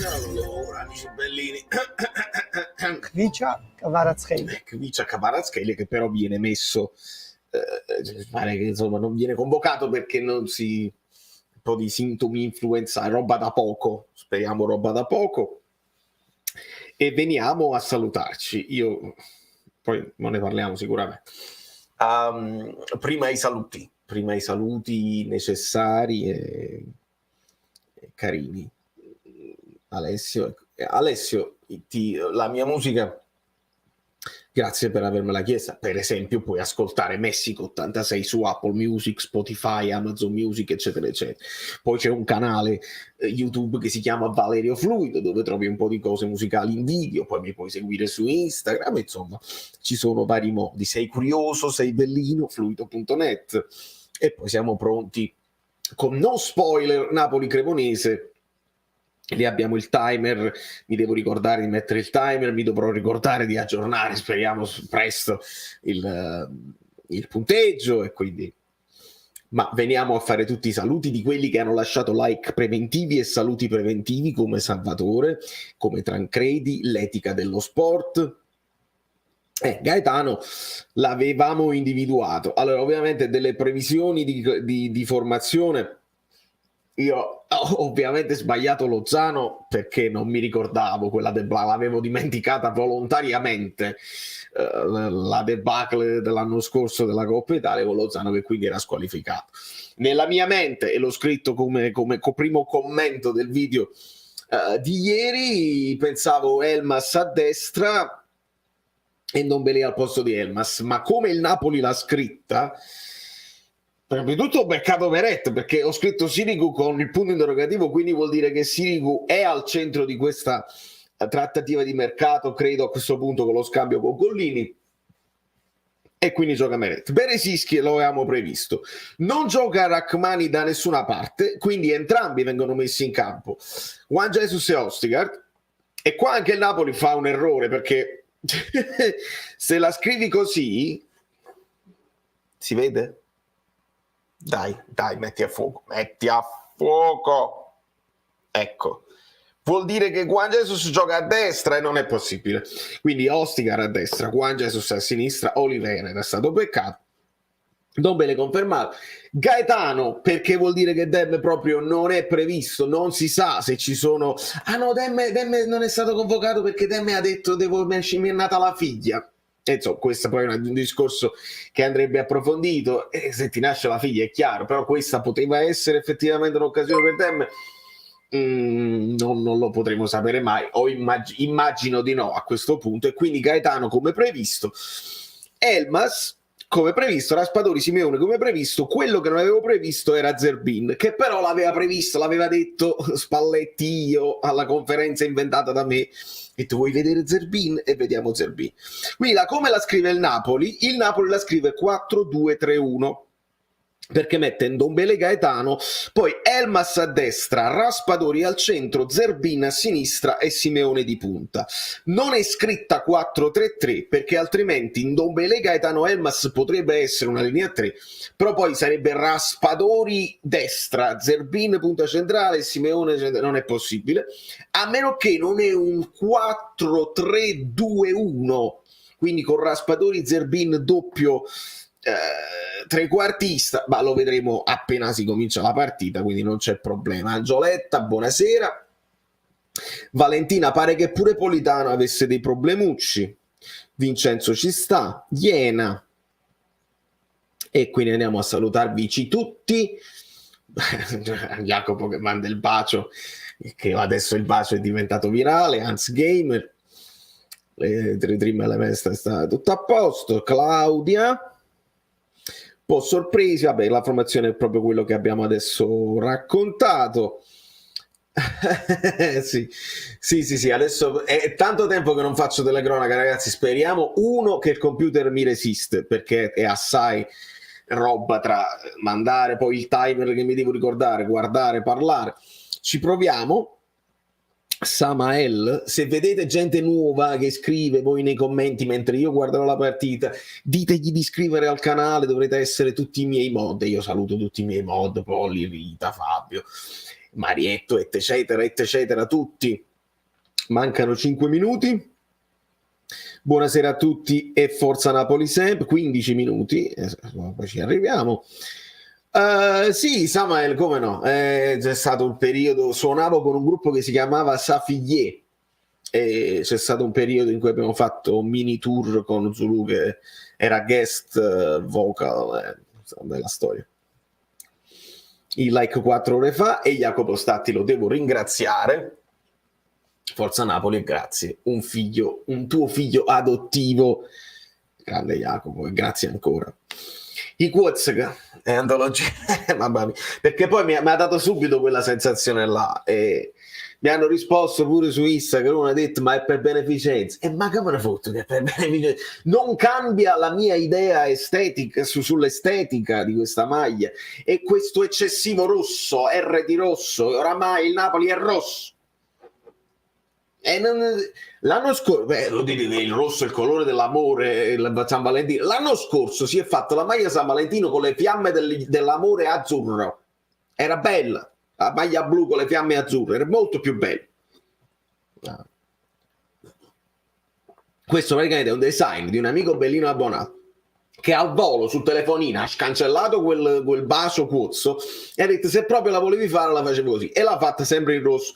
Allora, amici bellini, Kvicha Kvaratskhelia. Kvicha Kvaratskhelia, che però viene messo, pare che insomma non viene convocato perché non si, un po' di sintomi influenzali, roba da poco, speriamo roba da poco, e veniamo a salutarci. Io poi non ne parliamo sicuramente. Prima i saluti necessari e carini. Alessio, la mia musica, grazie per avermela chiesta. Per esempio, puoi ascoltare Messico 86 su Apple Music, Spotify, Amazon Music, eccetera, eccetera. Poi c'è un canale YouTube che si chiama Valerio Fluido, dove trovi un po' di cose musicali in video. Poi mi puoi seguire su Instagram, insomma, ci sono vari modi. Sei curioso, sei bellino, fluido.net. E poi siamo pronti con no spoiler Napoli-Cremonese. Lì abbiamo il timer, mi devo ricordare di mettere il timer, mi dovrò ricordare di aggiornare, speriamo presto, il punteggio, e quindi... Ma veniamo a fare tutti i saluti di quelli che hanno lasciato like preventivi e saluti preventivi, come Salvatore, come Tancredi, l'etica dello sport. Gaetano l'avevamo individuato. Allora, ovviamente delle previsioni di formazione... Io ho ovviamente sbagliato Lozano perché non mi ricordavo quella l'avevo dimenticata volontariamente, la debacle dell'anno scorso della Coppa Italia con Lozano, che quindi era squalificato. Nella mia mente, e l'ho scritto come primo commento del video di ieri, pensavo Elmas a destra e Ndombele al posto di Elmas, ma come il Napoli l'ha scritta... Prima di tutto ho beccato Meret, perché ho scritto Sirigu con il punto interrogativo, quindi vuol dire che Sirigu è al centro di questa trattativa di mercato, credo, a questo punto, con lo scambio con Gollini, e quindi gioca Meret. Beresischi lo avevamo previsto, non gioca Rachmani da nessuna parte, quindi entrambi vengono messi in campo, Juan Jesus e Ostigard. E qua anche il Napoli fa un errore, perché se la scrivi così, si vede? Dai, metti a fuoco. Ecco. Vuol dire che Juan Jesus gioca a destra e non è possibile. Quindi Ostigar a destra, Juan Jesus a sinistra, Oliveira era stato peccato. Ndombele confermato. Gaetano, perché vuol dire che Dem proprio non è previsto, non si sa se ci sono... Ah no, Dem non è stato convocato perché Dem ha detto mi è nata la figlia. Insomma, questo poi è un discorso che andrebbe approfondito, e se ti nasce la figlia è chiaro, però questa poteva essere effettivamente un'occasione per Dem. Non lo potremo sapere mai, o immagino di no a questo punto. E quindi Gaetano come previsto, Elmas come previsto, Raspadori, Simeone come previsto. Quello che non avevo previsto era Zerbin, che però l'aveva previsto, l'aveva detto Spalletti io alla conferenza inventata da me. E tu vuoi vedere Zerbin? E vediamo Zerbin. Quindi come la scrive il Napoli la scrive 4-2-3-1, perché mette Ndombele, Gaetano, poi Elmas a destra, Raspadori al centro, Zerbin a sinistra e Simeone di punta. Non è scritta 4-3-3 perché altrimenti Ndombele, Gaetano, Elmas potrebbe essere una linea 3, però poi sarebbe Raspadori destra, Zerbin punta centrale, Simeone centrale. Non è possibile, a meno che non è un 4-3-2-1, quindi con Raspadori, Zerbin doppio trequartista, ma lo vedremo appena si comincia la partita, quindi non c'è problema. Angioletta, buonasera. Valentina, pare che pure Politano avesse dei problemucci. Vincenzo ci sta. Iena. E quindi andiamo a salutarvi tutti. Jacopo che manda il bacio, che adesso il bacio è diventato virale, Hans Gamer, Dream Element sta tutto a posto, Claudia, un po' sorpresi, vabbè, la formazione è proprio quello che abbiamo adesso raccontato. sì, adesso è tanto tempo che non faccio telecronaca, ragazzi, speriamo che il computer mi resiste, perché è assai roba tra mandare poi il timer che mi devo ricordare, guardare, parlare. Ci proviamo. Samael, se vedete gente nuova che scrive voi nei commenti mentre io guarderò la partita, ditegli di iscrivere al canale, dovrete essere tutti i miei mod. Io saluto tutti i miei mod, Polli, Rita, Fabio, Marietto, eccetera, tutti. Mancano 5 minuti. Buonasera a tutti e forza Napoli sempre, 15 minuti, poi ci arriviamo. Sì, Samael, come no, c'è stato un periodo, suonavo con un gruppo che si chiamava Safiglie, e c'è stato un periodo in cui abbiamo fatto un mini tour con Zulu che era guest vocal, bella storia. Il like 4 ore fa, e Jacopo Statti lo devo ringraziare, forza Napoli e grazie, un tuo figlio adottivo, grande Jacopo, e grazie ancora. I Quotzga è antologia, mamma mia, perché poi mi ha dato subito quella sensazione là, e mi hanno risposto pure su Instagram, uno ha detto ma è per beneficenza, e ma che me ne foto che è per beneficenza, non cambia la mia idea estetica sull'estetica di questa maglia, e questo eccessivo rosso, R di rosso, oramai il Napoli è rosso. L'anno scorso, lo dite che il rosso è il colore dell'amore, il San Valentino. L'anno scorso si è fatto la maglia San Valentino con le fiamme dell'amore azzurro. Era bella, la maglia blu con le fiamme azzurre, era molto più bella. Questo praticamente è un design di un amico Bellino Abbonato che al volo sul telefonino ha scancellato quel bacio quozzo e ha detto se proprio la volevi fare la facevo così, e l'ha fatta sempre in rosso.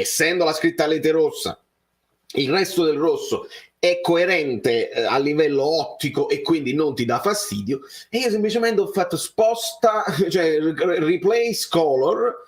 Essendo la scritta a lete rossa, il resto del rosso è coerente a livello ottico e quindi non ti dà fastidio, e io semplicemente ho fatto sposta, cioè replace color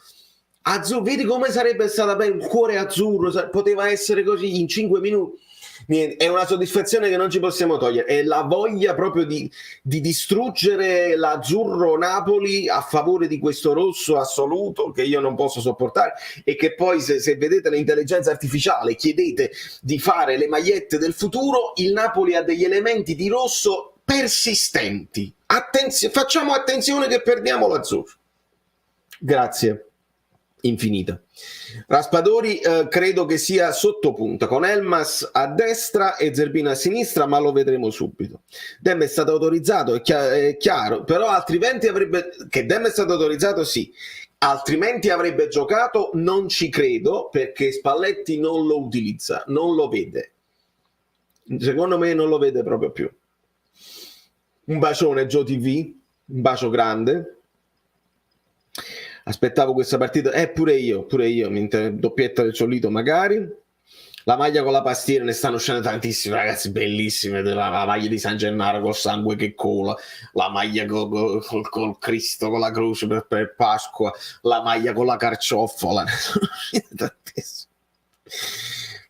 azzurro, vedi come sarebbe stata bella, un cuore azzurro, poteva essere così in 5 minuti. Niente, è una soddisfazione che non ci possiamo togliere, è la voglia proprio di distruggere l'azzurro Napoli a favore di questo rosso assoluto che io non posso sopportare, e che poi se vedete l'intelligenza artificiale chiedete di fare le magliette del futuro, il Napoli ha degli elementi di rosso persistenti. Facciamo attenzione che perdiamo l'azzurro. Grazie infinita. Raspadori credo che sia sottopunta con Elmas a destra e Zerbino a sinistra, ma lo vedremo subito. Dem è stato autorizzato, è chiaro, però altrimenti che Dem è stato autorizzato, sì, altrimenti avrebbe giocato, non ci credo, perché Spalletti non lo utilizza, non lo vede, secondo me non lo vede proprio più. Un bacione Gio TV, un bacio grande. Aspettavo questa partita, pure io, doppietta del Ciolito magari. La maglia con la pastiera, ne stanno uscendo tantissime, ragazzi, bellissime. La maglia di San Gennaro col sangue che cola, la maglia col Cristo, con la croce per Pasqua, la maglia con la carciofola.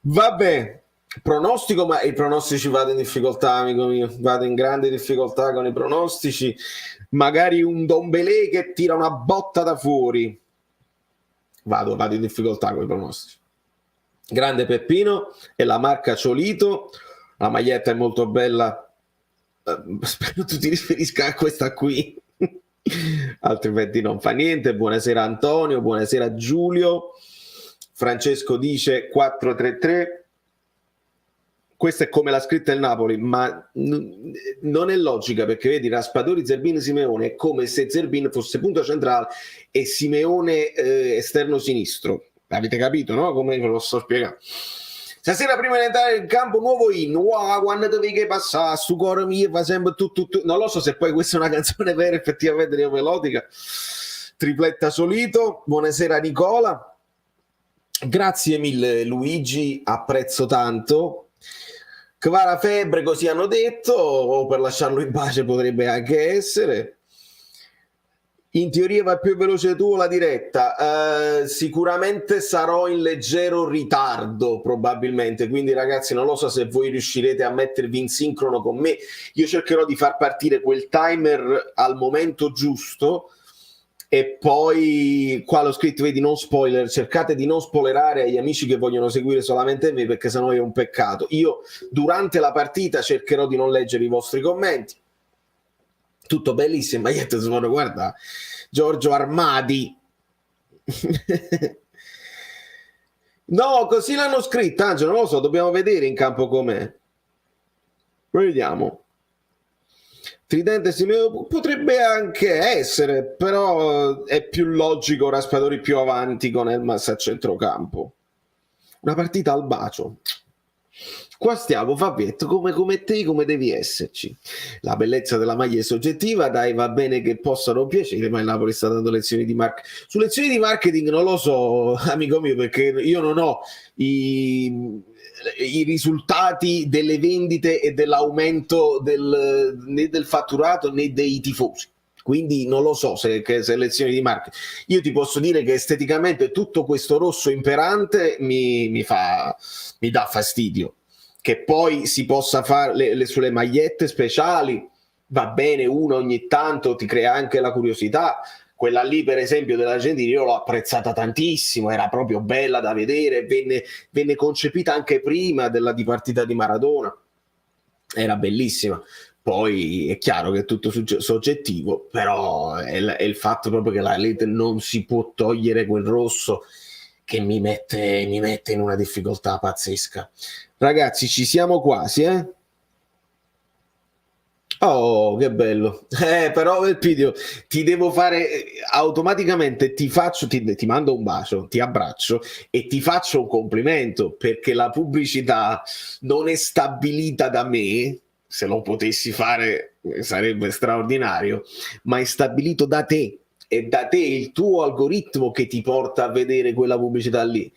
Vabbè, pronostico, ma i pronostici vado in difficoltà, amico mio, vado in grande difficoltà con i pronostici. Magari un Dombelé che tira una botta da fuori, vado in difficoltà con i pronostici. Grande Peppino e la marca Ciolito, la maglietta è molto bella, spero tu ti riferisca a questa qui, altrimenti non fa niente. Buonasera Antonio, buonasera Giulio. Francesco dice 4-3-3. Questa è come l'ha scritta il Napoli, ma non è logica, perché vedi Raspadori, Zerbino, Simeone è come se Zerbino fosse punto centrale e Simeone esterno sinistro. Avete capito, no? Come ve lo sto spiegando. Stasera prima di entrare in campo nuovo inno, wow, quando devi passare su cuore mio fa sempre tutto. Non lo so se poi questa è una canzone vera effettivamente neomelodica. Tripletta Solito. Buonasera Nicola, grazie mille Luigi, apprezzo tanto. Kvara Febbre, così hanno detto, o per lasciarlo in pace potrebbe anche essere. In teoria va più veloce tu la diretta, sicuramente sarò in leggero ritardo probabilmente, quindi ragazzi non lo so se voi riuscirete a mettervi in sincrono con me, io cercherò di far partire quel timer al momento giusto e poi qua l'ho scritto, vedi, non spoiler, cercate di non spoilerare agli amici che vogliono seguire solamente me perché sennò è un peccato. Io durante la partita cercherò di non leggere i vostri commenti. Tutto bellissimo, magliette sono, guarda, Giorgio Armadi. No, così l'hanno scritta, Angelo, non lo so, dobbiamo vedere in campo com'è. Vediamo. Tridente potrebbe anche essere, però è più logico Raspadori più avanti con Elmas a centrocampo. Una partita al bacio. Qua stiamo, Fabietto, come te, come devi esserci. La bellezza della maglia è soggettiva, dai, va bene che possano piacere, ma il Napoli sta dando lezioni di marketing. Su lezioni di marketing non lo so, amico mio, perché io non ho i risultati delle vendite e dell'aumento né del fatturato né dei tifosi. Quindi non lo so se lezioni di marketing. Io ti posso dire che esteticamente tutto questo rosso imperante mi dà fastidio. Che poi si possa fare sulle magliette speciali, va bene, uno ogni tanto ti crea anche la curiosità. Quella lì per esempio dell'Argentina io l'ho apprezzata tantissimo, era proprio bella da vedere, venne concepita anche prima della dipartita di Maradona, era bellissima. Poi è chiaro che è tutto soggettivo, però è il fatto proprio che la LED non si può togliere quel rosso che mi mette in una difficoltà pazzesca. Ragazzi, ci siamo quasi, eh? Oh, che bello. Però Elpidio, ti devo fare automaticamente, ti mando un bacio, ti abbraccio e ti faccio un complimento perché la pubblicità non è stabilita da me, se lo potessi fare sarebbe straordinario, ma è stabilito da te. È da te il tuo algoritmo che ti porta a vedere quella pubblicità lì.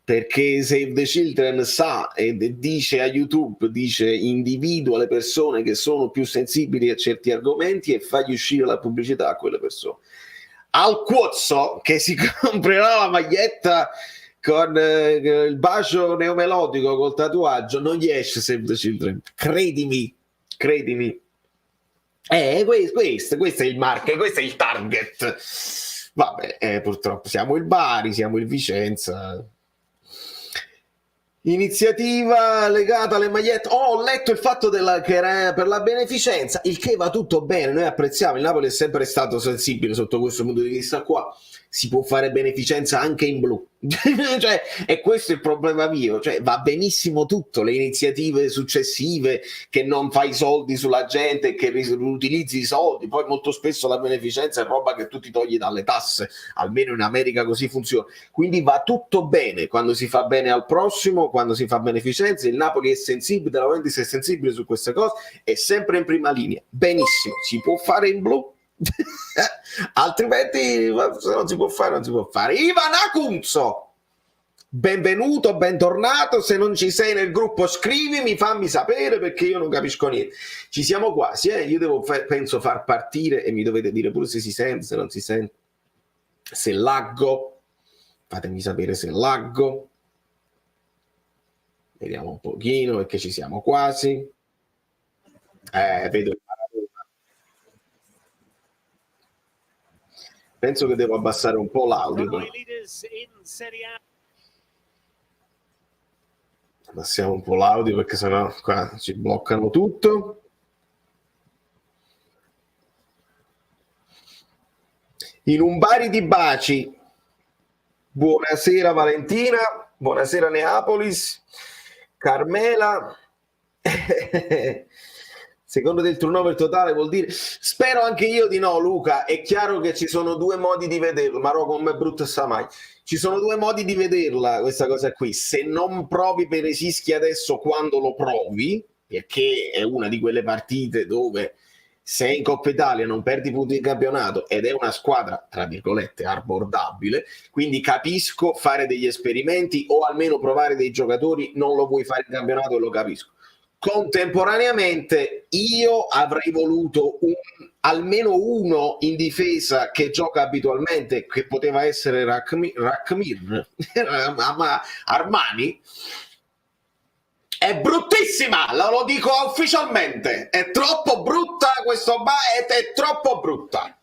Perché Save the Children sa e dice a YouTube, individua le persone che sono più sensibili a certi argomenti e fagli uscire la pubblicità a quelle persone. Al Cuozzo che si comprerà la maglietta con il bacio neomelodico col tatuaggio, non gli esce Save the Children, credimi. Questo è il market, questo è il target. Vabbè, purtroppo siamo il Bari, siamo il Vicenza. Iniziativa legata alle magliette. Ho letto il fatto che era per la beneficenza, il che va tutto bene, noi apprezziamo, il Napoli è sempre stato sensibile sotto questo punto di vista qua. Si può fare beneficenza anche in blu. Cioè, e questo è il problema mio, cioè va benissimo tutto, le iniziative successive, che non fai soldi sulla gente, che riutilizzi i soldi, poi molto spesso la beneficenza è roba che tu ti togli dalle tasse, almeno in America così funziona, quindi va tutto bene quando si fa bene al prossimo, quando si fa beneficenza, il Napoli è sensibile, la Laurentiis è sensibile su queste cose, è sempre in prima linea, benissimo, si può fare in blu, altrimenti se non si può fare non si può fare. Ivan Acunzo, benvenuto, bentornato, se non ci sei nel gruppo scrivimi, fammi sapere perché io non capisco niente. Ci siamo quasi, io devo penso far partire e mi dovete dire pure se si sente, se non si sente, se laggo, fatemi sapere se laggo, vediamo un pochino perché ci siamo quasi, vedo il Maradona. Penso che devo abbassare un po' l'audio. Abbassiamo un po' l'audio perché sennò qua ci bloccano tutto. In un Bari di baci. Buonasera Valentina, buonasera Neapolis, Carmela. Secondo te il turnover totale vuol dire? Spero anche io di no, Luca. È chiaro che ci sono due modi di vederlo, ma come brutto sta mai. Ci sono due modi di vederla questa cosa qui. Se non provi Peresischi adesso, quando lo provi, perché è una di quelle partite dove se in Coppa Italia non perdi punti di campionato ed è una squadra tra virgolette abbordabile, quindi capisco fare degli esperimenti o almeno provare dei giocatori, non lo vuoi fare in campionato e lo capisco. Contemporaneamente io avrei voluto almeno uno in difesa che gioca abitualmente, che poteva essere Rakmir ma Armani è bruttissima, lo dico ufficialmente, è troppo brutta, è troppo brutta,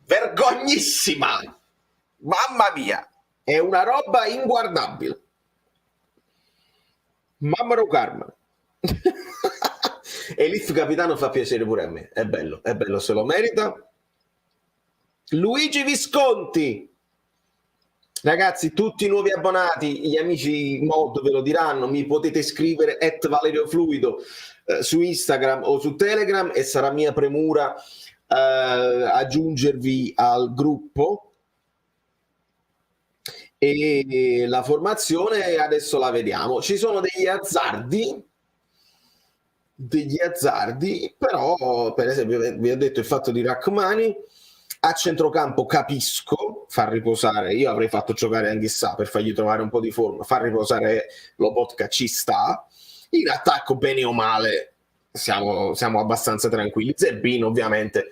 vergognissima, mamma mia, è una roba inguardabile, mamma karma. Elif Capitano fa piacere pure a me, è bello, se lo merita. Luigi Visconti, ragazzi, tutti i nuovi abbonati, gli amici mod ve lo diranno, mi potete scrivere @Valeriofluido su Instagram o su Telegram e sarà mia premura aggiungervi al gruppo. E la formazione adesso la vediamo, ci sono degli azzardi, però per esempio vi ho detto il fatto di Rachmani a centrocampo, capisco far riposare, io avrei fatto giocare Anghissà per fargli trovare un po' di forma, far riposare Lobotka ci sta, in attacco bene o male siamo abbastanza tranquilli. Zerbino ovviamente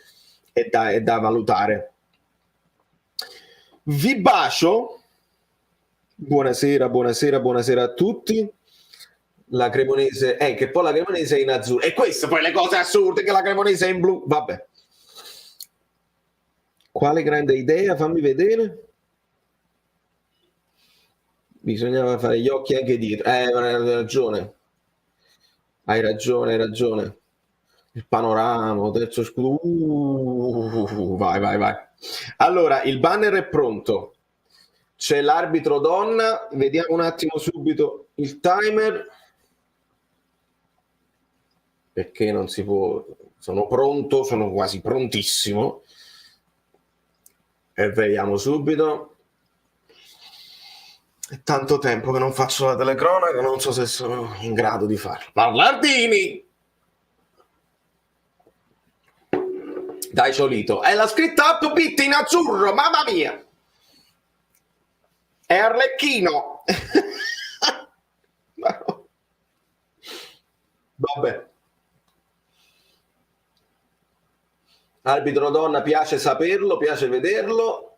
è da valutare. Vi bacio, buonasera a tutti. La Cremonese, che poi la Cremonese è in azzurro, e queste poi le cose assurde, che la Cremonese è in blu, vabbè. Quale grande idea, fammi vedere. Bisognava fare gli occhi anche dietro, hai ragione, il panorama, terzo scudo, vai. Allora, il banner è pronto, c'è l'arbitro donna, vediamo un attimo subito il timer, perché non si può, sono pronto, sono quasi prontissimo e vediamo subito. È tanto tempo che non faccio la telecronaca, non so se sono in grado di farlo. Ballardini! Dai Ciolito, è la scritta up bit in azzurro, mamma mia! È Arlecchino! Vabbè. Arbitro donna, piace saperlo, piace vederlo,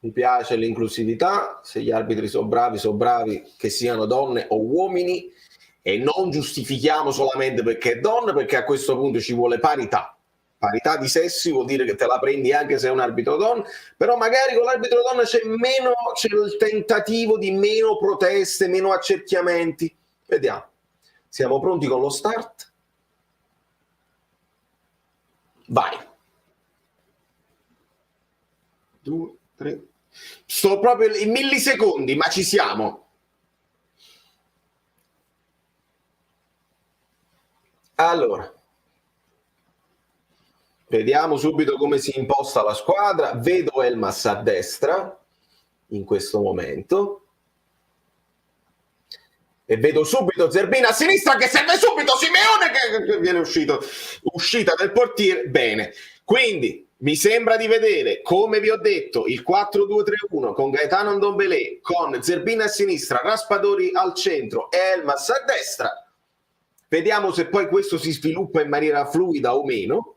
mi piace l'inclusività, se gli arbitri sono bravi, che siano donne o uomini, e non giustifichiamo solamente perché è donna, perché a questo punto ci vuole parità di sessi, vuol dire che te la prendi anche se è un arbitro donna, però magari con l'arbitro donna c'è il tentativo di meno proteste, meno accerchiamenti. Vediamo, siamo pronti con lo start? Vai. 2, 3. Sto proprio in millisecondi, ma ci siamo. Allora, vediamo subito come si imposta la squadra. Vedo Elmas a destra in questo momento. E vedo subito Zerbina a sinistra che serve subito Simeone che viene uscita del portiere. Bene, quindi mi sembra di vedere, come vi ho detto, il 4-2-3-1 con Gaetano Ndombele, con Zerbina a sinistra, Raspadori al centro e Elmas a destra. Vediamo se poi questo si sviluppa in maniera fluida o meno.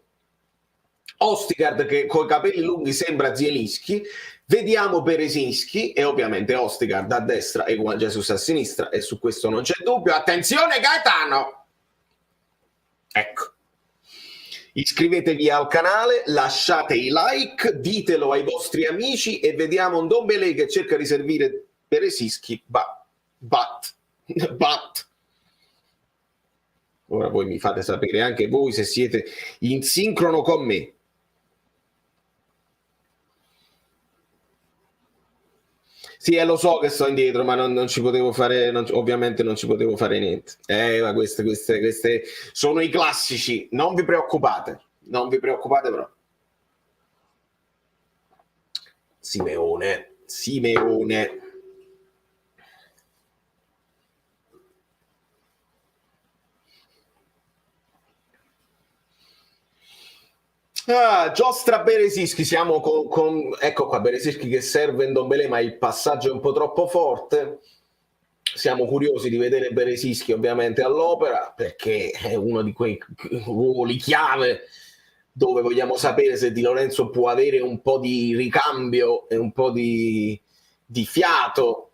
Ostigard che con i capelli lunghi sembra Zielinski. Vediamo Berezinski e ovviamente Ostigard a destra e Juan Jesus a sinistra, e su questo non c'è dubbio. Attenzione Gaetano! Ecco. Iscrivetevi al canale, lasciate i like, ditelo ai vostri amici e vediamo Ndombele che cerca di servire Berezinski. But. Ora voi mi fate sapere anche voi se siete in sincrono con me. Sì, lo so che sto indietro, ma non ci potevo fare, ovviamente non ci potevo fare niente. Ma queste sono i classici, non vi preoccupate però. Simeone. Giostra Berezinski, siamo con ecco qua Berezinski che serve Ndombele, ma il passaggio è un po' troppo forte. siamo curiosi di vedere Beresischi ovviamente all'opera, perché è uno di quei ruoli chiave dove vogliamo sapere se Di Lorenzo può avere un po' di ricambio e un po' di fiato.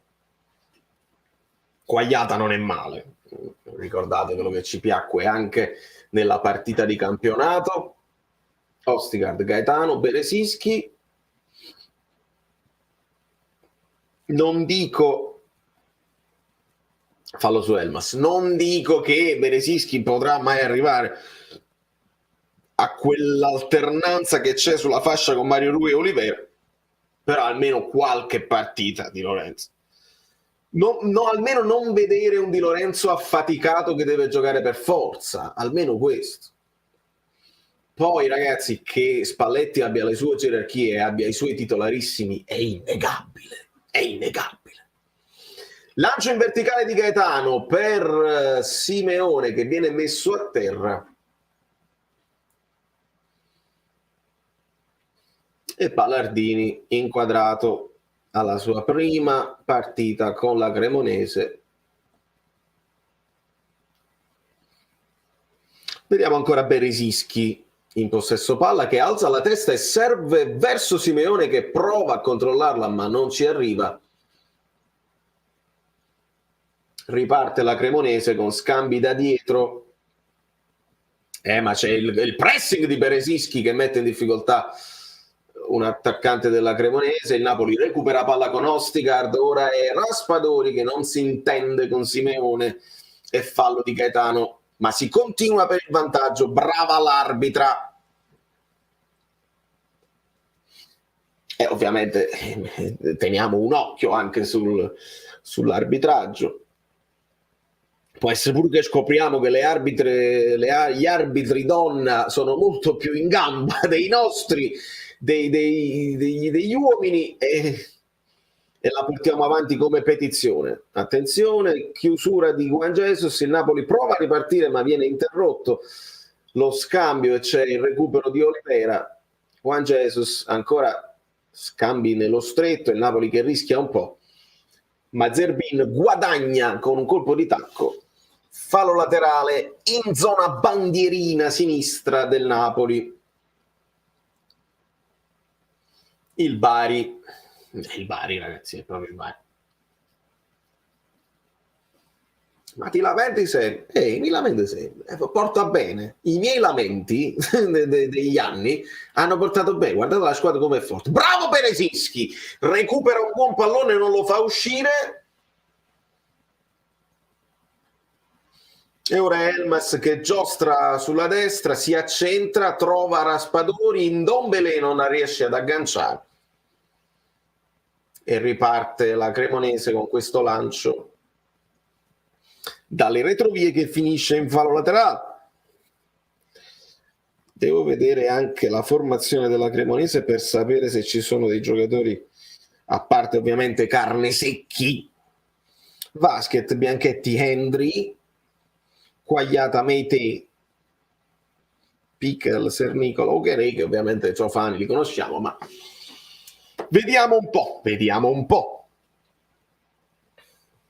Quagliata non è male, ricordate quello che ci piacque anche nella partita di campionato. Ostigard, Gaetano, Beresischi. Non dico, fallo su Elmas, non dico che Beresischi potrà mai arrivare a quell'alternanza che c'è sulla fascia con Mario Rui e Olivera, però almeno qualche partita di Lorenzo. Almeno non vedere un Di Lorenzo affaticato che deve giocare per forza, almeno questo. Poi ragazzi, che Spalletti abbia le sue gerarchie e abbia i suoi titolarissimi è innegabile, è innegabile. Lancio in verticale di Gaetano per Simeone che viene messo a terra e Ballardini inquadrato alla sua prima partita con la Cremonese. Vediamo ancora Beresischi in possesso palla che alza la testa e serve verso Simeone che prova a controllarla ma non ci arriva. Riparte la Cremonese con scambi da dietro. Ma c'è il pressing di Beresischi che mette in difficoltà un attaccante della Cremonese. Il Napoli recupera palla con Ostigard, ora è Raspadori che non si intende con Simeone e fallo di Gaetano, ma si continua per il vantaggio. Brava l'arbitra. E ovviamente teniamo un occhio anche sull'arbitraggio. Può essere pure che scopriamo che gli arbitri donna sono molto più in gamba dei nostri, degli uomini, e la portiamo avanti come petizione. Attenzione, chiusura di Juan Jesus, il Napoli prova a ripartire ma viene interrotto lo scambio e c'è il recupero di Olivera. Juan Jesus ancora scambi nello stretto, il Napoli che rischia un po', ma Zerbin guadagna con un colpo di tacco. Fallo laterale in zona bandierina sinistra del Napoli. Il Bari ragazzi, è proprio il Bari. Ma ti lamenti sempre? Mi lamento sempre. Porta bene. I miei lamenti degli anni hanno portato bene. Guardate la squadra come è forte. Bravo Beresischi! Recupera un buon pallone e non lo fa uscire. E ora Elmas che giostra sulla destra, si accentra, trova Raspadori, Ndombele non riesce ad agganciare. E riparte la Cremonese con questo lancio dalle retrovie che finisce in fallo laterale. Devo vedere anche la formazione della Cremonese per sapere se ci sono dei giocatori, a parte ovviamente Carnesecchi, Vasquez, Bianchetti, Hendry, Quagliata, Meite, Pickel, Sernicolo, Ocherei, che ovviamente Ciofani li conosciamo, ma vediamo un po'.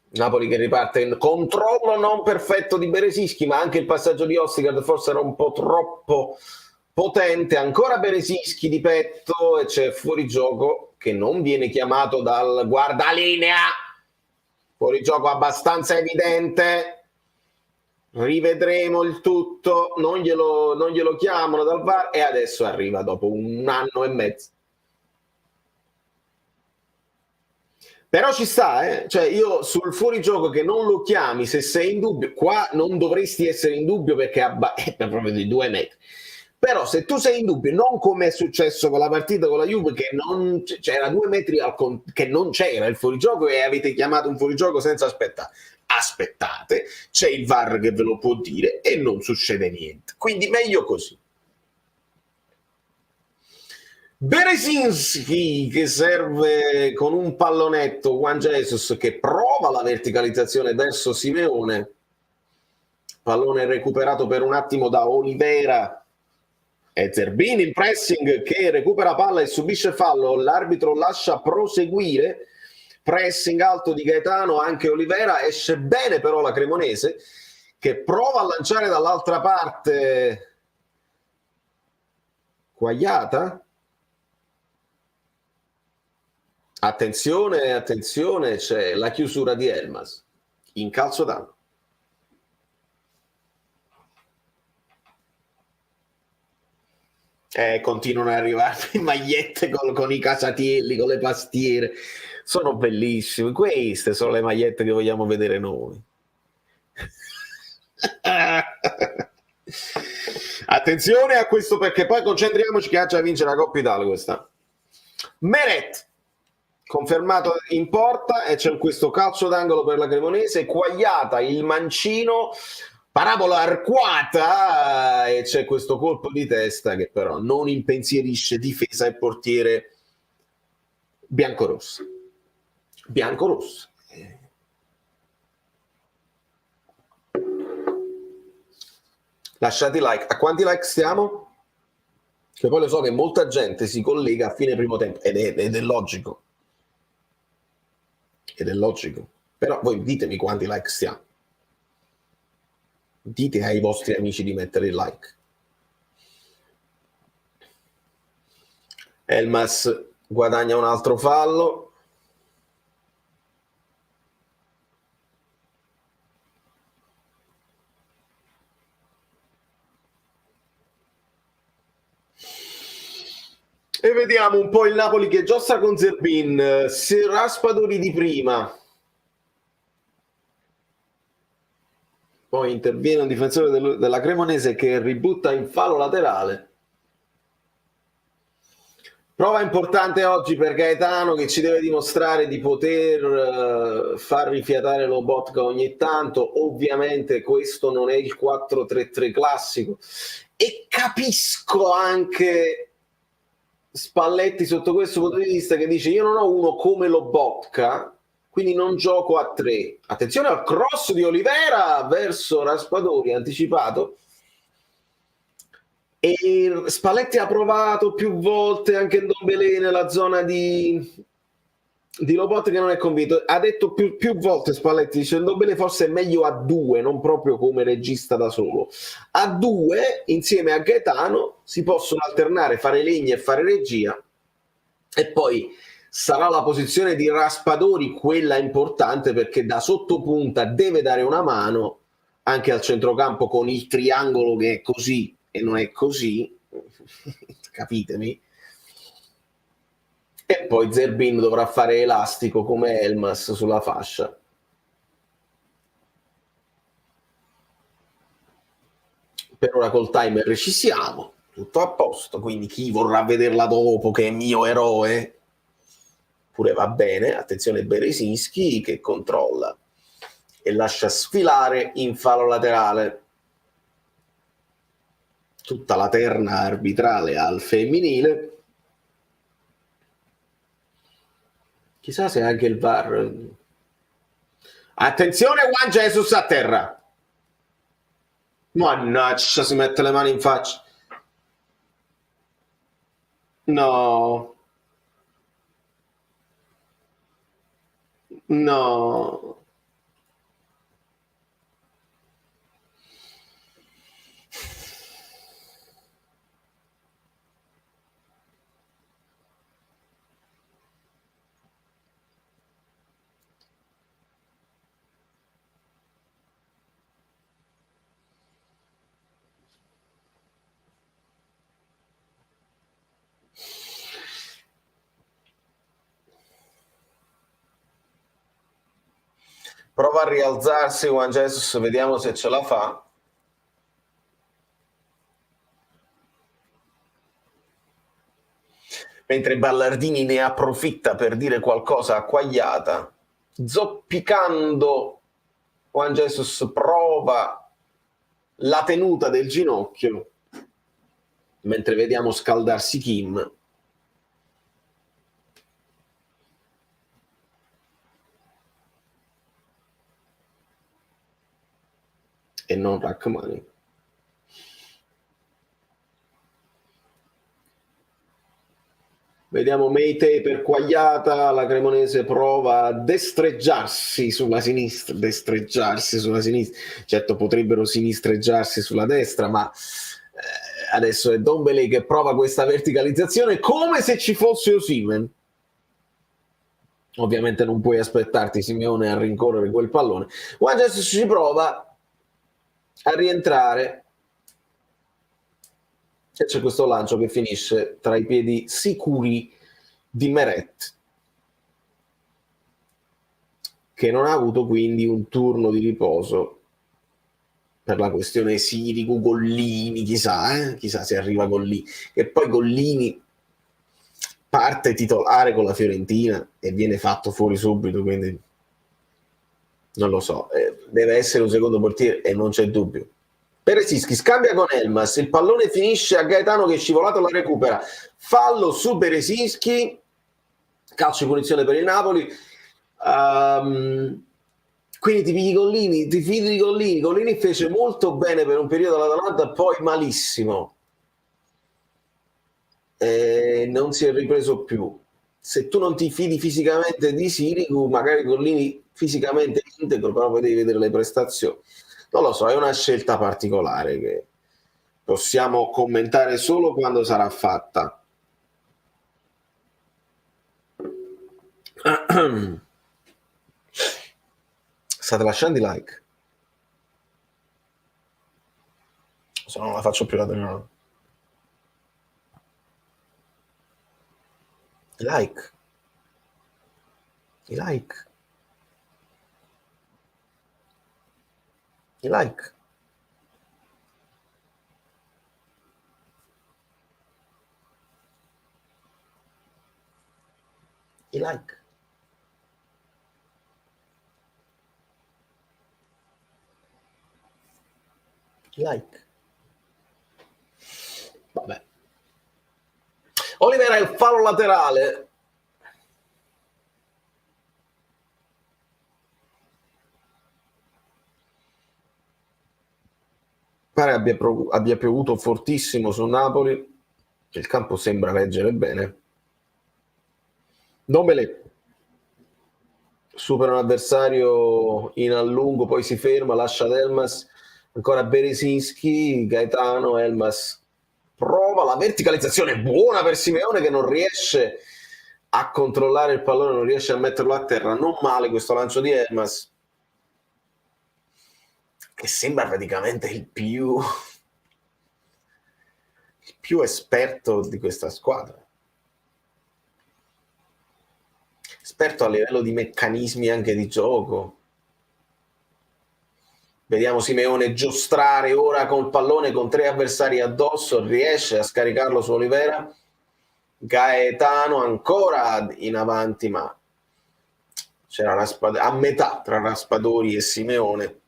Napoli che riparte in controllo non perfetto di Beresischi, ma anche il passaggio di Ostigard forse era un po' troppo potente. Ancora Beresischi di petto e c'è fuorigioco che non viene chiamato dal guardalinea. Fuorigioco abbastanza evidente. Rivedremo il tutto, non glielo chiamano dal VAR e adesso arriva dopo un anno e mezzo. Però ci sta, cioè io sul fuorigioco che non lo chiami se sei in dubbio, qua non dovresti essere in dubbio perché è proprio di 2 metri. Però se tu sei in dubbio, non come è successo con la partita con la Juve, che non c'era 2 metri che non c'era il fuorigioco e avete chiamato un fuorigioco senza aspettare. Aspettate, c'è il VAR che ve lo può dire e non succede niente. Quindi meglio così. Beresischi che serve con un pallonetto, Juan Jesus che prova la verticalizzazione verso Simeone, pallone recuperato per un attimo da Olivera e Zerbini in pressing che recupera palla e subisce fallo, l'arbitro lascia proseguire pressing alto di Gaetano, anche Olivera, esce bene però la Cremonese che prova a lanciare dall'altra parte Quagliata. Attenzione, attenzione, c'è la chiusura di Elmas in calcio d'angolo. Continuano ad arrivare magliette con i casatielli, con le pastiere. Sono bellissime. Queste sono le magliette che vogliamo vedere noi. Attenzione a questo, perché poi concentriamoci che Accia vince la Coppa Italia quest'anno. Meret confermato in porta e c'è questo calcio d'angolo per la Cremonese. Quagliata, il mancino, parabola arcuata, e c'è questo colpo di testa che però non impensierisce difesa e portiere biancorosso. Biancorosso. Lasciate like. A quanti like stiamo? Che poi lo so che molta gente si collega a fine primo tempo ed è logico. Ed è logico. Però voi ditemi quanti like stiamo. Dite ai vostri amici di mettere il like. Elmas guadagna un altro fallo. E vediamo un po' il Napoli che giostra con Zerbin, Raspadori di prima. Poi interviene un difensore della Cremonese che ributta in fallo laterale. Prova importante oggi per Gaetano, che ci deve dimostrare di poter far rifiatare Lobotka ogni tanto. Ovviamente questo non è il 4-3-3 classico e capisco anche Spalletti sotto questo punto di vista, che dice: io non ho uno come Lobotka, quindi non gioco a 3. Attenzione al cross di Olivera verso Raspadori anticipato. E Spalletti ha provato più volte anche Ndombele nella zona di Lobotka, che non è convinto. Ha detto più volte Spalletti, dice: Ndombele forse è meglio a 2, non proprio come regista da solo. A 2 insieme a Gaetano si possono alternare, fare legna e fare regia, e poi sarà la posizione di Raspadori quella importante, perché da sottopunta deve dare una mano anche al centrocampo con il triangolo che è così e non è così, capitemi. E poi Zerbin dovrà fare elastico come Elmas sulla fascia. Per ora col timer ci siamo, tutto a posto, quindi chi vorrà vederla dopo, che è mio eroe, pure va bene. Attenzione Berezinski che controlla e lascia sfilare in fallo laterale tutta la terna arbitrale al femminile. Chissà se anche il VAR. Attenzione, Juan Jesus a terra. Mannaggia, si mette le mani in faccia. No. No. Prova a rialzarsi Juan Jesus, vediamo se ce la fa. Mentre Ballardini ne approfitta per dire qualcosa a Quagliata. Zoppicando, Juan Jesus prova la tenuta del ginocchio, mentre vediamo scaldarsi Kim. E non Rachmani. Vediamo Meite per Quagliata, la Cremonese prova a destreggiarsi sulla sinistra, certo potrebbero sinistreggiarsi sulla destra, ma adesso è Dombele che prova questa verticalizzazione come se ci fosse Osimhen. Ovviamente non puoi aspettarti Simeone a rincorrere quel pallone. Juan Jesus ci prova a rientrare e c'è questo lancio che finisce tra i piedi sicuri di Meret, che non ha avuto quindi un turno di riposo per la questione Sirigu, Gollini, chissà se arriva Gollini, e poi Gollini parte titolare con la Fiorentina e viene fatto fuori subito, quindi non lo so, deve essere un secondo portiere e non c'è dubbio. Beresischi scambia con Elmas, il pallone finisce a Gaetano che è scivolato, la recupera, fallo su Beresischi, calcio di punizione per il Napoli. Quindi ti fidi di Gollini. Gollini fece molto bene per un periodo all'Atalanta, poi malissimo, non si è ripreso più. Se tu non ti fidi fisicamente di Sirigu, magari Gollini fisicamente integro, però poi devi vedere le prestazioni. Non lo so, è una scelta particolare che possiamo commentare solo quando sarà fatta. State lasciando i like? Se no non la faccio più la no. I like. I like. I like. I like. I like. Vabbè. Olivera il fallo laterale. Pare abbia piovuto fortissimo su Napoli. Il campo sembra reggere bene. Dombele supera un avversario in allungo, poi si ferma, lascia ad Elmas, ancora Berezinski, Gaetano, Elmas prova la verticalizzazione buona per Simeone che non riesce a controllare il pallone, non riesce a metterlo a terra. Non male questo lancio di Elmas, che sembra praticamente il più esperto di questa squadra. Esperto a livello di meccanismi anche di gioco. Vediamo Simeone giostrare ora col pallone con 3 avversari addosso, riesce a scaricarlo su Olivera. Gaetano ancora in avanti, ma c'era a metà tra Raspadori e Simeone.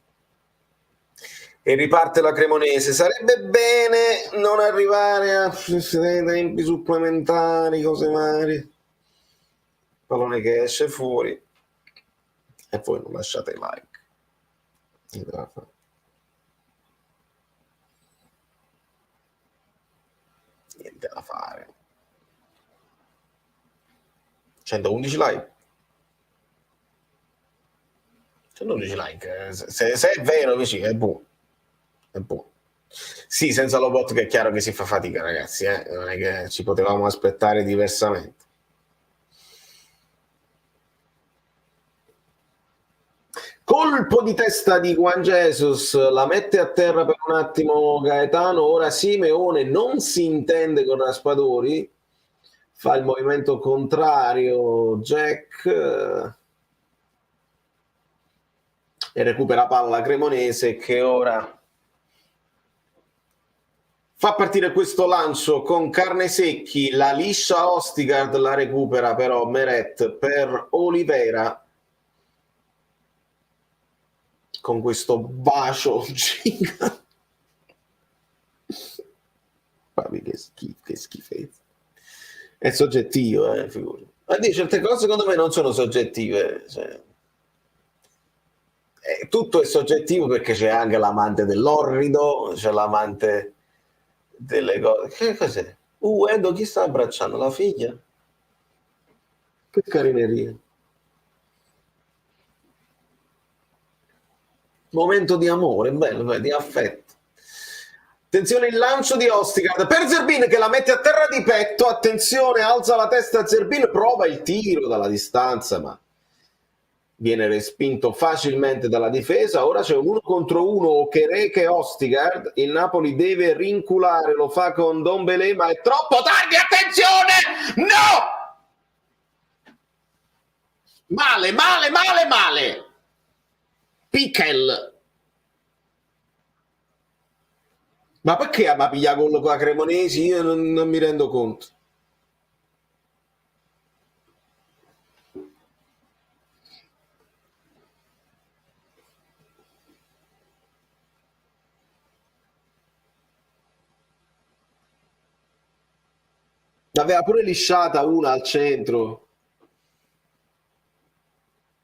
E riparte la Cremonese. Sarebbe bene non arrivare a tempi supplementari, cose varie. Pallone che esce fuori e voi non lasciate like. Niente da fare. 111 like. 111 like. Se è vero, invece è buono. È buono. Sì, senza Lobot che è chiaro che si fa fatica, ragazzi. Non è che ci potevamo aspettare diversamente. Colpo di testa di Juan Jesus, la mette a terra per un attimo Gaetano, ora Simeone non si intende con Raspadori, fa il movimento contrario Jack e recupera palla Cremonese che ora fa partire questo lancio con Carnesecchi, la liscia Ostigard, la recupera però Meret per Olivera. Con questo bacio gigante. Che schifezza. È soggettivo, figurati. Ma certe cose secondo me non sono soggettive. Cioè, tutto è soggettivo perché c'è anche l'amante dell'orrido, c'è l'amante delle cose. Che cos'è? Edo, chi sta abbracciando? La figlia? Che carineria. Momento di amore, bello, di affetto. Attenzione il lancio di Ostigard per Zerbin che la mette a terra di petto, attenzione, alza la testa Zerbin, prova il tiro dalla distanza, ma viene respinto facilmente dalla difesa. Ora c'è un 1 contro 1, Okereke e Ostigard, il Napoli deve rinculare, lo fa con Dombele, ma è troppo tardi, attenzione! No! Male, male, male, male! Pickel! Ma perché ama piglia gol con la Cremonesi? Io non mi rendo conto. L'aveva pure lisciata una al centro.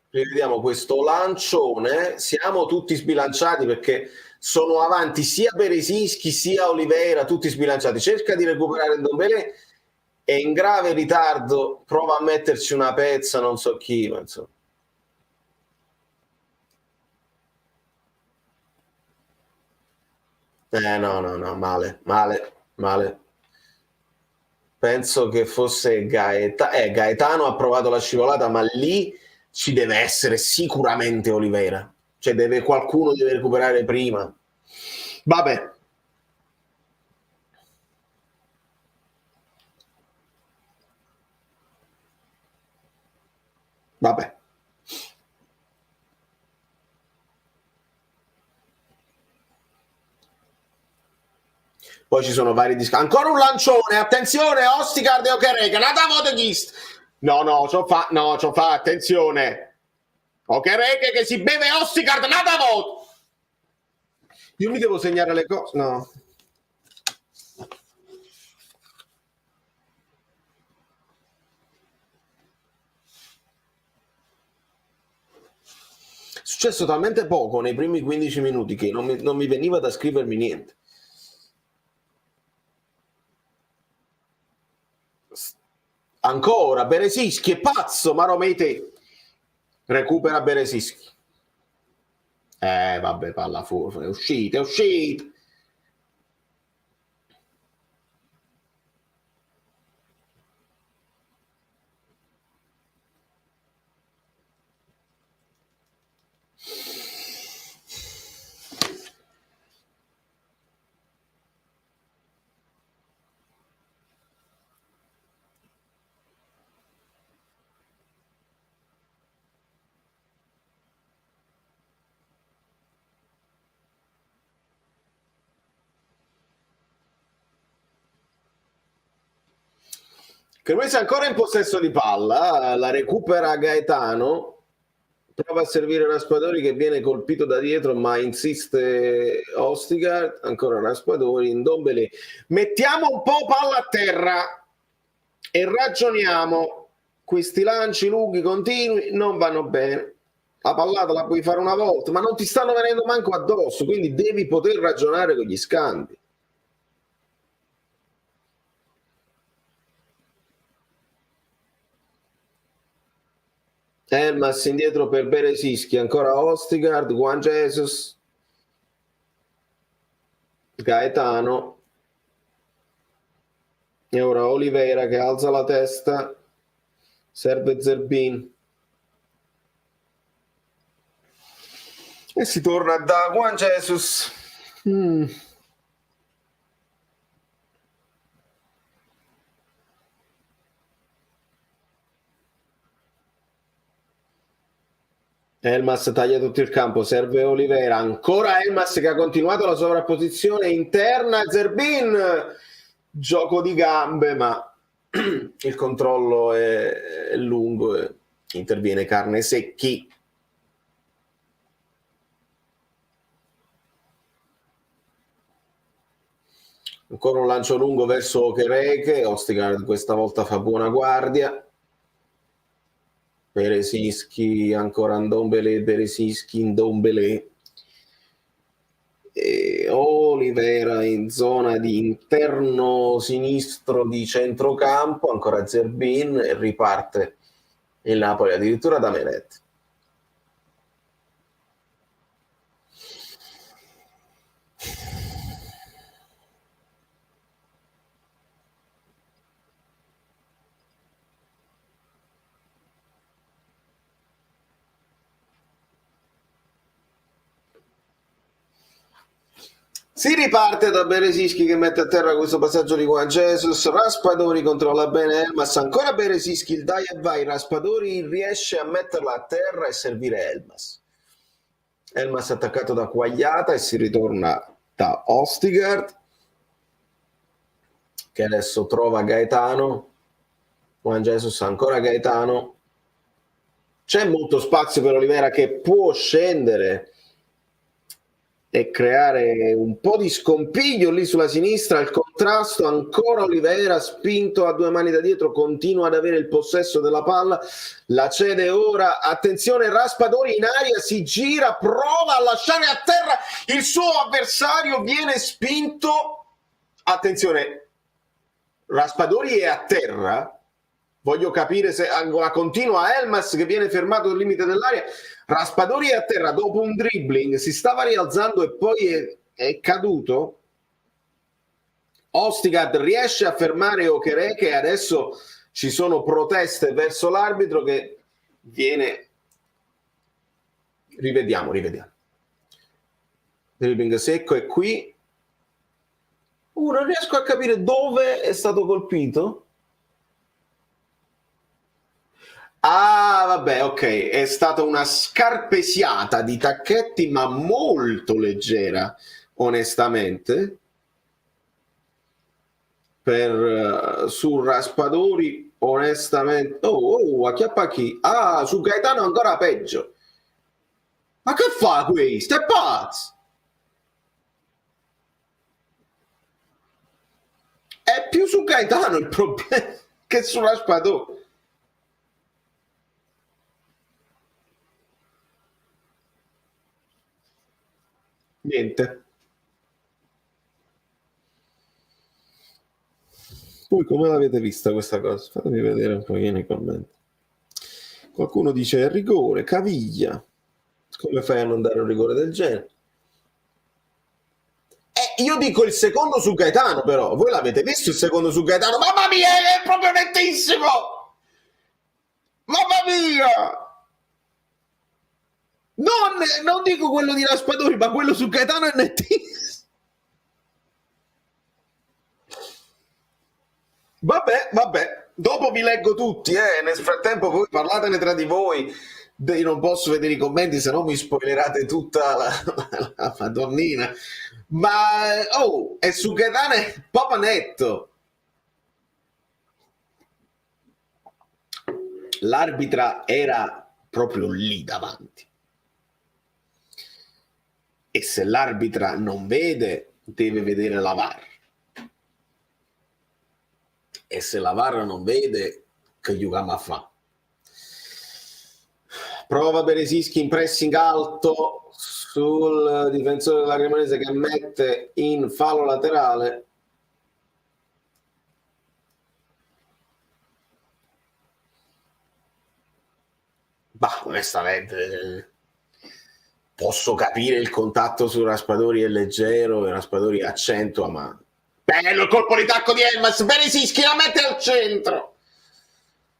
Rivediamo questo lancione. Siamo tutti sbilanciati perché sono avanti sia Beresischi sia Oliveira, tutti sbilanciati. Cerca di recuperare Ndombele, è in grave ritardo, prova a metterci una pezza, non so chi, ma insomma. No, male. Penso che fosse Gaetano ha provato la scivolata, ma lì ci deve essere sicuramente Oliveira. Cioè qualcuno deve recuperare prima. Vabbè. Poi ci sono vari dischi. Ancora un lancione, attenzione, Ostigard e Okereke, nata Vodegist. No, c'ho fa, attenzione. Okereke che si beve Ostigard, nata Vod. Io mi devo segnare le cose, no. È successo talmente poco nei primi 15 minuti che non mi veniva da scrivermi niente. Ancora Beresischi è pazzo, ma Romete recupera Beresischi. Vabbè, palla fuori, è uscito. Cremonese ancora in possesso di palla, la recupera Gaetano, prova a servire Raspadori che viene colpito da dietro ma insiste Ostigard, ancora Raspadori, Ndombele. Mettiamo un po' palla a terra e ragioniamo, questi lanci lunghi continui non vanno bene. La pallata la puoi fare una volta, ma non ti stanno venendo manco addosso, quindi devi poter ragionare con gli scambi. Elmas indietro per Beresischi, ancora Ostigard, Juan Jesus, Gaetano e ora Oliveira che alza la testa, serve Zerbin e si torna da Juan Jesus. Elmas taglia tutto il campo, serve Oliveira, ancora Elmas che ha continuato la sovrapposizione interna, Zerbin, gioco di gambe ma il controllo è lungo e interviene Carnesecchi. Ancora un lancio lungo verso Okereke, Ostigard questa volta fa buona guardia. Beresischi, ancora Ndombele, Beresischi, Ndombele. E Oliveira in zona di interno sinistro di centrocampo, ancora Zerbin e riparte Il Napoli addirittura da Meret. Si riparte da Beresischi che mette a terra questo passaggio di Juan Jesus, Raspadori controlla bene Elmas, ancora Beresischi, il dai e vai, Raspadori riesce a metterla a terra e servire Elmas. Elmas attaccato da Quagliata e si ritorna da Ostigard che adesso trova Gaetano. Juan Jesus ancora Gaetano. C'è molto spazio per Olivera che può scendere e creare un po' di scompiglio lì sulla sinistra. Il contrasto, ancora Olivera spinto a due mani da dietro, continua ad avere il possesso della palla, la cede ora, attenzione, Raspadori in aria, si gira, prova a lasciare a terra il suo avversario, viene spinto, attenzione, Raspadori è a terra. Voglio capire se continua Elmas che viene fermato al limite dell'area. Raspadori è a terra dopo un dribbling, si stava rialzando e poi è caduto. Ostigard riesce a fermare Okereke e adesso ci sono proteste verso l'arbitro che viene... Rivediamo. Dribbling secco è qui. Non riesco a capire dove è stato colpito. Ah, vabbè, ok, è stata una scarpesiata di tacchetti, ma molto leggera, onestamente, su Raspadori, onestamente. Acchiappa chi? Ah, su Gaetano ancora peggio. Ma che fa questo? È pazzo! È più su Gaetano il problema che su Raspadori. Niente. Voi come l'avete vista questa cosa? Fatemi vedere un pochino nei commenti. Qualcuno dice è rigore, caviglia. Come fai a non dare un rigore del genere? Io dico il secondo su Gaetano, però. Voi l'avete visto il secondo su Gaetano? Mamma mia, è proprio nettissimo! Mamma mia! Non dico quello di Raspadori, ma quello su Gaetano è nettissimo. Vabbè. Dopo vi leggo tutti, nel frattempo voi parlatene tra di voi. Io non posso vedere i commenti, se no mi spoilerate tutta la madonnina. Ma è su Gaetano è proprio netto. L'arbitra era proprio lì davanti. E se l'arbitra non vede, deve vedere la VAR. E se la VAR non vede, che giocama fa? Prova Beresischi in pressing alto sul difensore della Cremonese che mette in fallo laterale. Bah, onestamente posso capire il contatto su Raspadori è leggero e Raspadori accentua, ma bello il colpo di tacco di Elmas. Beresischi la mette al centro,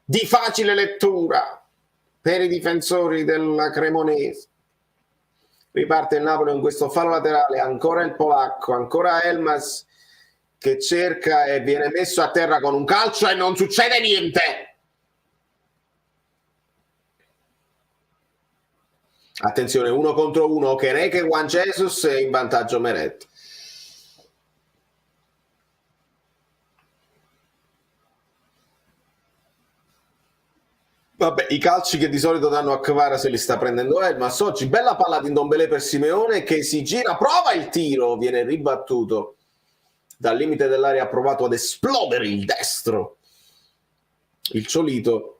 di facile lettura per i difensori della Cremonese. Riparte il Napoli con questo fallo laterale, ancora il polacco, ancora Elmas che cerca e viene messo a terra con un calcio e non succede niente. Attenzione, 1 contro 1, Okereke e Juan Jesus in vantaggio Meret. Vabbè, i calci che di solito danno a Kvara se li sta prendendo Elmas. Oggi bella palla di Ndombele per Simeone che si gira, prova il tiro, viene ribattuto. Dal limite dell'area ha provato ad esplodere il destro. Il Ciolito.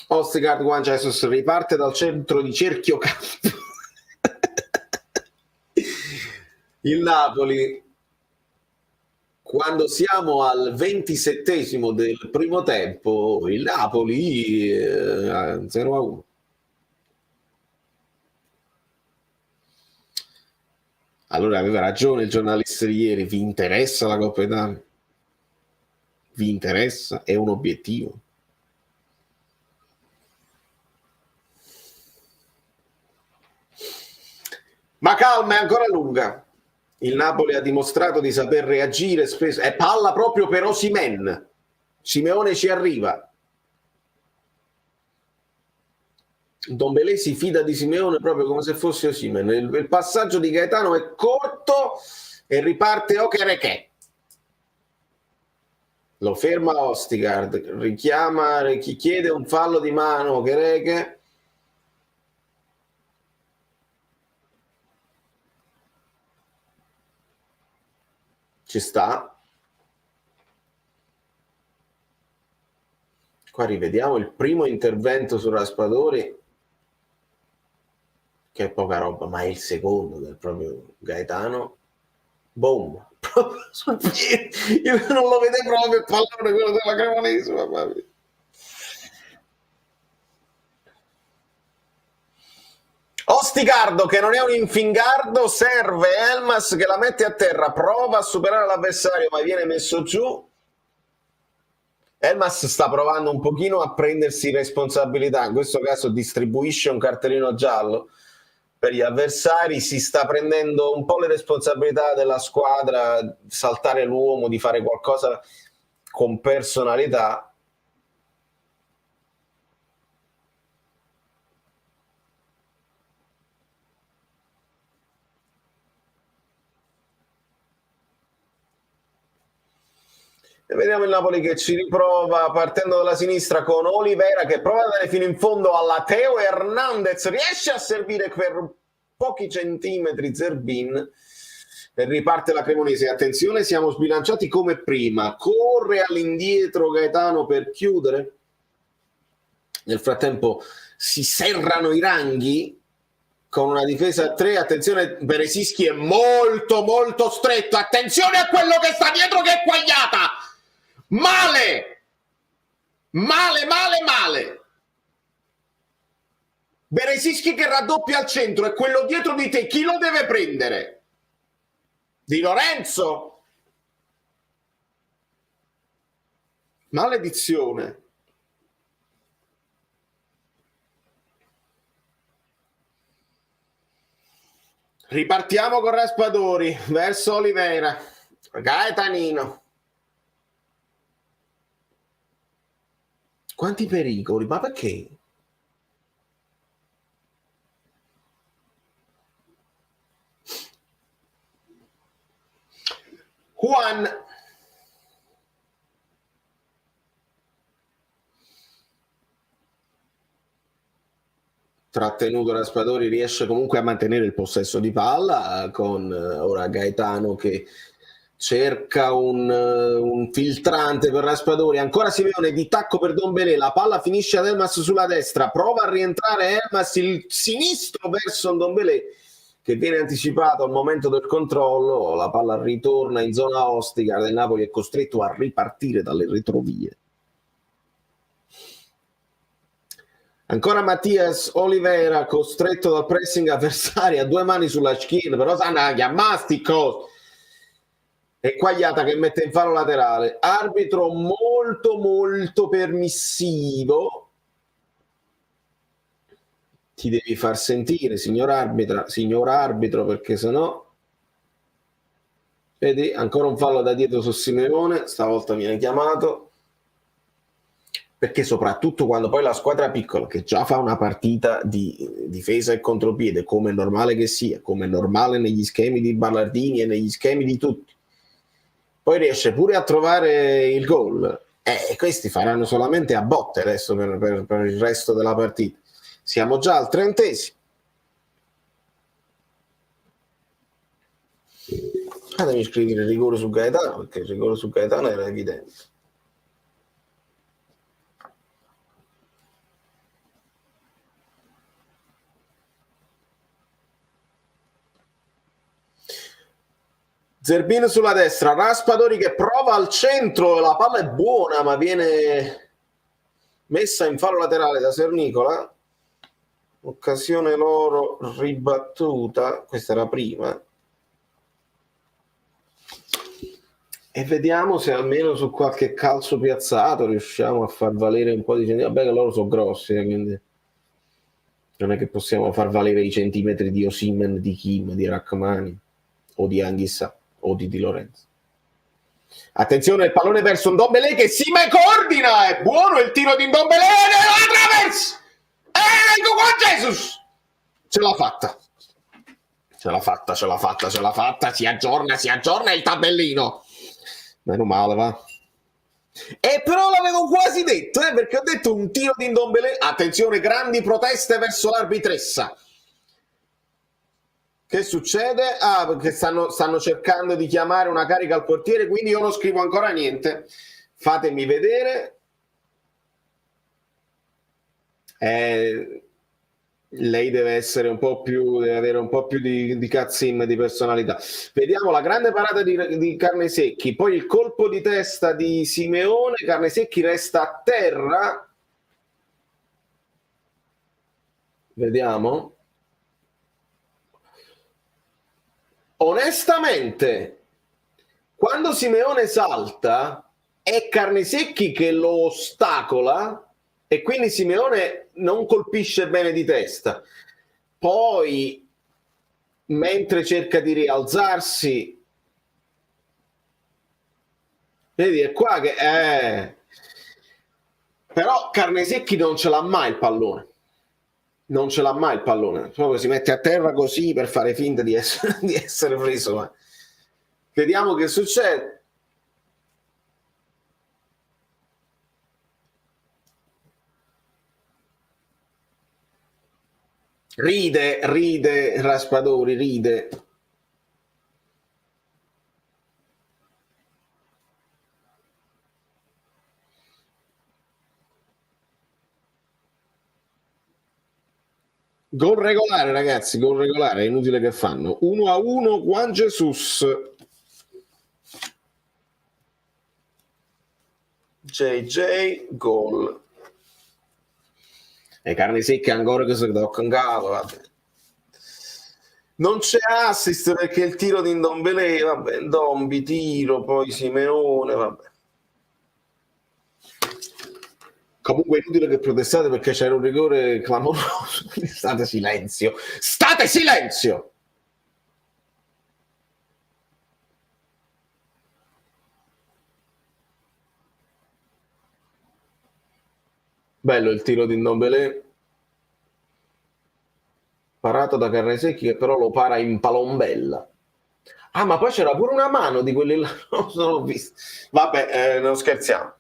Ostigard, Juan Jesus riparte dal centro di cerchio campo. Il Napoli Quando siamo al 27esimo del primo tempo, il Napoli 0-1. Allora aveva ragione il giornalista di ieri, vi interessa la Coppa Italia? Vi interessa? È un obiettivo. Ma calma, è ancora lunga. Il Napoli ha dimostrato di saper reagire spesso. È palla proprio per Osimhen. Simeone ci arriva. Dombele si fida di Simeone proprio come se fosse Osimhen. Il passaggio di Gaetano è corto e riparte Okereke. Lo ferma Ostigard, richiama chi chiede un fallo di mano Okereke. Ci sta. Qua rivediamo il primo intervento su Raspadori, che è poca roba, ma è il secondo del proprio Gaetano. Boom. Sul piede. Io non lo vedo proprio il pallone quello della Cremonese, mamma mia. Ostigardo che non è un infingardo, serve Elmas che la mette a terra, prova a superare l'avversario ma viene messo giù. Elmas sta provando un pochino a prendersi responsabilità, in questo caso distribuisce un cartellino giallo per gli avversari, si sta prendendo un po' le responsabilità della squadra, saltare l'uomo, di fare qualcosa con personalità. E vediamo il Napoli che ci riprova partendo dalla sinistra con Oliveira che prova ad andare fino in fondo alla Teo Hernandez, riesce a servire per pochi centimetri Zerbin e riparte la Cremonese. Attenzione, siamo sbilanciati come prima, corre all'indietro Gaetano per chiudere. Nel frattempo si serrano i ranghi con una difesa a 3, attenzione, Beresischi è molto molto stretto, attenzione a quello che sta dietro che è Quagliata, male, Beresischi che raddoppia al centro e quello dietro di te, chi lo deve prendere? Di Lorenzo? Maledizione. Ripartiamo con Raspadori verso Oliveira, Gaetanino. Quanti pericoli, ma perché? Juan trattenuto Raspadori riesce comunque a mantenere il possesso di palla con ora Gaetano che cerca un filtrante per Raspadori, ancora Simeone di tacco per Dombele, la palla finisce ad Elmas sulla destra, prova a rientrare Elmas il sinistro verso Dombele che viene anticipato al momento del controllo, la palla ritorna in zona ostica del Napoli è costretto a ripartire dalle retrovie. Ancora Mattias Oliveira costretto dal pressing avversario a 2 mani sulla schiena, però sanno chiamastico e Quagliata che mette in fallo laterale, arbitro molto molto permissivo. Ti devi far sentire signor arbitro, perché sennò vedi ancora un fallo da dietro su Simeone, stavolta viene chiamato. Perché soprattutto quando poi la squadra piccola, che già fa una partita di difesa e contropiede, come è normale che sia, come è normale negli schemi di Ballardini e negli schemi di tutti, poi riesce pure a trovare il gol, e questi faranno solamente a botte adesso per il resto della partita. Siamo già al 30°. Fatemi scrivere il rigore su Gaetano, perché il rigore su Gaetano era evidente. Zerbin sulla destra, Raspadori che prova al centro, la palla è buona ma viene messa in fallo laterale da Sernicola, occasione loro ribattuta, questa era prima, e vediamo se almeno su qualche calcio piazzato riusciamo a far valere un po' di centimetri. Vabbè che loro sono grossi, quindi non è che possiamo far valere i centimetri di Osimhen, di Kim, di Rachmani o di Anghissà o di Lorenzo. Attenzione, il pallone verso Ndombele che si coordina, è buono il tiro di Ndombele, attraverso Jesus, ce l'ha fatta, si aggiorna il tabellino, meno male va. E però l'avevo quasi detto, perché ho detto un tiro di Ndombele. Attenzione, grandi proteste verso l'arbitressa. Che succede? Ah, perché stanno cercando di chiamare una carica al portiere, quindi io non scrivo ancora niente. Fatemi vedere. Lei deve essere un po' più, deve avere un po' più di cazzim, di personalità. Vediamo la grande parata di Carnesecchi, poi il colpo di testa di Simeone. Carnesecchi resta a terra. Vediamo. Onestamente, quando Simeone salta è Carnesecchi che lo ostacola e quindi Simeone non colpisce bene di testa. Poi, mentre cerca di rialzarsi, vedi, è qua che però Carnesecchi non ce l'ha mai il pallone. Non ce l'ha mai il pallone, proprio si mette a terra così per fare finta di essere preso. Ma vediamo che succede. Ride Raspadori, ride. Gol regolare, ragazzi, gol regolare, è inutile che fanno. 1-1 Juan Jesus. JJ, gol. E Carnesecchi ancora che si tocca in capo, vabbè. Non c'è assist perché il tiro di Ndombele, vabbè, Ndombi, tiro, poi Simeone, vabbè. Comunque è inutile che protestate perché c'era un rigore clamoroso, quindi state silenzio. State silenzio! Bello il tiro di Ndombele. Parato da Carnesecchi che però lo para in palombella. Ah, ma poi c'era pure una mano di quelli là, non l'ho visto. Vabbè, non scherziamo.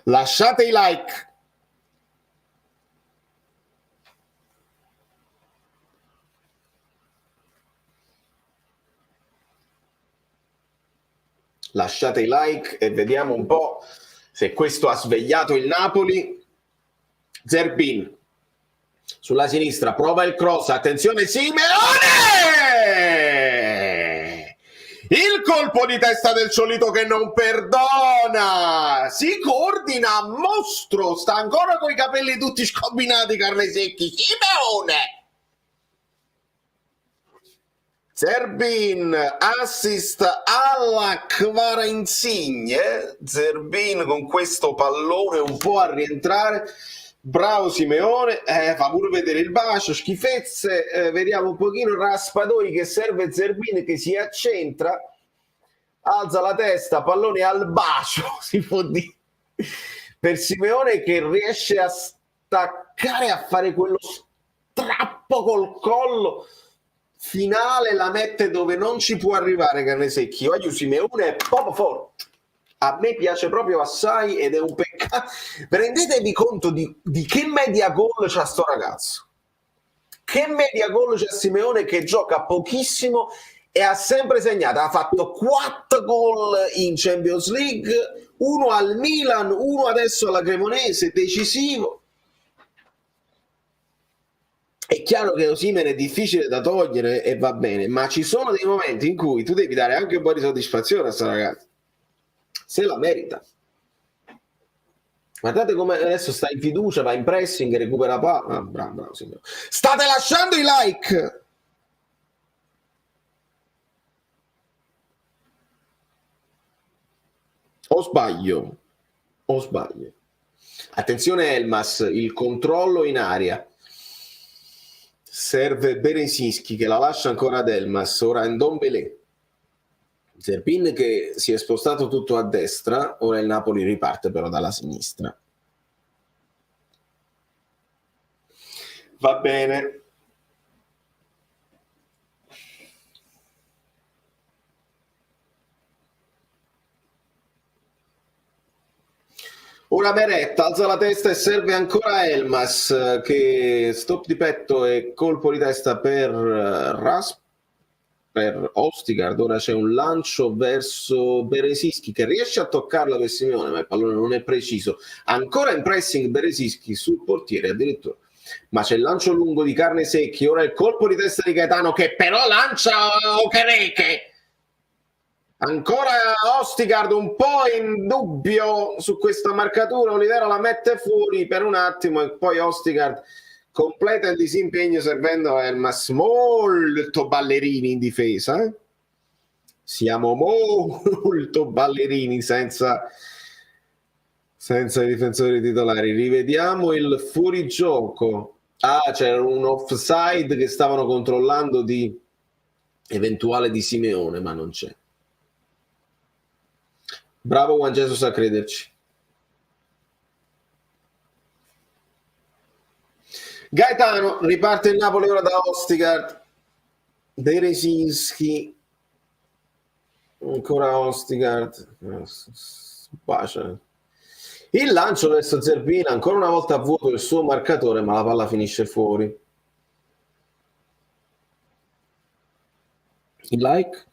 Lasciate i like. Lasciate i like e vediamo un po' se questo ha svegliato il Napoli. Zerbin sulla sinistra, prova il cross, attenzione Simeone! Il colpo di testa del Ciolito che non perdona, si coordina, mostro, sta ancora con i capelli tutti scombinati Carnesecchi, Simeone! Zerbin, assist alla Kvara Insigne. Zerbin con questo pallone un po' a rientrare. Bravo Simeone, fa pure vedere il bacio, schifezze. Vediamo un pochino Raspadori che serve Zerbin che si accentra, alza la testa, pallone al bacio, si può dire, per Simeone che riesce a staccare, a fare quello strappo col collo finale, la mette dove non ci può arrivare Carnesecchi. Voglio Simeone è proprio forte, a me piace proprio assai ed è un peccato. Rendetevi conto di che media gol c'ha sto ragazzo, che media gol c'ha Simeone che gioca pochissimo e ha sempre segnato. Ha fatto 4 gol in Champions League, uno al Milan, uno adesso alla Cremonese, decisivo. È chiaro che Osimhen è difficile da togliere e va bene, ma ci sono dei momenti in cui tu devi dare anche un po' di soddisfazione a questa ragazza, se la merita. Guardate come adesso sta in fiducia, va in pressing, recupera bravo, bravo, signore. State lasciando i like! O sbaglio? O sbaglio? Attenzione Elmas, il controllo in aria. Serve Berezinski che la lascia ancora ad Elmas, ora Ndombele. Zerbin che si è spostato tutto a destra, ora il Napoli riparte però dalla sinistra. Va bene. Ora Beretta alza la testa e serve ancora Elmas che stop di petto e colpo di testa per per Ostigard. Ora c'è un lancio verso Berezinski che riesce a toccarla per Simeone, ma il pallone non è preciso. Ancora in pressing Berezinski sul portiere addirittura. Ma c'è il lancio lungo di Carne Secchi. Ora il colpo di testa di Gaetano che però lancia Okereke. Ancora Ostigard un po' in dubbio su questa marcatura. Olivera la mette fuori per un attimo e poi Ostigard completa il disimpegno servendo Elmas. Molto ballerini in difesa. Siamo molto ballerini senza i difensori titolari. Rivediamo il fuorigioco. Ah, c'era un offside che stavano controllando di eventuale di Simeone, ma non c'è. Bravo Juan Jesus a crederci. Gaetano, riparte il Napoli ora da Ostigard. Berezinski. Ancora Ostigard. Bacia. Il lancio verso Zerbina, ancora una volta a vuoto il suo marcatore, ma la palla finisce fuori. Il like?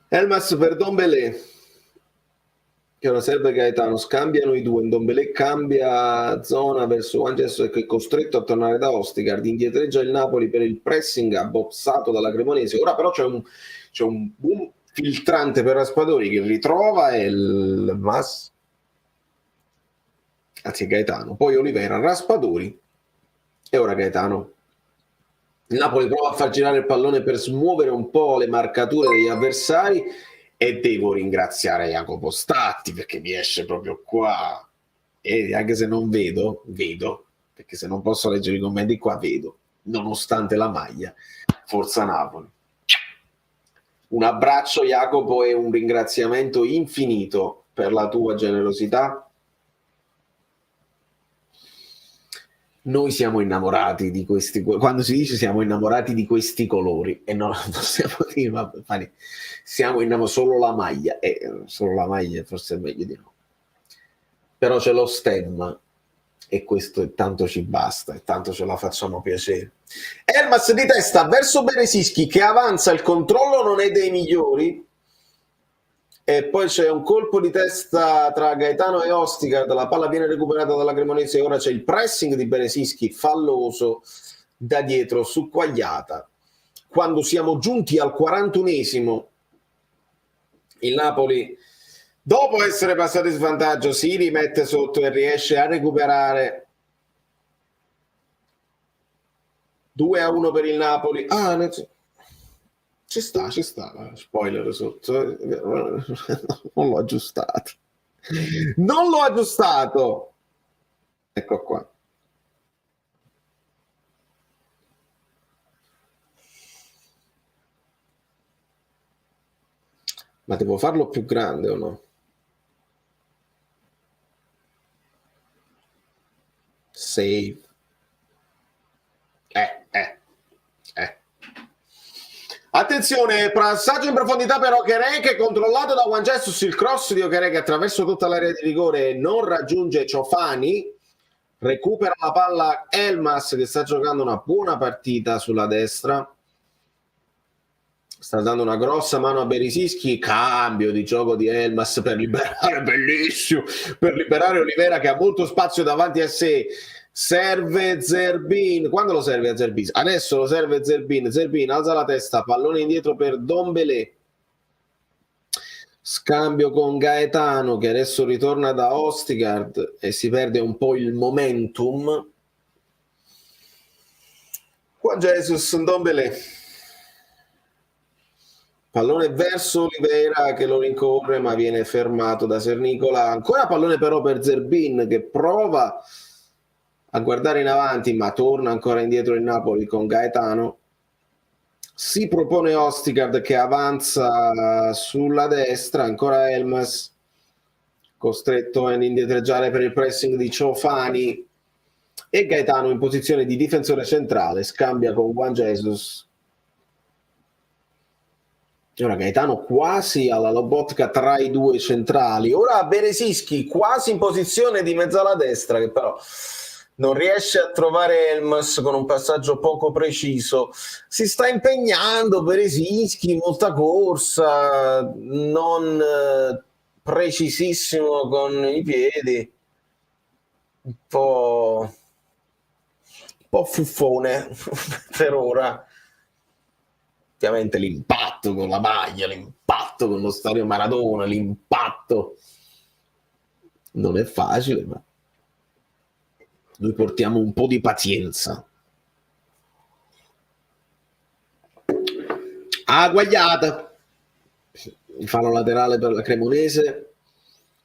Elmas per Ndombele che ora serve Gaetano, scambiano i due, Ndombele cambia zona verso Juan Jesus che è costretto a tornare da Ostigard, indietreggia il Napoli per il pressing abbozzato dalla Cremonese, ora però c'è un boom filtrante per Raspadori che ritrova Elmas, anzi Gaetano, poi Olivera, Raspadori e ora Gaetano. Il Napoli prova a far girare il pallone per smuovere un po' le marcature degli avversari e devo ringraziare Jacopo Statti perché mi esce proprio qua e anche se non vedo, perché se non posso leggere i commenti qua vedo, nonostante la maglia, forza Napoli. Un abbraccio Jacopo e un ringraziamento infinito per la tua generosità. Noi siamo innamorati di questi, quando si dice siamo innamorati di questi colori e non possiamo dire ma siamo innamorati solo la maglia forse è meglio di no, però c'è lo stemma e questo è tanto ci basta e tanto ce la facciamo piacere. Elmas di testa verso Berezinski che avanza, il controllo non è dei migliori e poi c'è un colpo di testa tra Gaetano e Ostigard, la palla viene recuperata dalla Cremonese e ora c'è il pressing di Berezinski falloso da dietro su Quagliata. Quando siamo giunti al 41esimo il Napoli, dopo essere passato in svantaggio, si rimette sotto e riesce a recuperare. 2-1 per il Napoli. Ci sta, spoiler sotto. Non l'ho aggiustato. Non l'ho aggiustato. Ecco qua. Ma devo farlo più grande o no? safe. Attenzione, passaggio in profondità per Okereke, controllato da Juan Jesus, il cross di Okereke attraverso tutta l'area di rigore non raggiunge Ciofani, recupera la palla Elmas che sta giocando una buona partita sulla destra, sta dando una grossa mano a Beresischi, cambio di gioco di Elmas per liberare, bellissimo, per liberare Olivera che ha molto spazio davanti a sé. Serve Zerbin. Quando lo serve a Zerbin? Adesso lo serve Zerbin. Zerbin alza la testa, pallone indietro per Dombele. Scambio con Gaetano che adesso ritorna da Ostigard e si perde un po' il momentum. Juan Jesus, Dombele. Pallone verso Olivera che lo rincorre ma viene fermato da Sernicola. Ancora pallone però per Zerbin che prova a guardare in avanti ma torna ancora indietro in Napoli con Gaetano. Si propone Ostigard che avanza sulla destra, ancora Elmas costretto a indietreggiare per il pressing di Ciofani e Gaetano in posizione di difensore centrale, scambia con Juan Jesus. Ora Gaetano quasi alla Lobotka tra i due centrali, ora Beresischi quasi in posizione di mezzala destra che però non riesce a trovare Elmas con un passaggio poco preciso. Si sta impegnando Beresischi, molta corsa, non precisissimo con i piedi, un po' fuffone per ora. Ovviamente l'impatto con la maglia, l'impatto con lo stadio Maradona, l'impatto non è facile, ma noi portiamo un po' di pazienza. Guagliata, fallo laterale per la Cremonese,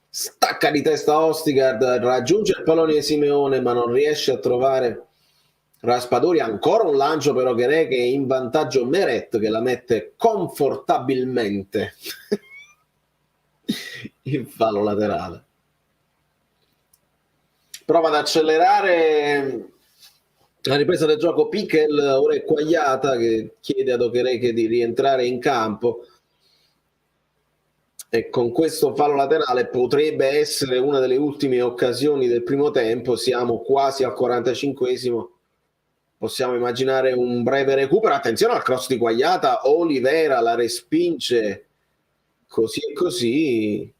stacca di testa Ostigard, raggiunge il pallone di Simeone ma non riesce a trovare Raspadori. Ancora un lancio però che è in vantaggio Meret che la mette confortabilmente il fallo laterale. Prova ad accelerare la ripresa del gioco Pichel, ora è Quagliata che chiede ad Okereke di rientrare in campo e con questo fallo laterale potrebbe essere una delle ultime occasioni del primo tempo. Siamo quasi al 45esimo, possiamo immaginare un breve recupero. Attenzione al cross di Quagliata, Olivera la respinge così e così,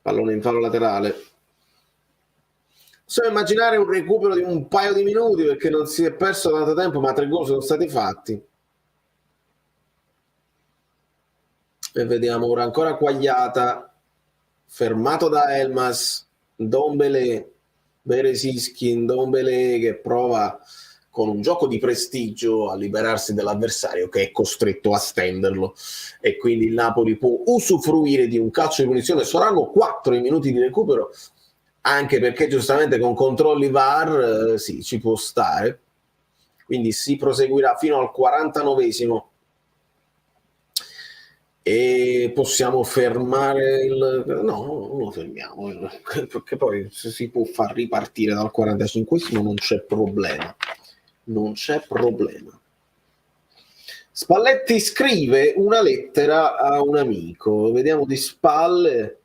pallone in fallo laterale. Possiamo immaginare un recupero di un paio di minuti perché non si è perso tanto tempo, ma 3 gol sono stati fatti. E vediamo ora ancora Quagliata, fermato da Elmas, Dombele, Beresischi, Dombele che prova con un gioco di prestigio a liberarsi dell'avversario che è costretto a stenderlo e quindi il Napoli può usufruire di un calcio di punizione. Saranno 4 i minuti di recupero, anche perché giustamente con controlli VAR sì, ci può stare, quindi si proseguirà fino al 49esimo e possiamo fermare il... no, non lo fermiamo perché poi se si può far ripartire dal 45esimo non c'è problema. Spalletti scrive una lettera a un amico, vediamo di spalle.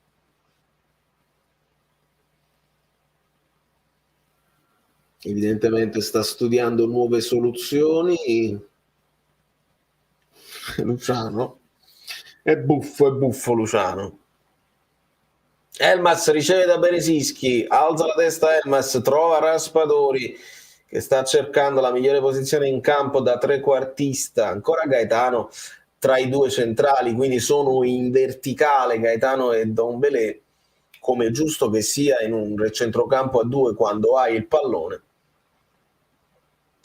Evidentemente sta studiando nuove soluzioni. Luciano è buffo Luciano. Elmas riceve da Beresischi, alza la testa Elmas, trova Raspadori che sta cercando la migliore posizione in campo da trequartista. Ancora Gaetano tra i due centrali, quindi sono in verticale Gaetano e Dombele, come è giusto che sia in un centrocampo a 2 quando hai il pallone.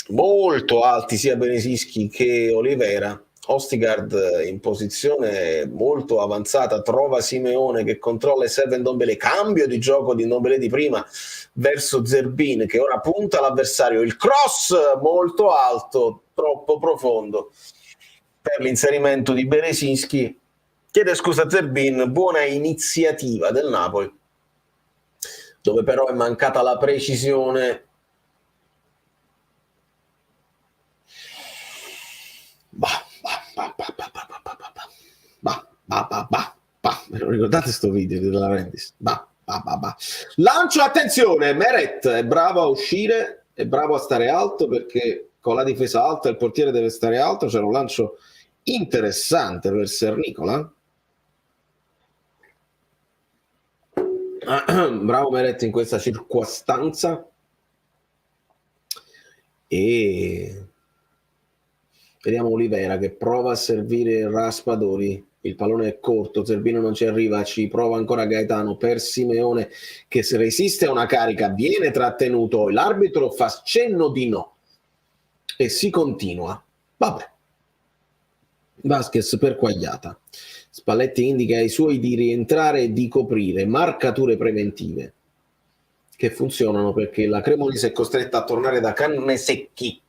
Molto alti sia Beresischi che Olivera. Ostigard in posizione molto avanzata, trova Simeone che controlla e serve in Dombele, cambio di gioco di Dombele di prima verso Zerbin che ora punta l'avversario, il cross molto alto, troppo profondo per l'inserimento di Beresischi. Chiede scusa Zerbin, buona iniziativa del Napoli. dove però è mancata la precisione. Me lo ricordate sto video di La Rendis? Lancio, attenzione, Meret è bravo a uscire, è bravo a stare alto, perché con la difesa alta il portiere deve stare alto. C'era un lancio interessante per Sernicola. Bravo Meret in questa circostanza. E vediamo Olivera che prova a servire Raspadori, il pallone è corto, Zerbino non ci arriva, ci prova ancora Gaetano per Simeone che se resiste a una carica, viene trattenuto, l'arbitro fa cenno di no e si continua. Vabbè, Vasquez per Quagliata, Spalletti indica ai suoi di rientrare e di coprire, marcature preventive che funzionano perché la Cremonese è costretta a tornare da canne secchi.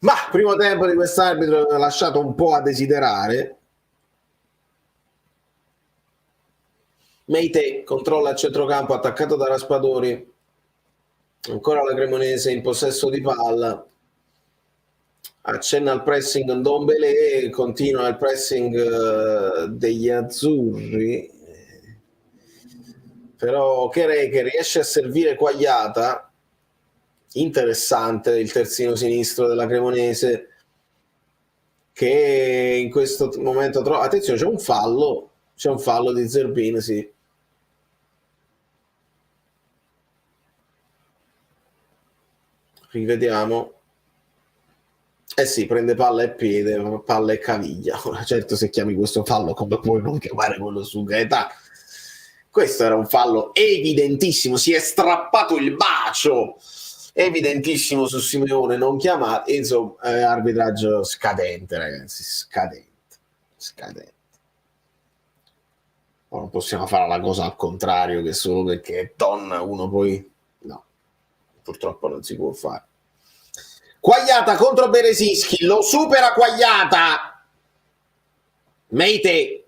Ma primo tempo di quest'arbitro mi ha lasciato un po' a desiderare. Meite controlla il centrocampo attaccato da Raspadori, ancora la Cremonese in possesso di palla, accenna al pressing Ndombele, continua il pressing degli azzurri, però Cheré che riesce a servire Quagliata. Interessante il terzino sinistro della Cremonese che in questo momento attenzione, c'è un fallo di Zerbin, sì. Rivediamo. Eh sì, prende palla e piede, palla e caviglia. Ora, certo, se chiami questo fallo, come puoi non chiamare quello su Gaetà? Questo era un fallo evidentissimo, si è strappato il bacio, evidentissimo su Simeone, non chiamato, insomma, arbitraggio scadente, ragazzi, scadente. Non possiamo fare la cosa al contrario, che solo perché è donna uno poi, no, purtroppo non si può fare. Quagliata contro Beresischi, lo supera Quagliata, Meite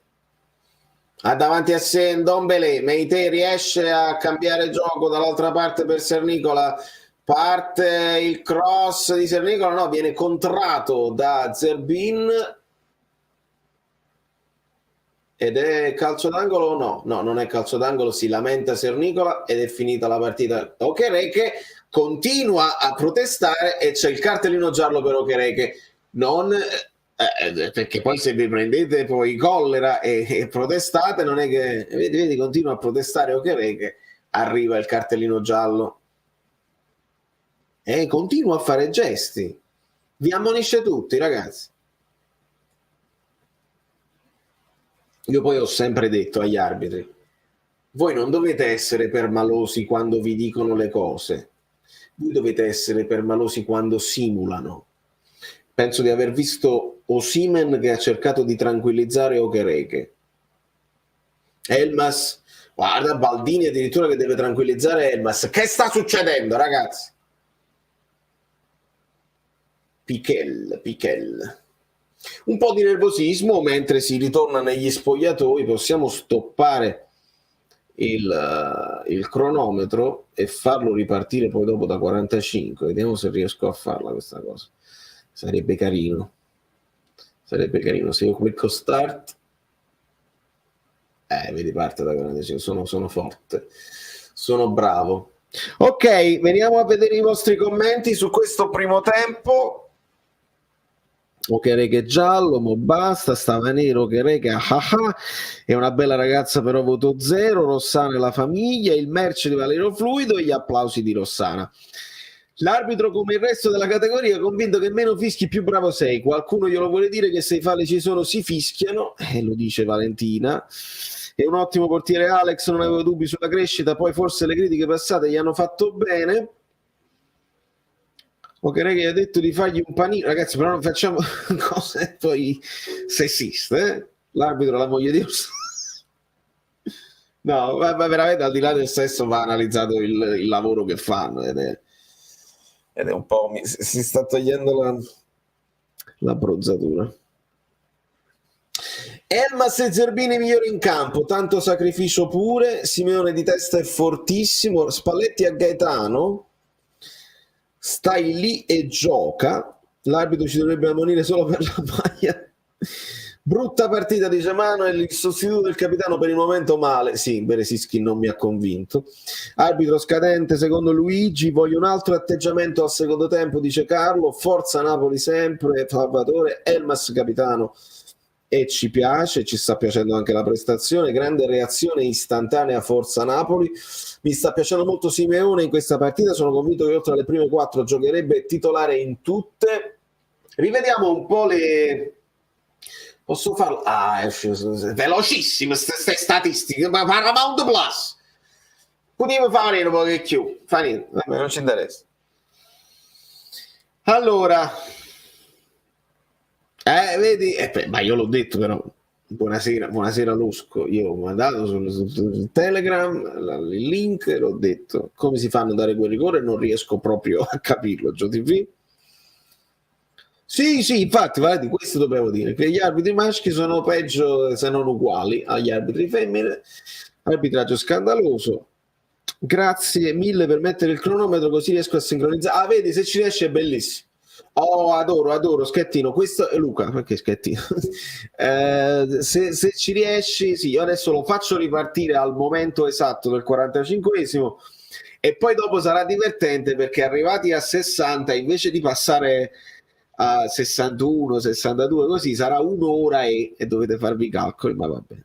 ha davanti a sé Ndombele, Meite riesce a cambiare gioco dall'altra parte per Sernicola, parte il cross di Sernicola, no, viene contratto da Zerbin ed è calcio d'angolo o no? No, non è calcio d'angolo, si lamenta Sernicola ed è finita la partita. Okereke continua a protestare e c'è il cartellino giallo per Okereke, non... perché poi se vi prendete poi collera e protestate, non è che vedi continua a protestare che arriva il cartellino giallo e continua a fare gesti, vi ammonisce tutti, ragazzi. Io poi ho sempre detto agli arbitri, voi non dovete essere permalosi quando vi dicono le cose, voi dovete essere permalosi quando simulano. Penso di aver visto Osimhen che ha cercato di tranquillizzare Okereke. Elmas, guarda, Baldini addirittura che deve tranquillizzare Elmas. Che sta succedendo, ragazzi? Pichel. Un po' di nervosismo mentre si ritorna negli spogliatoi. Possiamo stoppare il cronometro e farlo ripartire poi dopo da 45. Vediamo se riesco a farla questa cosa. Sarebbe carino se io clicco start, vedi, parte da 45. Sono forte, sono bravo. Ok, veniamo a vedere i vostri commenti su questo primo tempo. Okereke giallo, mo basta, stava nero, Okereke, è una bella ragazza però voto 0, Rossana e la famiglia, il merce di Valerio Fluido e gli applausi di Rossana. L'arbitro come il resto della categoria è convinto che meno fischi più bravo sei, qualcuno glielo vuole dire che se i falli ci sono si fischiano, lo dice Valentina. È un ottimo portiere Alex, non avevo dubbi sulla crescita, poi forse le critiche passate gli hanno fatto bene. Okereke ha detto di fargli un panino, ragazzi, però non facciamo cose poi sessiste, L'arbitro, la moglie di no, ma veramente al di là del sesso va analizzato il lavoro che fanno ed è un po' si sta togliendo la bronzatura. Elmas e Zerbini migliori in campo, tanto sacrificio pure. Simeone di testa è fortissimo. Spalletti a Gaetano, stai lì e gioca. L'arbitro ci dovrebbe ammonire solo per la maglia. Brutta partita, dice Manuel. Il sostituto del capitano per il momento male. Sì, Beresischi non mi ha convinto. Arbitro scadente secondo Luigi. Voglio un altro atteggiamento al secondo tempo, dice Carlo. Forza Napoli sempre. Salvatore. Elmas capitano e ci piace, ci sta piacendo anche la prestazione. Grande reazione istantanea, forza Napoli. Mi sta piacendo molto Simeone in questa partita, sono convinto che oltre alle prime 4 giocherebbe titolare in tutte. Rivediamo un po' le... Posso farlo? Velocissime queste statistiche, ma Paramount Plus. Potevo fare un po' che più, fa niente, non ci interessa. Allora, vedi, ma io l'ho detto però, buonasera Losco, io ho mandato sul Telegram il link, l'ho detto, come si fanno a dare quel rigore non riesco proprio a capirlo, GioTV. Sì, infatti, di questo dovevo dire, che gli arbitri maschi sono peggio se non uguali agli arbitri femmine, arbitraggio scandaloso. Grazie mille per mettere il cronometro così riesco a sincronizzare. Vedi, se ci riesci è bellissimo. Oh, adoro, Schettino. Questo è Luca, perché Schettino? Se ci riesci, sì, io adesso lo faccio ripartire al momento esatto del 45esimo e poi dopo sarà divertente perché arrivati a 60, invece di passare a 61, 62, così sarà un'ora e dovete farvi i calcoli, ma va bene.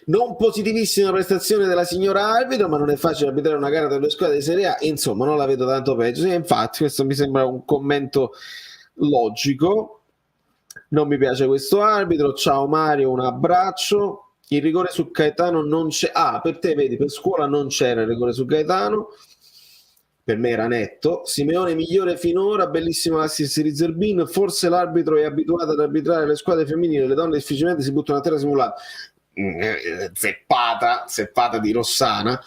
Non positivissima prestazione della signora arbitro, ma non è facile arbitrare una gara tra due squadre di Serie A, insomma non la vedo tanto peggio. Sì, infatti questo mi sembra un commento logico. Non mi piace questo arbitro. Ciao Mario, un abbraccio. Il rigore su Gaetano non c'è. Per te vedi, per scuola non c'era il rigore su Gaetano. Per me era netto. Simeone migliore finora, bellissimo l'assist di Zerbin. Forse l'arbitro è abituato ad arbitrare le squadre femminili, le donne difficilmente si buttano a terra simulata. Zeppata di Rossana.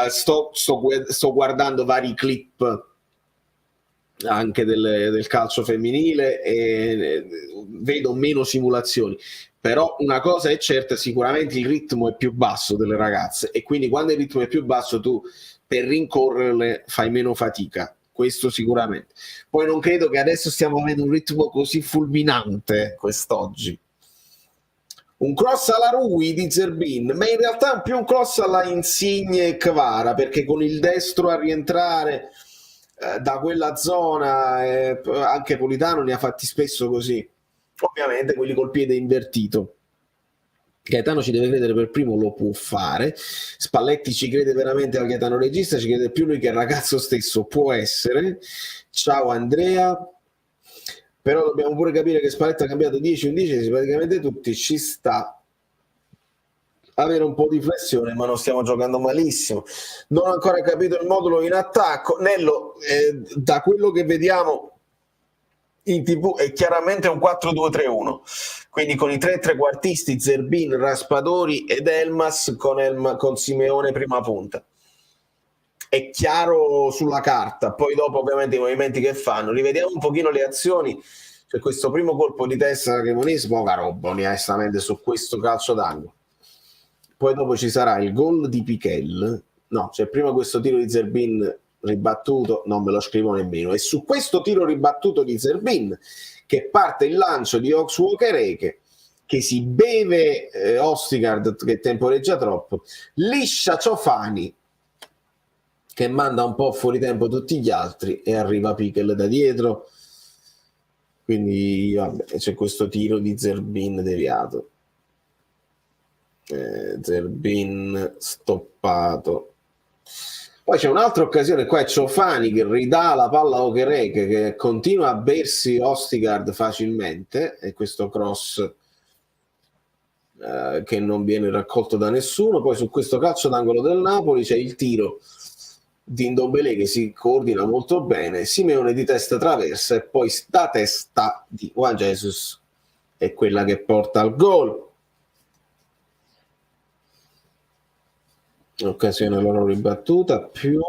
Sto guardando vari clip anche del calcio femminile e vedo meno simulazioni, però una cosa è certa, sicuramente il ritmo è più basso delle ragazze e quindi quando il ritmo è più basso tu per rincorrerle fai meno fatica, questo sicuramente. Poi non credo che adesso stiamo avendo un ritmo così fulminante quest'oggi. Un cross alla Rui di Zerbin, ma in realtà più un cross alla Insigne e Kvara, perché con il destro a rientrare da quella zona anche Politano ne ha fatti spesso così, ovviamente quelli col piede invertito. Gaetano ci deve credere per primo, lo può fare. Spalletti ci crede veramente al Gaetano regista, ci crede più lui che il ragazzo stesso, può essere. Ciao Andrea. Però dobbiamo pure capire che Spalletti ha cambiato 10 undicesimi praticamente tutti, ci sta avere un po' di flessione, ma non stiamo giocando malissimo. Non ho ancora capito il modulo in attacco. Nello, da quello che vediamo in TV è chiaramente un 4-2-3-1, quindi con i tre trequartisti Zerbin, Raspadori ed Elmas con Simeone prima punta. È chiaro sulla carta, poi dopo ovviamente i movimenti che fanno. Rivediamo un pochino le azioni. C'è questo primo colpo di testa che Moniz, poca roba onestamente su questo calcio d'angolo. Poi dopo ci sarà il gol di Piquel, no, c'è prima questo tiro di Zerbin ribattuto, non me lo scrivo nemmeno, e su questo tiro ribattuto di Zerbin che parte il lancio di Oxwalker che si beve Ostigard che temporeggia troppo, liscia Ciofani che manda un po' fuori tempo tutti gli altri e arriva Piquel da dietro, quindi vabbè, c'è questo tiro di Zerbin deviato. Zerbin stoppato. Poi c'è un'altra occasione, qua è Ciofani che ridà la palla a Okereke che continua a bersi Ostigard facilmente e questo cross che non viene raccolto da nessuno. Poi su questo calcio d'angolo del Napoli c'è il tiro di Ndombele che si coordina molto bene, Simeone di testa traversa e poi da testa di Juan Jesus è quella che porta al gol. Occasione loro ribattuta più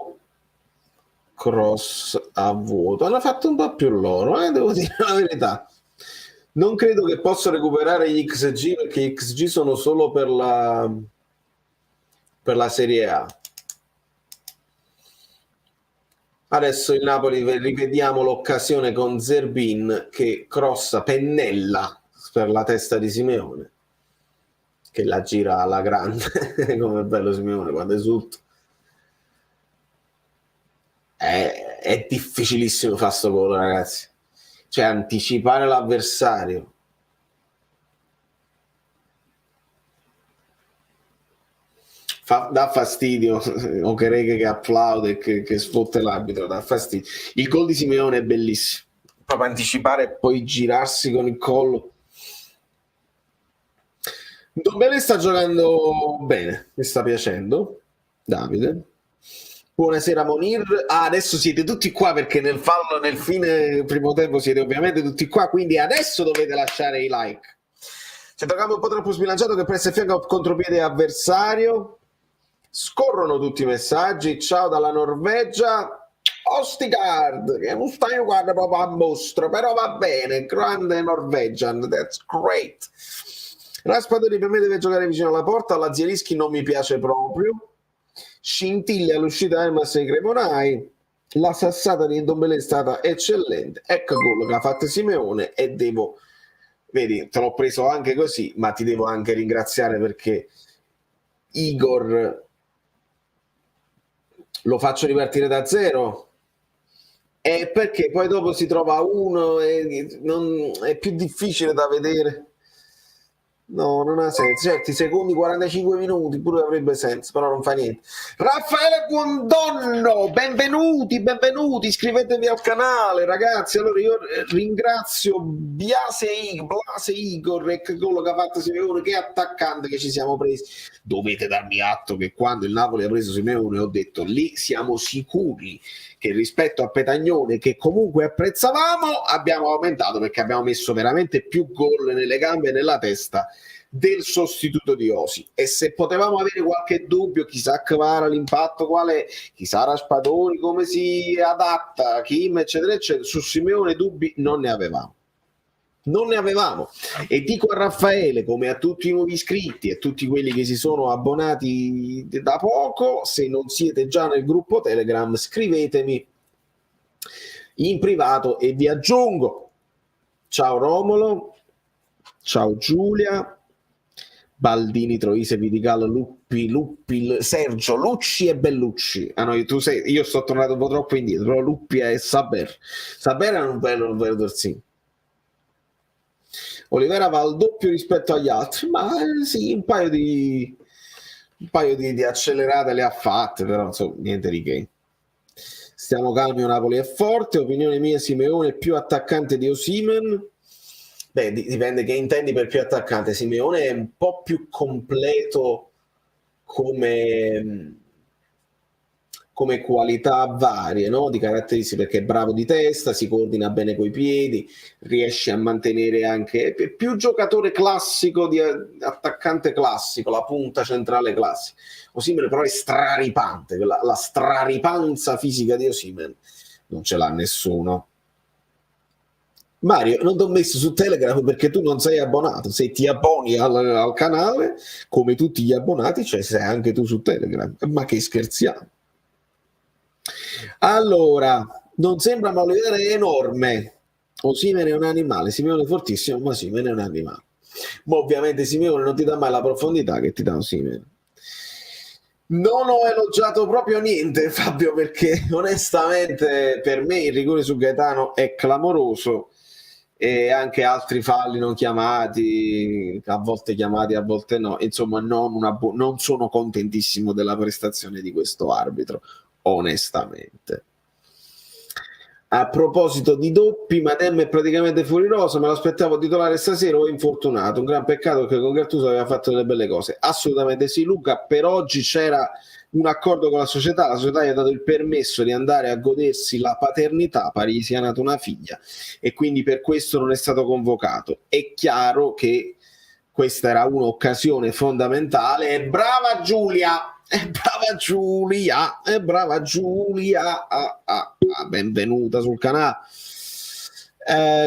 cross a vuoto, hanno fatto un po' più loro, devo dire la verità, Non credo che posso recuperare gli XG perché gli XG sono solo per la Serie A. Adesso il Napoli, rivediamo l'occasione con Zerbin che crossa, pennella per la testa di Simeone, che la gira alla grande. Come bello Simeone quando esulta. È difficilissimo fare sto gol, ragazzi. Cioè, anticipare l'avversario. Dà fastidio. Okereke che applaude e che sfotte l'arbitro, dà fastidio. Il gol di Simeone è bellissimo. Proprio anticipare e poi girarsi con il collo. Ndombele sta giocando bene, mi sta piacendo. Davide. Buonasera Monir. Adesso siete tutti qua perché nel fallo, nel fine primo tempo siete ovviamente tutti qua, quindi adesso dovete lasciare i like. Centrocampo un po' troppo sbilanciato che pressa e fianco contropiede avversario. Scorrono tutti i messaggi. Ciao dalla Norvegia. Ostigard, che non stai guarda proprio a mostro, però va bene, grande Norwegian, that's great. Raspadori per me deve giocare vicino alla porta, la Zielinski non mi piace proprio. Scintille all'uscita Elmas e Cremonai. La sassata di Ndombele è stata eccellente. Ecco quello che ha fatto Simeone e devo, vedi, te l'ho preso anche così, ma ti devo anche ringraziare perché Igor lo faccio ripartire da zero e perché poi dopo si trova uno e è più difficile da vedere. No, non ha senso. Certi secondi 45 minuti pure avrebbe senso, però non fa niente. Raffaele Buondonno, benvenuti, iscrivetevi al canale, ragazzi. Allora io ringrazio Blase Igor e quello che ha fatto Simeone, che attaccante che ci siamo presi. Dovete darmi atto che quando il Napoli ha preso Simeone ho detto lì siamo sicuri che rispetto a Petagnone, che comunque apprezzavamo, abbiamo aumentato perché abbiamo messo veramente più gol nelle gambe e nella testa del sostituto di Osi. E se potevamo avere qualche dubbio, chissà Kvara l'impatto qual è, chissà Raspadori come si adatta, Kim eccetera eccetera, su Simeone dubbi non ne avevamo. E dico a Raffaele, come a tutti i nuovi iscritti e tutti quelli che si sono abbonati da poco, se non siete già nel gruppo Telegram scrivetemi in privato e vi aggiungo. Ciao Romolo, ciao Giulia, Baldini, Troise, Vidigallo, Luppi, Sergio, Lucci e Bellucci. Ah no, io sto tornato un po' troppo indietro, però Luppi e Saber era un bello terzino. Olivera va al doppio rispetto agli altri, ma sì, un paio di accelerate le ha fatte, però insomma, niente di che. Stiamo calmi, Napoli è forte, opinione mia Simeone è più attaccante di Osimhen. Beh, dipende che intendi per più attaccante. Simeone è un po' più completo come qualità varie, no? Di caratteristiche, perché è bravo di testa, si coordina bene coi piedi, riesce a mantenere anche più giocatore classico, di attaccante classico, la punta centrale classica. Osimhen però è straripante, la straripanza fisica di Osimhen non ce l'ha nessuno. Mario, non ti ho messo su Telegram perché tu non sei abbonato. Se ti abboni al canale, come tutti gli abbonati, cioè sei anche tu su Telegram. Ma che scherziamo? Allora, non sembra, ma Olivera è enorme. Osimhen è un animale, Simeone è fortissimo, ma Osimhen è un animale. Ma ovviamente Simeone non ti dà mai la profondità che ti dà Osimhen. Non ho elogiato proprio niente, Fabio, perché onestamente per me il rigore su Gaetano è clamoroso e anche altri falli non chiamati, a volte chiamati, a volte no. Insomma, non sono contentissimo della prestazione di questo arbitro, onestamente. A proposito di doppi, Madem è praticamente fuori rosa, me lo aspettavo titolare stasera o infortunato. Un gran peccato perché con Gattuso aveva fatto delle belle cose. Assolutamente sì, Luca. Per oggi c'era un accordo con la società gli ha dato il permesso di andare a godersi la paternità, pare gli sia nata una figlia, e quindi per questo non è stato convocato. È chiaro che questa era un'occasione fondamentale. E brava Giulia! Brava Giulia, benvenuta sul canale.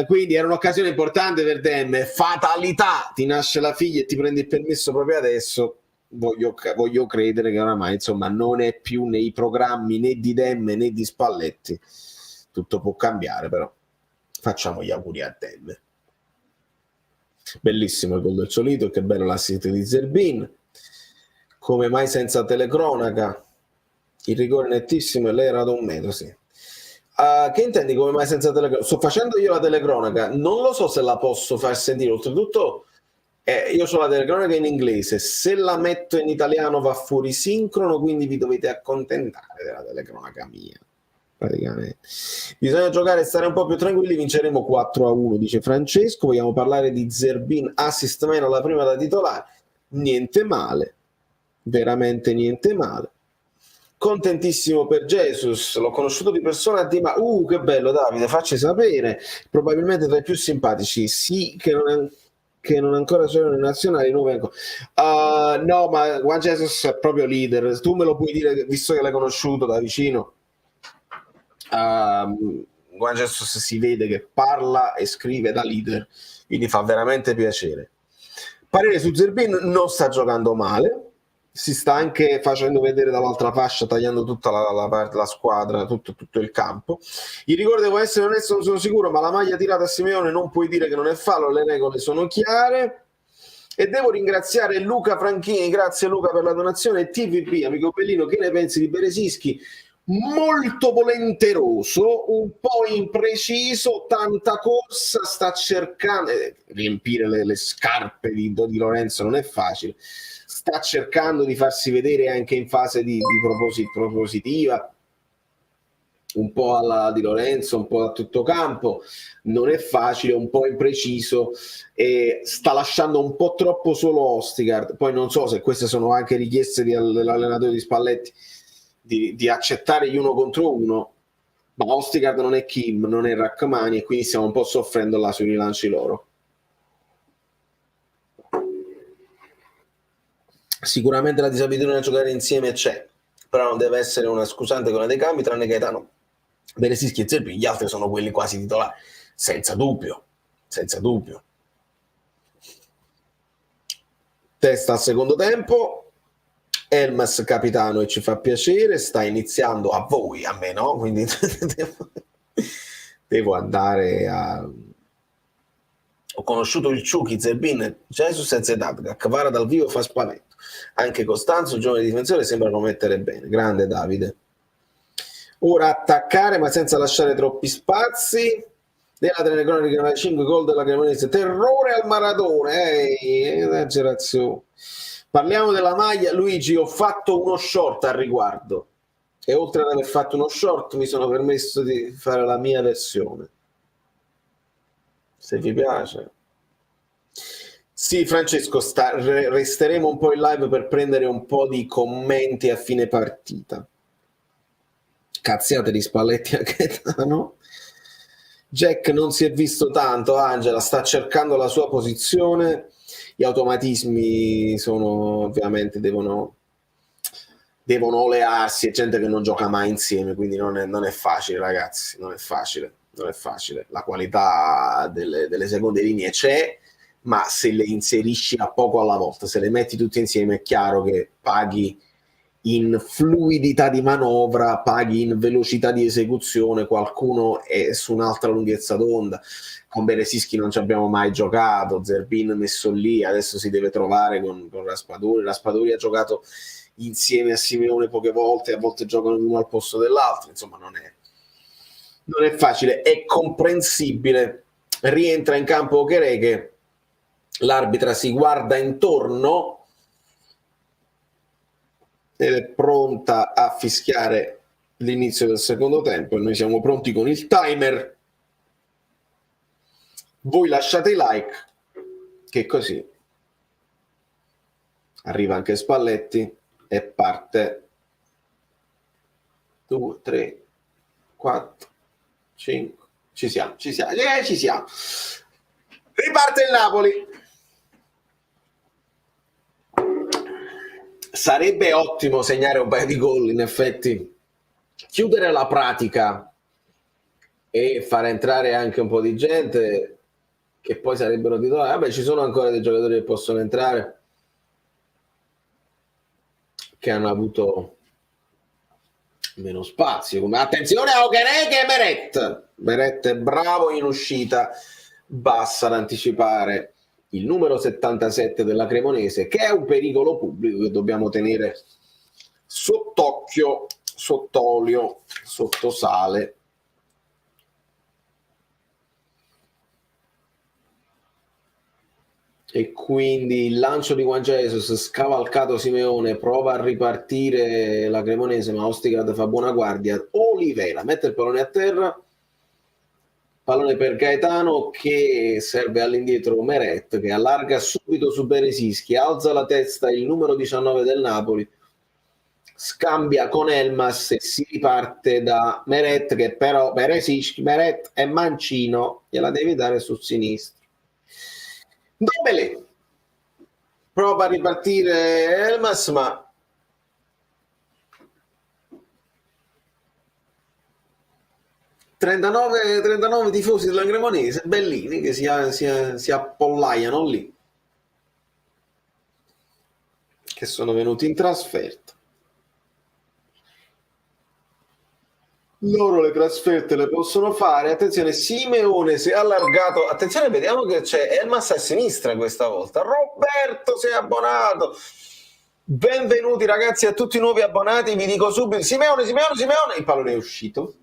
Quindi era un'occasione importante per Demme, fatalità, ti nasce la figlia e ti prendi il permesso proprio adesso. Voglio credere che oramai insomma non è più nei programmi né di Demme né di Spalletti, tutto può cambiare, però facciamo gli auguri a Demme. Bellissimo il gol del Solito, che bello l'assist di Zerbin, come mai senza telecronaca, il rigore nettissimo e lei era da un metro, sì. Che intendi come mai senza telecronaca? Sto facendo io la telecronaca, non lo so se la posso far sentire, oltretutto io ho la telecronaca in inglese, se la metto in italiano va fuori sincrono, quindi vi dovete accontentare della telecronaca mia, praticamente. Bisogna giocare e stare un po' più tranquilli, vinceremo 4-1, dice Francesco. Vogliamo parlare di Zerbin, assist meno alla prima da titolare, niente male, veramente niente male. Contentissimo per Jesus, l'ho conosciuto di persona a Dima. Che bello Davide, facci sapere, probabilmente tra i più simpatici, sì, che non ancora sono nei nazionali, no, ma Juan Jesus è proprio leader, tu me lo puoi dire visto che l'hai conosciuto da vicino. Juan Jesus si vede che parla e scrive da leader, quindi fa veramente piacere. Parere su Zerbin, non sta giocando male, si sta anche facendo vedere dall'altra fascia, tagliando tutta la squadra, tutto il campo. Il rigore devo essere onesto, non sono sicuro, ma la maglia tirata a Simeone non puoi dire che non è fallo, le regole sono chiare. E devo ringraziare Luca Franchini, grazie Luca per la donazione. TVP, amico Bellino, che ne pensi di Beresischi? Molto volenteroso, un po' impreciso, tanta corsa, sta cercando riempire le scarpe di Lorenzo non è facile, sta cercando di farsi vedere anche in fase di propositiva, un po' alla Di Lorenzo, un po' a tutto campo, non è facile, un po' impreciso e sta lasciando un po' troppo solo Ostigard. Poi non so se queste sono anche richieste dell'allenatore di Spalletti di accettare gli uno contro uno, ma Ostigard non è Kim, non è Rachmani e quindi stiamo un po' soffrendo là sui rilanci loro. Sicuramente la disabitudine a giocare insieme c'è, però non deve essere una scusante con dei cambi, tranne Gaetano, Beresischi e Zerbin, gli altri sono quelli quasi titolari, senza dubbio. Testa al secondo tempo, Elmas capitano e ci fa piacere, sta iniziando a voi, a me no, quindi devo andare a... Ho conosciuto il Ciuchi, Zerbin, Jesus e Zedat, Cavara dal vivo fa spavento. Anche Costanzo, giovane difensore, sembra commettere bene. Grande Davide. Ora attaccare ma senza lasciare troppi spazi. Nella telecronaca 5 gol della Cremonese. Terrore al Maradona. Esagerazione. Parliamo della maglia. Luigi, ho fatto uno short al riguardo. E oltre ad aver fatto uno short mi sono permesso di fare la mia versione. Se vi piace. Sì, Francesco, resteremo un po' in live per prendere un po' di commenti a fine partita. Cazziate di Spalletti a Gaetano. Jack non si è visto tanto, Angela sta cercando la sua posizione, gli automatismi sono ovviamente devono olearsi, è gente che non gioca mai insieme, quindi non è facile ragazzi, non è facile. La qualità delle seconde linee c'è, ma se le inserisci a poco alla volta, se le metti tutte insieme è chiaro che paghi in fluidità di manovra, paghi in velocità di esecuzione, qualcuno è su un'altra lunghezza d'onda. Con Beresischi non ci abbiamo mai giocato, Zerbin messo lì, adesso si deve trovare con Raspadori ha giocato insieme a Simeone poche volte, a volte giocano l'uno al posto dell'altro, insomma non è facile, è comprensibile. Rientra in campo Okereke, l'arbitra si guarda intorno ed è pronta a fischiare l'inizio del secondo tempo e noi siamo pronti con il timer. Voi lasciate i like, che così arriva anche Spalletti e parte 2, 3, 4, 5, ci siamo. Riparte il Napoli. Sarebbe ottimo segnare un paio di gol, in effetti. Chiudere la pratica e far entrare anche un po' di gente che poi sarebbero titolari. Vabbè, ci sono ancora dei giocatori che possono entrare, che hanno avuto meno spazio. Attenzione a Okereke e Meret. Meret è bravo in uscita, basta ad anticipare il numero 77 della Cremonese, che è un pericolo pubblico che dobbiamo tenere sott'occhio, sott'olio, sotto sale. E quindi il lancio di Juan Jesus, scavalcato Simeone, prova a ripartire la Cremonese, ma Ostigard fa buona guardia. Olivera mette il pallone a terra, pallone per Gaetano che serve all'indietro Meret, che allarga subito su Beresischi, alza la testa il numero 19 del Napoli, scambia con Elmas e si riparte da Meret, che però Beresischi, Meret è mancino, gliela devi dare sul sinistro. Ndombele prova a ripartire Elmas, ma ...39 tifosi della Cremonese, bellini, che si appollaiano lì, che sono venuti in trasferta. Loro le trasferte le possono fare. Attenzione, Simeone si è allargato. Attenzione, vediamo che c'è Elmas a sinistra questa volta. Roberto si è abbonato. Benvenuti ragazzi a tutti i nuovi abbonati. Vi dico subito: Simeone, il pallone è uscito.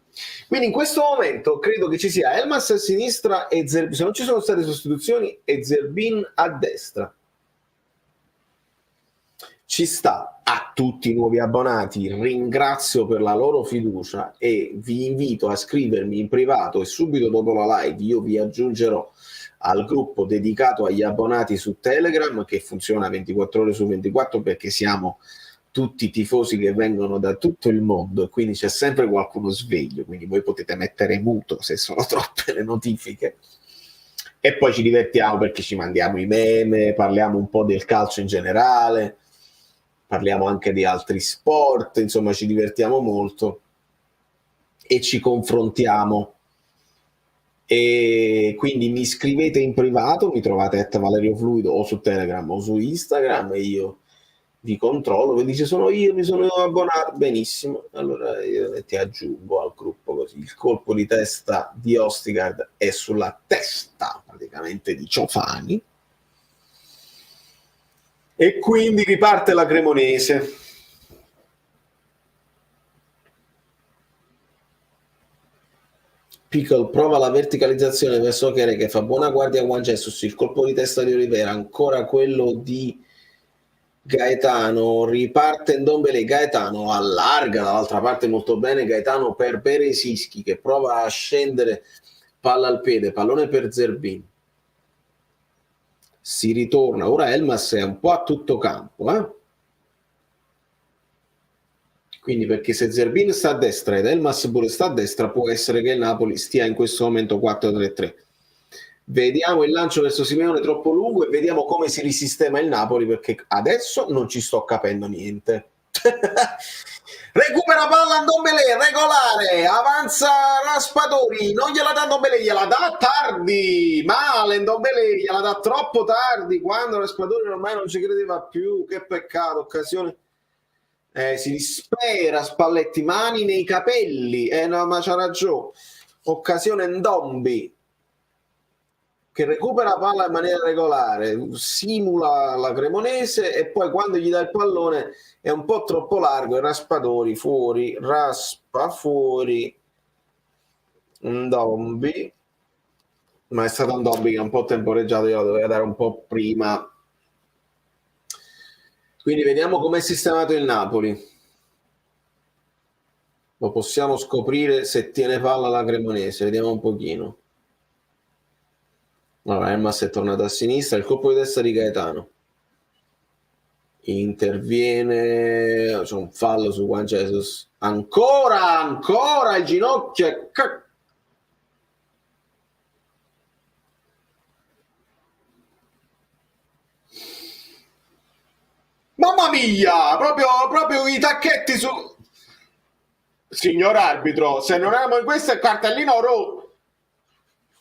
Quindi in questo momento credo che ci sia Elmas a sinistra e se non ci sono state sostituzioni, e Zerbin a destra. Ci sta. A tutti i nuovi abbonati ringrazio per la loro fiducia e vi invito a scrivermi in privato, e subito dopo la live io vi aggiungerò al gruppo dedicato agli abbonati su Telegram, che funziona 24 ore su 24 perché siamo tutti tifosi che vengono da tutto il mondo e quindi c'è sempre qualcuno sveglio, quindi voi potete mettere muto se sono troppe le notifiche. E poi ci divertiamo perché ci mandiamo i meme, parliamo un po' del calcio in generale, parliamo anche di altri sport, insomma ci divertiamo molto e ci confrontiamo. E quindi mi scrivete in privato, mi trovate @ValerioFluido o su Telegram o su Instagram e io vi controllo. Vi dice mi sono abbonato, benissimo, allora io ti aggiungo al gruppo, così il colpo di testa di Ostigard è sulla testa praticamente di Ciofani. E quindi riparte la Cremonese. Pickle prova la verticalizzazione verso Chere, che fa buona guardia a Juan Jesus, il colpo di testa di Olivera, ancora quello di Gaetano, riparte Ndombele, Gaetano allarga dall'altra parte molto bene, Gaetano per Beresischi che prova a scendere, palla al piede, pallone per Zerbin. Si ritorna, ora Elmas è un po' a tutto campo, quindi perché se Zerbin sta a destra ed Elmas pure sta a destra, può essere che il Napoli stia in questo momento 4-3-3. Vediamo il lancio verso Simeone troppo lungo e vediamo come si risistema il Napoli, perché adesso non ci sto capendo niente. Recupera palla Ndombele, regolare, avanza Raspadori, non gliela dà Ndombele, gliela dà tardi, male Ndombele, gliela dà troppo tardi, quando Raspadori ormai non ci credeva più, che peccato, occasione, si dispera Spalletti, mani nei capelli, no, ma c'ha ragione, occasione Ndombi, che recupera palla in maniera regolare, simula la Cremonese e poi quando gli dà il pallone è un po' troppo largo e Raspadori fuori, raspa fuori Ndombi, ma è stato Ndombi che è un po' temporeggiato, io lo dovevo dare un po' prima. Quindi vediamo com'è sistemato il Napoli. Lo possiamo scoprire se tiene palla la Cremonese, vediamo un pochino. Allora, Elmas è tornato a sinistra, il colpo di testa di Gaetano. Interviene, c'è un fallo su Juan Jesus. Ancora il ginocchio. Mamma mia, proprio i tacchetti su... Signor arbitro, se non abbiamo in questo il cartellino rosso.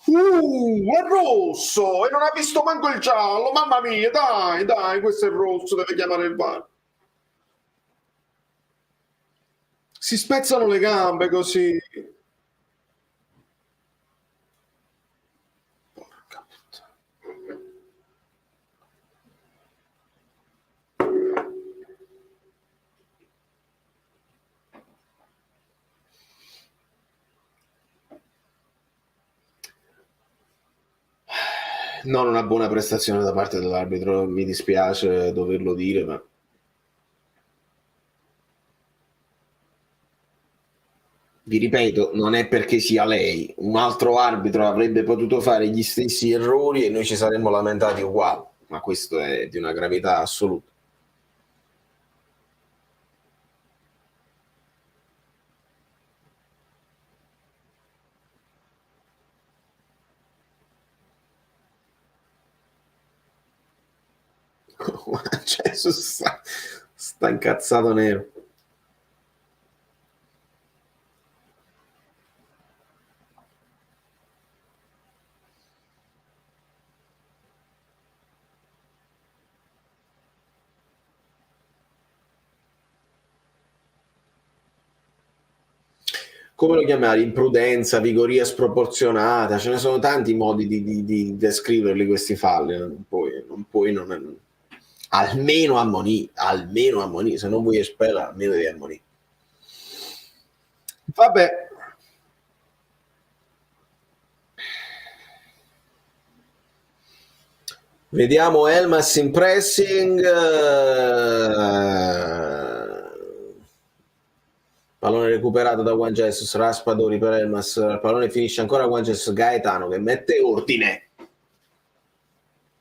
È rosso e non ha visto manco il giallo. Mamma mia, dai, questo è rosso, deve chiamare il VAR. Si spezzano le gambe così. Porca puttana. Non una buona prestazione da parte dell'arbitro, mi dispiace doverlo dire, ma vi ripeto, non è perché sia lei, un altro arbitro avrebbe potuto fare gli stessi errori e noi ci saremmo lamentati uguali, ma questo è di una gravità assoluta. Cioè, sta incazzato nero. Come lo chiamavi? Imprudenza, vigoria sproporzionata, ce ne sono tanti modi di descriverli questi falli, almeno ammonì, se non vuoi espellere, almeno devi ammonì. Vabbè. Vediamo Elmas in pressing. Pallone recuperato da Juan Jesus, Raspadori per Elmas, il pallone finisce ancora Juan Jesus, Gaetano che mette ordine.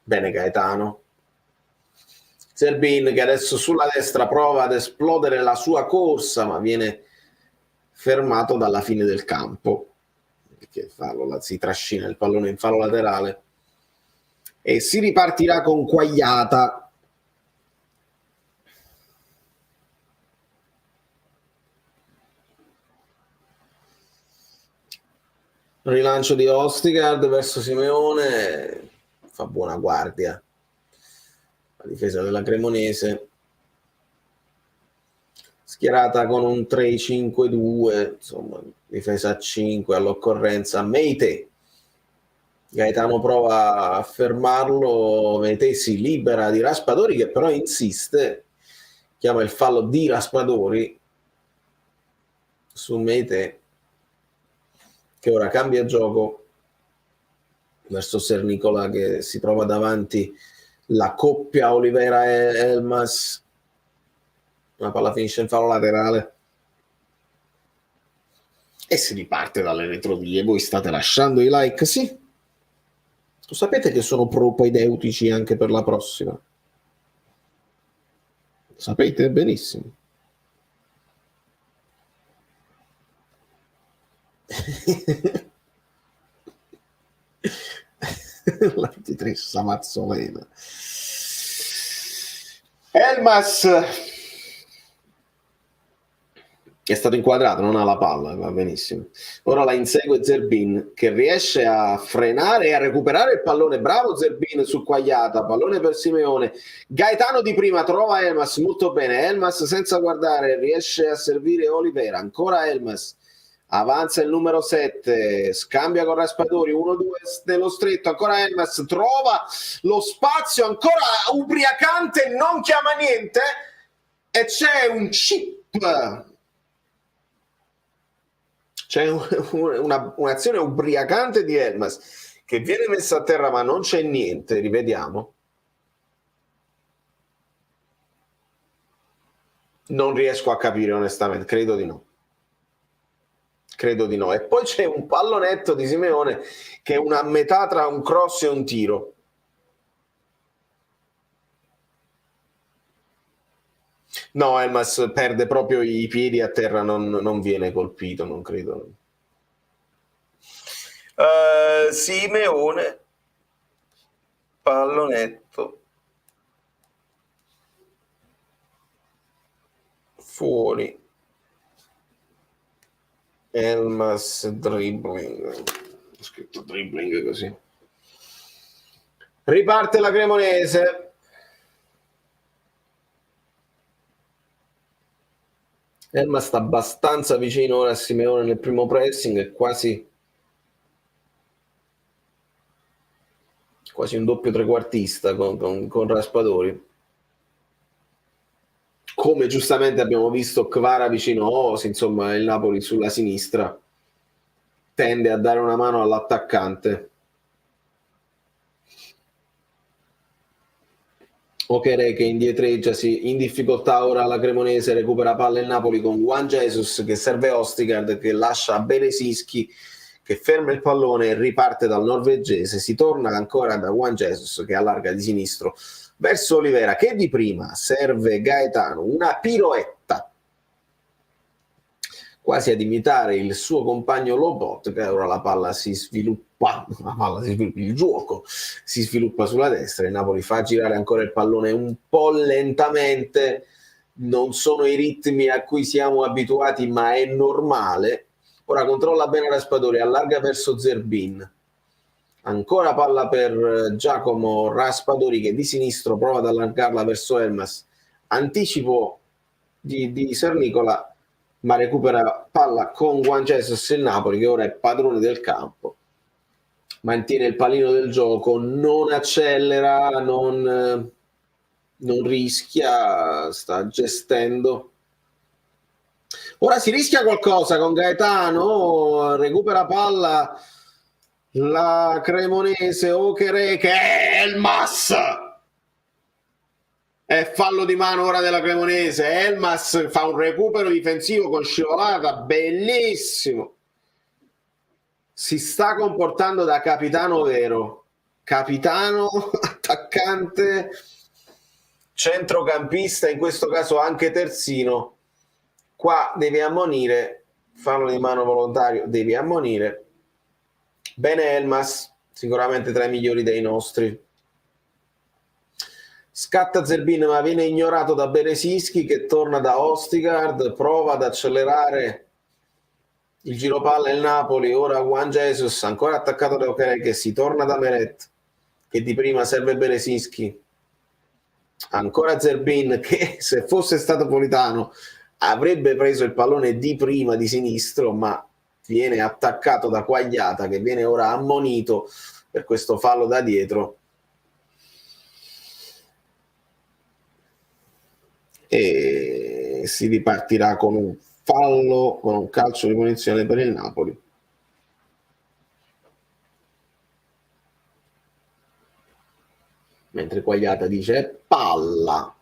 Bene Gaetano. Zerbin che adesso sulla destra prova ad esplodere la sua corsa, ma viene fermato dalla fine del campo. Perché si trascina il pallone in fallo laterale. E si ripartirà con Quagliata. Rilancio di Ostigard verso Simeone, fa buona guardia la difesa della Cremonese, schierata con un 3-5-2, insomma difesa a 5 all'occorrenza. Meite, Gaetano prova a fermarlo, Meite si libera di Raspadori che però insiste, chiama il fallo di Raspadori su Meite che ora cambia gioco verso Ser Nicola che si trova davanti la coppia Olivera-Elmas, la palla finisce in fallo laterale e si riparte dalle retrovie. Voi state lasciando i like? Sì, lo sapete che sono propedeutici anche per la prossima, lo sapete benissimo. La 23 Mazzolena. Elmas è stato inquadrato, non ha la palla, va benissimo. Ora la insegue Zerbin che riesce a frenare e a recuperare il pallone. Bravo Zerbin su Quagliata, pallone per Simeone. Gaetano di prima trova Elmas molto bene. Elmas senza guardare riesce a servire Olivera. Ancora Elmas. Avanza il numero 7, scambia con Raspadori, 1-2 nello stretto, ancora Elmas, trova lo spazio, ancora ubriacante, non chiama niente e c'è un chip. C'è un'azione ubriacante di Elmas che viene messa a terra ma non c'è niente, rivediamo. Non riesco a capire onestamente, credo di no. E poi c'è un pallonetto di Simeone che è una metà tra un cross e un tiro. No, Elmas perde proprio i piedi a terra, non viene colpito, non credo. Simeone, pallonetto, fuori, Elmas dribbling. Ho scritto dribbling così. Riparte la Cremonese. Elma sta abbastanza vicino ora a Simeone nel primo pressing, è quasi un doppio trequartista con Raspadori. Come giustamente abbiamo visto Kvara vicino a Osi, insomma il Napoli sulla sinistra tende a dare una mano all'attaccante. Okere che indietreggia, in difficoltà ora la Cremonese, recupera palla il Napoli con Juan Jesus che serve Ostigard, che lascia Berezinski che ferma il pallone e riparte dal norvegese. Si torna ancora da Juan Jesus che allarga di sinistro verso Olivera, che di prima serve Gaetano, una piroetta quasi ad imitare il suo compagno Lobot, che ora la palla si sviluppa, il gioco si sviluppa sulla destra, il Napoli fa girare ancora il pallone un po' lentamente, non sono i ritmi a cui siamo abituati, ma è normale. Ora controlla bene Raspadori, allarga verso Zerbin, ancora palla per Giacomo Raspadori che di sinistro prova ad allargarla verso Elmas, anticipo di Sernicola, ma recupera palla con Juan Jesus il Napoli che ora è padrone del campo, mantiene il pallino del gioco, non accelera, non rischia, sta gestendo. Ora si rischia qualcosa con Gaetano, recupera palla la Cremonese, Okere che è Elmas. È fallo di mano ora della Cremonese. Elmas fa un recupero difensivo con scivolata, bellissimo. Si sta comportando da capitano vero. Capitano, attaccante, centrocampista, in questo caso anche terzino. Qua devi ammonire, fallo di mano volontario, devi ammonire. Bene Elmas, sicuramente tra i migliori dei nostri. Scatta Zerbin ma viene ignorato da Berezinski che torna da Ostigard, prova ad accelerare il giro palla il Napoli, ora Juan Jesus ancora attaccato da Okere che si torna da Meret che di prima serve Berezinski, ancora Zerbin che se fosse stato Politano avrebbe preso il pallone di prima di sinistro, ma viene attaccato da Quagliata che viene ora ammonito per questo fallo da dietro e si ripartirà con un fallo, con un calcio di punizione per il Napoli. Mentre Quagliata dice è palla,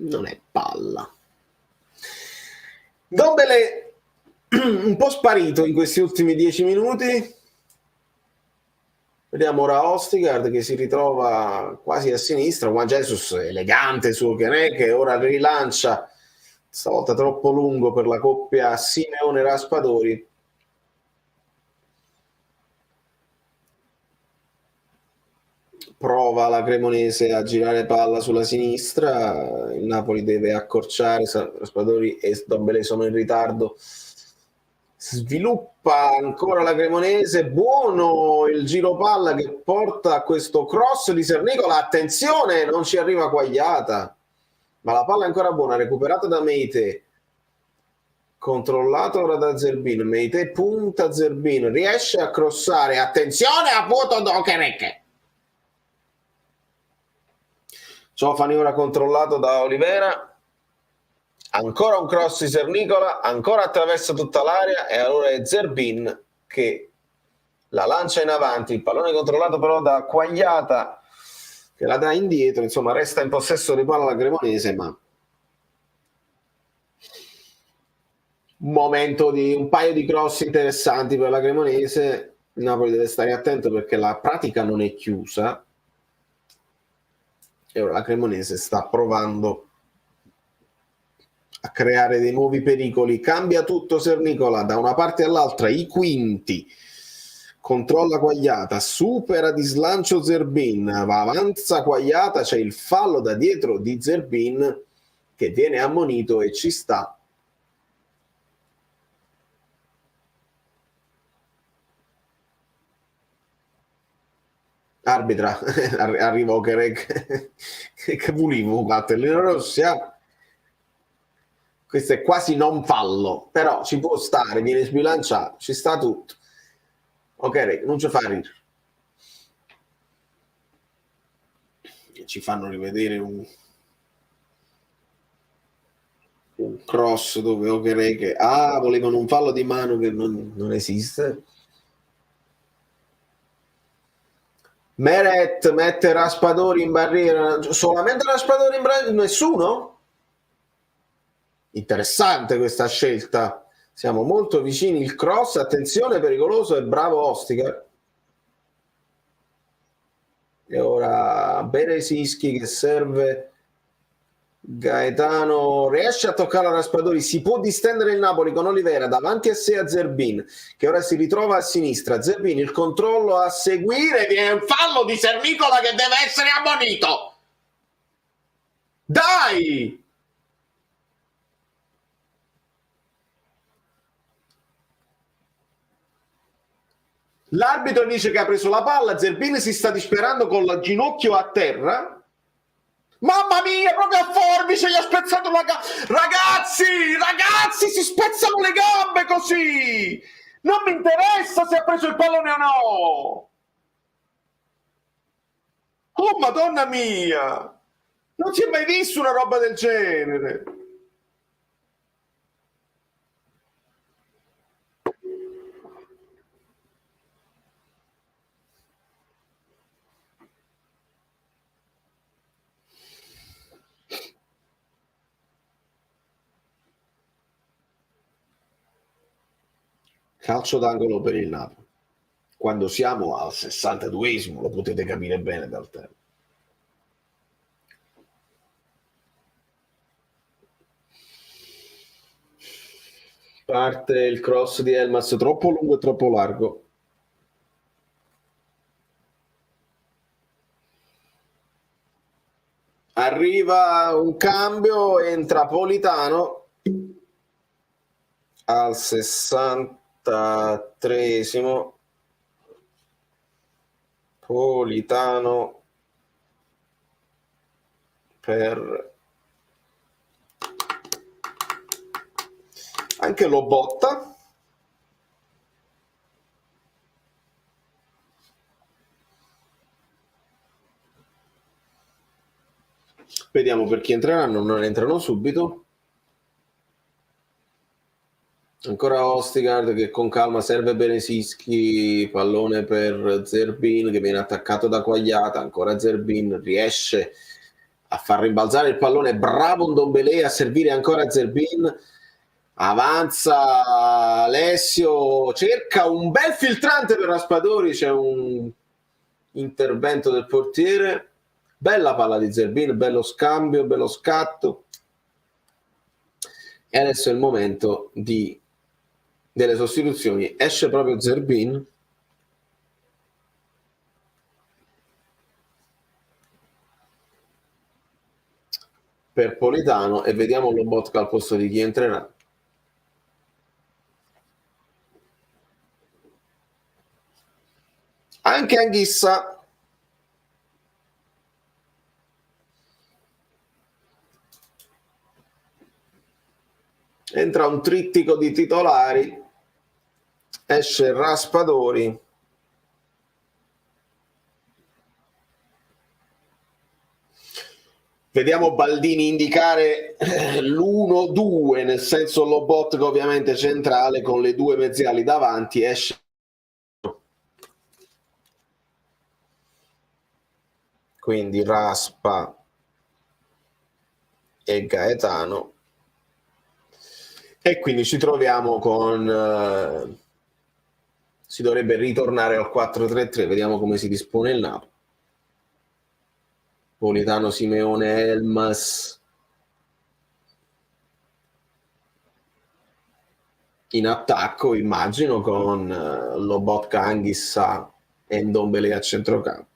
non è palla. Dombele un po' sparito in questi ultimi 10 minuti. Vediamo ora Ostigard che si ritrova quasi a sinistra, Juan Jesus elegante su Okere che ora rilancia, stavolta troppo lungo per la coppia Simeone-Raspadori. Prova la Cremonese a girare palla sulla sinistra, il Napoli deve accorciare, Raspadori e Dombele sono in ritardo. Sviluppa ancora la Cremonese, buono il giro palla che porta a questo cross di Sernicola, attenzione non ci arriva Quagliata, ma la palla è ancora buona, recuperata da Meite, controllato ora da Zerbin, Meite punta Zerbin, riesce a crossare, attenzione a vuoto Dokereke. Ciofani ora controllato da Olivera, ancora un cross di Sernicola, ancora attraversa tutta l'area e allora è Zerbin che la lancia in avanti, il pallone controllato però da Quagliata che la dà indietro, insomma resta in possesso di palla la Cremonese, ma un momento di un paio di cross interessanti per la Cremonese. Il Napoli deve stare attento perché la pratica non è chiusa e ora la Cremonese sta provando a creare dei nuovi pericoli, cambia tutto Sernicola da una parte all'altra, i quinti, controlla Quagliata, supera di slancio Zerbin, va avanza Quagliata, c'è il fallo da dietro di Zerbin che viene ammonito e ci sta. arbitra, arriva Okerek che volevo cartellino rosso, questo è quasi non fallo, però ci può stare, viene sbilanciato, ci sta tutto. Okerek non ci fa ridere, ci fanno rivedere un cross dove Okereke volevano un fallo di mano che non esiste. Meret mette Raspadori in barriera, solamente Raspadori in barriera, nessuno? Interessante questa scelta, siamo molto vicini, il cross, attenzione, pericoloso e bravo Ostigar. E ora Beresischi che serve Gaetano, riesce a toccare la Raspadori, si può distendere il Napoli con Olivera davanti a sé a Zerbin che ora si ritrova a sinistra. Zerbin il controllo a seguire, viene un fallo di Sernicola che deve essere ammonito. Dai! L'arbitro dice che ha preso la palla, Zerbin si sta disperando con il ginocchio a terra. Mamma mia, proprio a forbice gli ha spezzato la gamba. Ragazzi, si spezzano le gambe così. Non mi interessa se ha preso il pallone o no. Oh, madonna mia. Non si è mai visto una roba del genere. Calcio d'angolo per il Napoli. Quando siamo al 62esimo, lo potete capire bene dal tempo. Parte il cross di Elmas, troppo lungo e troppo largo. Arriva un cambio, entra Politano al 63esimo. Politano per anche Lobotta. Vediamo per chi entreranno, non entrano subito. Ancora Ostigard che con calma serve Beresischi, pallone per Zerbin che viene attaccato da Quagliata, ancora Zerbin riesce a far rimbalzare il pallone, bravo Ndombele a servire ancora Zerbin, avanza Alessio, cerca un bel filtrante per Raspadori, c'è un intervento del portiere, bella palla di Zerbin, bello scambio, bello scatto, e adesso è il momento delle sostituzioni. Esce proprio Zerbin per Politano e vediamo Lobotka al posto di chi entrerà. Anche Anghissa entra un trittico di titolari, esce Raspadori, vediamo Baldini indicare l'1-2, nel senso Lobotka ovviamente centrale con le due mezziali davanti, esce quindi Raspa e Gaetano, e quindi ci troviamo con si dovrebbe ritornare al 4-3-3, vediamo come si dispone il Napoli. Politano, Simeone, Elmas in attacco, immagino, con Lobotka, Anghissa e Ndombele a centrocampo.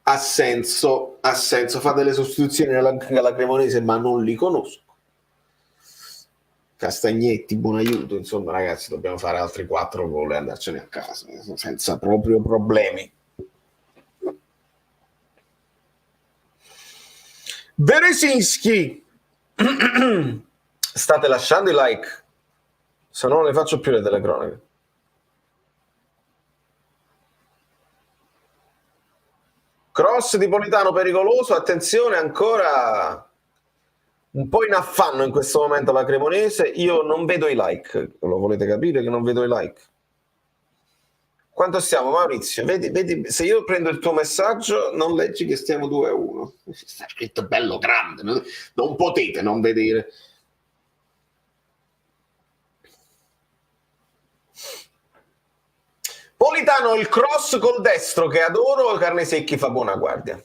Ha senso, fa delle sostituzioni alla Cremonese, ma non li conosco. Castagnetti, buon aiuto, insomma ragazzi, dobbiamo fare altri 4 gol e andarcene a casa senza proprio problemi. Berezinski, state lasciando i like, se no non le faccio più le telecronache. Cross di Politano pericoloso, attenzione, ancora un po' in affanno in questo momento la Cremonese. Io non vedo i like, lo volete capire che non vedo i like? Quanto stiamo, Maurizio? Vedi, se io prendo il tuo messaggio non leggi che stiamo 2-1. Sta scritto bello grande, non potete non vedere. Politano, il cross col destro che adoro, Carnesecchi fa buona guardia.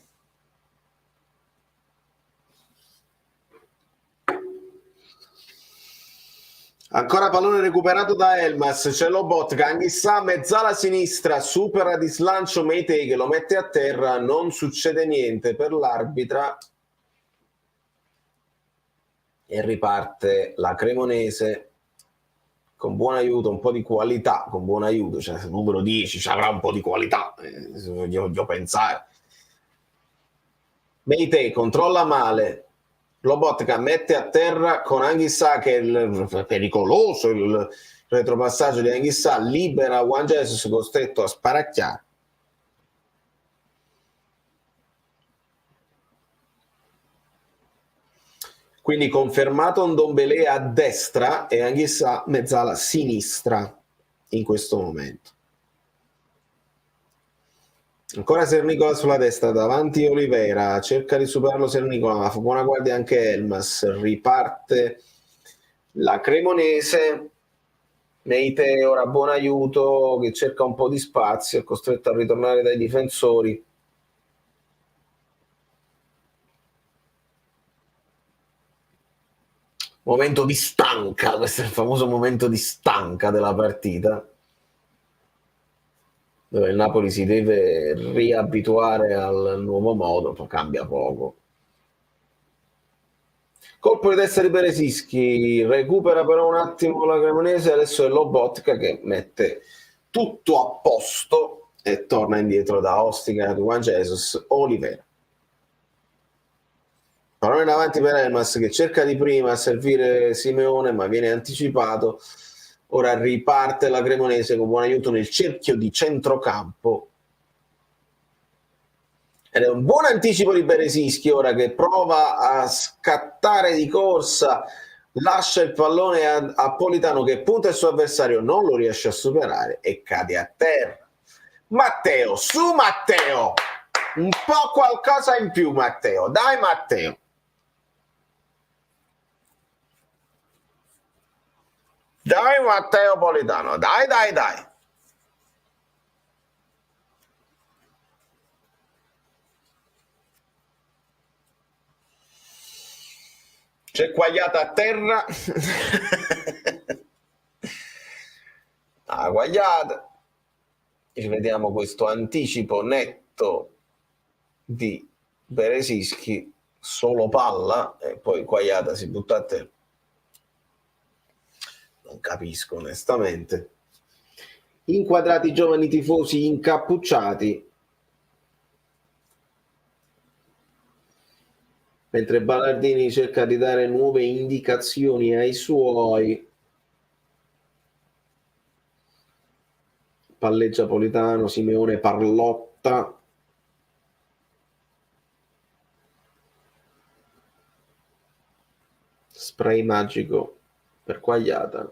Ancora pallone recuperato da Elmas, c'è Lobotka, Anghissà, mezzala a sinistra, supera di slancio Meitei che lo mette a terra, non succede niente per l'arbitra e riparte la Cremonese con buon aiuto, un po' di qualità, con buon aiuto, cioè il numero 10 ci avrà un po' di qualità, voglio pensare. Meitei controlla male, Lobotka mette a terra con Anghissà che è pericoloso, il retropassaggio di Anghissà libera Juan Jesus costretto a sparacchiare. Quindi confermato Ndombele a destra e Anghissà mezzala a sinistra in questo momento. Ancora Sernicola sulla destra, davanti Olivera, cerca di superarlo Sernicola, ma fa buona guardia anche Elmas, riparte la Cremonese, Meite ora buon aiuto che cerca un po' di spazio, è costretto a ritornare dai difensori. Momento di stanca, questo è il famoso momento di stanca della partita, dove il Napoli si deve riabituare al nuovo modo, poi cambia poco. Colpo di testa di Beresischi, recupera però un attimo la Cremonese, adesso è Lobotka che mette tutto a posto e torna indietro da Ostica, Juan Jesus, Olivera. Pallone in avanti per Elmas che cerca di prima a servire Simeone ma viene anticipato. Ora riparte la Cremonese con buon aiuto nel cerchio di centrocampo. Ed è un buon anticipo di Beresischi ora che prova a scattare di corsa, lascia il pallone a Politano che punta il suo avversario, non lo riesce a superare e cade a terra. Matteo, su Matteo! Un po' qualcosa in più Matteo, dai Matteo! Dai Matteo Politano, dai. C'è Quagliata a terra. Quagliata. Rivediamo questo anticipo netto di Beresischi, solo palla e poi Quagliata si butta a terra. Non capisco onestamente. Inquadrati i giovani tifosi incappucciati mentre Ballardini cerca di dare nuove indicazioni ai suoi. Palleggia Politano, Simeone Parlotta. Spray magico per Quagliata.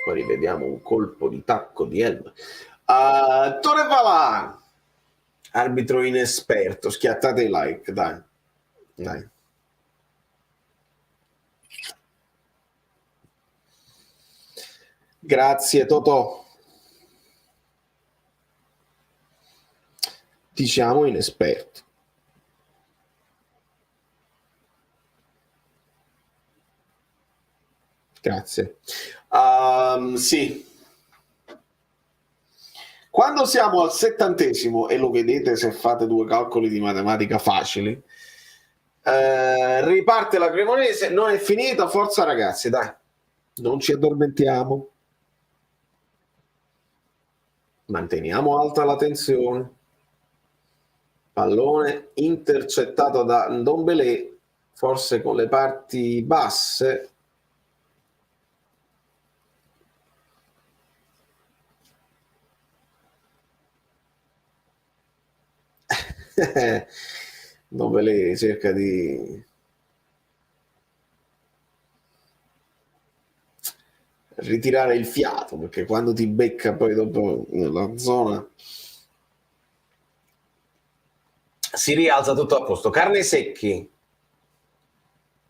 Poi rivediamo un colpo di tacco di Elma. Torre Pavà, arbitro inesperto, schiattate i like, dai. Grazie Totò. Diciamo inesperto. Grazie. Sì. Quando siamo al 70° e lo vedete se fate 2 calcoli di matematica facili, Riparte la Cremonese, non è finita, forza ragazzi, dai, non ci addormentiamo, manteniamo alta la tensione. Pallone intercettato da Ndombele, forse con le parti basse. Ndombele cerca di ritirare il fiato, perché quando ti becca poi dopo nella zona si rialza tutto a posto. Carnesecchi,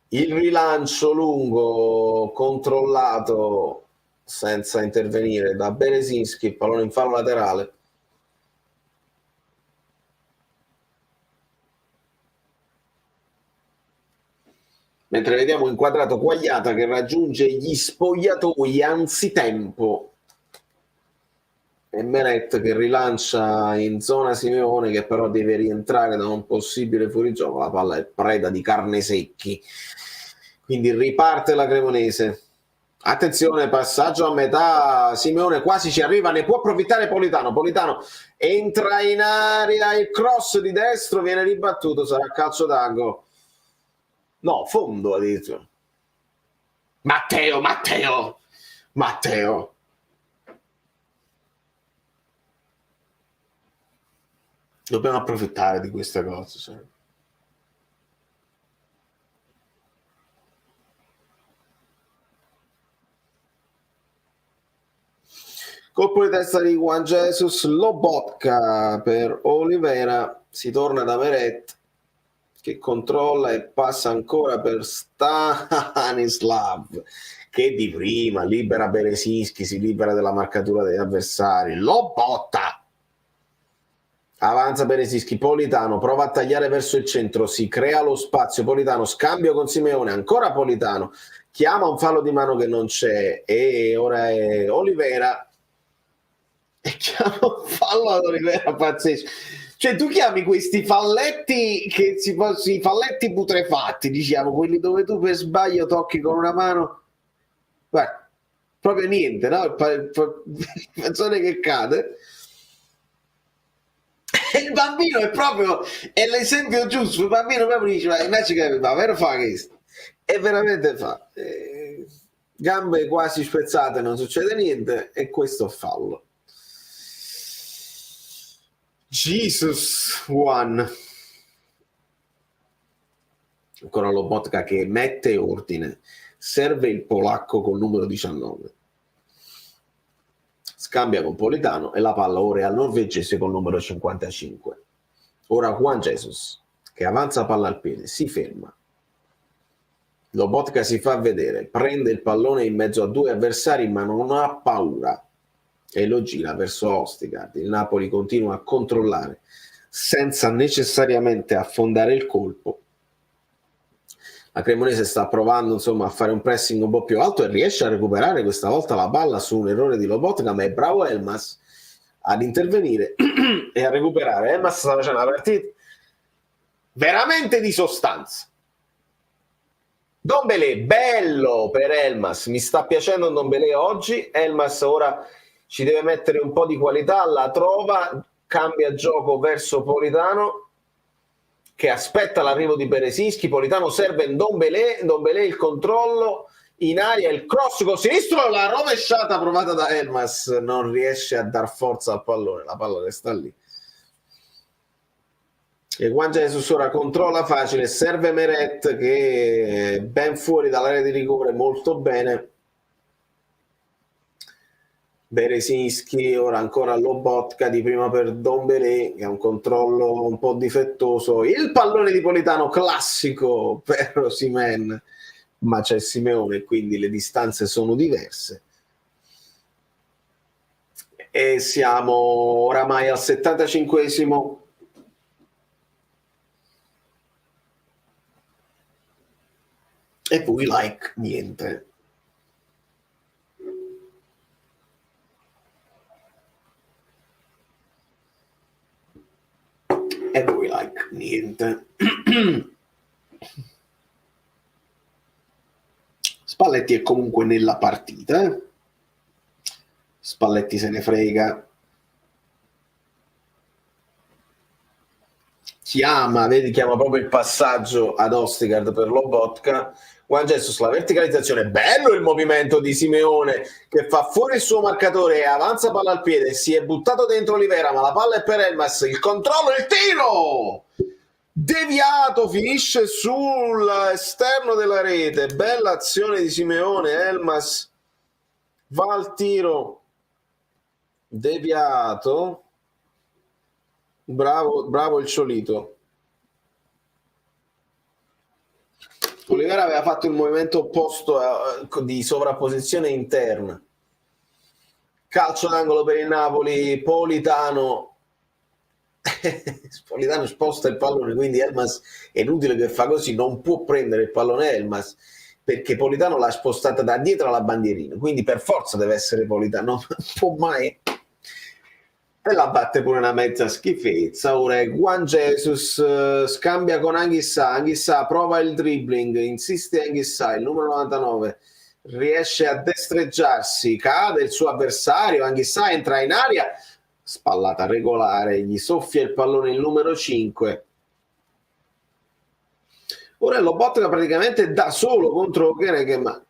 il rilancio lungo controllato senza intervenire da Berezinski, pallone in fallo laterale. Mentre vediamo inquadrato Quagliata che raggiunge gli spogliatoi anzitempo e Meret che rilancia in zona Simeone, che però deve rientrare da un possibile fuorigioco. La palla è preda di Carnesecchi, quindi riparte la Cremonese. Attenzione, passaggio a metà, Simeone quasi ci arriva, ne può approfittare Politano. Politano entra in area, il cross di destro viene ribattuto, sarà calcio d'angolo. No, fondo addirittura. Matteo. Dobbiamo approfittare di queste cose. Cioè. Colpo di testa di Juan Jesus, Lobotka per Olivera, si torna da Meret che controlla e passa ancora per Stanislav che di prima libera Berezinski, si libera della marcatura degli avversari. Lobotka avanza Berezinski, Politano prova a tagliare verso il centro, si crea lo spazio, Politano scambio con Simeone, ancora Politano chiama un fallo di mano che non c'è e ora è Olivera e chiama un fallo ad Olivera pazzesco. Cioè tu chiami questi falletti che i falletti putrefatti, diciamo, quelli dove tu per sbaglio tocchi con una mano, guarda, proprio niente, no? Il pezzone che cade. Il bambino è l'esempio giusto, il bambino proprio dice, ma invece che va, vero fa questo? E veramente fa. Gambe quasi spezzate, non succede niente, e questo fallo. Jesus one. Ancora Lobotka che mette ordine, serve il polacco col numero 19. Scambia con Politano e la palla ora è al norvegese col numero 55. Ora Juan Jesus che avanza palla al piede, si ferma. Lobotka si fa vedere, prende il pallone in mezzo a due avversari ma non ha paura e lo gira verso Ostigard. Il Napoli continua a controllare senza necessariamente affondare il colpo. La Cremonese sta provando insomma a fare un pressing un po' più alto e riesce a recuperare questa volta la palla su un errore di Lobotka, ma è bravo Elmas ad intervenire e a recuperare. Elmas sta facendo una partita veramente di sostanza. Ndombele, bello per Elmas, mi sta piacendo Ndombele oggi. Elmas ora ci deve mettere un po' di qualità, la trova, cambia gioco verso Politano che aspetta l'arrivo di Berezinski. Politano serve Ndombele il controllo in aria, il cross con sinistro, la rovesciata provata da Elmas non riesce a dar forza al pallone, la palla resta lì. E Juan Jesus ora controlla facile, serve Meret che è ben fuori dall'area di rigore, molto bene. Berezinski, ora ancora Lobotka di prima per Ndombele che ha un controllo un po' difettoso, il pallone di Politano classico per Osimhen, ma c'è Simeone quindi le distanze sono diverse e siamo oramai al 75esimo. E poi like niente. E poi like niente. Spalletti è comunque nella partita, Spalletti se ne frega, chiama proprio il passaggio ad Ostigard per Lobotka. Juan Jesus, la verticalizzazione, bello il movimento di Simeone che fa fuori il suo marcatore e avanza palla al piede, si è buttato dentro Olivera, ma la palla è per Elmas, il controllo, il tiro! Deviato, finisce sull'esterno della rete, bella azione di Simeone, Elmas va al tiro, deviato, bravo il Ciolito. Olivera aveva fatto il movimento opposto di sovrapposizione interna. Calcio d'angolo per il Napoli, Politano sposta il pallone, quindi Elmas è inutile che fa così, non può prendere il pallone Elmas perché Politano l'ha spostata da dietro alla bandierina, quindi per forza deve essere Politano, non può mai, e la batte pure una mezza schifezza. Ora è Juan Jesus, scambia con Anghissà prova il dribbling, insiste Anghissà, il numero 99 riesce a destreggiarsi, cade il suo avversario, Anghissà entra in aria, spallata regolare, gli soffia il pallone il numero 5. Ora Lobotka praticamente da solo contro Okereke, ma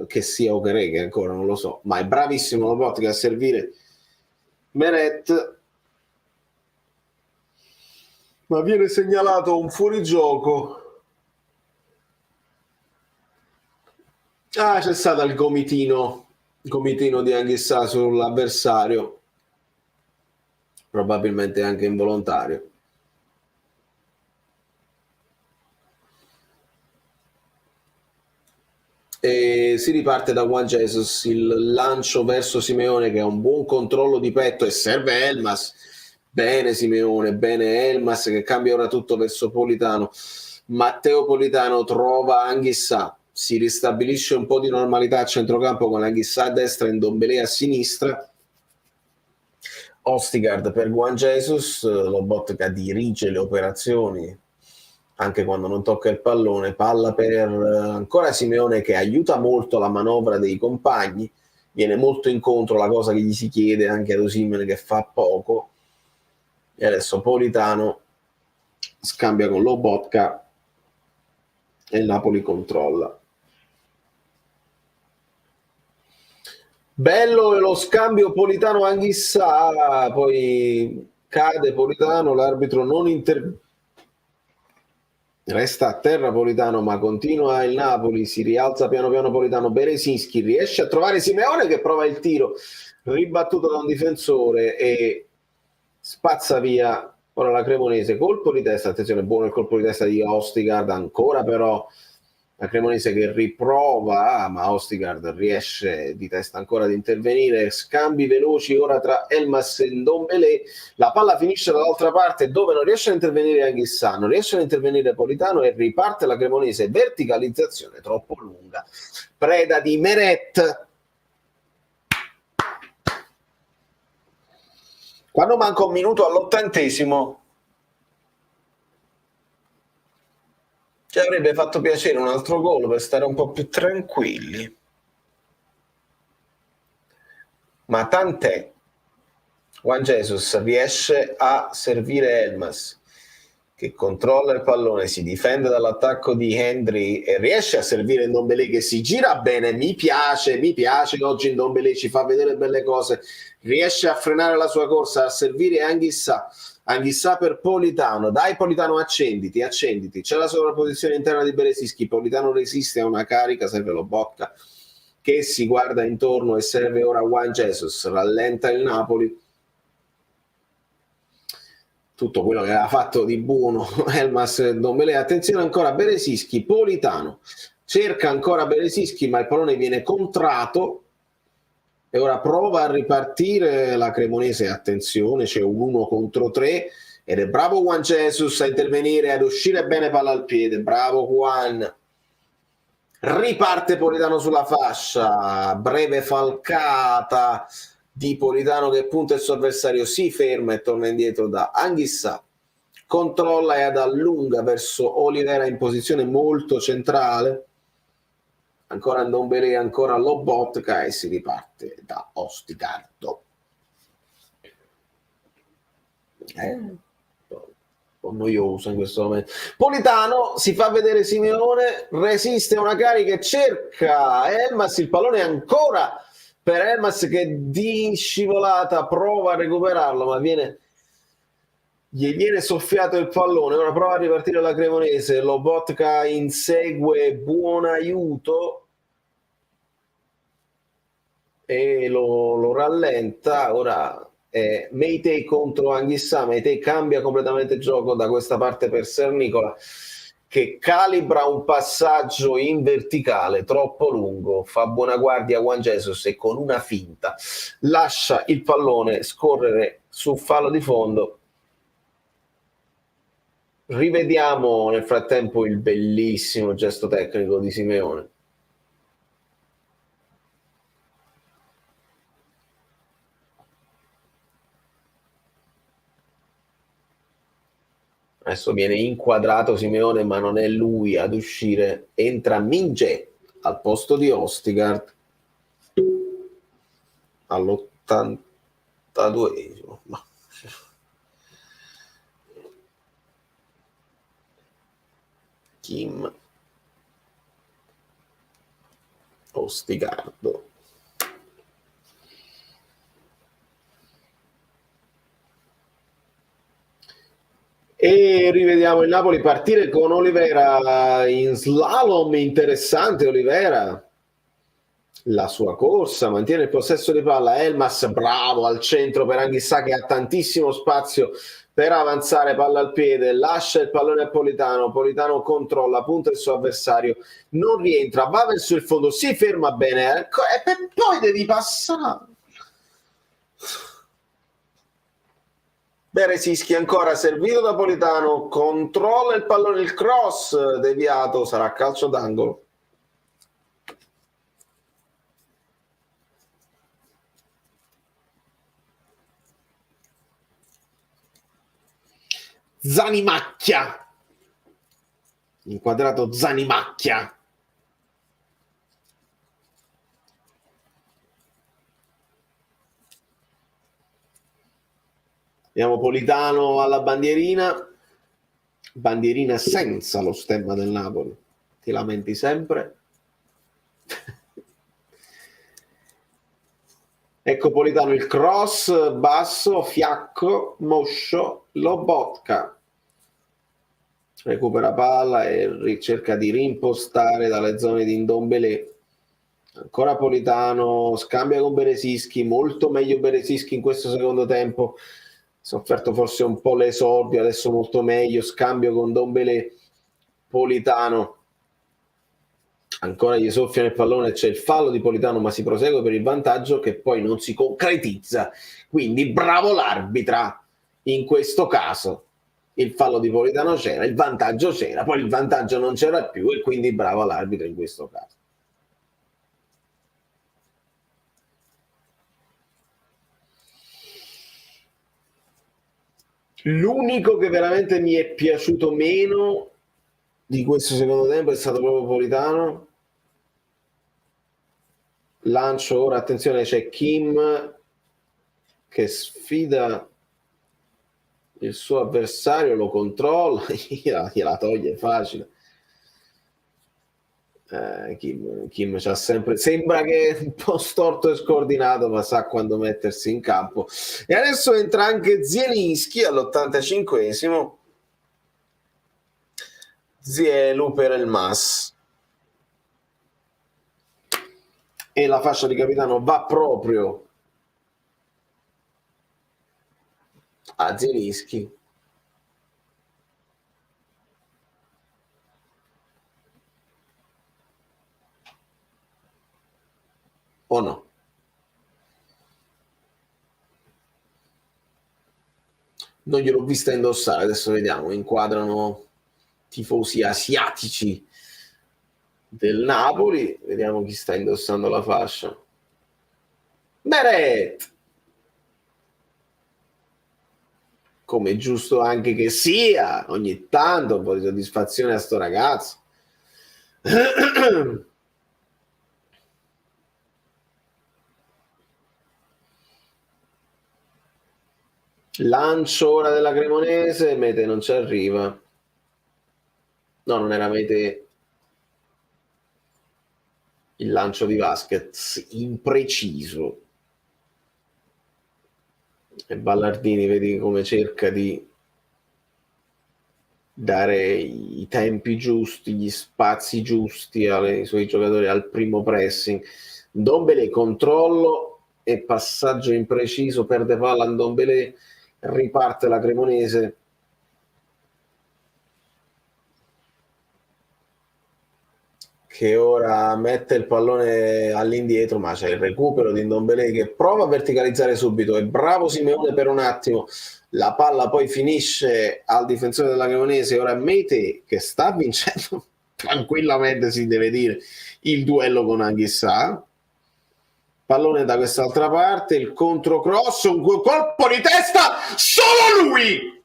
che sia Okereke ancora non lo so, ma è bravissimo Lobotka a servire Meret, ma viene segnalato un fuorigioco. C'è stato il gomitino di Anghissà sull'avversario, probabilmente anche involontario. E si riparte da Juan Jesus, il lancio verso Simeone che ha un buon controllo di petto e serve Elmas, bene Simeone, bene Elmas che cambia ora tutto verso Politano. Matteo Politano trova Anghissà, si ristabilisce un po' di normalità a centrocampo con Anghissà a destra e Ndombele a sinistra. Ostigard per Juan Jesus, Lobotka dirige le operazioni anche quando non tocca il pallone, palla per ancora Simeone che aiuta molto la manovra dei compagni, viene molto incontro la cosa che gli si chiede anche ad Osimhen che fa poco, e adesso Politano scambia con Lobotka e il Napoli controlla. Bello lo scambio Politano-Anghissà, poi cade Politano, l'arbitro non interviene. Resta a terra Politano, ma continua il Napoli, si rialza piano piano Politano, Berezinski riesce a trovare Simeone che prova il tiro, ribattuto da un difensore e spazza via ora la Cremonese, colpo di testa, attenzione, buono il colpo di testa di Ostigard, ancora però la Cremonese che riprova, ma Ostigard riesce di testa ancora ad intervenire, scambi veloci ora tra Elmas e Ndombele, la palla finisce dall'altra parte dove non riesce a intervenire Anghissà, non riesce a intervenire Politano e riparte la Cremonese, verticalizzazione troppo lunga, preda di Meret. Quando manca un minuto all'80°, ci avrebbe fatto piacere un altro gol per stare un po' più tranquilli. Ma tant'è. Juan Jesus riesce a servire Elmas, che controlla il pallone, si difende dall'attacco di Hendry e riesce a servire Ndombele che si gira bene. Mi piace oggi Ndombele ci fa vedere belle cose, riesce a frenare la sua corsa, a servire Anghissà per Politano, dai Politano accenditi, c'è la sovrapposizione interna di Berezinski, Politano resiste a una carica, serve Lobotka che si guarda intorno e serve ora Juan Jesus, rallenta il Napoli, tutto quello che aveva fatto di buono Elmas Ndombele. Attenzione ancora Berezinski, Politano cerca ancora Berezinski ma il pallone viene contrato e ora prova a ripartire la Cremonese, attenzione c'è un 1 contro 3 ed è bravo Juan Jesus a intervenire, ad uscire bene palla al piede, bravo Juan. Riparte Politano sulla fascia, breve falcata di Politano che punta il suo avversario, si ferma e torna indietro da Anghissà, controlla e ad allunga verso Olivera in posizione molto centrale, ancora Ndombele, ancora Lobotka e si riparte da Ostigardo. Un po' noioso in questo momento. Politano si fa vedere Simeone, resiste a una carica e cerca Elmas, il pallone ancora per Elmas che di scivolata prova a recuperarlo ma gli viene soffiato il pallone. Ora prova a ripartire la Cremonese, Lobotka insegue, buon aiuto e lo rallenta. Ora Meitei contro Anghissà. Meitei cambia completamente il gioco da questa parte per Sernicola, che calibra un passaggio in verticale troppo lungo, fa buona guardia a Juan Jesus e con una finta lascia il pallone scorrere su fallo di fondo. Rivediamo nel frattempo il bellissimo gesto tecnico di Simeone. Adesso viene inquadrato Simeone, ma non è lui ad uscire. Entra Minge al posto di Ostigard all'82esimo. Kim Ostigardo. E rivediamo il Napoli partire con Olivera in slalom. Interessante Olivera, la sua corsa, mantiene il possesso di palla. Elmas bravo al centro per Anghissà che ha tantissimo spazio per avanzare, palla al piede, lascia il pallone a Politano. Politano controlla, punta il suo avversario, non rientra, va verso il fondo, si ferma bene e poi devi passare. Beresischi ancora servito da Politano, controlla il pallone, il cross deviato, sarà calcio d'angolo. Zanimacchia, inquadrato Zanimacchia. Vediamo Politano alla bandierina senza lo stemma del Napoli, ti lamenti sempre. Ecco Politano, il cross basso, fiacco, moscio, Lobotka recupera palla e cerca di rimpostare dalle zone di Ndombele. Ancora Politano, scambia con Beresischi, molto meglio Beresischi in questo secondo tempo, sofferto forse un po' l'esordio, adesso molto meglio, scambio con Ndombele. Politano ancora gli soffia nel pallone, c'è il fallo di Politano ma si prosegue per il vantaggio che poi non si concretizza, quindi bravo l'arbitra in questo caso. Il fallo di Politano c'era, il vantaggio c'era, poi il vantaggio non c'era più e quindi bravo l'arbitro in questo caso. L'unico che veramente mi è piaciuto meno di questo secondo tempo è stato proprio Politano. Lancio ora, attenzione, c'è Kim che sfida il suo avversario, lo controlla, gliela toglie facile. Kim c'ha sempre, sembra che è un po' storto e scordinato, ma sa quando mettersi in campo. E adesso entra anche Zielinski all'85esimo. Zielu per il Mas. E la fascia di capitano va proprio a Zielinski. O no? Non gliel'ho vista indossare, adesso vediamo, inquadrano tifosi asiatici del Napoli, vediamo chi sta indossando la fascia. Beret! come è giusto anche che sia, ogni tanto un po' di soddisfazione a sto ragazzo. Lancio ora della Cremonese, Mete non ci arriva. No, non era Mete. Il lancio di Vasquez impreciso. E Ballardini, vedi come cerca di dare i tempi giusti, gli spazi giusti ai suoi giocatori al primo pressing. Ndombele controllo e passaggio impreciso, perde palla Ndombele, riparte la Cremonese. Che ora mette il pallone all'indietro, ma c'è il recupero di Ndombele che prova a verticalizzare subito. È bravo Simeone per un attimo. La palla poi finisce al difensore della Cremonese. Ora Mete che sta vincendo tranquillamente, si deve dire, il duello con Anghissà. Pallone da quest'altra parte, il controcross, un colpo di testa, solo lui!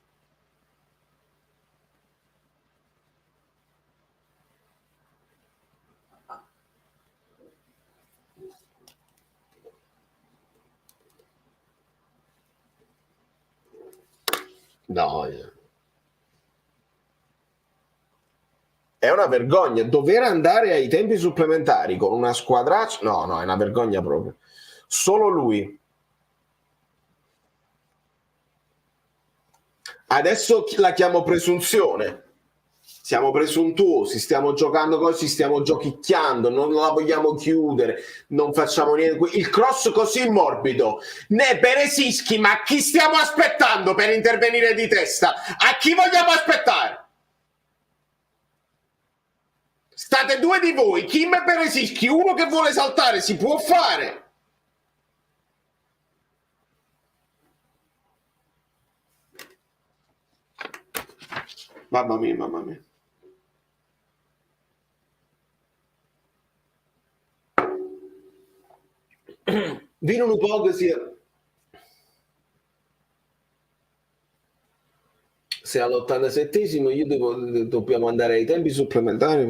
No, è una vergogna dover andare ai tempi supplementari con una squadraccia. No, è una vergogna proprio. Solo lui. Adesso la chiamo presunzione. Siamo presuntuosi, stiamo giocando così, stiamo giochicchiando, non la vogliamo chiudere, non facciamo niente. Il cross così morbido, né Beresischi, ma chi stiamo aspettando per intervenire di testa? A chi vogliamo aspettare? State due di voi, Kim e Beresischi, uno che vuole saltare si può fare. Mamma mia, mamma mia. Vino un po' così. Se all'87esimo dobbiamo andare ai tempi supplementari.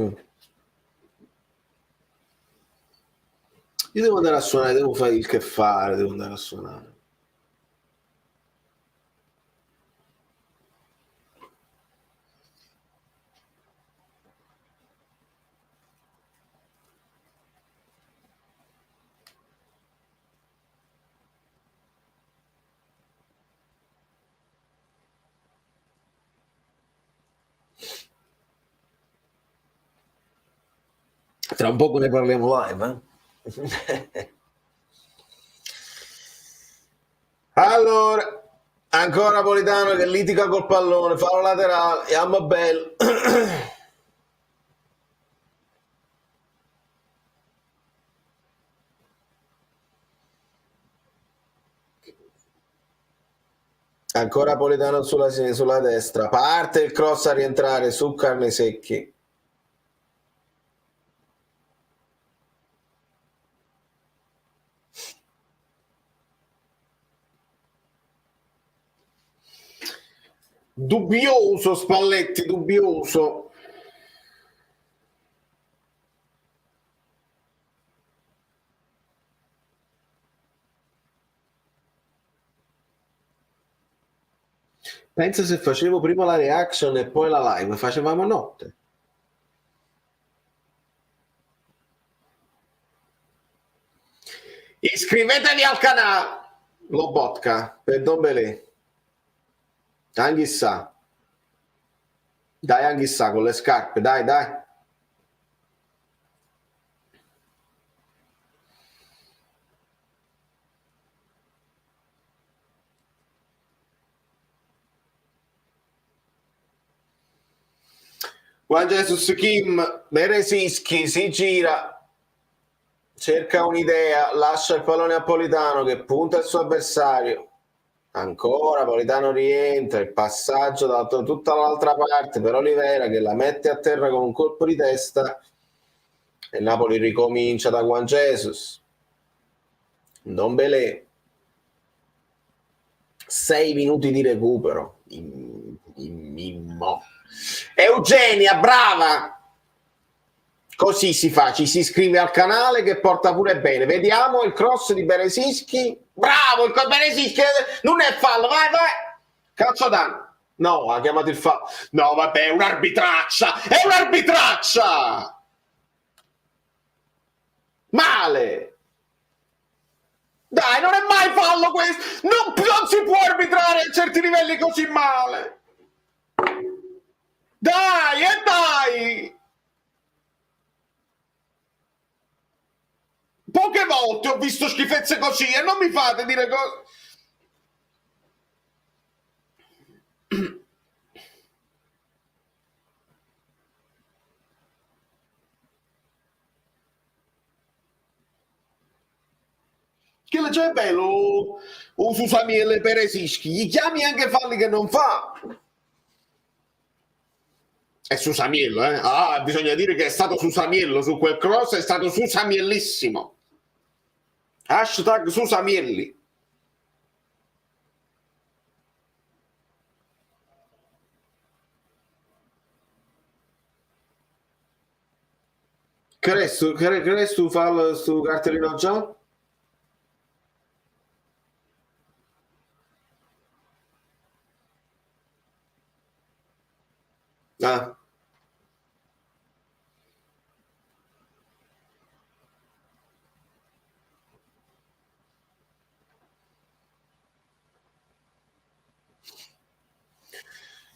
Io devo andare a suonare, devo fare il che fare, devo andare a suonare. Tra un po' ne parliamo live, Allora, ancora Politano che litiga col pallone, fallo laterale, e Amabel. Ancora Politano sulla destra, parte il cross a rientrare su Carnesecchi. Dubbioso Spalletti, dubbioso. Pensa se facevo prima la reaction e poi la live, facevamo notte. Iscrivetevi al canale Lobotka per Ndombele. Anghissà. Dai Anghissà con le scarpe, dai. Juan Jesus Kim, Beresischi si gira, cerca un'idea, lascia il pallone a Politano che punta il suo avversario. Ancora Politano rientra, il passaggio da tutta l'altra parte per Olivera che la mette a terra con un colpo di testa e Napoli ricomincia da Juan Jesus. Ndombele, 6 minuti di recupero, Mimmo. Eugenia, brava! Così si fa, ci si iscrive al canale che porta pure bene. Vediamo il cross di Beresischi. Bravo, il Beresischi non è fallo, vai, vai. Calcio d'angolo. No, ha chiamato il fallo. No, vabbè, è un'arbitraccia. È un'arbitraccia. Male. Dai, non è mai fallo questo. Non si può arbitrare a certi livelli così male. Dai, e dai. Poche volte ho visto schifezze così e non mi fate dire cose. Che già è bello Susamiele Peresischi, gli chiami anche falli che non fa. È Susamiello, eh? Ah, bisogna dire che è stato Susamiello su quel cross, è stato Susamiellissimo. Hashtag Susamielli. Che resto fa sto cartellino già? Ah.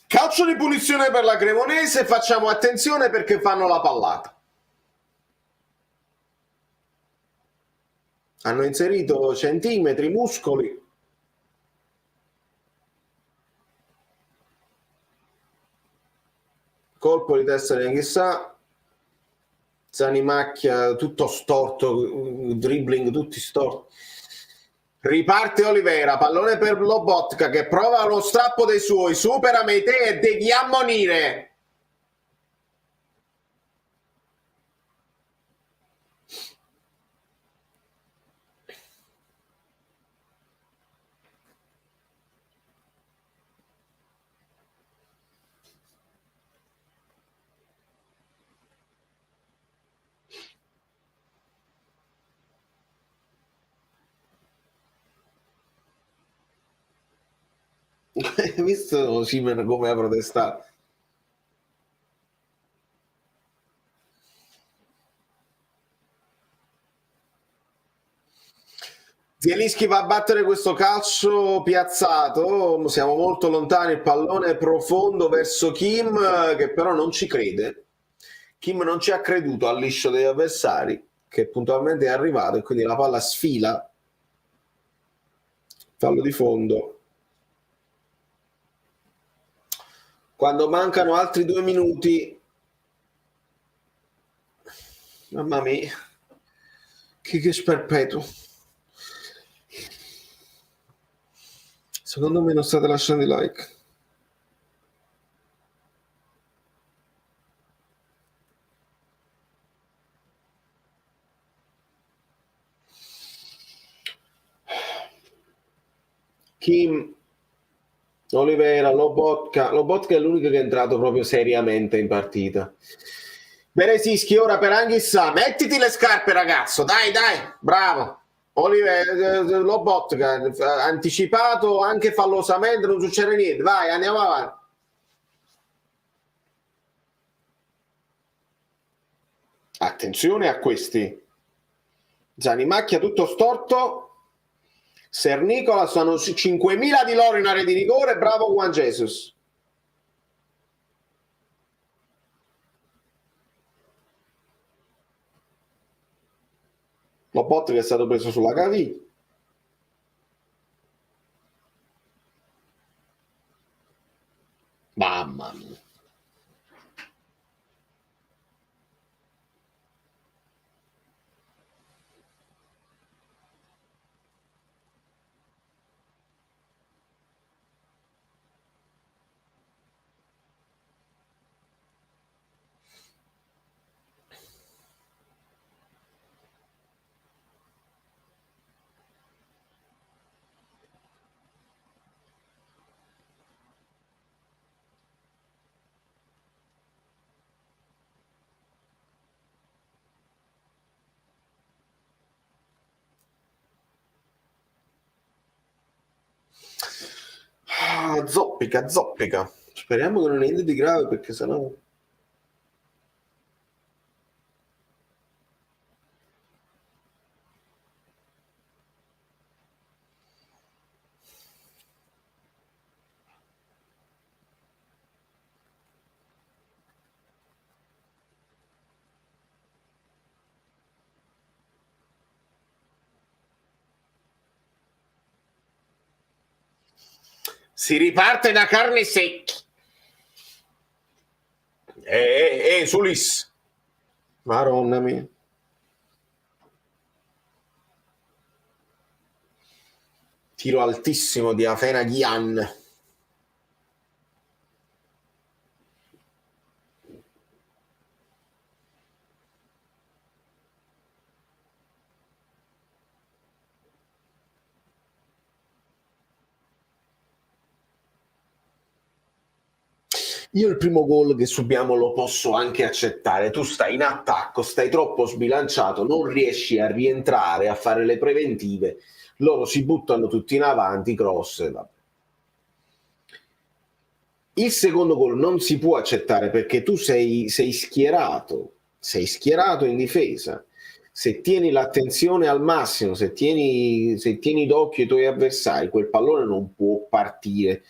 Calcio di punizione per la Cremonese, facciamo attenzione perché fanno la pallata. Hanno inserito centimetri, muscoli. Colpo di testa neanche sa. Zanimacchia tutto storto, dribbling tutti storti. Riparte Olivera, pallone per Lobotka che prova lo strappo dei suoi, supera Meite e devi ammonire. Hai visto Simen come ha protestato? Zielinski va a battere questo calcio piazzato, siamo molto lontani, il pallone è profondo verso Kim che però non ci crede. Kim non ci ha creduto al liscio degli avversari che puntualmente è arrivato e quindi la palla sfila. Fallo di fondo. Quando mancano altri 2 minuti, mamma mia, che sperpetuo. Secondo me non state lasciando i like. Kim, Olivera, Lobotka è l'unico che è entrato proprio seriamente in partita. Beresischi ora per Anghissà, mettiti le scarpe ragazzo, dai, bravo. Olivera, Lobotka, anticipato anche fallosamente, non succede niente, vai, andiamo avanti. Attenzione a questi. Zanimacchia tutto storto. Sernicola sono 5.000 di loro in area di rigore, bravo Juan Jesus. Lobot che è stato preso sulla caviglia. Mamma mia. zoppica, zoppica. Speriamo che non è niente di grave, perché sennò... Si riparte da carne secchi. Sulis. Maronna mia. Tiro altissimo di Afena Ghian. Io il primo gol che subiamo lo posso anche accettare. Tu stai in attacco, stai troppo sbilanciato, non riesci a rientrare, a fare le preventive. Loro si buttano tutti in avanti, cross. Vabbè. Il secondo gol non si può accettare, perché tu sei schierato in difesa. Se tieni l'attenzione al massimo, se tieni d'occhio i tuoi avversari, quel pallone non può partire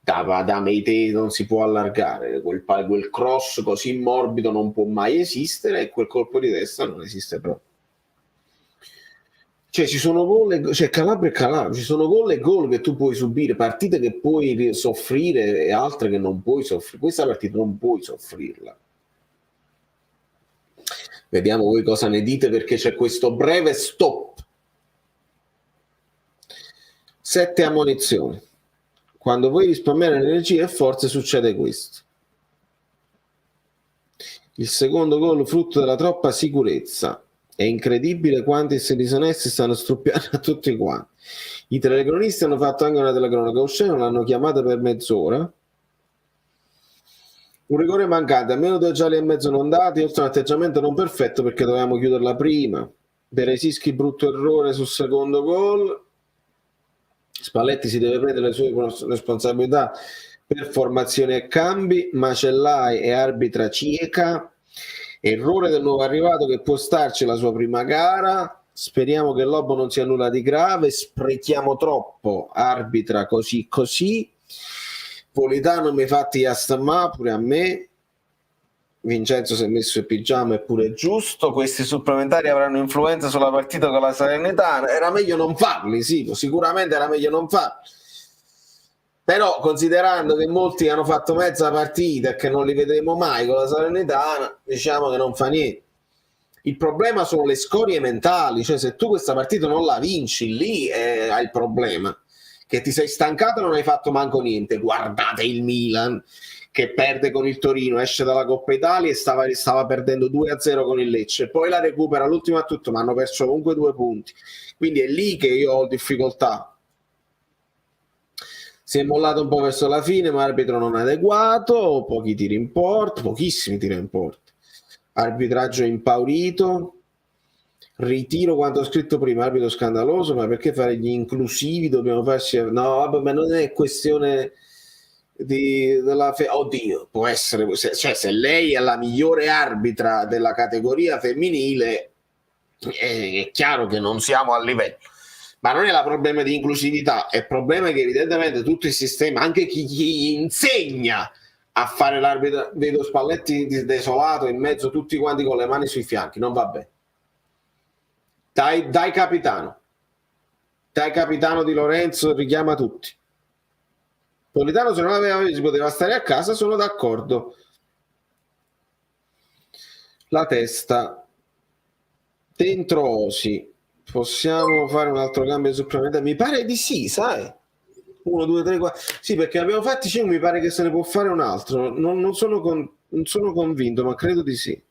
da Meite, non si può allargare. Quel cross così morbido non può mai esistere, e quel colpo di testa non esiste proprio. Cioè, ci sono gol, cioè Calabria e Calabria, ci sono gol e gol che tu puoi subire, partite che puoi soffrire e altre che non puoi soffrire. Questa partita non puoi soffrirla. Vediamo voi cosa ne dite, perché c'è questo breve stop. 7 ammonizioni. Quando voi risparmiate energia e forze succede questo. Il secondo gol frutto della troppa sicurezza. È incredibile quanti esseri disonesti stanno struppiando a tutti quanti. I telecronisti hanno fatto anche una telecronaca oscena, l'hanno chiamata per mezz'ora. Un rigore mancante, almeno 2 gialli e mezzo non dati, oltre a un atteggiamento non perfetto perché dovevamo chiuderla prima. Beresischi brutto errore sul secondo gol. Spalletti si deve prendere le sue responsabilità per formazione e cambi. Macellai e arbitra cieca. Errore del nuovo arrivato che può starci la sua prima gara. Speriamo che Lobo non sia nulla di grave. Sprechiamo troppo, arbitra così. Politano mi fatti Astamà pure a me. Vincenzo si è messo il pigiama, è pure giusto. Questi supplementari avranno influenza sulla partita con la Salernitana. Era meglio non farli, sì, sicuramente era meglio non farli. Però, considerando che molti hanno fatto mezza partita e che non li vedremo mai con la Salernitana, diciamo che non fa niente. Il problema sono le scorie mentali, cioè se tu questa partita non la vinci, lì hai il problema. Che ti sei stancato e non hai fatto manco niente. Guardate il Milan che perde con il Torino, esce dalla Coppa Italia e stava perdendo 2-0 con il Lecce, poi la recupera l'ultima a tutto, ma hanno perso comunque 2 punti. Quindi è lì che io ho difficoltà. Si è mollato un po' verso la fine, ma arbitro non adeguato, pochi tiri in porta, pochissimi tiri in porta. Arbitraggio impaurito. Ritiro quanto ho scritto prima, arbitro scandaloso, ma perché fare gli inclusivi? Dobbiamo farci... No, vabbè, ma non è questione della oddio, può essere... Cioè, se lei è la migliore arbitra della categoria femminile, è chiaro che non siamo a livello. Ma non è la problema di inclusività, è il problema che evidentemente tutto il sistema, anche chi insegna a fare l'arbitro, vedo Spalletti desolato in mezzo, tutti quanti con le mani sui fianchi, non va bene. Dai capitano Di Lorenzo, richiama tutti. Politano se non aveva si poteva stare a casa, sono d'accordo. La testa dentro Osi, possiamo fare un altro cambio supplementare? Mi pare di sì, sai. 1, 2, 3, 4. Sì, perché abbiamo fatti 5, mi pare che se ne può fare un altro. Non sono convinto, ma credo di sì.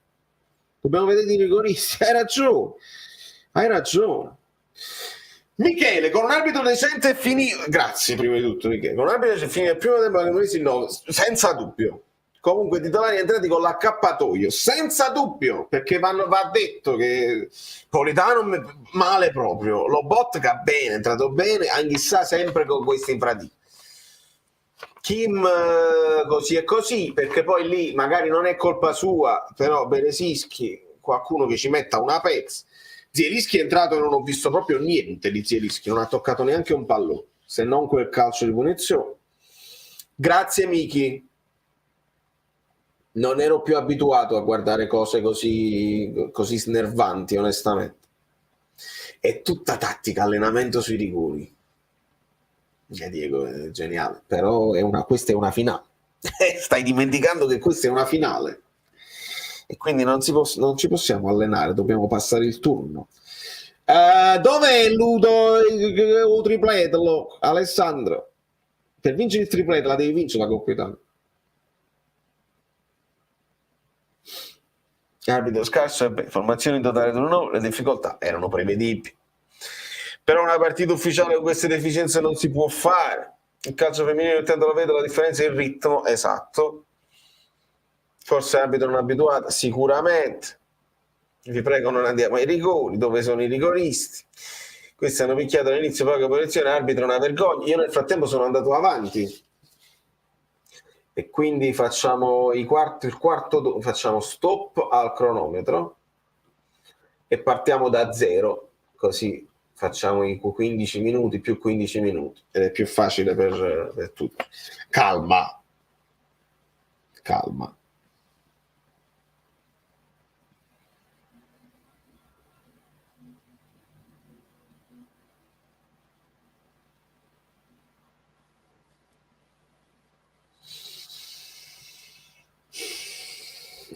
Dobbiamo vedere i rigoristi. Hai ragione. Michele, con un arbitro decente è finito. Grazie, prima di tutto, Michele. Con un arbitro decente è finito il primo tempo che no, senza dubbio. Comunque, titolari entrati con l'accappatoio, senza dubbio, perché va detto che Politano male proprio. Lobotka bene, è entrato bene, anche chissà sempre con questi infraditi. Kim così e così, perché poi lì magari non è colpa sua, però Beresischi, qualcuno che ci metta una pezza. Zielinski è entrato e non ho visto proprio niente di Zielinski, non ha toccato neanche un pallone, se non quel calcio di punizione. Grazie Miki. Non ero più abituato a guardare cose così snervanti, onestamente. È tutta tattica, allenamento sui rigori. Diego è geniale, però questa è una finale. Stai dimenticando che questa è una finale. E quindi non ci possiamo allenare, dobbiamo passare il turno. Dov'è Ludo il tripleto, Alessandro? Per vincere il tripleto la devi vincere la Coppa Italia. Arbitro scarso, formazioni totali turno, le difficoltà erano prevedibili. Però una partita ufficiale con queste deficienze non si può fare. Il calcio femminile intendo lo vedo, la differenza è il ritmo, esatto. Forse l'arbitro non è abituato, sicuramente. Vi prego non andiamo ai rigori, dove sono i rigoristi? Questi hanno picchiato all'inizio poca posizione, l'arbitro è una vergogna. Io nel frattempo sono andato avanti. E quindi facciamo facciamo stop al cronometro e partiamo da zero, così facciamo i 15 minuti più 15 minuti ed è più facile per tutti. Calma.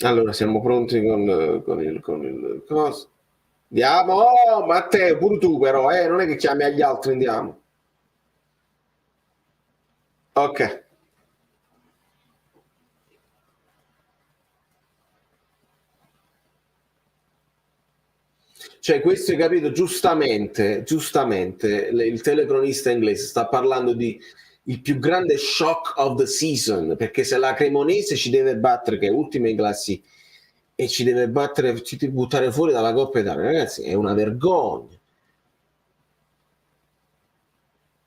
Allora, siamo pronti con il cosa? Andiamo, oh, Matteo, pure tu però, non è che chiami agli altri, andiamo. Ok. Cioè, questo hai capito, giustamente, il telecronista inglese sta parlando di il più grande shock of the season, perché se la Cremonese ci deve battere, che è ultima in classi, e ci deve battere, ci deve buttare fuori dalla Coppa Italia, ragazzi, è una vergogna.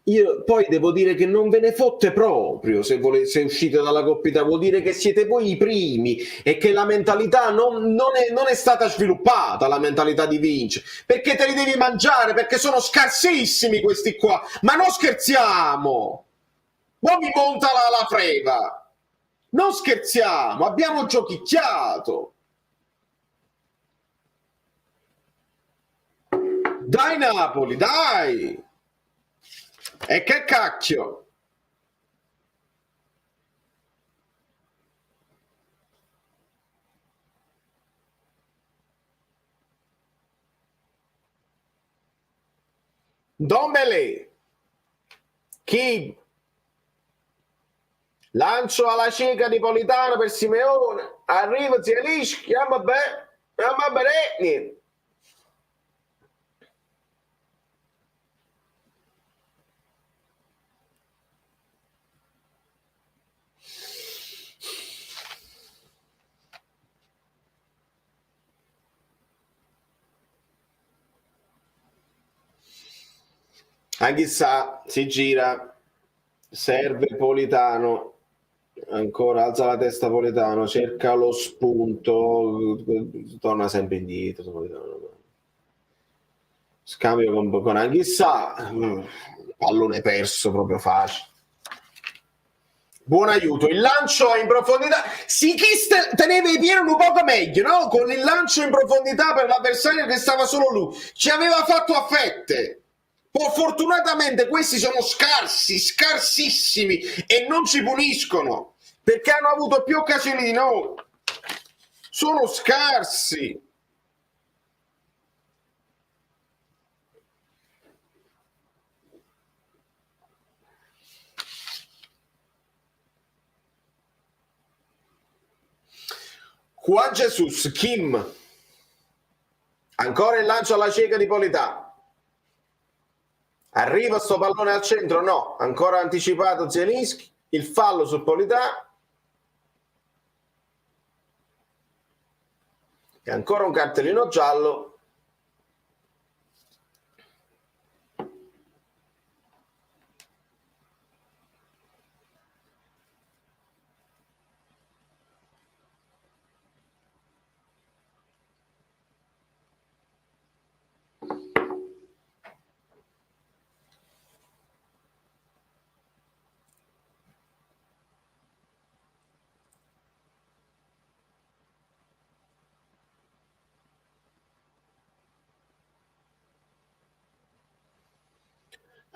Io poi devo dire che non ve ne fotte proprio se uscite dalla Coppa Italia, vuol dire che siete voi i primi e che la mentalità non è stata sviluppata, la mentalità di vincere, perché te li devi mangiare, perché sono scarsissimi questi qua, ma non scherziamo, non mi monta la freva, non scherziamo, abbiamo giochicchiato. Dai Napoli, dai! E che cacchio! Dombele! Chi? Lancio alla cieca di Politano per Simeone. Arriva Zielinski, chiama bene. Anch'issa si gira, serve Politano, ancora alza la testa Politano, cerca lo spunto, torna sempre indietro. Scambio con Anch'issa, pallone perso proprio facile. Buon aiuto, il lancio in profondità. Sichis teneva i piedi un poco meglio, no? Con il lancio in profondità per l'avversario che stava solo lui, ci aveva fatto a fette. Fortunatamente questi sono scarsissimi e non ci puniscono perché hanno avuto più occasioni di noi. Sono scarsi. Juan Jesus, Kim. Ancora il lancio alla cieca di Politano. Arriva sto pallone al centro? No, ancora anticipato Zielinski, il fallo su Politano. E ancora un cartellino giallo.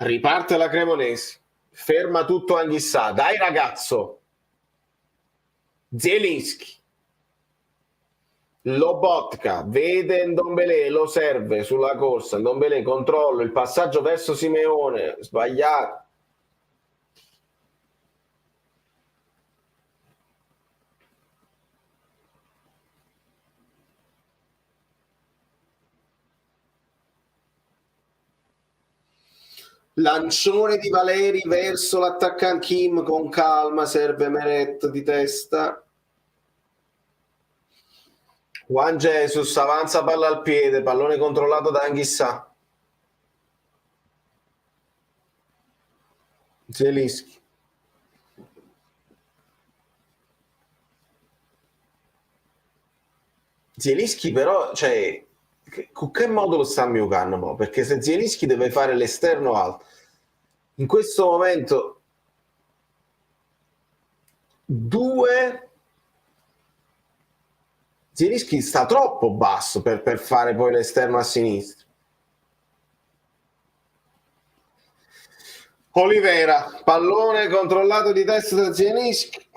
Riparte la Cremonese, ferma tutto Anghissà, dai ragazzo, Zielinski, Lobotka, vede Ndombele, lo serve sulla corsa, Ndombele controllo, il passaggio verso Simeone, sbagliato. Lancione di Valeri verso l'attaccante Kim con calma, serve Meret di testa. Juan Jesus avanza palla al piede, pallone controllato da Anghissà. Zielinski. Zielinski però, cioè, con che modo lo sta giocando mo? Perché se Zielinski deve fare l'esterno alto, in questo momento Zielinski sta troppo basso per fare poi l'esterno a sinistra. Olivera, pallone controllato di testa da Zielinski.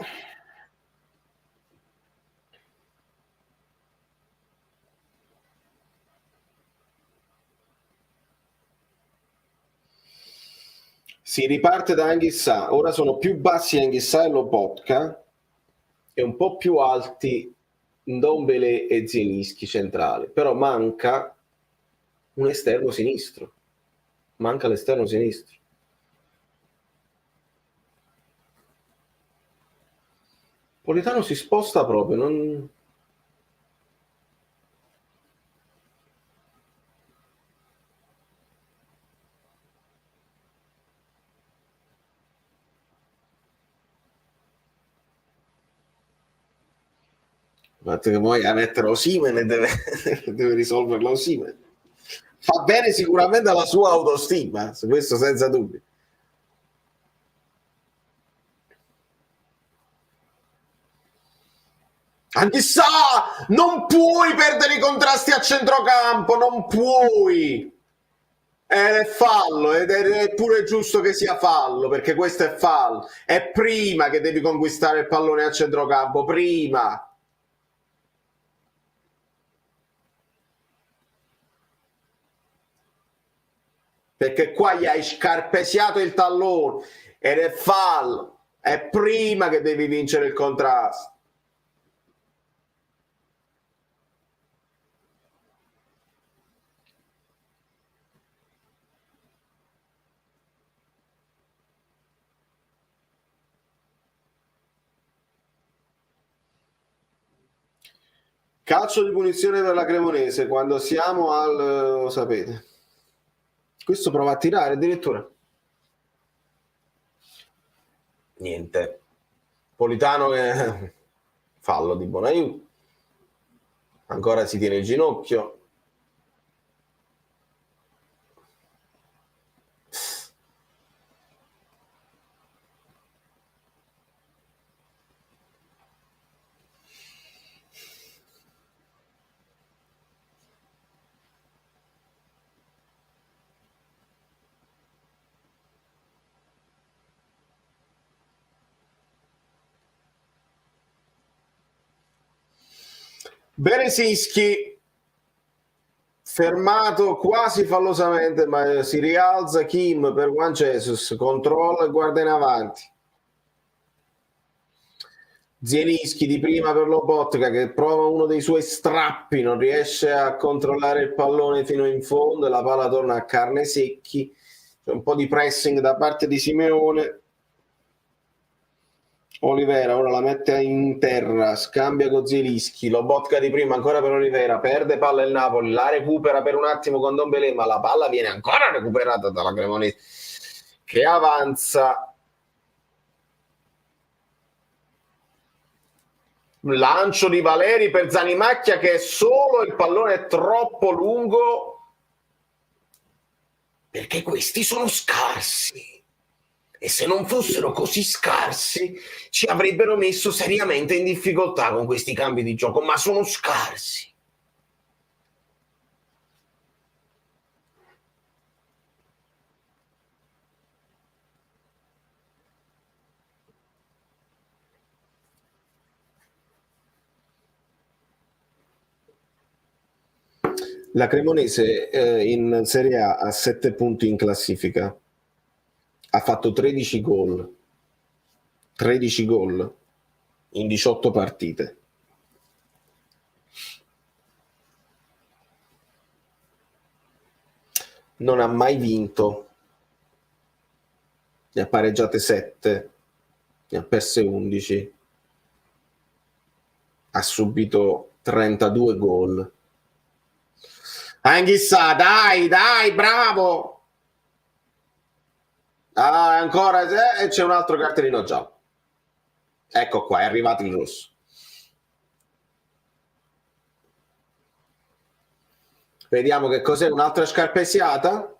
Si riparte da Anghissà, ora sono più bassi Anghissà e Lobotka e un po' più alti Ndombele e Zielinski centrali, però manca un esterno sinistro, manca l'esterno sinistro. Politano si sposta proprio, non... Che poi a mettere Osimhen deve, deve risolverlo Osimhen. Fa bene sicuramente alla sua autostima, questo senza dubbio. Anghissà, non puoi perdere i contrasti a centrocampo, non puoi. È fallo ed è pure giusto che sia fallo, perché questo è fallo. È prima che devi conquistare il pallone a centrocampo, prima. Perché qua gli hai scarpesiato il tallone ed è fallo. È prima che devi vincere il contrasto. Calcio di punizione per la Cremonese quando siamo al... lo sapete. Questo prova a tirare addirittura. Niente. Politano che... fallo di Bonaiu. Ancora si tiene il ginocchio. Berezinski fermato quasi fallosamente, ma si rialza Kim per Juan Jesus, controlla e guarda in avanti. Zielinski di prima per Lobotka che prova uno dei suoi strappi, non riesce a controllare il pallone fino in fondo e la palla torna a Carnesecchi. C'è un po' di pressing da parte di Simeone. Olivera ora la mette in terra, scambia con Zielinski, Lobotka di prima ancora per Olivera, perde palla il Napoli, la recupera per un attimo con Ndombele, ma la palla viene ancora recuperata dalla Cremonese che avanza. Lancio di Valeri per Zanimacchia che è solo, il pallone è troppo lungo perché questi sono scarsi. E se non fossero così scarsi ci avrebbero messo seriamente in difficoltà con questi cambi di gioco, ma sono scarsi. La Cremonese in Serie A ha 7 punti in classifica, ha fatto 13 gol in 18 partite. Non ha mai vinto, ne ha pareggiate 7, ne ha perse 11, ha subito 32 gol. Anch'issa, dai, bravo! Ah, ancora, e c'è un altro cartellino giallo. Ecco qua, è arrivato il rosso. Vediamo che cos'è, un'altra scarpesiata,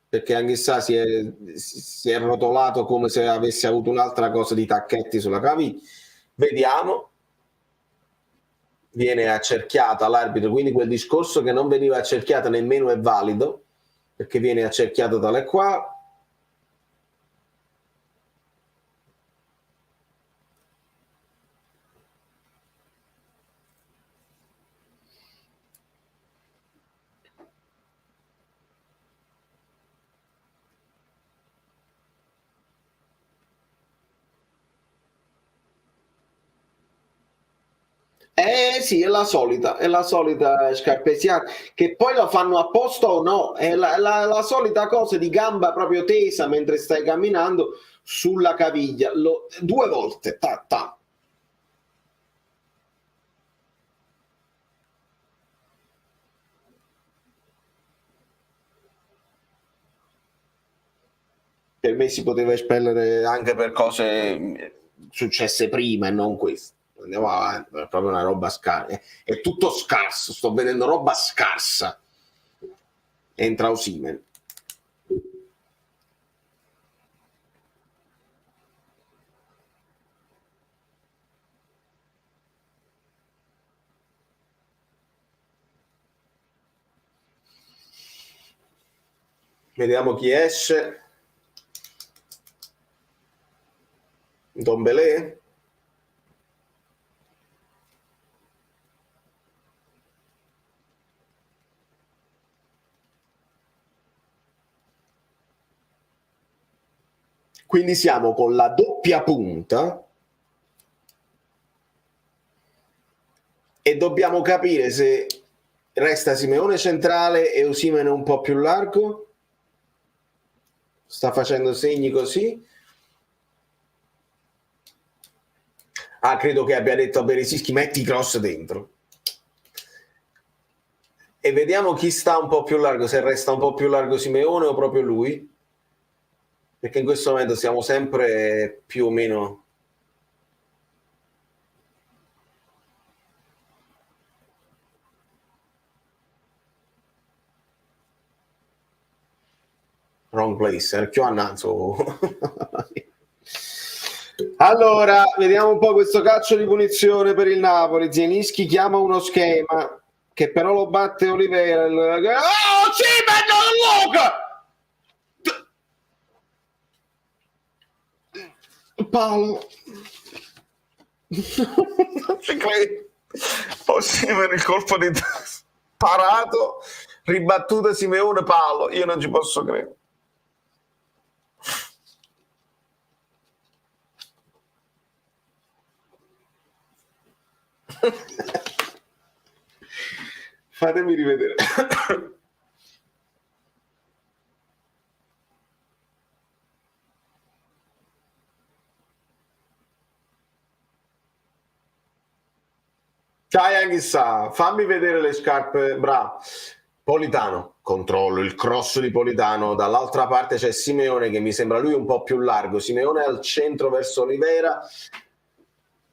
perché anch'essa si è rotolato come se avesse avuto un'altra cosa di tacchetti sulla caviglia. Vediamo. Viene accerchiata l'arbitro, quindi quel discorso che non veniva accerchiata nemmeno è valido, perché viene accerchiato tale qua. Sì, è la solita scarpesiata, che poi la fanno apposta o no, è la solita cosa di gamba proprio tesa mentre stai camminando sulla caviglia, 2 volte, ta, ta. Per me si poteva espellere anche per cose successe prima e non questo. Andiamo avanti, è proprio una roba scarsa, è tutto scarso, sto vedendo roba scarsa. Entra Osimhen. Vediamo chi esce. Dombele. Quindi siamo con la doppia punta e dobbiamo capire se resta Simeone centrale e Osimhen un po' più largo. Sta facendo segni così. Ah, credo che abbia detto a Beresischi metti cross dentro. E vediamo chi sta un po' più largo, se resta un po' più largo Simeone o proprio lui. Perché in questo momento siamo sempre più o meno... Wrong place, più annanzo. Allora, vediamo un po' questo calcio di punizione per il Napoli. Zielinski chiama uno schema che però lo batte Oliveira. Oh, sì, Luca! Paolo. Non ci credo. Osimhen il colpo di parato, ribattuta Simeone, palo. Io non ci posso credere. Fatemi rivedere. Dai, Anghissà, fammi vedere le scarpe. Bravo. Politano, controllo il cross di Politano. Dall'altra parte c'è Simeone che mi sembra lui un po' più largo. Simeone al centro verso Oliveira.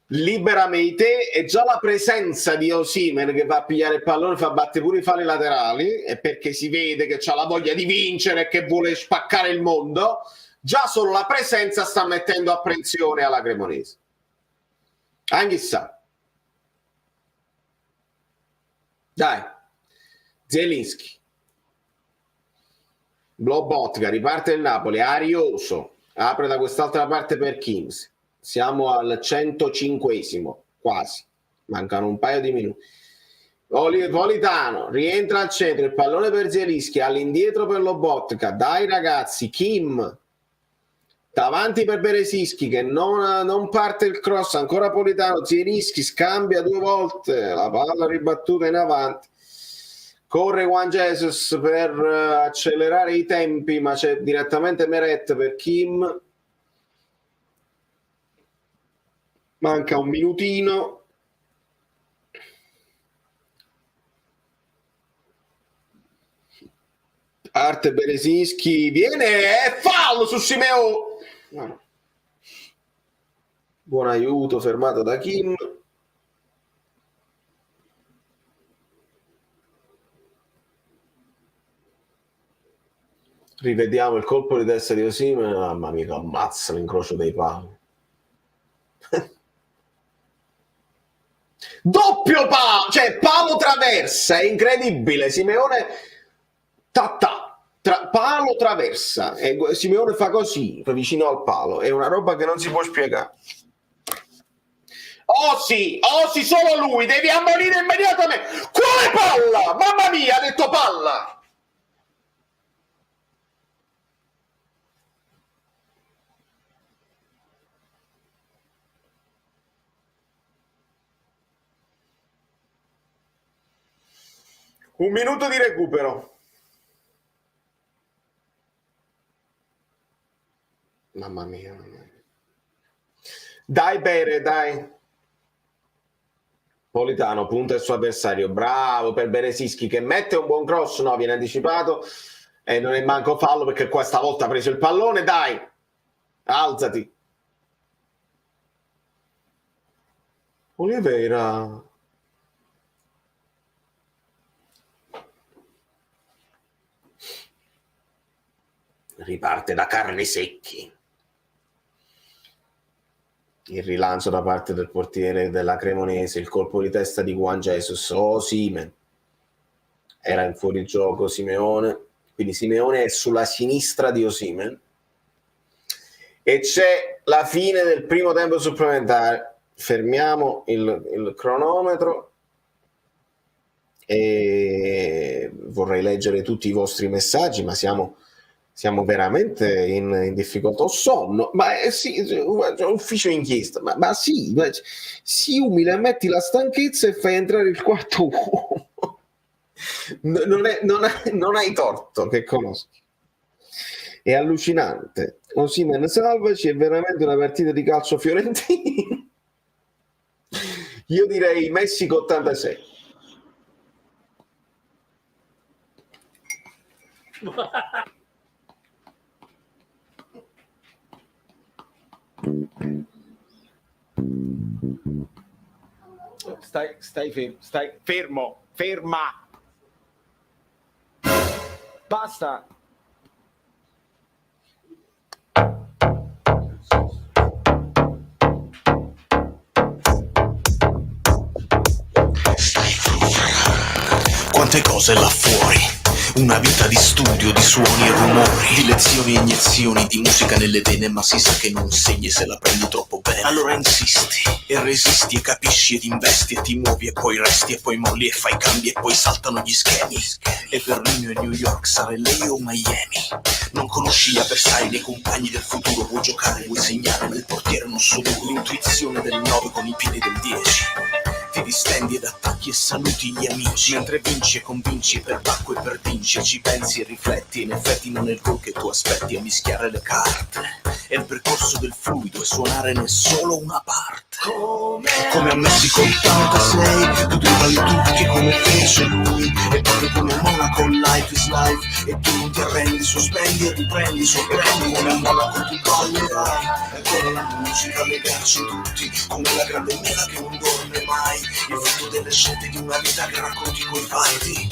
Libera Meite e già la presenza di Osimhen che va a pigliare il pallone, fa battere pure i falli laterali, e perché si vede che ha la voglia di vincere e che vuole spaccare il mondo. Già solo la presenza sta mettendo apprensione alla Cremonese. Anch'issa. Dai. Zielinski. Lobotka, riparte il Napoli, Arioso, apre da quest'altra parte per Kings. Siamo al 105esimo, quasi. Mancano un paio di minuti. Politano rientra al centro, il pallone per Zielinski, all'indietro per Lobotka, dai ragazzi, Kim davanti per Beresischi che non parte il cross, ancora Politano, Zielinski scambia 2 volte, la palla ribattuta in avanti, corre Juan Jesus per accelerare i tempi, ma c'è direttamente Meret per Kim, manca un minutino. Arte Berezinski viene e fallo su Simeo. Buon aiuto fermato da Kim. Rivediamo il colpo di testa di Osimhen. Mamma mia, che ammazza l'incrocio dei pali. Doppio palo, cioè palo traversa, è incredibile. Simeone palo traversa e Simeone fa così vicino al palo, è una roba che non si può spiegare. Oh sì, solo lui, devi ammonire immediatamente. Quale palla? Mamma mia, ha detto palla. Un minuto di recupero. Mamma mia. Dai Bere, dai. Politano punta il suo avversario, bravo per Beresischi che mette un buon cross, no, viene anticipato e non è manco fallo perché questa volta ha preso il pallone, dai, alzati. Oliveira. Riparte da Carnesecchi. Il rilancio da parte del portiere della Cremonese, il colpo di testa di Juan Jesus. Osimhen era in fuorigioco Simeone, quindi Simeone è sulla sinistra di Osimhen e c'è la fine del primo tempo supplementare. Fermiamo il cronometro e vorrei leggere tutti i vostri messaggi, ma siamo veramente in difficoltà. Ho sonno, ma sì, ufficio inchiesta, ma sì, si umila, metti la stanchezza e fai entrare il quarto uomo. Non hai torto che conosco. È allucinante. Osimhen salvaci, è veramente una partita di calcio fiorentino. Io direi Messico 86. Stai fermo, ferma. Basta. Quante cose là fuori. Una vita di studio, di suoni e rumori, di lezioni e iniezioni, di musica nelle vene, ma si sa che non segni se la prendi troppo bene. Allora insisti e resisti e capisci ed investi e ti muovi e poi resti e poi molli e fai cambi e poi saltano gli schemi. E Berlino e New York, sarà LA o Miami. Non conosci gli avversari dei compagni del futuro, vuoi giocare, vuoi segnare, nel portiere non so tu. L'intuizione del 9 con i piedi del 10. Ti distendi ed attacchi e saluti gli amici, mentre vinci e convinci per bacco e per vinci, ci pensi e rifletti, in effetti non è il gol che tu aspetti, a mischiare le carte, è il percorso del fluido e suonare ne è solo una parte. Come a Messico 86, tu vali tutti come fece lui, e proprio come a Monaco life is life, e tu non ti arrendi, sospendi e riprendi, sorprendi, come a Monaco tu ballerai, e con la musica legarci tutti, come la grande mela che non dorme mai, il frutto delle scelte di una vita che racconti coi fatti.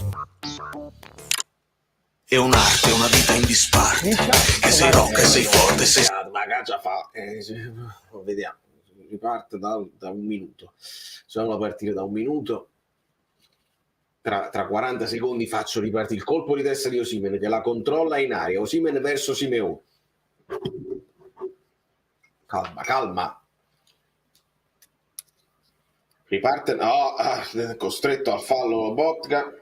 È un'arte, una vita in disparte, che sei rock e sei forte, sei... Ma caccia fa, vediamo, riparte da un minuto. Facciamo partire da un minuto. Tra 40 secondi faccio ripartire il colpo di testa di Osimhen che la controlla in aria. Osimhen verso Simeone. Calma. Riparte, no, costretto al fallo Botka,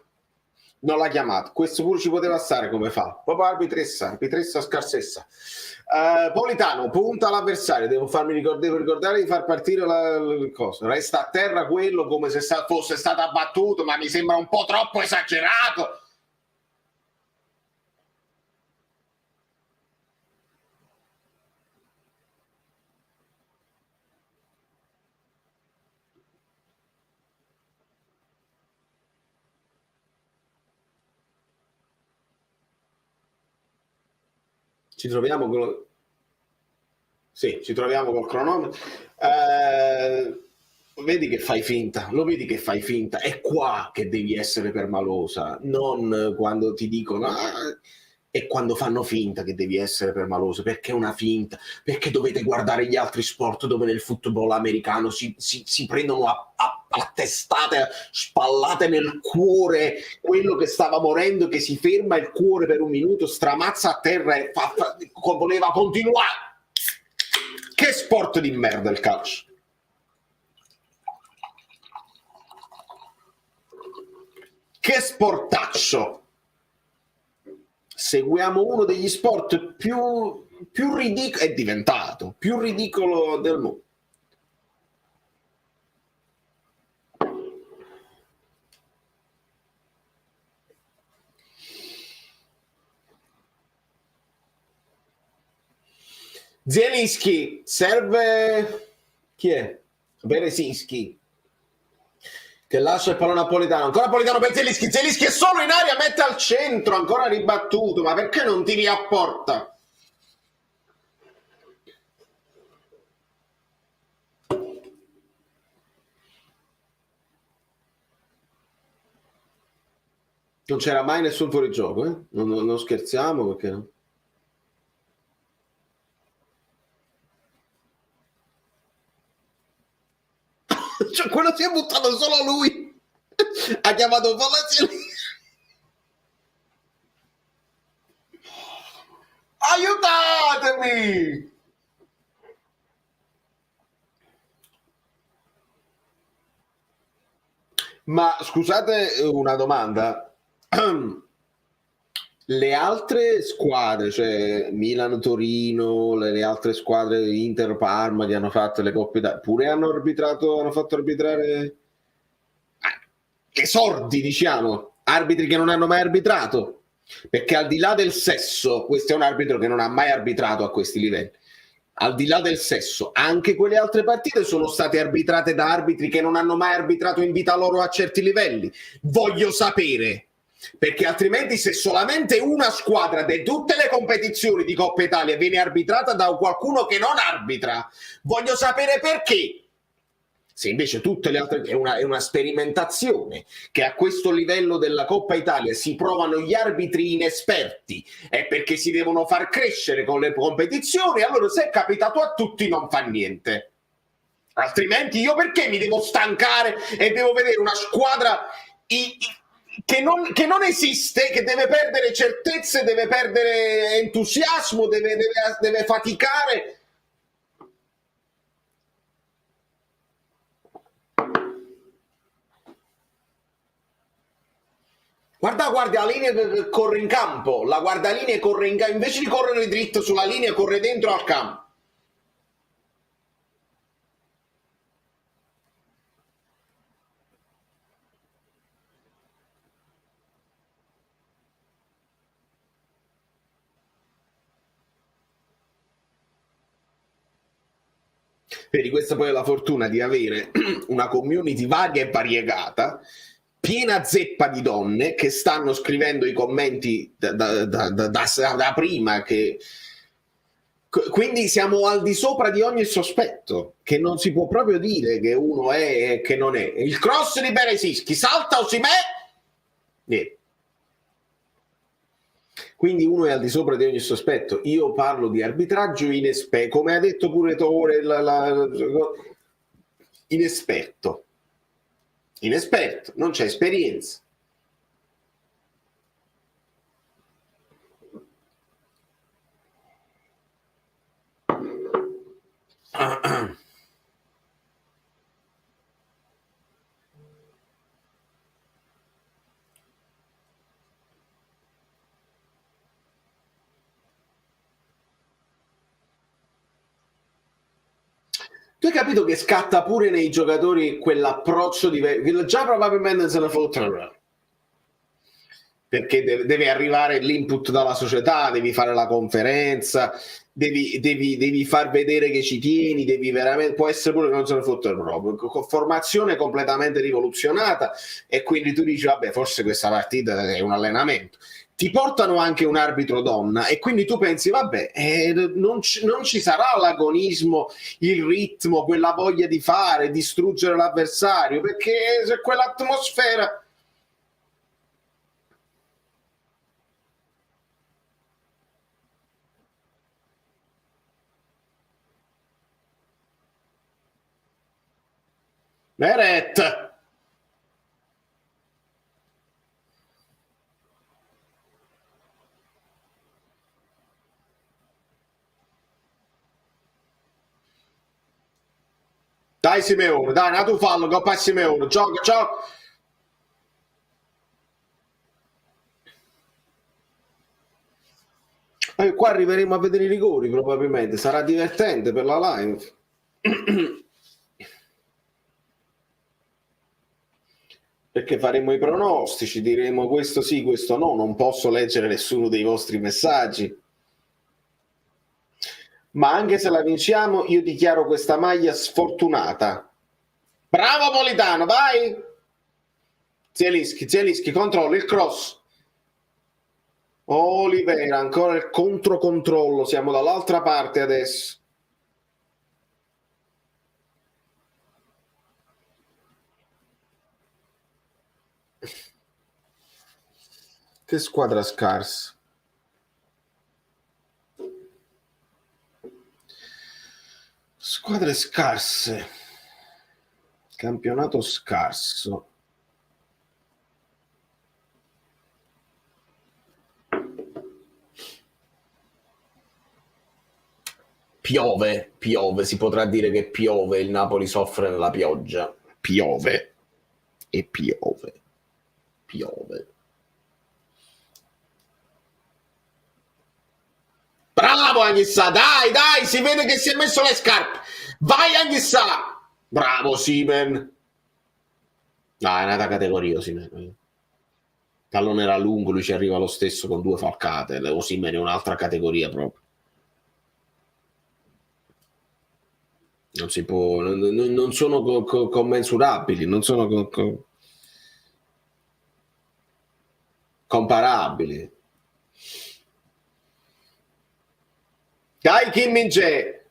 non l'ha chiamato. Questo pure ci poteva stare come fa. Proprio arbitressa scarsessa. Politano, punta all'avversario, devo ricordare di far partire il coso. Resta a terra quello come se fosse stato abbattuto, ma mi sembra un po' troppo esagerato. Ci troviamo col cronometro. Vedi che fai finta, lo vedi che fai finta. È qua che devi essere permalosa, non quando ti dicono è quando fanno finta che devi essere permalosa, perché è una finta, perché dovete guardare gli altri sport dove nel football americano si prendono a testate, spallate nel cuore quello che stava morendo, che si ferma il cuore per un minuto, stramazza a terra e voleva continuare. Che sport di merda il calcio. Che sportaccio. Seguiamo uno degli sport più ridicolo, è diventato più ridicolo del mondo. Zielinski, serve chi è? Berezinski che lascia il pallone Napolitano, ancora Napolitano per Zielinski è solo in aria, mette al centro, ancora ribattuto, ma perché non tiri a porta? Non c'era mai nessun fuorigioco, eh? Non scherziamo, perché no? Cioè, quello si è buttato solo lui. Ha chiamato Palazioni. Aiutatemi! Ma scusate una domanda. Le altre squadre, cioè Milan, Torino, le altre squadre, Inter, Parma, che hanno fatto le coppe pure hanno fatto arbitrare esordi, diciamo, arbitri che non hanno mai arbitrato, perché al di là del sesso, questo è un arbitro che non ha mai arbitrato a questi livelli. Al di là del sesso, anche quelle altre partite sono state arbitrate da arbitri che non hanno mai arbitrato in vita loro a certi livelli. Voglio sapere, perché altrimenti se solamente una squadra di tutte le competizioni di Coppa Italia viene arbitrata da qualcuno che non arbitra, voglio sapere perché. Se invece tutte le altre è una sperimentazione che a questo livello della Coppa Italia si provano gli arbitri inesperti, è perché si devono far crescere con le competizioni, allora se è capitato a tutti non fa niente. Altrimenti io perché mi devo stancare e devo vedere una squadra che non esiste, che deve perdere certezze, deve perdere entusiasmo, deve faticare. Guarda la linea che corre in campo, la guardalinea corre in campo, invece di correre dritto sulla linea corre dentro al campo. Vedi, questa poi è la fortuna di avere una community varia e variegata, piena zeppa di donne che stanno scrivendo i commenti da prima, quindi siamo al di sopra di ogni sospetto, che non si può proprio dire che uno è e che non è. Il cross di Berezinski, salta Osimè, niente. Quindi uno è al di sopra di ogni sospetto. Io parlo di arbitraggio inesperto, come ha detto pure Tore, inesperto, non c'è esperienza. Tu hai capito che scatta pure nei giocatori quell'approccio che già probabilmente se ne fottono, perché deve arrivare l'input dalla società, devi fare la conferenza, devi far vedere che ci tieni, devi veramente, può essere pure che non se ne fottono proprio, con formazione completamente rivoluzionata, e quindi tu dici vabbè, forse questa partita è un allenamento. Ti portano anche un arbitro donna e quindi tu pensi vabbè, non ci sarà l'agonismo, il ritmo, quella voglia di fare, distruggere l'avversario, perché c'è quell'atmosfera. Meret, dai Simeone, dai, na tu fallo, coppa Simeone, gioca, gioca. Qua arriveremo a vedere i rigori probabilmente, sarà divertente per la live. Perché faremo i pronostici, diremo questo sì, questo no, non posso leggere nessuno dei vostri messaggi. Ma anche se la vinciamo, io dichiaro questa maglia sfortunata. Bravo Politano, vai! Zielinski, controllo il cross. Oliveira, ancora il controcontrollo, siamo dall'altra parte adesso. Che squadra scarsa. Squadre scarse. Campionato scarso. Piove, si potrà dire che piove, il Napoli soffre nella pioggia. Piove. E piove. Bravo Anghissà, dai, si vede che si è messo le scarpe. Vai Anghissà. Bravo Simen. No, è un'altra categoria Simen. Il pallone era lungo, lui ci arriva lo stesso con 2 falcate. Osimhen è un'altra categoria proprio. Non si può, non sono commensurabili, non sono comparabili. Dai Kim Min-jae,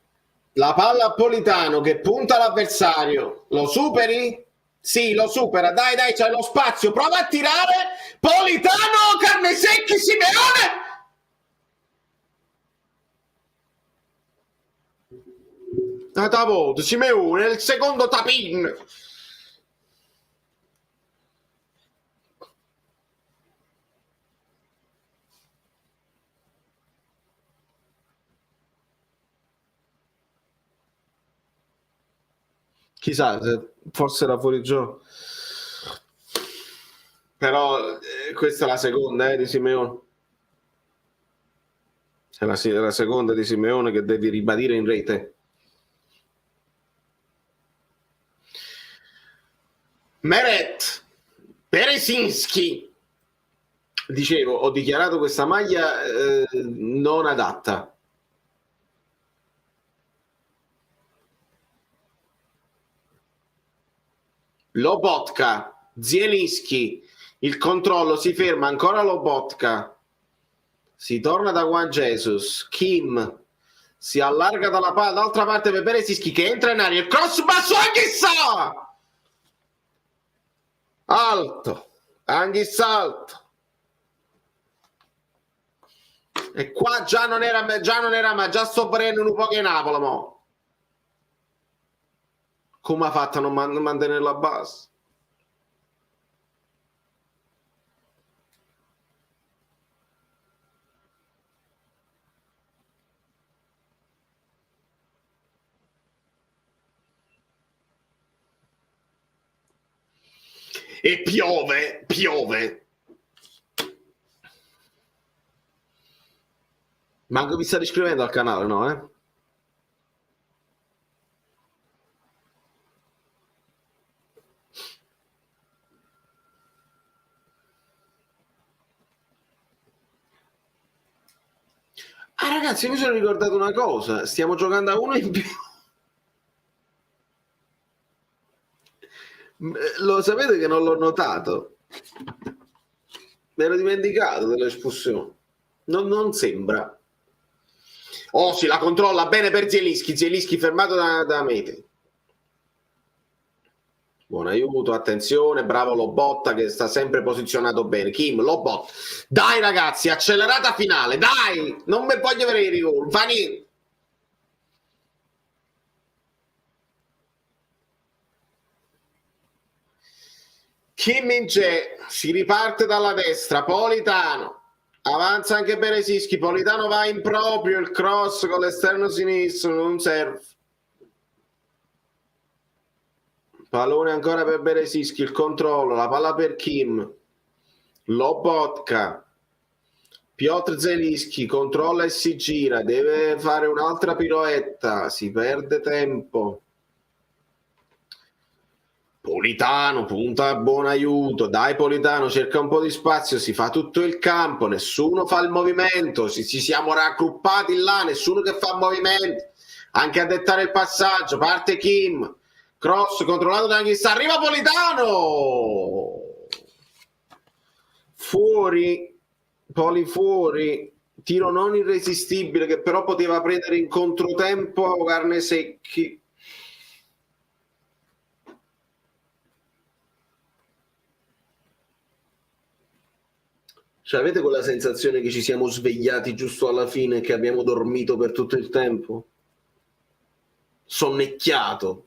la palla a Politano che punta l'avversario, lo superi? Sì, lo supera, dai, c'è lo spazio, prova a tirare, Politano, Carnesecchi, Simeone! Simeone, il secondo tapin. Chissà, forse era fuori gioco. Però questa è la seconda di Simeone. È la seconda di Simeone che devi ribadire in rete. Meret, Berezinski. Dicevo, ho dichiarato questa maglia non adatta. Lobotka, Zielinski, il controllo si ferma, ancora Lobotka. Si torna da Juan Jesus, Kim si allarga dall'altra parte per Berezinski che entra in aria, il cross basso Anghissà! Alto, alto. E qua già non era, ma già sto prendendo un po' che Napoli, mo. Come ha fatto a non mantenere la base? E piove. Manco vi sta iscrivendo al canale, no? Ah, ragazzi, mi sono ricordato una cosa. Stiamo giocando a uno in più. Lo sapete che non l'ho notato? Mi ero dimenticato dell'espulsione. Non sembra. Oh, si la controlla bene per Zielinski. Zielinski fermato da Mete. Buon aiuto, attenzione, bravo Lobotka che sta sempre posizionato bene. Kim, Lobotka. Dai ragazzi, accelerata finale, dai! Non mi voglio vedere i rigori, fa niente. Kim in c'è, si riparte dalla destra, Politano. Avanza anche Beresischi, Politano va in proprio, il cross con l'esterno sinistro, non serve. Pallone ancora per Beresischi, il controllo, la palla per Kim, Lobotka, Piotr Zielinski, controlla e si gira, deve fare un'altra piroetta, si perde tempo. Politano punta a buon aiuto, dai Politano, cerca un po' di spazio, si fa tutto il campo, nessuno fa il movimento, ci siamo raggruppati là, nessuno che fa il movimento, anche a dettare il passaggio, parte Kim. Cross controllato da Anghissà, arriva Politano! Fuori, Poli fuori, tiro non irresistibile che però poteva prendere in controtempo Carnesecchi. Cioè, avete quella sensazione che ci siamo svegliati giusto alla fine e che abbiamo dormito per tutto il tempo? Sonnecchiato.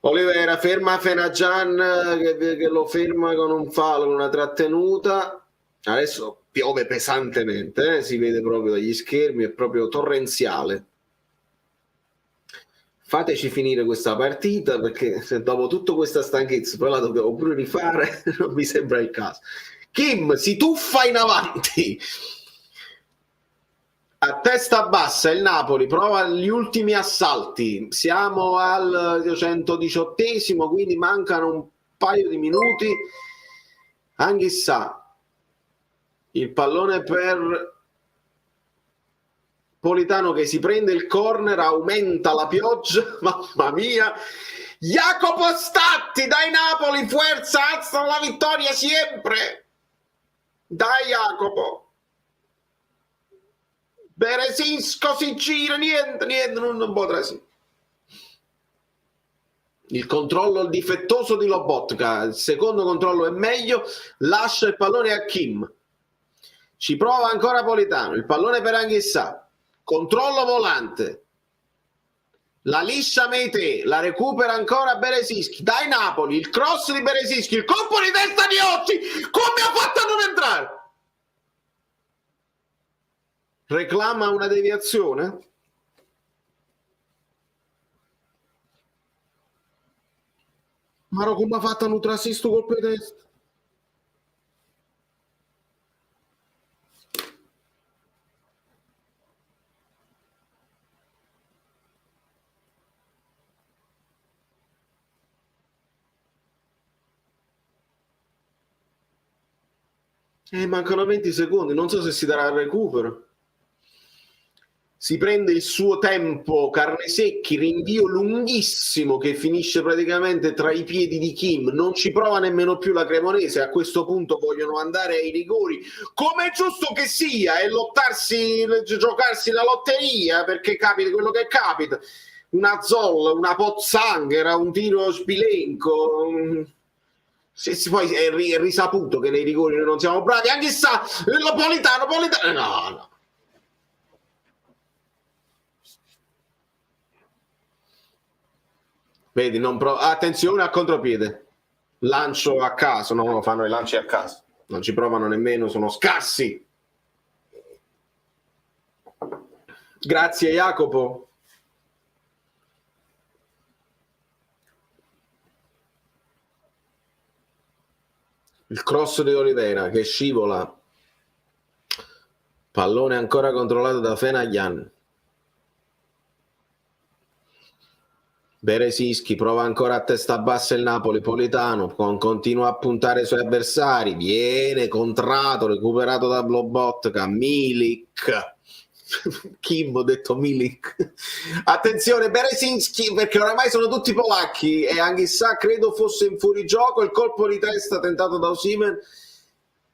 Olivera ferma Fenagian che lo ferma con un fallo, con una trattenuta. Adesso piove pesantemente, si vede proprio dagli schermi, è proprio torrenziale. Fateci finire questa partita perché se dopo tutta questa stanchezza poi la dobbiamo pure rifare, non mi sembra il caso. Kim si tuffa in avanti. A testa bassa il Napoli prova gli ultimi assalti, siamo al 118esimo, quindi mancano un paio di minuti. Anghissà, il pallone per Politano che si prende il corner, aumenta la pioggia, mamma mia. Jacopo Statti, dai Napoli, forza, alza la vittoria sempre. Dai Jacopo. Beresisco si gira, niente, non potrà sì. Il controllo difettoso di Lobotka, il secondo controllo è meglio, lascia il pallone a Kim. Ci prova ancora Politano, il pallone per Anghissà, controllo volante. La liscia Meite, la recupera ancora Beresischi, dai Napoli, il cross di Beresischi, il colpo di testa di Occi, come ha fatto a non entrare? Reclama una deviazione? Ma come ha fatto a nutrarsi sto colpo di testa? Mancano 20 secondi, non so se si darà il recupero. Si prende il suo tempo, Carnesecchi, rinvio lunghissimo che finisce praticamente tra i piedi di Kim, non ci prova nemmeno più la Cremonese, a questo punto vogliono andare ai rigori, come è giusto che sia, e giocarsi la lotteria, perché capita quello che capita, una zolla, una pozzanghera, un tiro spilenco. Poi è risaputo che nei rigori noi non siamo bravi, anche sa, Politano, no. Vedi, attenzione al contropiede. Lancio a caso, no, fanno i lanci a caso. Non ci provano nemmeno, sono scarsi. Grazie Jacopo. Il cross di Olivera che scivola. Pallone ancora controllato da Fenagian. Beresischi prova ancora a testa bassa il Napoli, Politano continua a puntare i suoi avversari, viene contrato, recuperato da Lobotka, Milik. Kim, ho detto Milik. Attenzione Berezinski, perché oramai sono tutti polacchi e Anghissà credo fosse in fuorigioco, il colpo di testa tentato da Osimhen,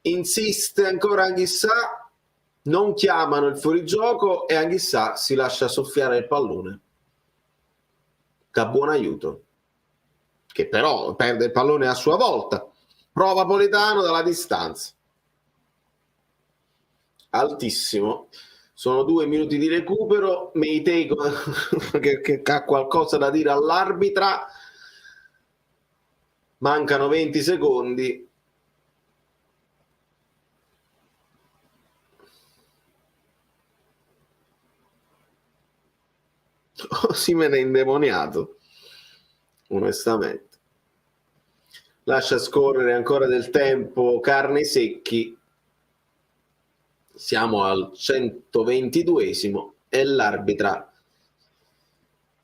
insiste ancora Anghissà, non chiamano il fuorigioco e Anghissà si lascia soffiare il pallone da buon aiuto, che però perde il pallone a sua volta, prova Politano dalla distanza, altissimo. Sono 2 minuti di recupero, Meitei che ha qualcosa da dire all'arbitra, mancano 20 secondi. Osimhen è indemoniato, onestamente. Lascia scorrere ancora del tempo Carnesecchi. Siamo al 122esimo e l'arbitra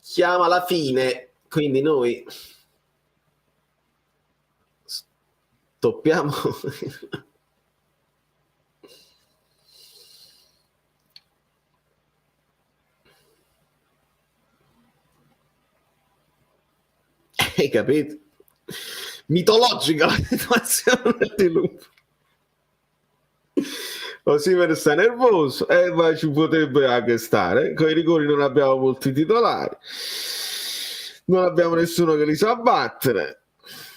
chiama la fine, quindi noi stoppiamo. Hai capito? Mitologica la situazione di Lupo. Osimhen sta nervoso, ma ci potrebbe anche stare. Con i rigori non abbiamo molti titolari, non abbiamo nessuno che li sa battere.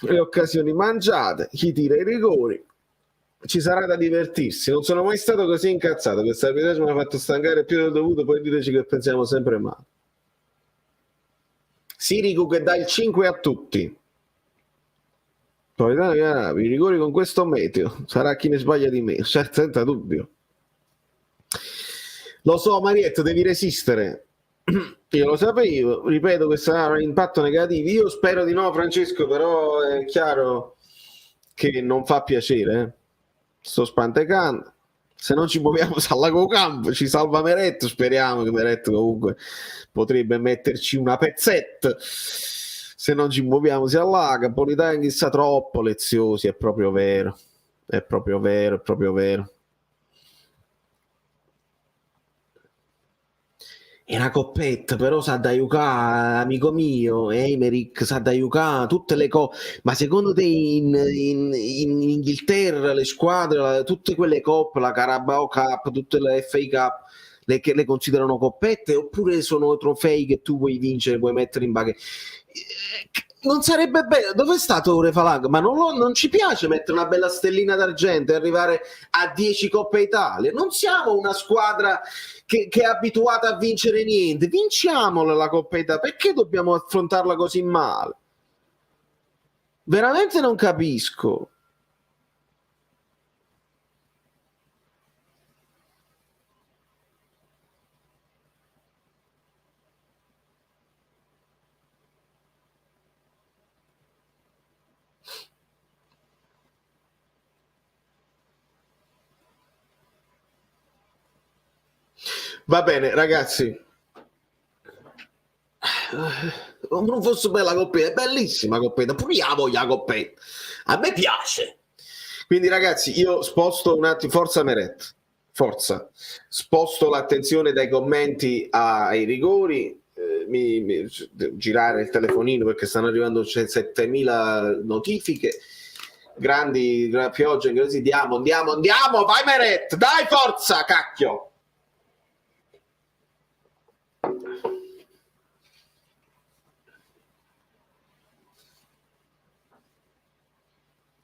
Le occasioni mangiate, chi tira i rigori. Ci sarà da divertirsi. Non sono mai stato così incazzato. Questa arbitration mi ha fatto stancare più del dovuto. Poi diteci che pensiamo sempre male. Sirigu che dà il 5 a tutti. I rigori con questo meteo sarà chi ne sbaglia di meno, senza dubbio. Lo so Marietto, devi resistere. Io lo sapevo, ripeto che sarà un impatto negativo, io spero di no Francesco, però è chiaro che non fa piacere, sto spantecando. Se non ci muoviamo Sallago Campo, ci salva Meret, speriamo che Meret comunque potrebbe metterci una pezzetta. Se non ci muoviamo si allaga. Politano chissà troppo leziosi, è proprio vero, è proprio vero, è proprio vero. È una coppetta, però sa da aiutare, amico mio, Emerick sa da aiutare, tutte le cose. Ma secondo te in Inghilterra le squadre, tutte quelle coppe, la Carabao Cup, tutte le FA Cup, le considerano coppette oppure sono trofei che tu vuoi vincere, vuoi mettere in bagaglia? Non sarebbe bello, dove è stato Ore Falang? Ma non ci piace mettere una bella stellina d'argento e arrivare a 10 Coppe Italia. Non siamo una squadra che è abituata a vincere niente. Vinciamola la Coppa Italia, perché dobbiamo affrontarla così male? Veramente non capisco. Va bene, ragazzi. Non fosse bella coppetta, è bellissima coppetta, pure io voglio la coppetta. A me piace. Quindi, ragazzi, io sposto un attimo, forza Meret, forza. Sposto l'attenzione dai commenti ai rigori. Girare il telefonino perché stanno arrivando 7000 notifiche. Grandi piogge, così andiamo, vai Meret, dai forza, cacchio.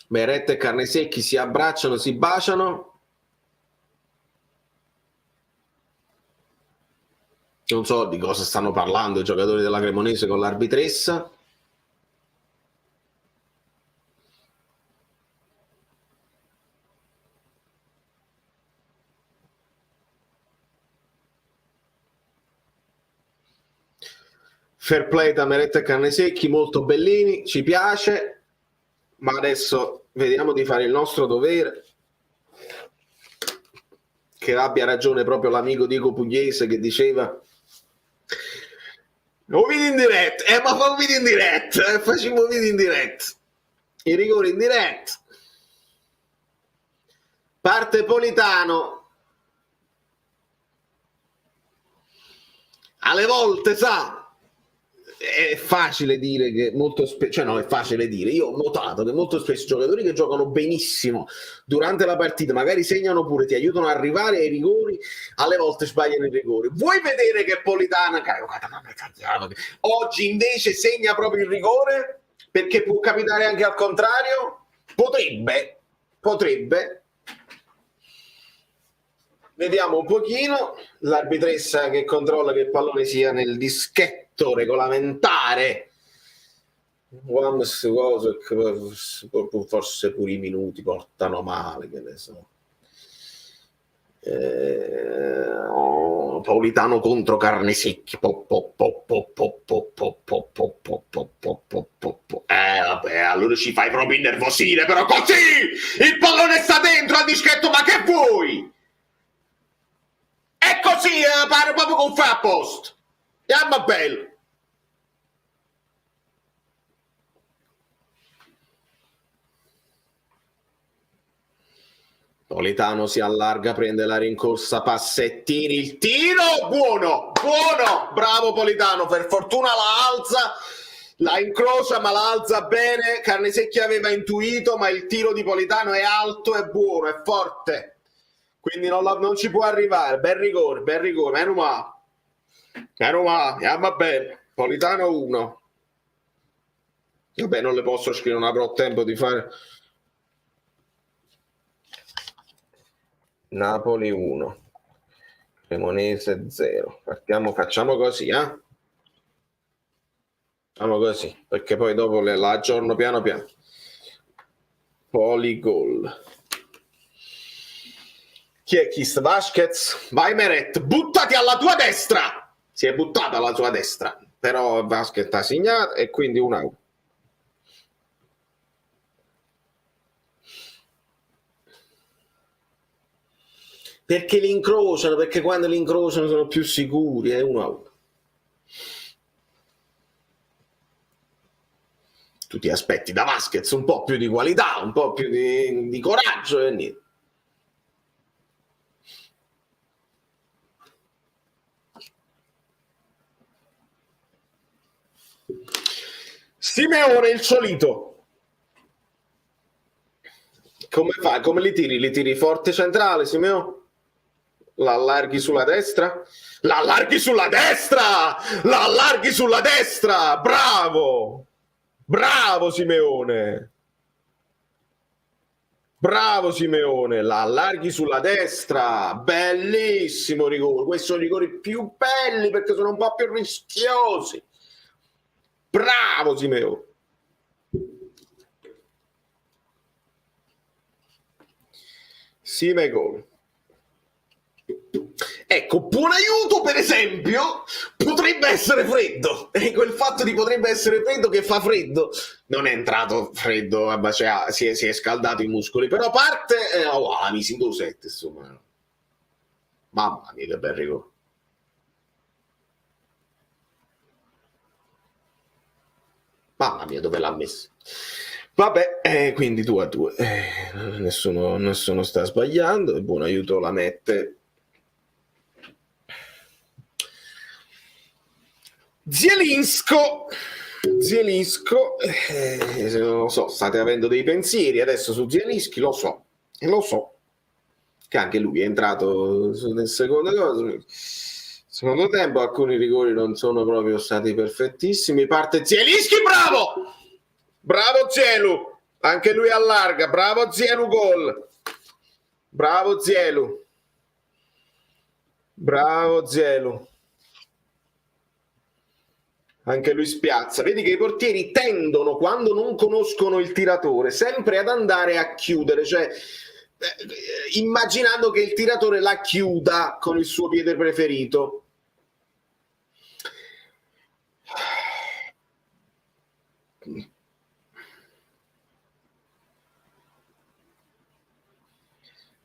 Meret e Carnesecchi si abbracciano, si baciano. Non so di cosa stanno parlando i giocatori della Cremonese con l'arbitressa. Fair play da Meret e Carnesecchi, molto bellini, ci piace. Ma adesso vediamo di fare il nostro dovere, che abbia ragione proprio l'amico Diego Pugliese che diceva video in diretta, ma fa un video in diretta, facciamo un video in diretta, il rigore in diretta, parte Politano, alle volte sa, è facile dire che molto spesso, cioè no, è facile dire, io ho notato che molto spesso i giocatori che giocano benissimo durante la partita magari segnano pure, ti aiutano ad arrivare ai rigori, alle volte sbagliano i rigori. Vuoi vedere che Politano oggi invece segna proprio il rigore? Perché può capitare anche al contrario? Potrebbe. Vediamo un pochino, l'arbitressa che controlla che il pallone sia nel dischetto regolamentare. Forse pure i minuti portano male, che ne so. Politano contro Carnesecchi. Vabbè, allora ci fai proprio innervosire, però così! Il pallone sta dentro al dischetto, ma che vuoi? È così, pare proprio con fa a posto. Andiamo bello. Politano si allarga, prende la rincorsa, Passettini, il tiro, buono, bravo Politano, per fortuna la alza, la incrocia ma la alza bene, Carnesecchi aveva intuito, ma il tiro di Politano è alto, è buono, è forte, quindi non ci può arrivare, bel rigore, meno male, andiamo bene, Politano 1, vabbè non le posso scrivere, non avrò tempo di fare... Napoli 1, Cremonese 0. Facciamo così, Facciamo così, perché poi dopo la aggiorno piano piano. Poligol. Chi è Chist? Vasquez? Vai Meret, buttati alla tua destra! Si è buttata alla sua destra, però Vasquez ha segnato e quindi 1-1. Perché li incrociano, perché quando li incrociano sono più sicuri, è 1-1. Tu ti aspetti da Vasquez un po' più di qualità, un po' più di coraggio e niente. Simeone il solito. Come fai? Come li tiri? Li tiri forte centrale, Simeone? L'allarghi sulla destra? L'allarghi sulla destra! L'allarghi sulla destra! Bravo! Bravo Simeone! Bravo Simeone! L'allarghi sulla destra! Bellissimo rigore! Questi sono i rigori più belli perché sono un po' più rischiosi. Bravo Simeone! Simeone. Ecco, buon aiuto per esempio potrebbe essere freddo, e quel fatto di potrebbe essere freddo che fa freddo, non è entrato freddo, cioè, si è scaldato i muscoli, però parte mi si 7 insomma, mamma mia che bel rigore. Mamma mia dove l'ha messo. Vabbè, quindi 2-2, nessuno sta sbagliando, il buon aiuto la mette Zielinsko, lo so, state avendo dei pensieri adesso su Zielinski, lo so, che anche lui è entrato nel secondo tempo, alcuni rigori non sono proprio stati perfettissimi, parte Zielinski, bravo Zielu, anche lui allarga, bravo Zielu, gol, bravo Zielu. Anche lui spiazza. Vedi che i portieri tendono, quando non conoscono il tiratore, sempre ad andare a chiudere, cioè immaginando che il tiratore la chiuda con il suo piede preferito.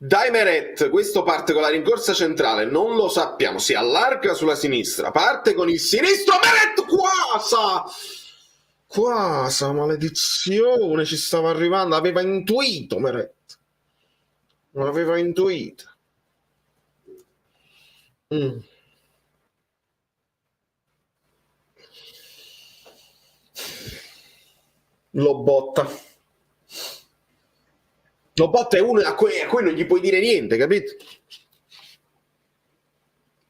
Daimeret, questo parte con la rincorsa centrale, non lo sappiamo, si allarga sulla sinistra, parte con il sinistro, Meret, Quasa, maledizione, ci stava arrivando, aveva intuito Meret, l'aveva intuito. Lo botta è uno a cui non gli puoi dire niente, capito?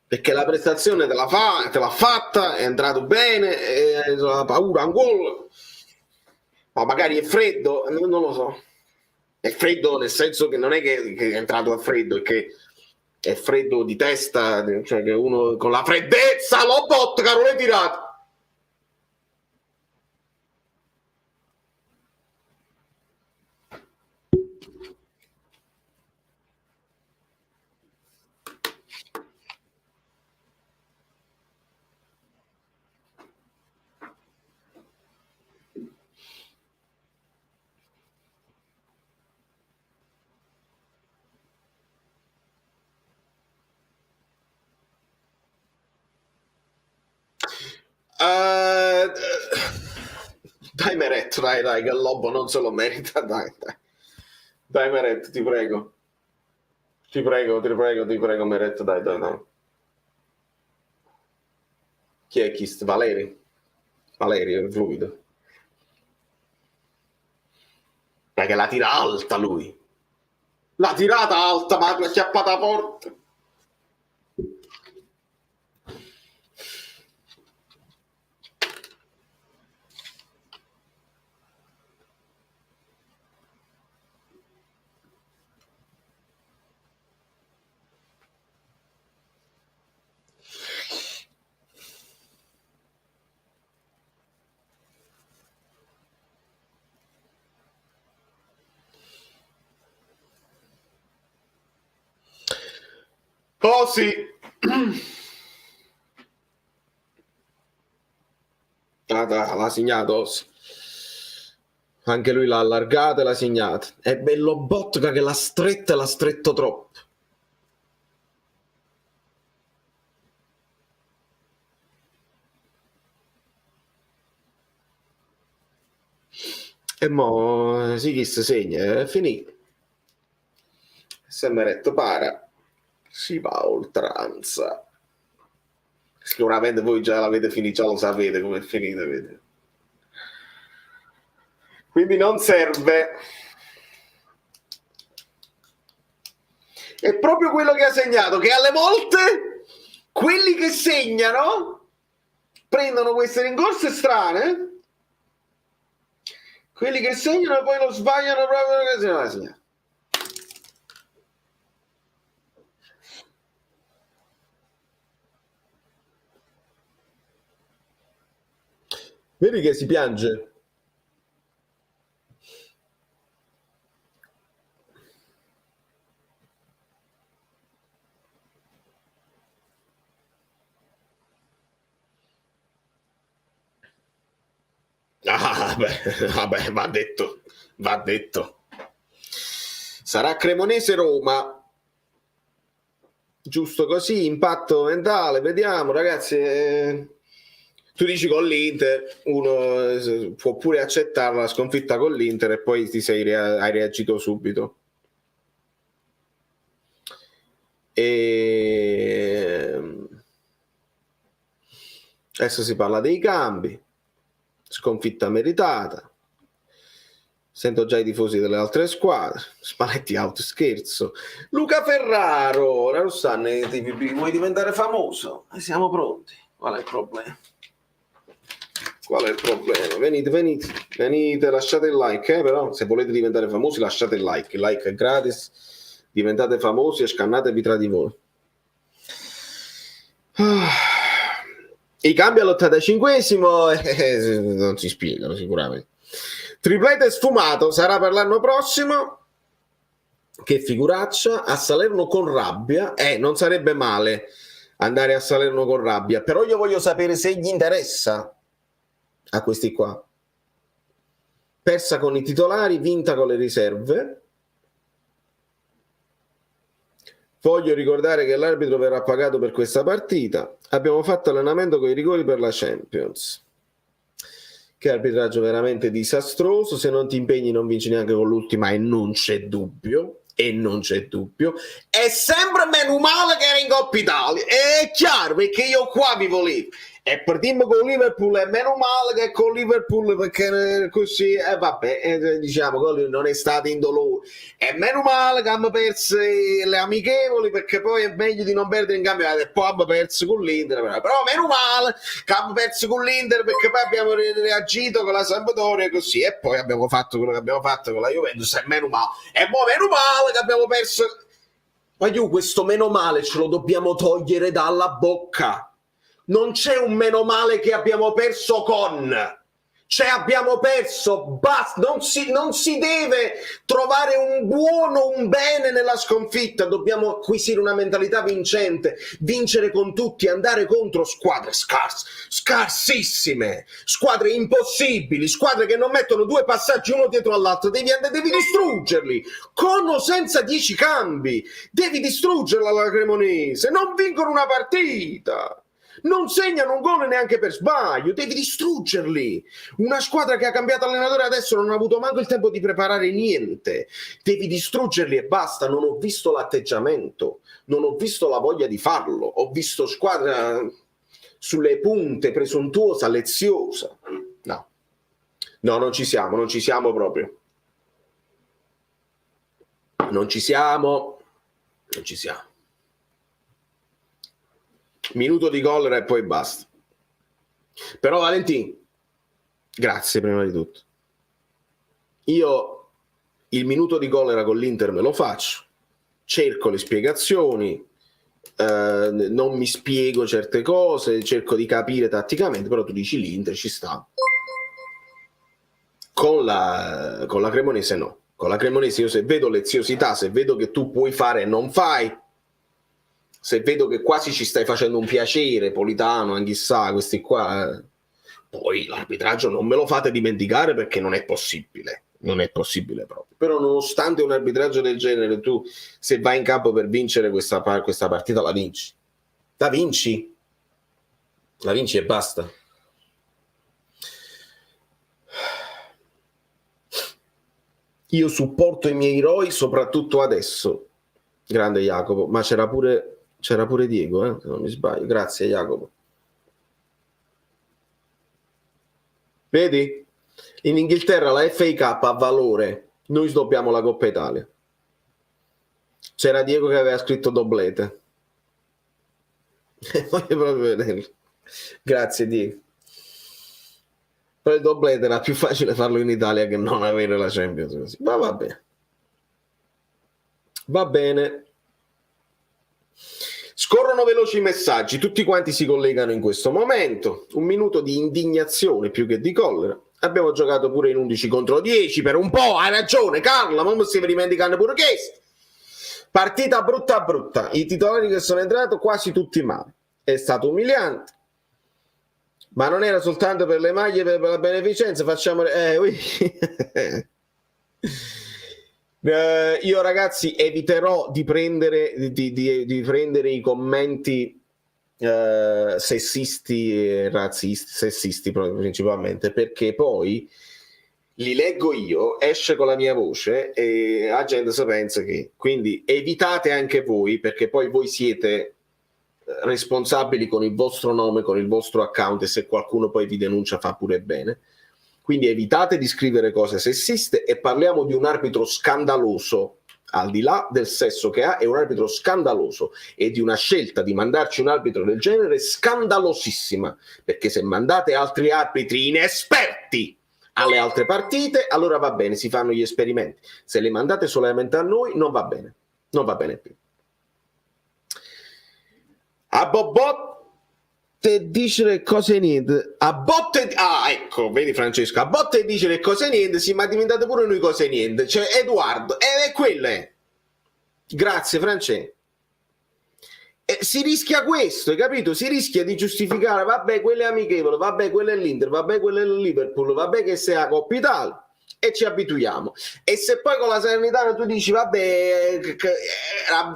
Perché la prestazione te l'ha fatta, è entrato bene, la paura, un gol, ma magari è freddo, non lo so. È freddo nel senso che non è che è entrato a freddo, è che è freddo di testa, cioè che uno con la freddezza lo botta, caro, l'hai tirato. Dai Meret, dai, che il Lobo non se lo merita, dai. Dai Meret, ti prego. Ti prego, Meret, dai. Chi è Kist? Valeri, è fluido. Perché la tira alta lui. La tirata alta, ma la chiappata forte. Oh sì. L'ha segnato. Anche lui l'ha allargata e l'ha segnata. È bello Botka che l'ha stretta e l'ha stretto troppo. E mo Sigis segna, è finito. Se Meret para, si va a oltranza. Sicuramente voi già l'avete finito, già lo sapete come è finita, vedete. Quindi non serve. È proprio quello che ha segnato, che alle volte quelli che segnano prendono queste rincorse strane, quelli che segnano e poi lo sbagliano proprio che se la segna. Vedi che si piange? Vabbè, va detto. Sarà Cremonese-Roma. Giusto così, impatto mentale, vediamo ragazzi. Tu dici con l'Inter, uno può pure accettare la sconfitta con l'Inter e poi hai reagito subito. Adesso si parla dei cambi, sconfitta meritata. Sento già i tifosi delle altre squadre. Spalletti out, scherzo. Luca Ferraro, la Rossane, vuoi diventare famoso? Siamo pronti. Qual è il problema? Venite, lasciate il like, però se volete diventare famosi lasciate il like è gratis, diventate famosi e scannatevi tra di voi. I cambi all'85esimo non si spiegano sicuramente. Triplete sfumato sarà per l'anno prossimo. Che figuraccia, a Salerno con rabbia. Non sarebbe male andare a Salerno con rabbia, però io voglio sapere se gli interessa a questi qua. Persa con i titolari, vinta con le riserve. Voglio ricordare che l'arbitro verrà pagato per questa partita. Abbiamo fatto allenamento con i rigori per la Champions. Che arbitraggio veramente disastroso. Se non ti impegni non vinci neanche con l'ultima e non c'è dubbio. E non c'è dubbio. È sempre meno male che era in Coppa Italia. È chiaro, perché io qua vi volevo. E partiamo con Liverpool, è meno male che con Liverpool, perché così, vabbè, diciamo che non è stato indolore. È meno male che abbiamo perso le amichevoli, perché poi è meglio di non perdere in campionato, e poi abbiamo perso con l'Inter, però meno male che abbiamo perso con l'Inter, perché poi abbiamo reagito con la Sampdoria così, e poi abbiamo fatto quello che abbiamo fatto con la Juventus, è meno male. E poi meno male che abbiamo perso. Ma io questo meno male ce lo dobbiamo togliere dalla bocca. Non c'è un meno male che abbiamo perso con, cioè abbiamo perso, basta, non si deve trovare un buono, un bene nella sconfitta, dobbiamo acquisire una mentalità vincente, vincere con tutti, andare contro squadre scarsissime, squadre impossibili, squadre che non mettono due passaggi uno dietro all'altro, devi distruggerli, con o senza 10 cambi, devi distruggerla la Cremonese, non vincono una partita. Non segnano un gol neanche per sbaglio, devi distruggerli. Una squadra che ha cambiato allenatore adesso non ha avuto manco il tempo di preparare niente. Devi distruggerli e basta. Non ho visto l'atteggiamento, non ho visto la voglia di farlo. Ho visto squadra sulle punte, presuntuosa, leziosa. No, non ci siamo proprio. Non ci siamo. Minuto di collera e poi basta. Però Valentin, grazie prima di tutto. Io il minuto di collera con l'Inter me lo faccio, cerco le spiegazioni, non mi spiego certe cose, cerco di capire tatticamente, però tu dici l'Inter ci sta. Con la Cremonese no. Con la Cremonese io se vedo leziosità, se vedo che tu puoi fare e non fai, se vedo che quasi ci stai facendo un piacere, Politano, anche chissà, questi qua, poi l'arbitraggio non me lo fate dimenticare perché non è possibile proprio. Però nonostante un arbitraggio del genere, tu se vai in campo per vincere questa partita la vinci e basta. Io supporto i miei eroi soprattutto adesso, grande Jacopo, ma c'era pure Diego, se non mi sbaglio. Grazie Jacopo. Vedi? In Inghilterra la FA Cup ha valore, noi sdobbiamo la Coppa Italia. C'era Diego che aveva scritto doblete. Voglio proprio vederlo. Grazie Diego. Però il doblete era più facile farlo in Italia che non avere la Champions così. Ma va bene. Scorrono veloci i messaggi, tutti quanti si collegano in questo momento. Un minuto di indignazione più che di collera. Abbiamo giocato pure in 11 contro 10 per un po', hai ragione Carla, ma non stiamo dimenticando pure questo. Partita brutta, i titolari che sono entrati quasi tutti male. È stato umiliante. Ma non era soltanto per le maglie, per la beneficenza, facciamo... io ragazzi eviterò di prendere i commenti sessisti e razzisti, sessisti principalmente, perché poi li leggo io, esce con la mia voce e la gente si pensa che... Quindi evitate anche voi, perché poi voi siete responsabili con il vostro nome, con il vostro account, e se qualcuno poi vi denuncia fa pure bene. Quindi evitate di scrivere cose sessiste e parliamo di un arbitro scandaloso, al di là del sesso che ha, è un arbitro scandaloso, e di una scelta di mandarci un arbitro del genere scandalosissima, perché se mandate altri arbitri inesperti alle altre partite, allora va bene, si fanno gli esperimenti. Se le mandate solamente a noi non va bene più. A botte dice le cose niente. Ecco, vedi Francesco, a botte dice le cose niente, sì, ma diventate pure noi cose niente. Cioè Edoardo, è quello è. Grazie Francesco. Si rischia questo, hai capito? Si rischia di giustificare, vabbè, quello è amichevole, vabbè, quello è l'Inter, vabbè, quello è il Liverpool, vabbè che sei a Coppa Italia. e ci abituiamo. E se poi con la Salernitana tu dici vabbè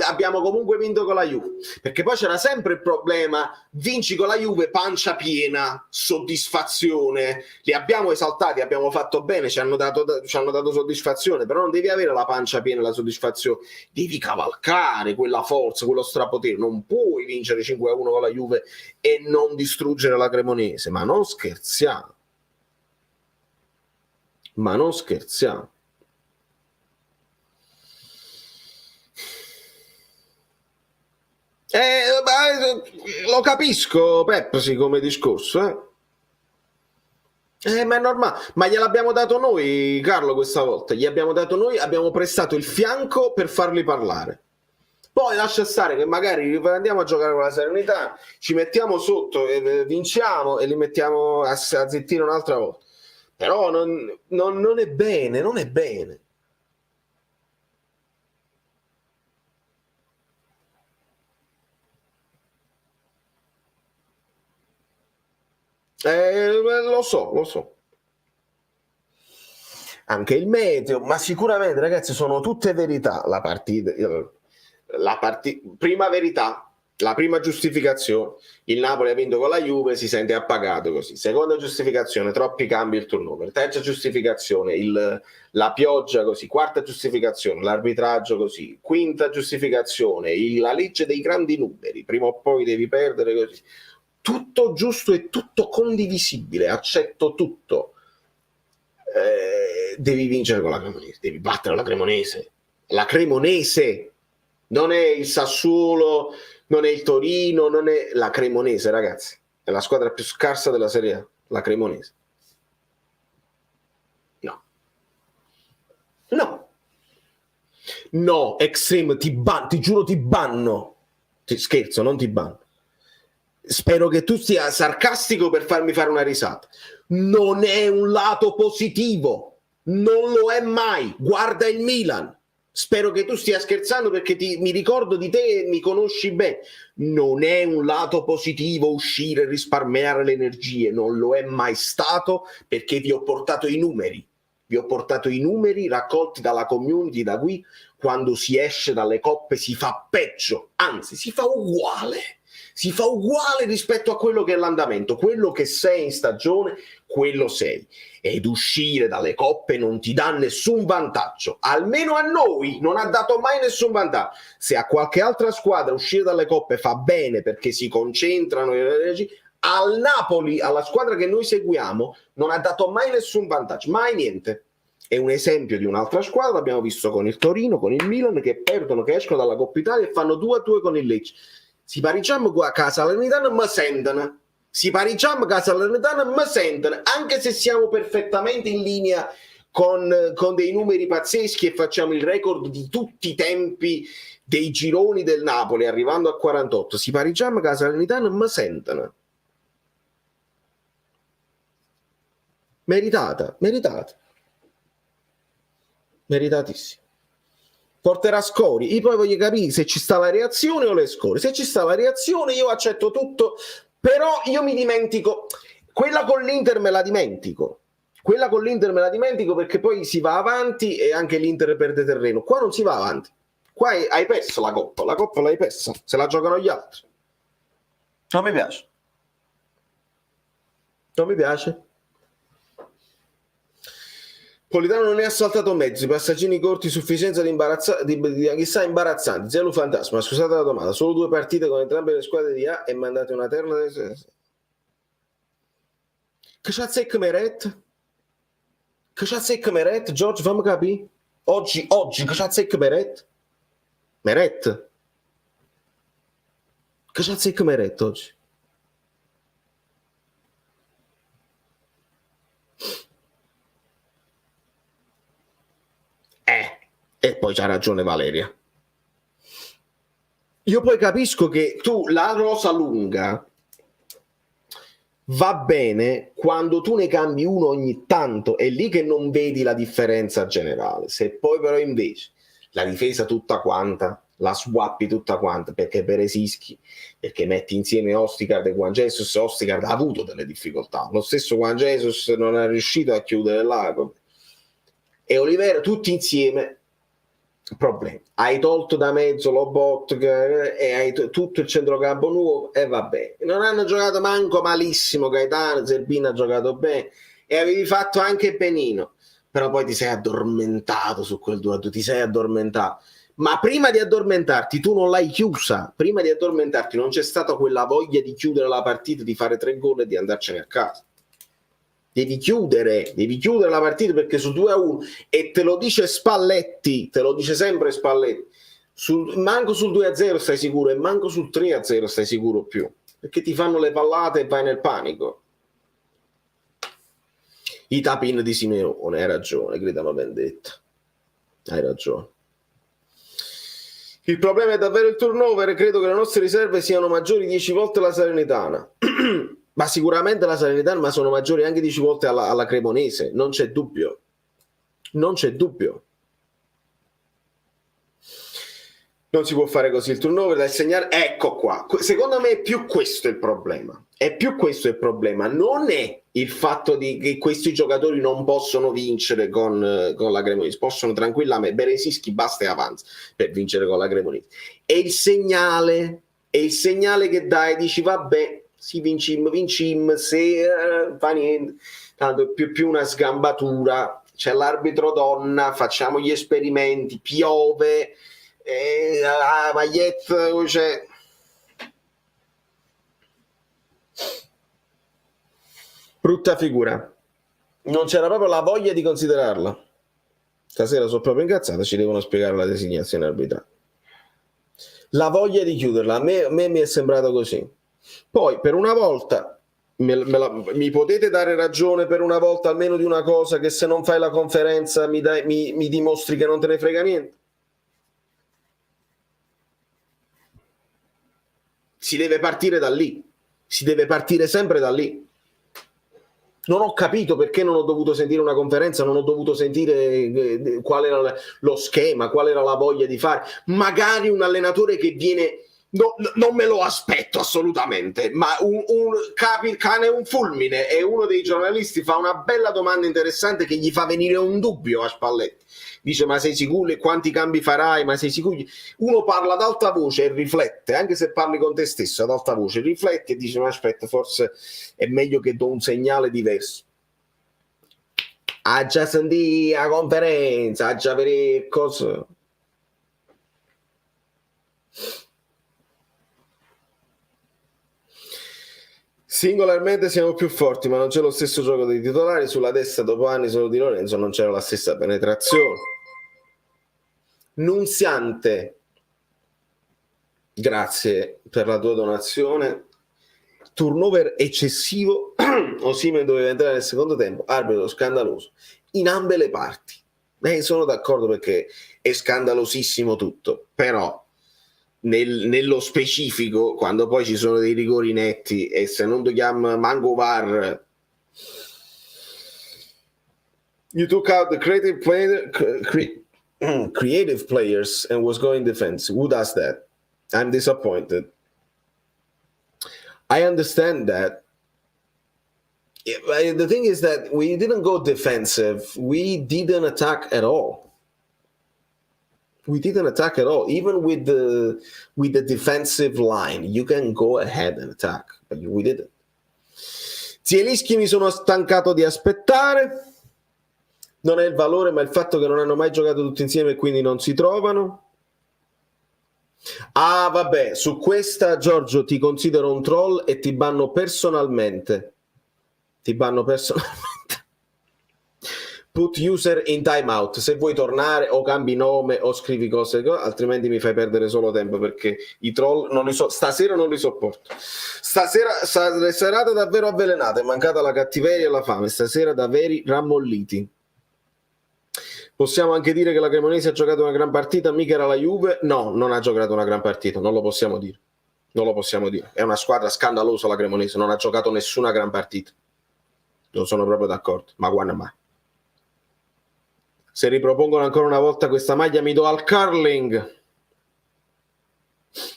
abbiamo comunque vinto con la Juve, perché poi c'era sempre il problema, vinci con la Juve, pancia piena, soddisfazione, li abbiamo esaltati, abbiamo fatto bene, ci hanno dato soddisfazione, però non devi avere la pancia piena e la soddisfazione, devi cavalcare quella forza, quello strapotere, non puoi vincere 5-1 con la Juve e non distruggere la Cremonese, ma non scherziamo. Lo capisco, Pepsi, come discorso, ma è normale, ma gliel'abbiamo dato noi, Carlo, questa volta, gli abbiamo dato noi, abbiamo prestato il fianco per farli parlare. Poi lascia stare che magari andiamo a giocare con la Serenità, ci mettiamo sotto, vinciamo e li mettiamo a zittire un'altra volta. Però non è bene, non è bene. Lo so. Anche il meteo, ma sicuramente, ragazzi, sono tutte verità. Prima verità, la prima giustificazione, il Napoli ha vinto con la Juve, si sente appagato così. Seconda giustificazione, troppi cambi il turnover. Terza giustificazione, la pioggia così. Quarta giustificazione, l'arbitraggio così. Quinta giustificazione, la legge dei grandi numeri. Prima o poi devi perdere così. Tutto giusto e tutto condivisibile, accetto tutto. Devi vincere con la Cremonese, devi battere la Cremonese. La Cremonese non è il Sassuolo, non è il Torino, non è la Cremonese, ragazzi. È la squadra più scarsa della Serie A, la Cremonese. No, Extreme, ti giuro ti banno. Scherzo, non ti banno. Spero che tu sia sarcastico per farmi fare una risata. Non è un lato positivo, non lo è mai. Guarda il Milan. Spero che tu stia scherzando perché mi ricordo di te e mi conosci bene. Non è un lato positivo uscire e risparmiare le energie, non lo è mai stato perché vi ho portato i numeri. Vi ho portato i numeri raccolti dalla community, da qui. Quando si esce dalle coppe si fa peggio, anzi si fa uguale. Si fa uguale rispetto a quello che è l'andamento. Quello che sei in stagione, quello sei. Ed uscire dalle coppe non ti dà nessun vantaggio. Almeno a noi non ha dato mai nessun vantaggio. Se a qualche altra squadra uscire dalle coppe fa bene perché si concentrano, al Napoli, alla squadra che noi seguiamo, non ha dato mai nessun vantaggio. Mai niente. È un esempio di un'altra squadra, l'abbiamo visto con il Torino, con il Milan, che perdono, che escono dalla Coppa Italia e fanno 2-2 con il Lecce. Si pareggiamo qua a casa Salernitana mi sentono, anche se siamo perfettamente in linea con dei numeri pazzeschi e facciamo il record di tutti i tempi dei gironi del Napoli arrivando a 48. Si pareggiamo a casa Salernitana mi sentono. Meritatissimo. Porterà scorie. Io poi voglio capire se ci sta la reazione o le scorie. Se ci sta la reazione io accetto tutto, però io mi dimentico. Quella con l'Inter me la dimentico perché poi si va avanti e anche l'Inter perde terreno. Qua non si va avanti. Qua hai perso la Coppa l'hai persa. Se la giocano gli altri. Non mi piace. Politano non è assaltato mezzi, passaggini corti, sufficienza di chissà imbarazzanti, zero fantasma, scusate la domanda, solo 2 partite con entrambe le squadre di A e mandate una terna. Che c'è Meret, George, fammi capire. Oggi, che c'è Meret? Che c'è Meret oggi? E poi c'ha ragione Valeria. Io poi capisco che la rosa lunga va bene quando tu ne cambi uno ogni tanto, è lì che non vedi la differenza generale. Se poi però invece la difesa tutta quanta, la swappi tutta quanta, perché Beresischi, perché metti insieme Ostigard e Juan Jesus, Ostigard ha avuto delle difficoltà. Lo stesso Juan Jesus non è riuscito a chiudere l'arco. e Olivera, tutti insieme, problemi. Hai tolto da mezzo Lobotka e hai tutto il centrocampo nuovo e vabbè. Non hanno giocato manco malissimo Gaetano, Zerbino ha giocato bene e avevi fatto anche benino, però poi ti sei addormentato su quel 2-2, ti sei addormentato. Ma prima di addormentarti tu non l'hai chiusa, prima di addormentarti non c'è stata quella voglia di chiudere la partita, di fare 3 gol e di andarcene a casa. Devi chiudere la partita, perché su 2-1, e te lo dice Spalletti, te lo dice sempre Spalletti, manco sul 2-0 stai sicuro e manco sul 3-0 stai sicuro più, perché ti fanno le pallate e vai nel panico. I tap-in di Simeone, hai ragione, gridava vendetta, hai ragione. Il problema è davvero il turnover, credo che le nostre riserve siano maggiori 10 volte la Salernitana. Ma sicuramente la Salernitana, ma sono maggiori anche 10 volte alla Cremonese, non c'è dubbio. Non c'è dubbio. Non si può fare così il turnover, da segnare. Ecco qua. Secondo me è più questo il problema. È più questo il problema. Non è il fatto che questi giocatori non possono vincere con la Cremonese. Possono tranquillamente. Beresischi basta e avanza per vincere con la Cremonese. È il segnale che dai, dici vabbè, sì, vincim, se fa niente, tanto è più una sgambatura, c'è l'arbitro donna, facciamo gli esperimenti, piove, la maglietta, cioè... brutta figura, non c'era proprio la voglia di considerarla. Stasera sono proprio incazzata, ci devono spiegare la designazione arbitrale, la voglia di chiuderla, a me mi è sembrato così. Poi per una volta mi potete dare ragione, per una volta almeno di una cosa, che se non fai la conferenza mi dimostri che non te ne frega niente. Si deve partire da lì, si deve partire sempre da lì. Non ho capito perché non ho dovuto sentire una conferenza, non ho dovuto sentire qual era lo schema, qual era la voglia di fare. Magari un allenatore che viene... non me lo aspetto assolutamente, ma capi il cane un fulmine, e uno dei giornalisti fa una bella domanda interessante che gli fa venire un dubbio a Spalletti. Dice: ma sei sicuro? E quanti cambi farai? Ma sei sicuro? Uno parla ad alta voce e riflette, anche se parli con te stesso ad alta voce, riflette e dice: ma aspetta, forse è meglio che do un segnale diverso. Ha già sentito la conferenza, ha già vedere cosa. Singolarmente siamo più forti, ma non c'è lo stesso gioco dei titolari. Sulla destra, dopo anni solo di Lorenzo, non c'era la stessa penetrazione. Nunziante, grazie per la tua donazione. Turnover eccessivo, Osimhen doveva entrare nel secondo tempo, arbitro scandaloso in ambe le parti. Sono d'accordo, perché è scandalosissimo tutto, però nello specifico, quando poi ci sono dei rigori netti, e se non dobbiamo manco VAR, you took out the creative players and was going defense. Who does that? I'm disappointed. I understand that. The thing is that we didn't go defensive. We didn't attack at all. We didn't attack at all. Even with the defensive line, you can go ahead and attack, but we didn't. Zielinski, mi sono stancato di aspettare. Non è il valore, ma il fatto che non hanno mai giocato tutti insieme e quindi non si trovano. Ah, vabbè, su questa, Giorgio, ti considero un troll e ti banno personalmente. Put user in timeout. Se vuoi tornare, o cambi nome o scrivi cose, altrimenti mi fai perdere solo tempo, perché i troll stasera non li sopporto. Stasera serata davvero avvelenata, è mancata la cattiveria e la fame. Stasera da veri rammolliti. Possiamo anche dire che la Cremonese ha giocato una gran partita, mica era la Juve. No, non ha giocato una gran partita, non lo possiamo dire. È una squadra scandalosa la Cremonese, non ha giocato nessuna gran partita. Non sono proprio d'accordo, ma guarda mai. Se ripropongono ancora una volta questa maglia, mi do al curling.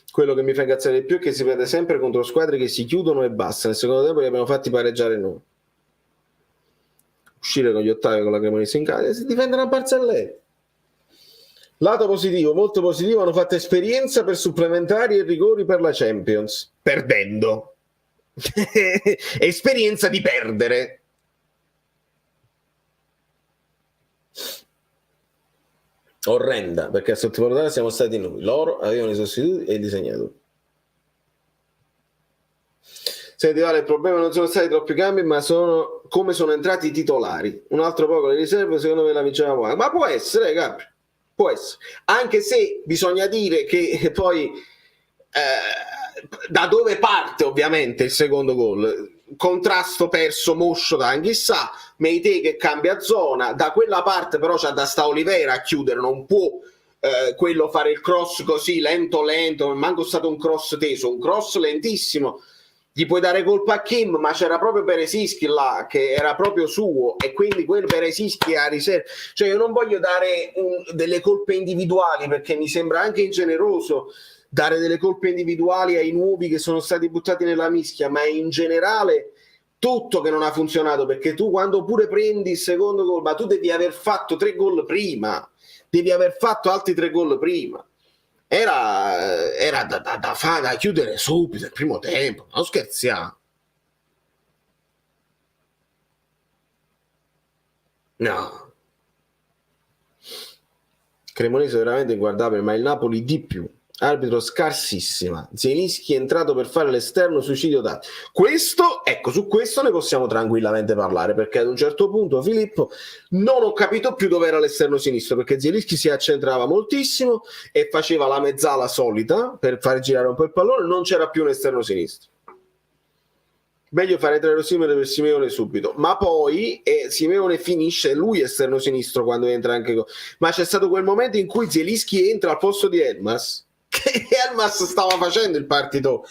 Quello che mi fa incazzare di più è che si perde sempre contro squadre che si chiudono e basta. Nel secondo tempo li abbiamo fatti pareggiare noi. uscire con gli ottavi con la Cremonese in casa, si difendono a barzellette. Lato positivo, molto positivo, hanno fatto esperienza per supplementari e rigori per la Champions, perdendo. Esperienza di perdere. Orrenda, perché a sottovalutare siamo stati noi. Loro avevano i sostituti e i disegnatori. Senti, Vale, il problema non sono stati troppi cambi, ma sono come sono entrati i titolari. Un altro po' con le riserve, secondo me la vincevamo. Ma può essere, Gabri. Può essere. Anche se bisogna dire che poi da dove parte ovviamente il secondo gol. Contrasto perso moscio da Anghissà, Meite che cambia zona, da quella parte però c'è da sta Olivera a chiudere, non può quello fare il cross così lento, manco stato un cross teso, un cross lentissimo. Gli puoi dare colpa a Kim, ma c'era proprio Beresischi là che era proprio suo, e quindi quel Beresischi a riserva. Cioè io non voglio dare delle colpe individuali, perché mi sembra anche ingeneroso dare delle colpe individuali ai nuovi che sono stati buttati nella mischia, ma in generale tutto che non ha funzionato, perché tu quando pure prendi il secondo gol, ma tu devi aver fatto 3 gol prima, devi aver fatto altri 3 gol prima. Era da chiudere subito il primo tempo, non scherziamo. No. Cremonese veramente inguardabile, ma il Napoli di più. Arbitro scarsissima. Zielinski è entrato per fare l'esterno, suicidio dati. Questo, ecco, su questo ne possiamo tranquillamente parlare, perché ad un certo punto, Filippo, non ho capito più dove era l'esterno sinistro, perché Zielinski si accentrava moltissimo e faceva la mezzala solita per far girare un po' il pallone, non c'era più un esterno sinistro. Meglio fare 3 Osimhen per Simeone subito, ma poi Simeone finisce lui esterno sinistro quando entra anche ma c'è stato quel momento in cui Zielinski entra al posto di Elmas, che Elmas stava facendo il partito,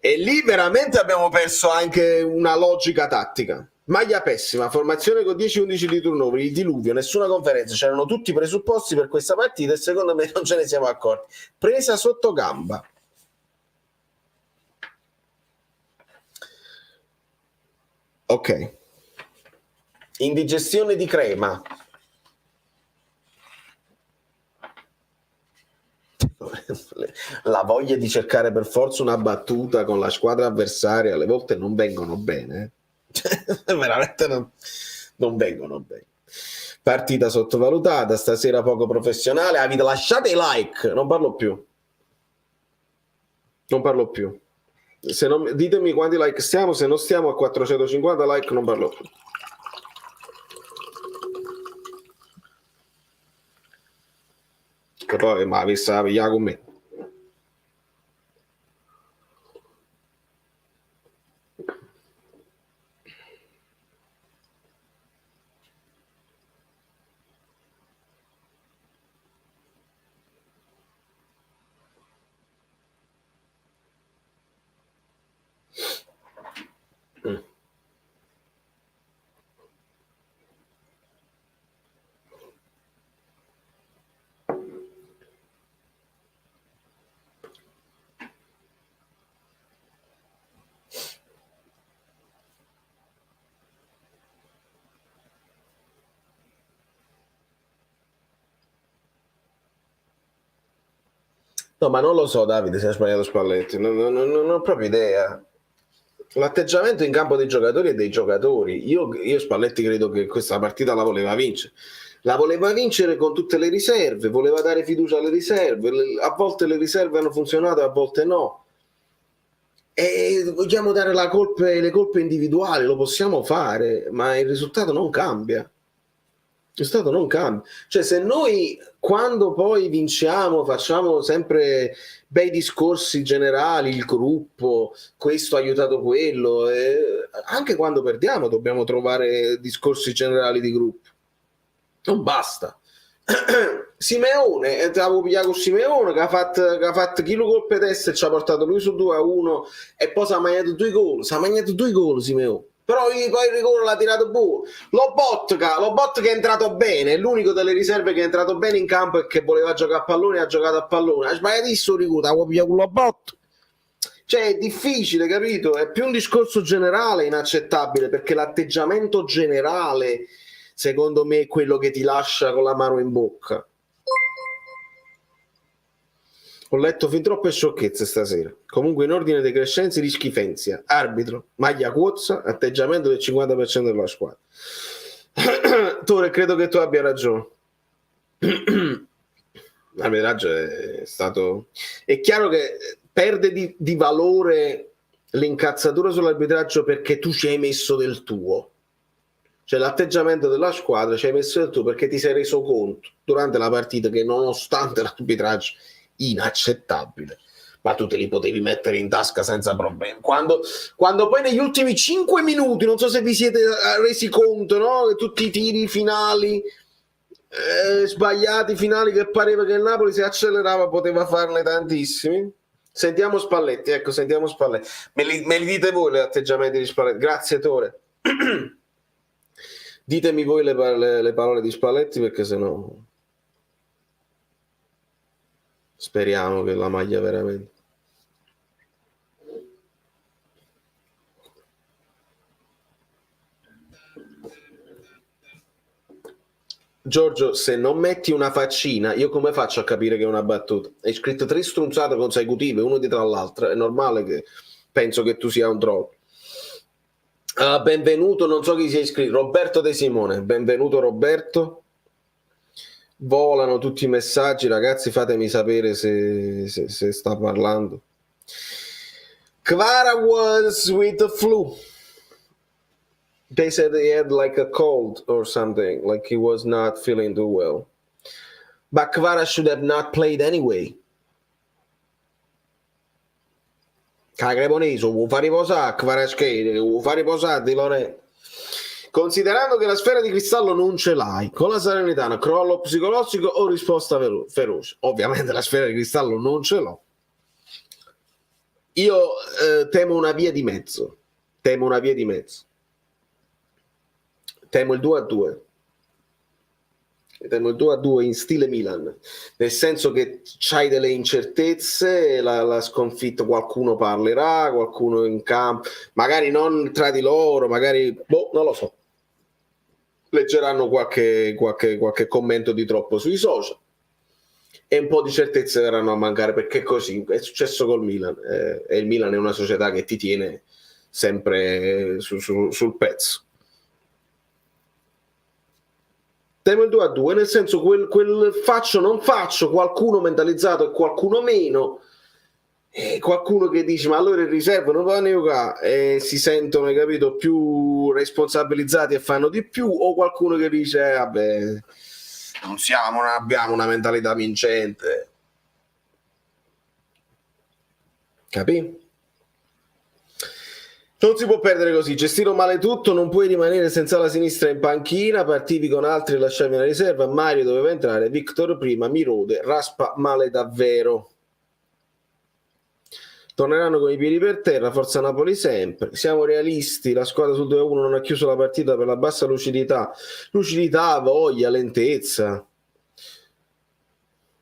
e lì veramente abbiamo perso anche una logica tattica. Maglia pessima, formazione con 10-11 di turnover, il diluvio, nessuna conferenza, c'erano tutti i presupposti per questa partita e secondo me non ce ne siamo accorti. Presa sotto gamba. Ok. Indigestione di crema. La voglia di cercare per forza una battuta con la squadra avversaria alle volte non vengono bene. Veramente non vengono bene. Partita sottovalutata, stasera poco professionale. Avete lasciato i like, non parlo più. Se non, ditemi quanti like stiamo, se non stiamo a 450 like non parlo più. Che poi ma vi sta a pigliare con me. No, ma non lo so, Davide, se ha sbagliato Spalletti, non ho proprio idea. L'atteggiamento in campo dei giocatori e dei giocatori. Io Spalletti credo che questa partita la voleva vincere. La voleva vincere con tutte le riserve, voleva dare fiducia alle riserve. A volte le riserve hanno funzionato, a volte no. E vogliamo dare le colpe individuali, lo possiamo fare, ma il risultato non cambia. Il risultato non cambia. Cioè, se noi quando poi vinciamo facciamo sempre bei discorsi generali, il gruppo, questo ha aiutato quello, anche quando perdiamo dobbiamo trovare discorsi generali di gruppo. Non basta. Simeone, avevo pigliato con Simeone che ha fatto chilo colpe teste e ci ha portato lui su 2-1 e poi si è mangiato 2 gol Simeone. Però poi il rigore l'ha tirato buono. Lobotka che è entrato bene, è l'unico delle riserve che è entrato bene in campo e che voleva giocare a pallone, ha giocato a pallone. Ha sbagliatissimo il rigore, avevo pigliato con Lobotka. Cioè è difficile, capito? È più un discorso generale inaccettabile, perché l'atteggiamento generale, secondo me, è quello che ti lascia con la mano in bocca. Ho letto fin troppe sciocchezze stasera. Comunque, in ordine decrescenza, di schifenzia. Arbitro, maglia Cuozza, atteggiamento del 50% della squadra. Tore, credo che tu abbia ragione. L'arbitraggio è stato... È chiaro che perde di valore l'incazzatura sull'arbitraggio perché tu ci hai messo del tuo. Cioè l'atteggiamento della squadra ci hai messo del tuo perché ti sei reso conto durante la partita che nonostante l'arbitraggio inaccettabile, ma tu te li potevi mettere in tasca senza problemi. Quando poi negli ultimi 5 minuti, non so se vi siete resi conto, no? Che tutti i tiri finali sbagliati, finali, che pareva che il Napoli se accelerava poteva farne tantissimi. Sentiamo Spalletti, ecco, sentiamo Spalletti. Me li dite voi gli atteggiamenti di Spalletti? Grazie Tore. Ditemi voi le parole di Spalletti, perché sennò speriamo che la maglia veramente. Giorgio, se non metti una faccina, io come faccio a capire che è una battuta? Hai scritto 3 strunzate consecutive, uno dietro l'altro, è normale che penso che tu sia un troll. Benvenuto, non so chi sia iscritto, Roberto De Simone, benvenuto Roberto. Volano tutti i messaggi, ragazzi, fatemi sapere se sta parlando. Kvara was with the flu. They said he had like a cold or something, like he was not feeling too well. But Kvara should have not played anyway. Cagreboniso, vuoi fare riposare Kvaratskhelia, vuoi fare riposare Di Lorenzo. Considerando che la sfera di cristallo non ce l'hai, con la Salernitana, crollo psicologico o risposta feroce? Ovviamente la sfera di cristallo non ce l'ho. Io temo una via di mezzo. Temo il 2-2. Temo il 2-2 in stile Milan, nel senso che c'hai delle incertezze, la sconfitta, qualcuno parlerà, qualcuno in campo, magari non tra di loro, magari, non lo so, leggeranno qualche commento di troppo sui social e un po' di certezze verranno a mancare, perché così è successo col Milan, e il Milan è una società che ti tiene sempre sul pezzo. Temo il 2-2, nel senso quel faccio non faccio, qualcuno mentalizzato e qualcuno meno, e qualcuno che dice ma allora in riserva non vanno a giocare, e si sentono, hai capito, più responsabilizzati e fanno di più, o qualcuno che dice vabbè, non abbiamo una mentalità vincente, capì? Non si può perdere così, gestire male tutto, non puoi rimanere senza la sinistra in panchina, partivi con altri e lasciavi una riserva, Mario doveva entrare, Victor prima, Mirode, raspa male davvero. Torneranno con i piedi per terra, forza Napoli sempre, siamo realisti, la squadra sul 2-1 non ha chiuso la partita per la bassa lucidità, voglia, lentezza,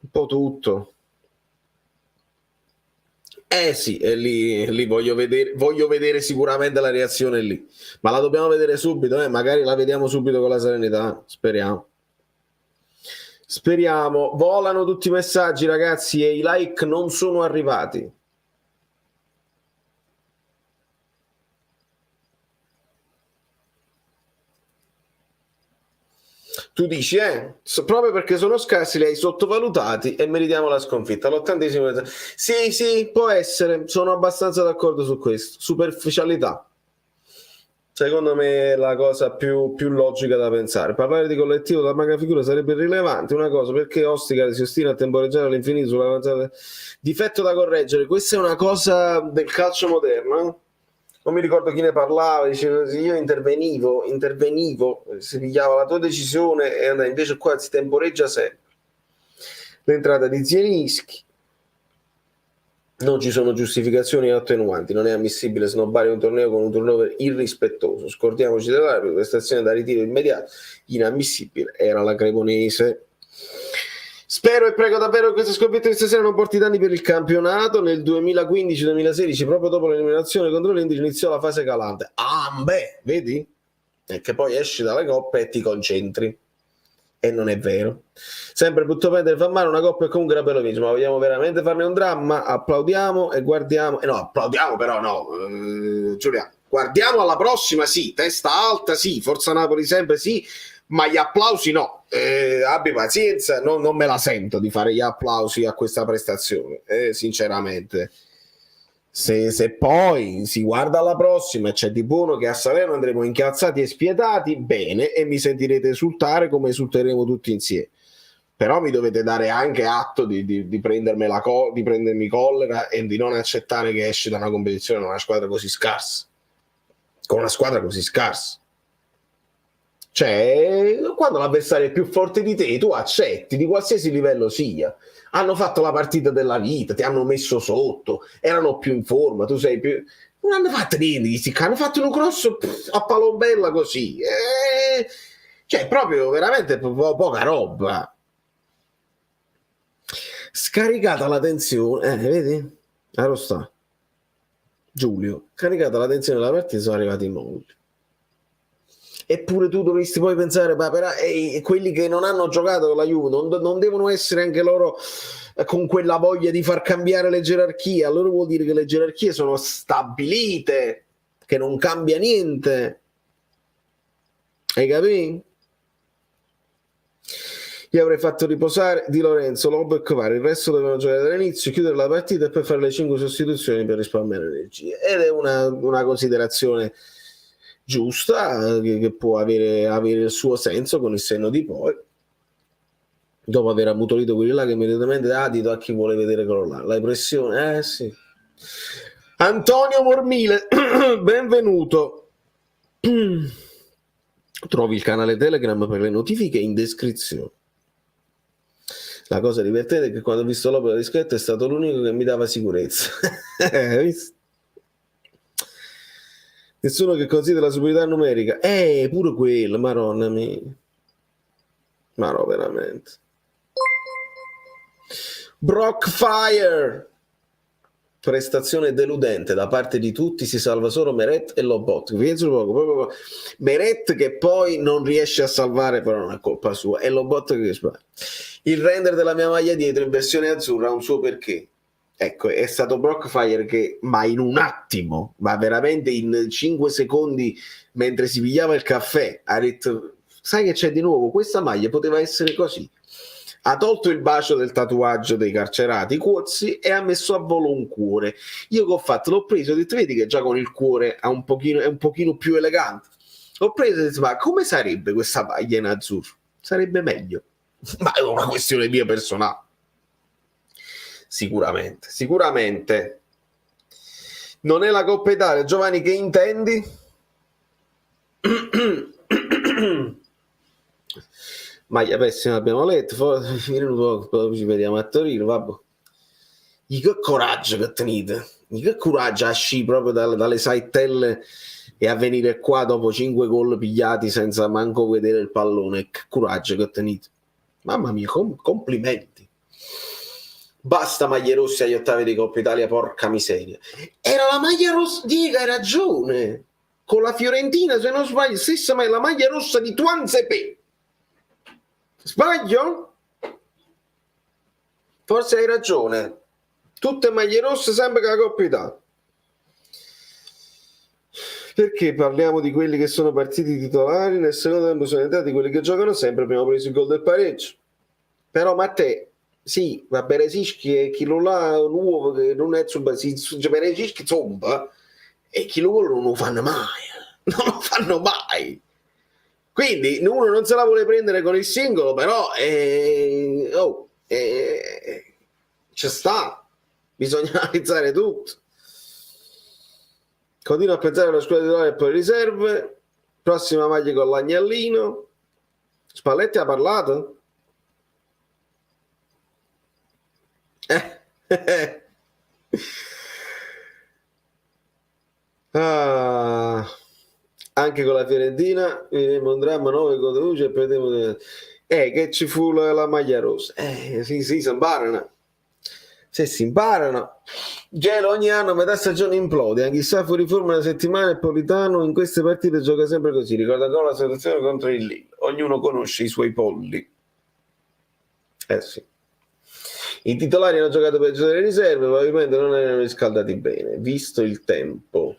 un po' tutto. Sì, e lì voglio vedere sicuramente la reazione lì, ma la dobbiamo vedere subito, magari la vediamo subito con la Salernità, speriamo. Volano tutti i messaggi, ragazzi, e i like non sono arrivati. Tu dici, proprio perché sono scarsi li hai sottovalutati e meritiamo la sconfitta all'80°. Sì, può essere, sono abbastanza d'accordo su questo. Superficialità, secondo me, è la cosa più logica da pensare. Parlare di collettivo da maga figura sarebbe irrilevante. Una cosa, perché Ostica si ostina a temporeggiare all'infinito sull'avanzata, difetto da correggere. Questa è una cosa del calcio moderno, non mi ricordo chi ne parlava, diceva io intervenivo, si pigliava la tua decisione e invece qua si temporeggia sempre. L'entrata di Zielinski, non ci sono giustificazioni e attenuanti, non è ammissibile snobbare un torneo con un turnover irrispettoso, scordiamoci dell'arbitro, prestazione da ritiro immediato, inammissibile, era la Cremonese. Spero e prego davvero che questa sconfitta di stasera non porti danni per il campionato. Nel 2015-2016, proprio dopo l'eliminazione contro l'Inter, iniziò la fase calante. Ah, beh, vedi? E che poi esci dalle coppe e ti concentri. E non è vero. Sempre Butto Pendere fa male, una coppa e comunque la bello vince. Ma vogliamo veramente farne un dramma? Applaudiamo e guardiamo. No, applaudiamo però no. Giulia, guardiamo alla prossima, sì. Testa alta, sì. Forza Napoli sempre, sì. Ma gli applausi no. Abbi pazienza, non me la sento di fare gli applausi a questa prestazione, sinceramente. Se poi si guarda alla prossima e c'è di buono che a Salerno andremo incazzati e spietati, bene, e mi sentirete esultare come esulteremo tutti insieme. Però mi dovete dare anche atto di prendermi collera e di non accettare che esci da una competizione con una squadra così scarsa. Con una squadra così scarsa. Cioè, quando l'avversario è più forte di te, tu accetti di qualsiasi livello sia. Hanno fatto la partita della vita, ti hanno messo sotto, erano più in forma, tu sei più... Non hanno fatto niente, hanno fatto un cross a palombella così. Cioè, proprio veramente poca roba. Scaricata la tensione, vedi? Allora sta. Giulio, caricata la tensione della partita, sono arrivati i mobili. Eppure tu dovresti poi pensare, ma però, quelli che non hanno giocato con la Juve non devono essere anche loro con quella voglia di far cambiare le gerarchie. Allora vuol dire che le gerarchie sono stabilite, che non cambia niente. Hai capito? Io avrei fatto riposare Di Lorenzo, Lobo e Cavani, il resto dovevano giocare dall'inizio, chiudere la partita e poi fare le 5 sostituzioni per risparmiare energie. Ed è una considerazione giusta, che può avere il suo senso con il senno di poi, dopo aver ammutolito quelli là che immediatamente dà adito a chi vuole vedere quello là. La pressione, sì. Antonio Mormile, benvenuto. Trovi il canale Telegram per le notifiche in descrizione. La cosa divertente è che quando ho visto l'opera di Schetto è stato l'unico che mi dava sicurezza. Visto? Nessuno che considera la superiorità numerica. Pure quello, maronna mia. Ma no, veramente. Brockfire. Prestazione deludente da parte di tutti, si salva solo Meret e Lobot. Proprio Meret che poi non riesce a salvare, però non è colpa sua, e Lobot che sbaglia. Il render della mia maglia dietro in versione azzurra ha un suo perché. Ecco, è stato Brockfire che, ma in un attimo, ma veramente in 5 secondi, mentre si pigliava il caffè, ha detto, sai che c'è di nuovo? Questa maglia poteva essere così. Ha tolto il bacio del tatuaggio dei carcerati Cuozzi e ha messo a volo un cuore. Io che ho fatto? L'ho preso e ho detto, vedi che già con il cuore è un pochino più elegante. L'ho preso e ho detto, ma come sarebbe questa maglia in azzurro? Sarebbe meglio. Ma è una questione mia personale. Sicuramente. Non è la Coppa Italia. Giovanni, che intendi? Maglia pessima abbiamo letto, poi ci vediamo a Torino, vabbè. Che coraggio che tenete, che coraggio a sci proprio dalle saettelle e a venire qua dopo 5 gol pigliati senza manco vedere il pallone. Che coraggio che tenete, mamma mia, complimenti. Basta maglie rosse agli ottavi di Coppa Italia, porca miseria. Era la maglia rossa, Diego, hai ragione, con la Fiorentina, se non sbaglio, stessa la maglia rossa di Tuanzepè. Sbaglio? Forse hai ragione. Tutte maglie rosse, sempre che la Coppa Italia. Perché parliamo di quelli che sono partiti titolari, nel secondo tempo sono entrati quelli che giocano sempre, abbiamo preso il gol del pareggio. Però Matteo, sì, ma Beresischi è chi lo là nuovo che non è Beresischi zomba e chi lo vuole non lo fanno mai. Quindi uno non se la vuole prendere con il singolo, però ci sta, bisogna analizzare tutto. Continuo a pensare alla squadra titolare e poi riserve. Prossima maglia con l'Agnellino. Spalletti ha parlato? Anche con la Fiorentina vedremo un dramma 9 contro luce e perdiamo. Che ci fu la maglia rossa. Sì, si imparano. Se si imparano. Gelo ogni anno a metà stagione implode, anche chissà fuori forma una settimana. Politano in queste partite gioca sempre così, ricorda ancora la situazione contro il Lille, ognuno conosce i suoi polli. Sì, i titolari hanno giocato peggio delle riserve, probabilmente non erano riscaldati bene, visto il tempo.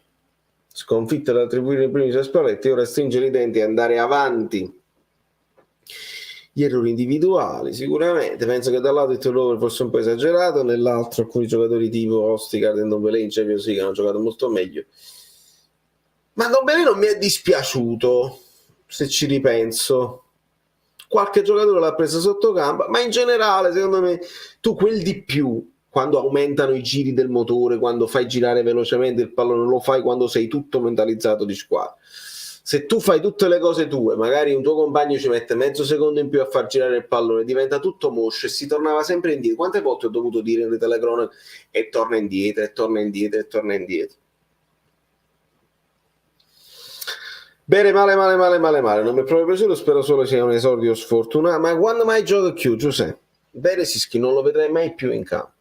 Sconfitta da attribuire i primi a Spalletti, ora stringere i denti e andare avanti. Gli errori individuali, sicuramente. Penso che dal lato il turnover fosse un po' esagerato, nell'altro alcuni giocatori tipo Ostigard e Ndombele in Champions League hanno giocato molto meglio. Ma Ndombele non mi è dispiaciuto, se ci ripenso. Qualche giocatore l'ha presa sotto gamba, ma in generale, secondo me, tu quel di più, quando aumentano i giri del motore, quando fai girare velocemente il pallone, lo fai quando sei tutto mentalizzato di squadra. Se tu fai tutte le cose tue, magari un tuo compagno ci mette mezzo secondo in più a far girare il pallone, diventa tutto moscio e si tornava sempre indietro. Quante volte ho dovuto dire nelle telecronache e torna indietro, e torna indietro, e torna indietro. Bene, male. Non mi è proprio piaciuto, spero solo sia un esordio sfortunato. Ma quando mai gioca più, Giuseppe? Beresischi non lo vedrai mai più in campo.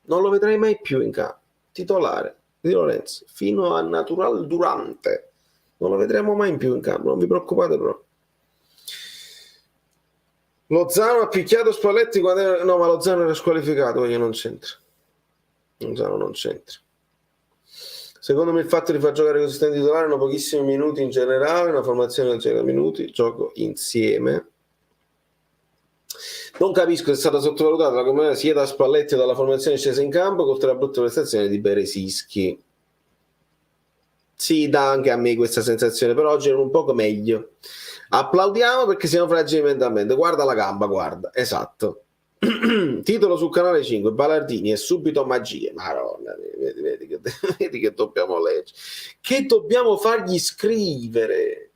Non lo vedrai mai più in campo. Titolare di Lorenzo, fino a Natural Durante. Non lo vedremo mai più in campo, non vi preoccupate proprio. Lozano ha picchiato Spalletti quando era... No, ma Lozano era squalificato, perché non c'entra. Lozano non c'entra. Secondo me il fatto di far giocare così tanti titolari hanno pochissimi minuti in generale, una formazione non c'era minuti, gioco insieme. Non capisco se è stata sottovalutata la comunità sia da Spalletti che dalla formazione scesa in campo contro la brutta prestazione di Beresischi. Sì, dà anche a me questa sensazione, però oggi era un poco meglio. Applaudiamo perché siamo fragili mentalmente. Guarda la gamba, guarda, esatto. Titolo sul canale 5, Ballardini e subito magie. Madonna, vedi che dobbiamo leggere, che dobbiamo fargli scrivere.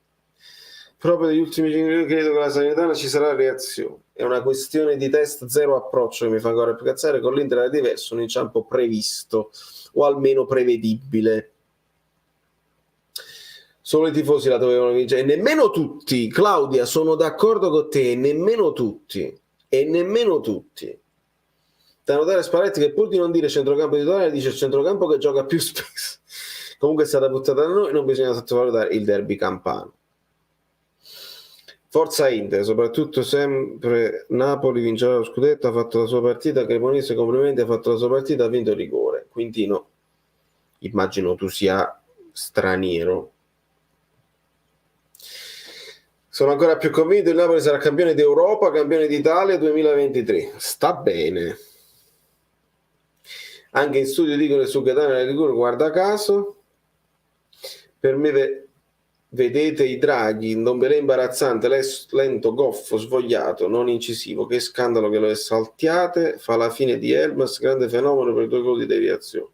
Proprio degli ultimi 5 minuti credo che la Salernitana ci sarà reazione. È una questione di test, zero approccio che mi fa ancora più cazzare. Con l'Inter era diverso, un inciampo previsto o almeno prevedibile. Solo i tifosi la dovevano vincere, e nemmeno tutti. Claudia, sono d'accordo con te, nemmeno tutti. E nemmeno tutti. Da notare Spalletti che pur di non dire centrocampo titolare dice centrocampo che gioca più spesso. Comunque è stata buttata da noi, non bisogna sottovalutare il derby campano. Forza Inter, soprattutto sempre Napoli vincerà lo scudetto, ha fatto la sua partita, Cremonese complimenti, ha fatto la sua partita, ha vinto il rigore. Quintino, immagino tu sia straniero. Sono ancora più convinto, il Napoli sarà campione d'Europa, campione d'Italia 2023. Sta bene. Anche in studio dicono che su Gaetano e Ligure, guarda caso. Per me vedete i Draghi, Ndombele imbarazzante, lento, goffo, svogliato, non incisivo. Che scandalo che lo saltiate. Fa la fine di Elmas, grande fenomeno per 2 gol di deviazione.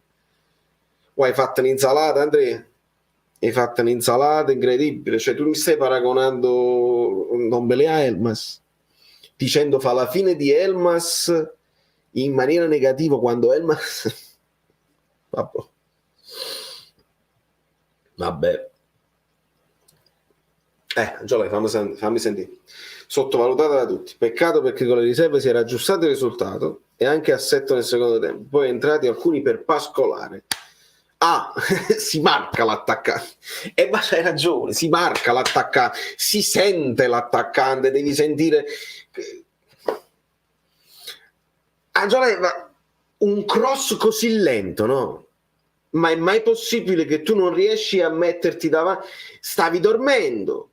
Hai fatto l'insalata, Andrea? Hai fatto un'insalata incredibile, cioè tu mi stai paragonando Ndombele a Elmas, dicendo fa la fine di Elmas in maniera negativa quando Elmas vabbè Giolai, fammi sentire. Sottovalutata da tutti, peccato perché con le riserve si era aggiustato il risultato e anche assetto nel secondo tempo, poi entrati alcuni per pascolare. Si marca l'attaccante. Ma c'hai ragione, si marca l'attaccante, si sente l'attaccante, devi sentire. Un cross così lento, no? Ma è mai possibile che tu non riesci a metterti davanti? Stavi dormendo.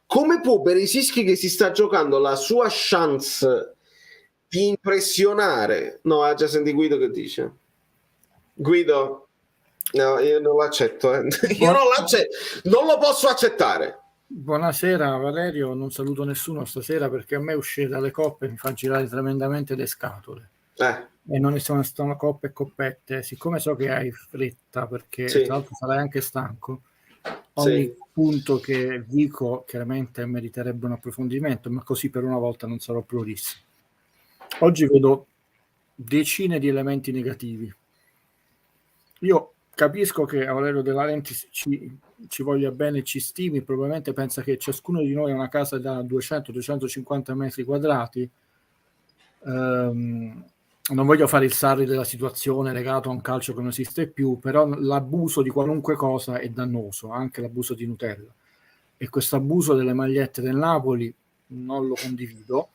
Come può Beresischi, che si sta giocando la sua chance di impressionare? No, ha già sentito Guido che dice. Guido, no, io non l'accetto. Io non l'accetto, non lo posso accettare. Buonasera Valerio, non saluto nessuno stasera perché a me uscire dalle coppe mi fa girare tremendamente le scatole. E non sono coppe e coppette. Siccome so che hai fretta, perché sì, tra l'altro sarai anche stanco, ogni punto che dico chiaramente meriterebbe un approfondimento, ma così per una volta non sarò prolisso. Oggi vedo decine di elementi negativi. Io capisco che Aurelio De Laurentiis ci ci voglia bene, ci stimi, probabilmente pensa che ciascuno di noi ha una casa da 200-250 metri quadrati. Non voglio fare il Sarri della situazione legato a un calcio che non esiste più, però l'abuso di qualunque cosa è dannoso, anche l'abuso di Nutella. E questo abuso delle magliette del Napoli non lo condivido.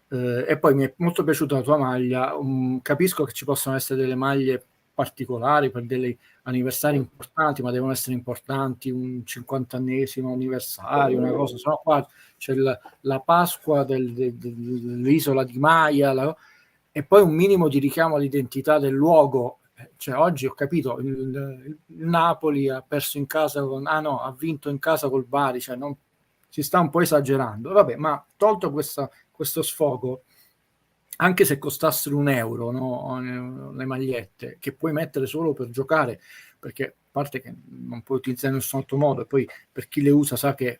E poi mi è molto piaciuta la tua maglia. Capisco che ci possono essere delle maglie particolari per degli anniversari importanti, ma devono essere importanti, un 50esimo anniversario, una cosa. Sono qua, c'è la Pasqua dell'isola di Maia, e poi un minimo di richiamo all'identità del luogo. Cioè, oggi ho capito, il Napoli ha perso in casa ha vinto in casa col Bari, cioè non, si sta un po' esagerando. Vabbè, ma tolto questo sfogo, anche se costassero €1, no, le magliette, che puoi mettere solo per giocare, perché a parte che non puoi utilizzare in nessun altro modo, e poi per chi le usa sa che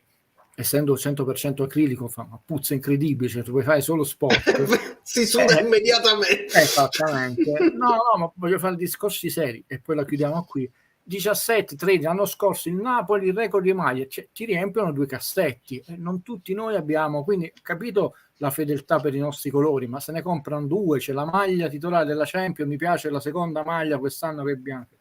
essendo 100% acrilico fa una puzza incredibile, cioè tu puoi fare solo sport. Si suda immediatamente. Esattamente. No, ma voglio fare discorsi seri e poi la chiudiamo qui. 17-13 l'anno scorso il Napoli, il record di maglie, cioè, ti riempiono 2 cassetti, non tutti noi abbiamo, quindi capito la fedeltà per i nostri colori, ma se ne comprano 2, c'è la maglia titolare della Champions, mi piace la seconda maglia quest'anno che è bianca.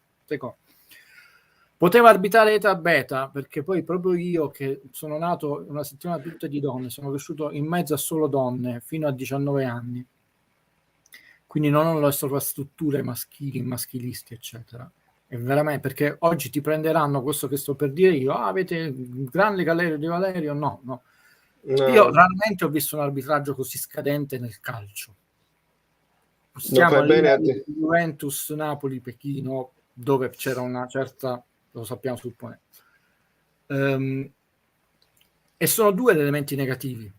Poteva arbitrare Eta Beta, perché poi proprio io, che sono nato una settimana tutta di donne, sono cresciuto in mezzo a solo donne fino a 19 anni, quindi non ho le sovrastrutture maschili, maschilisti, eccetera. E veramente, perché oggi ti prenderanno questo che sto per dire io, avete il grande Galerio di Valerio? No. Io raramente ho visto un arbitraggio così scadente nel calcio. Stiamo a Juventus, Napoli, Pechino, dove c'era una certa, lo sappiamo supponere. E sono 2 gli elementi negativi,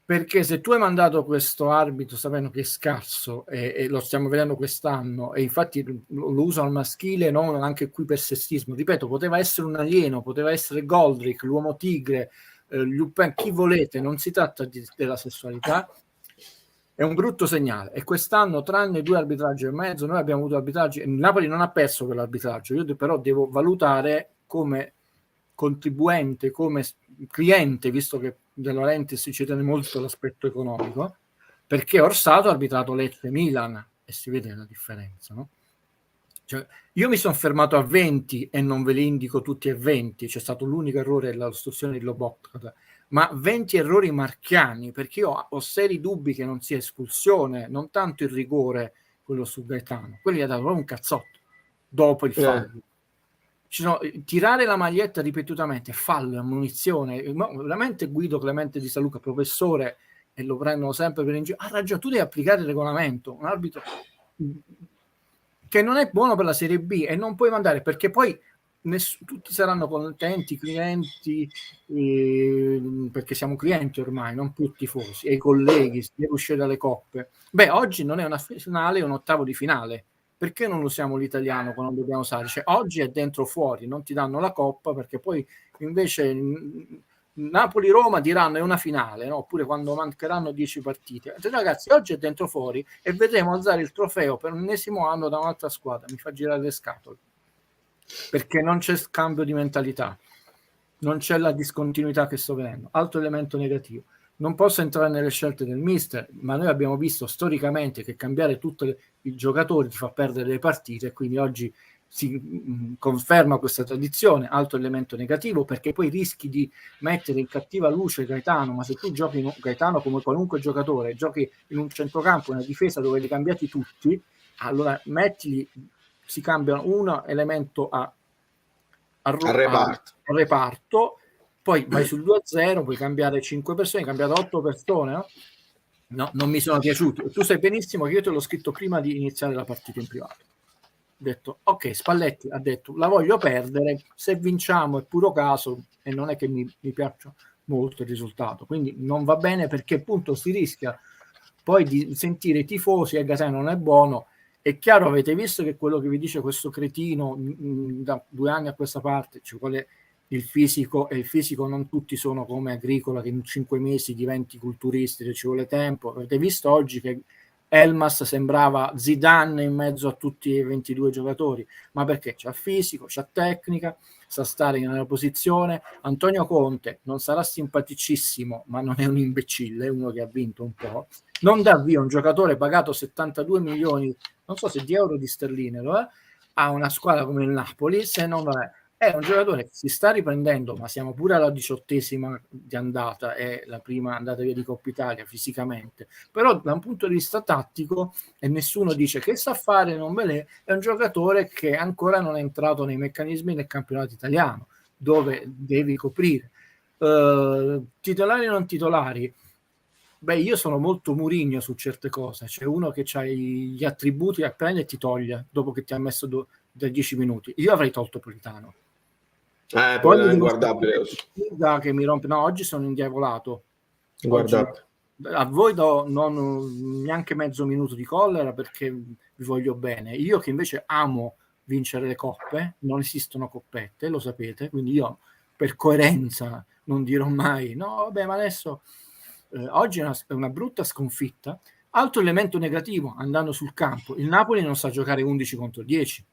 perché se tu hai mandato questo arbitro sapendo che è scarso, e lo stiamo vedendo quest'anno, e infatti lo uso al maschile, non anche qui per sessismo, ripeto, poteva essere un alieno, poteva essere Goldrick, l'uomo tigre, Lupin, chi volete, non si tratta della sessualità, è un brutto segnale. E quest'anno, tranne 2 arbitraggi e mezzo, noi abbiamo avuto arbitraggi, il Napoli non ha perso quell'arbitraggio, io però devo valutare come contribuente, come cliente, visto che De Laurentiis ci tiene molto l'aspetto economico, perché Orsato ha arbitrato Lecce-Milan e si vede la differenza, no? Cioè, io mi sono fermato a 20 e non ve li indico tutti e 20, c'è stato l'unico errore, l'ostruzione di Lobotka, ma 20 errori marchiani, perché io ho seri dubbi che non sia espulsione, non tanto il rigore, quello su Gaetano, quelli gli ha dato proprio un cazzotto dopo il fallo. Tirare la maglietta ripetutamente, fallo, ammonizione, veramente Guido Clemente di San Luca, professore, e lo prendono sempre per in giro, ha ragione, tu devi applicare il regolamento, un arbitro che non è buono per la Serie B, e non puoi mandare, perché poi tutti saranno contenti, clienti, perché siamo clienti ormai, non più tifosi, e i colleghi, si deve uscire dalle coppe. Oggi non è una finale, è un ottavo di finale. Perché non usiamo l'italiano quando dobbiamo usare? Cioè, oggi è dentro fuori, non ti danno la coppa, perché poi invece Napoli-Roma diranno è una finale, no? Oppure quando mancheranno 10 partite. Cioè, ragazzi, oggi è dentro fuori e vedremo alzare il trofeo per l'ennesimo anno da un'altra squadra. Mi fa girare le scatole, perché non c'è scambio di mentalità, non c'è la discontinuità che sto vedendo. Altro elemento negativo. Non posso entrare nelle scelte del mister, ma noi abbiamo visto storicamente che cambiare tutti i giocatori ti fa perdere le partite, quindi oggi si conferma questa tradizione. Altro elemento negativo, perché poi rischi di mettere in cattiva luce Gaetano, ma se tu giochi Gaetano come qualunque giocatore, giochi in un centrocampo, una difesa dove li cambiati tutti, allora mettili, si cambiano un elemento a reparto, poi vai sul 2-0, puoi cambiare 5 persone, hai cambiato 8 persone, no, non mi sono piaciuti. Tu sai benissimo che io te l'ho scritto prima di iniziare la partita in privato. Ho detto, ok, Spalletti ha detto, la voglio perdere, se vinciamo è puro caso, e non è che mi piaccia molto il risultato, quindi non va bene, perché appunto si rischia poi di sentire i tifosi e Gaetano non è buono. È chiaro, avete visto che quello che vi dice questo cretino da 2 anni a questa parte, ci vuole il fisico, e il fisico non tutti sono come Agricola, che in 5 mesi diventi culturisti, ci vuole tempo. Avete visto oggi che Elmas sembrava Zidane in mezzo a tutti i 22 giocatori, ma perché c'ha fisico, c'ha tecnica, sa stare nella posizione. Antonio Conte non sarà simpaticissimo, ma non è un imbecille, è uno che ha vinto un po'. Non dà via un giocatore pagato 72 milioni, non so se di euro o di sterline, a una squadra come il Napoli, se non è un giocatore che si sta riprendendo, ma siamo pure alla 18ª di andata, è la prima andata via di Coppa Italia fisicamente, però da un punto di vista tattico, e nessuno dice che sa fare, non ve l'è, è un giocatore che ancora non è entrato nei meccanismi del campionato italiano, dove devi coprire. Titolari o non titolari? Beh, io sono molto Mourinho su certe cose. C'è uno che ha gli attributi a prendere e ti toglie dopo che ti ha messo da 10 minuti. Io avrei tolto Politano. Poi non è guardabile. Che mi rompe. No, oggi sono indiavolato. Guardate. A voi do non neanche mezzo minuto di collera perché vi voglio bene. Io che invece amo vincere le coppe, non esistono coppette, lo sapete, quindi io per coerenza non dirò mai no, vabbè, ma adesso oggi è una brutta sconfitta. Altro elemento negativo, andando sul campo, il Napoli non sa giocare 11 contro 10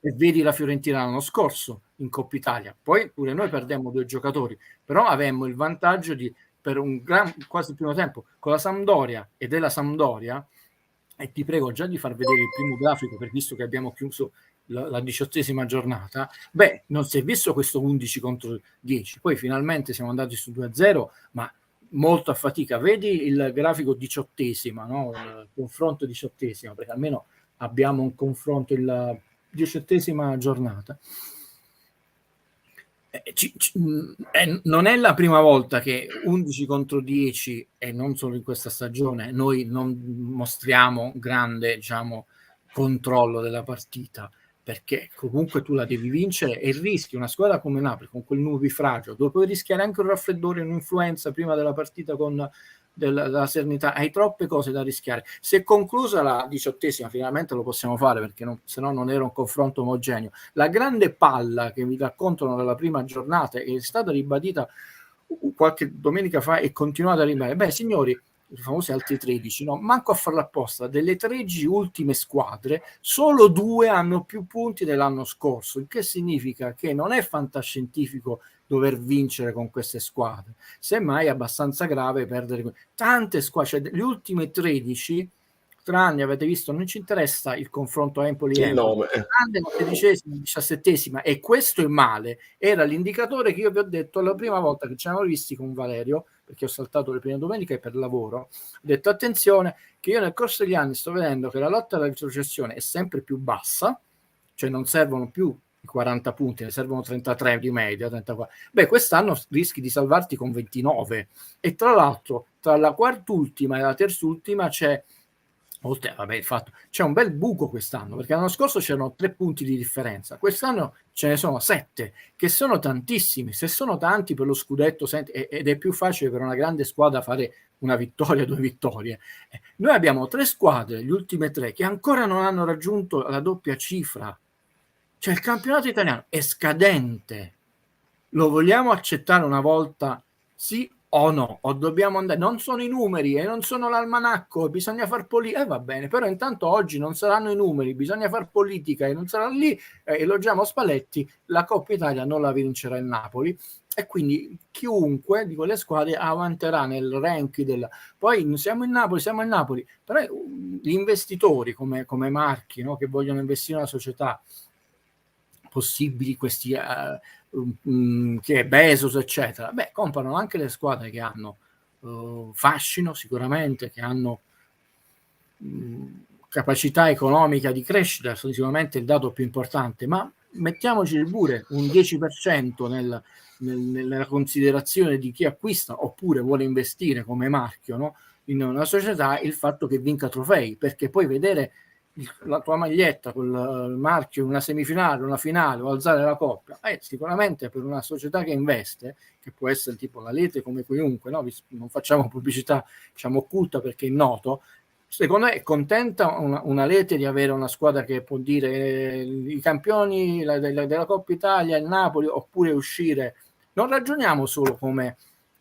e vedi la Fiorentina l'anno scorso in Coppa Italia, poi pure noi perdemmo 2 giocatori, però avemmo il vantaggio di per un quasi il primo tempo con la Sampdoria ed è la Sampdoria, e ti prego già di far vedere il primo grafico, per visto che abbiamo chiuso la 18ª giornata, beh, non si è visto questo 11 contro 10, poi finalmente siamo andati su 2-0, ma molto a fatica. Vedi il grafico 18ª, no? Il confronto 18ª, perché almeno abbiamo un confronto il 18ª giornata. Non è la prima volta che 11 contro 10 e non solo in questa stagione noi non mostriamo grande, diciamo, controllo della partita, perché comunque tu la devi vincere e rischi una squadra come Napoli con quel nubifragio, dove puoi rischiare anche un raffreddore, un'influenza prima della partita con della Serenità, hai troppe cose da rischiare. Se è conclusa la 18ª, finalmente lo possiamo fare, perché se no non era un confronto omogeneo. La grande palla che mi raccontano dalla prima giornata è stata ribadita qualche domenica fa e continuata a ribadire. Beh, signori, i famosi altri 13, no? Manco a farla apposta, delle 13 ultime squadre solo 2 hanno più punti dell'anno scorso, il che significa che non è fantascientifico dover vincere con queste squadre, semmai è abbastanza grave perdere tante squadre, cioè le ultime 13 tranne, avete visto, non ci interessa il confronto Empoli-Empoli, tranne la 13ª, 17ª, e questo è male, era l'indicatore che io vi ho detto la prima volta che ci siamo visti con Valerio, perché ho saltato le prime domeniche per lavoro, ho detto attenzione che io nel corso degli anni sto vedendo che la lotta alla retrocessione è sempre più bassa, cioè non servono più i 40 punti, ne servono 33 di media, 34. Beh, quest'anno rischi di salvarti con 29 e tra l'altro tra la quart'ultima e la terz'ultima c'è oltre, vabbè, il fatto c'è un bel buco quest'anno, perché l'anno scorso c'erano 3 punti di differenza, quest'anno ce ne sono 7, che sono tantissimi. Se sono tanti per lo scudetto ed è più facile per una grande squadra fare una vittoria, 2 vittorie, noi abbiamo 3 squadre, le ultime 3, che ancora non hanno raggiunto la doppia cifra, cioè il campionato italiano è scadente. Lo vogliamo accettare una volta sì o no, o dobbiamo andare, non sono i numeri e non sono l'almanacco, bisogna far politica, va bene, però intanto oggi non saranno i numeri, bisogna far politica e non sarà lì, elogiamo Spalletti, la Coppa Italia non la vincerà il Napoli e quindi chiunque di quelle squadre avanterà nel ranking poi siamo in Napoli, però gli investitori come Marchi, no, che vogliono investire nella società, possibili questi che è Bezos eccetera, beh, comprano anche le squadre che hanno fascino sicuramente, che hanno capacità economica di crescita, sono sicuramente il dato più importante, ma mettiamoci pure un 10% nella considerazione di chi acquista oppure vuole investire come marchio, no? In una società, il fatto che vinca trofei, perché poi vedere la tua maglietta con il marchio in una semifinale, una finale o alzare la coppa, sicuramente per una società che investe, che può essere tipo la Lete come chiunque, no? Non facciamo pubblicità, diciamo, occulta perché è noto, secondo me è contenta una Lete di avere una squadra che può dire i campioni della Coppa Italia, il Napoli, oppure uscire. Non ragioniamo solo come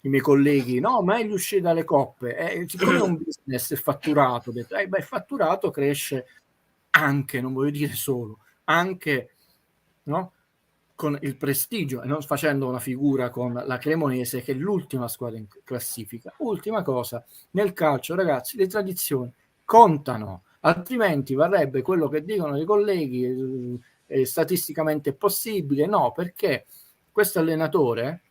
i miei colleghi, no, meglio uscire dalle coppe, siccome è un business, è fatturato, ho detto, il fatturato cresce anche, non voglio dire solo, anche, no, con il prestigio e non facendo una figura con la Cremonese che è l'ultima squadra in classifica. Ultima cosa, nel calcio, ragazzi, le tradizioni contano, altrimenti varrebbe quello che dicono i colleghi, statisticamente è possibile, no, perché questo allenatore,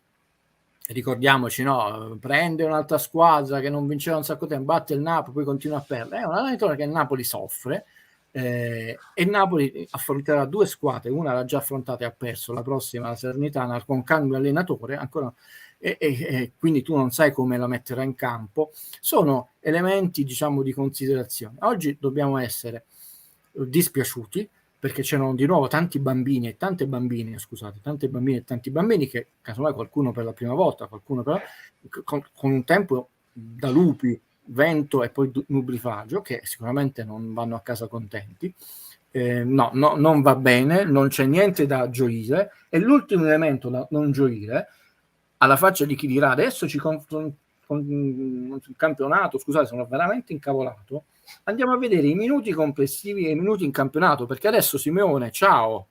ricordiamoci, no, prende un'altra squadra che non vinceva un sacco di tempo, batte il Napoli, poi continua a perdere, è un allenatore che il Napoli soffre, e il Napoli affronterà due squadre, una l'ha già affrontata e ha perso, la prossima la Salernitana con cambio allenatore ancora, e quindi tu non sai come la metterà in campo. Sono elementi, diciamo, di considerazione. Oggi dobbiamo essere dispiaciuti perché c'erano di nuovo tanti bambini e tante bambine, scusate, tante bambine e tanti bambini che casomai qualcuno per la prima volta, qualcuno però con un tempo da lupi, vento e poi nubrifagio, che sicuramente non vanno a casa contenti. No, non va bene, non c'è niente da gioire. E l'ultimo elemento da non gioire, alla faccia di chi dirà adesso ci con il campionato, scusate, sono veramente incavolato, andiamo a vedere i minuti complessivi e i minuti in campionato, perché adesso Simeone, ciao,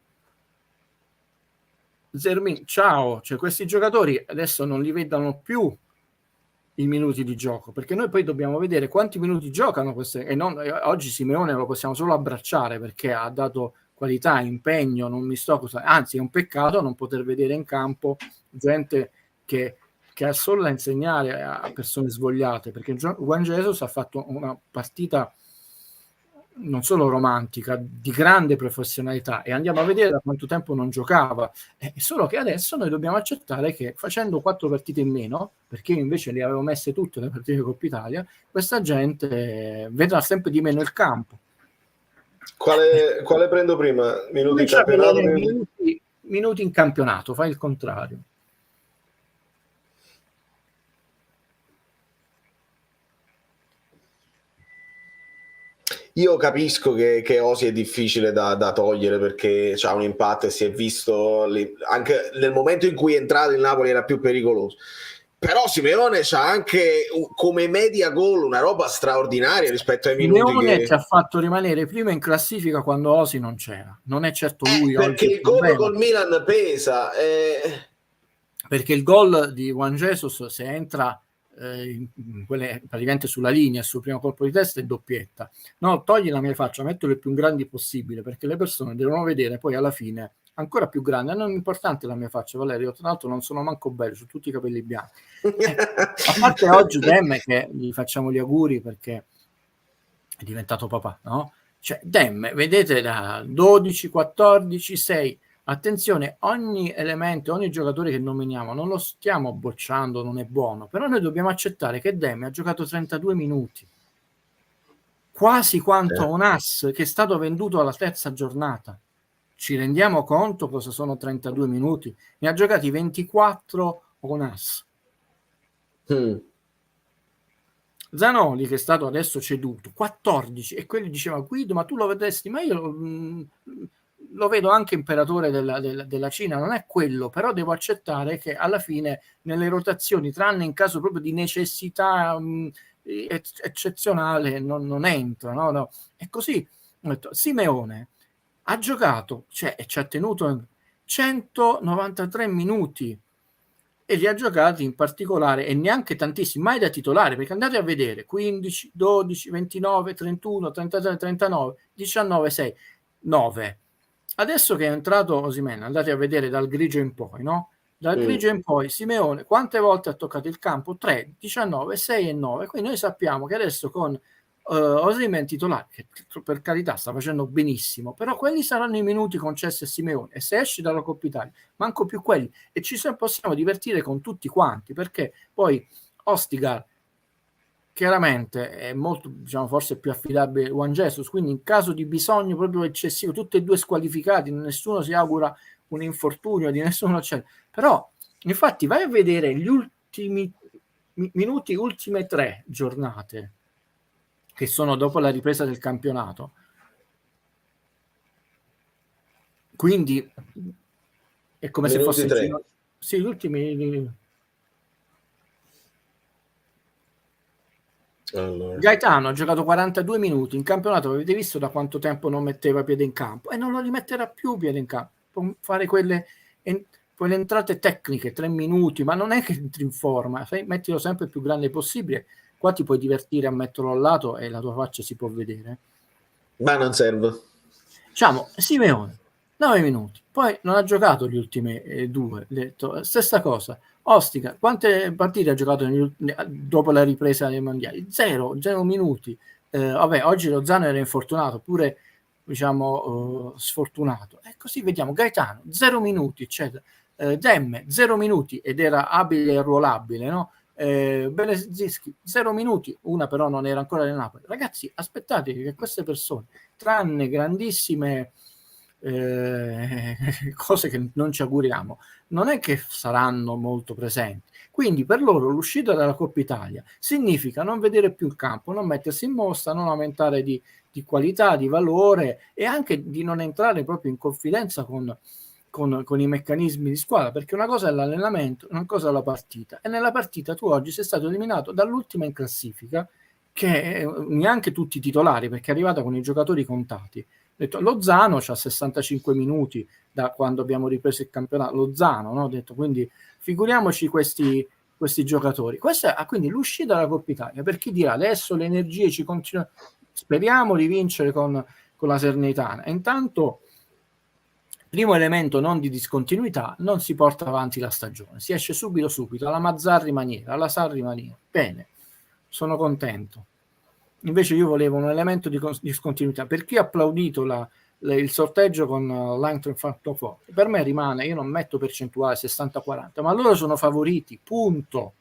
Zermin, ciao, cioè questi giocatori adesso non li vedono più i minuti di gioco, perché noi poi dobbiamo vedere quanti minuti giocano queste, oggi Simeone lo possiamo solo abbracciare perché ha dato qualità, impegno, non mi sto, anzi è un peccato non poter vedere in campo gente che ha solo da insegnare a persone svogliate, perché Juan Jesus ha fatto una partita non solo romantica, di grande professionalità, e andiamo a vedere da quanto tempo non giocava, solo che adesso noi dobbiamo accettare che facendo 4 partite in meno, perché io invece le avevo messe tutte le partite di Coppa Italia, questa gente vedrà sempre di meno il campo. Quale prendo prima? Minuti in campionato? Minuti in campionato, fai il contrario. Io capisco che Osi è difficile da togliere perché c'ha un impatto e si è visto anche nel momento in cui è entrato il Napoli era più pericoloso. Però Simeone c'ha anche come media gol una roba straordinaria rispetto ai minuti Simeone che ci ha fatto rimanere prima in classifica quando Osi non c'era. Non è certo lui perché oggi il gol col Milan pesa. Perché il gol di Juan Jesus, se entra praticamente sulla linea, sul primo colpo di testa, è doppietta. No, togli la mia faccia, metto le più grandi possibile, perché le persone devono vedere poi alla fine ancora più grande. Non è importante la mia faccia, Valerio, tra l'altro non sono manco bello, ho tutti i capelli bianchi. A parte oggi Dem, che gli facciamo gli auguri perché è diventato papà, no? Cioè Dem, vedete, da 12, 14, 6, attenzione, ogni elemento, ogni giocatore che nominiamo non lo stiamo bocciando, non è buono, però noi dobbiamo accettare che Dem ha giocato 32 minuti, quasi quanto un ass che è stato venduto alla terza giornata. Ci rendiamo conto cosa sono 32 minuti? Ne ha giocati 24 un ass. Zanoli, che è stato adesso ceduto, 14, e quelli diceva Guido, ma tu lo vedresti, ma io lo vedo anche imperatore della Cina, non è quello, però devo accettare che alla fine nelle rotazioni, tranne in caso proprio di necessità eccezionale, non entra, no? E così Simeone ha giocato, cioè, e ci ha tenuto 193 minuti, e li ha giocati in particolare, e neanche tantissimi, mai da titolare, perché andate a vedere 15, 12, 29, 31, 33, 39, 19, 6, 9. Adesso che è entrato Osimhen, andate a vedere dal grigio in poi, no? Dal grigio in poi Simeone quante volte ha toccato il campo? 3, 19, 6 e 9. Quindi noi sappiamo che adesso con Osimhen titolare, che per carità sta facendo benissimo, però quelli saranno i minuti concessi a Simeone, e se esci dalla Coppa Italia manco più quelli, e ci possiamo divertire con tutti quanti, perché poi Ostigar chiaramente è molto, diciamo, forse più affidabile Juan Jesus, quindi in caso di bisogno proprio eccessivo, tutti e due squalificati, nessuno si augura un infortunio di nessuno, c'è. Però infatti vai a vedere gli ultimi minuti, ultime 3 giornate che sono dopo la ripresa del campionato, quindi è come minuti se fosse 3. Sì, gli ultimi Allora. Gaetano ha giocato 42 minuti in campionato, avete visto da quanto tempo non metteva piede in campo e non lo rimetterà più piede in campo. Può fare quelle entrate tecniche, 3 minuti, ma non è che entri in forma, mettilo sempre il più grande possibile. Qua ti puoi divertire a metterlo al lato e la tua faccia si può vedere. Ma non serve. Diciamo, Simeone, 9 minuti, poi non ha giocato gli ultimi 2, detto, stessa cosa. Ostica, quante partite ha giocato dopo la ripresa dei mondiali? 0 minuti. Vabbè, oggi Lozano era infortunato, pure diciamo sfortunato. E così vediamo Gaetano, 0 minuti, eccetera. Demme, 0 minuti ed era abile e arruolabile, no? Berezinski, 0 minuti, una però non era ancora nel Napoli. Ragazzi, aspettatevi che queste persone, tranne grandissime cose che non ci auguriamo, non è che saranno molto presenti. Quindi per loro l'uscita dalla Coppa Italia significa non vedere più il campo, non mettersi in mostra, non aumentare di qualità, di valore e anche di non entrare proprio in confidenza con i meccanismi di squadra, perché una cosa è l'allenamento, una cosa è la partita, e nella partita tu oggi sei stato eliminato dall'ultima in classifica, che neanche tutti i titolari, perché è arrivata con i giocatori contati. Ho detto, Lozano c'ha 65 minuti da quando abbiamo ripreso il campionato, Lozano, no? Ho detto, quindi figuriamoci questi giocatori. Questa è quindi l'uscita dalla Coppa Italia, per chi dirà adesso le energie ci continuano, speriamo di vincere con la Salernitana. E intanto primo elemento non di discontinuità, non si porta avanti la stagione, si esce subito alla Mazzarri maniera, alla Sarri maniera. Bene, sono contento. Invece io volevo un elemento di discontinuità. Per chi ha applaudito il sorteggio con l'Eintracht Frankfurt, per me rimane, io non metto percentuale 60-40, ma loro sono favoriti, punto.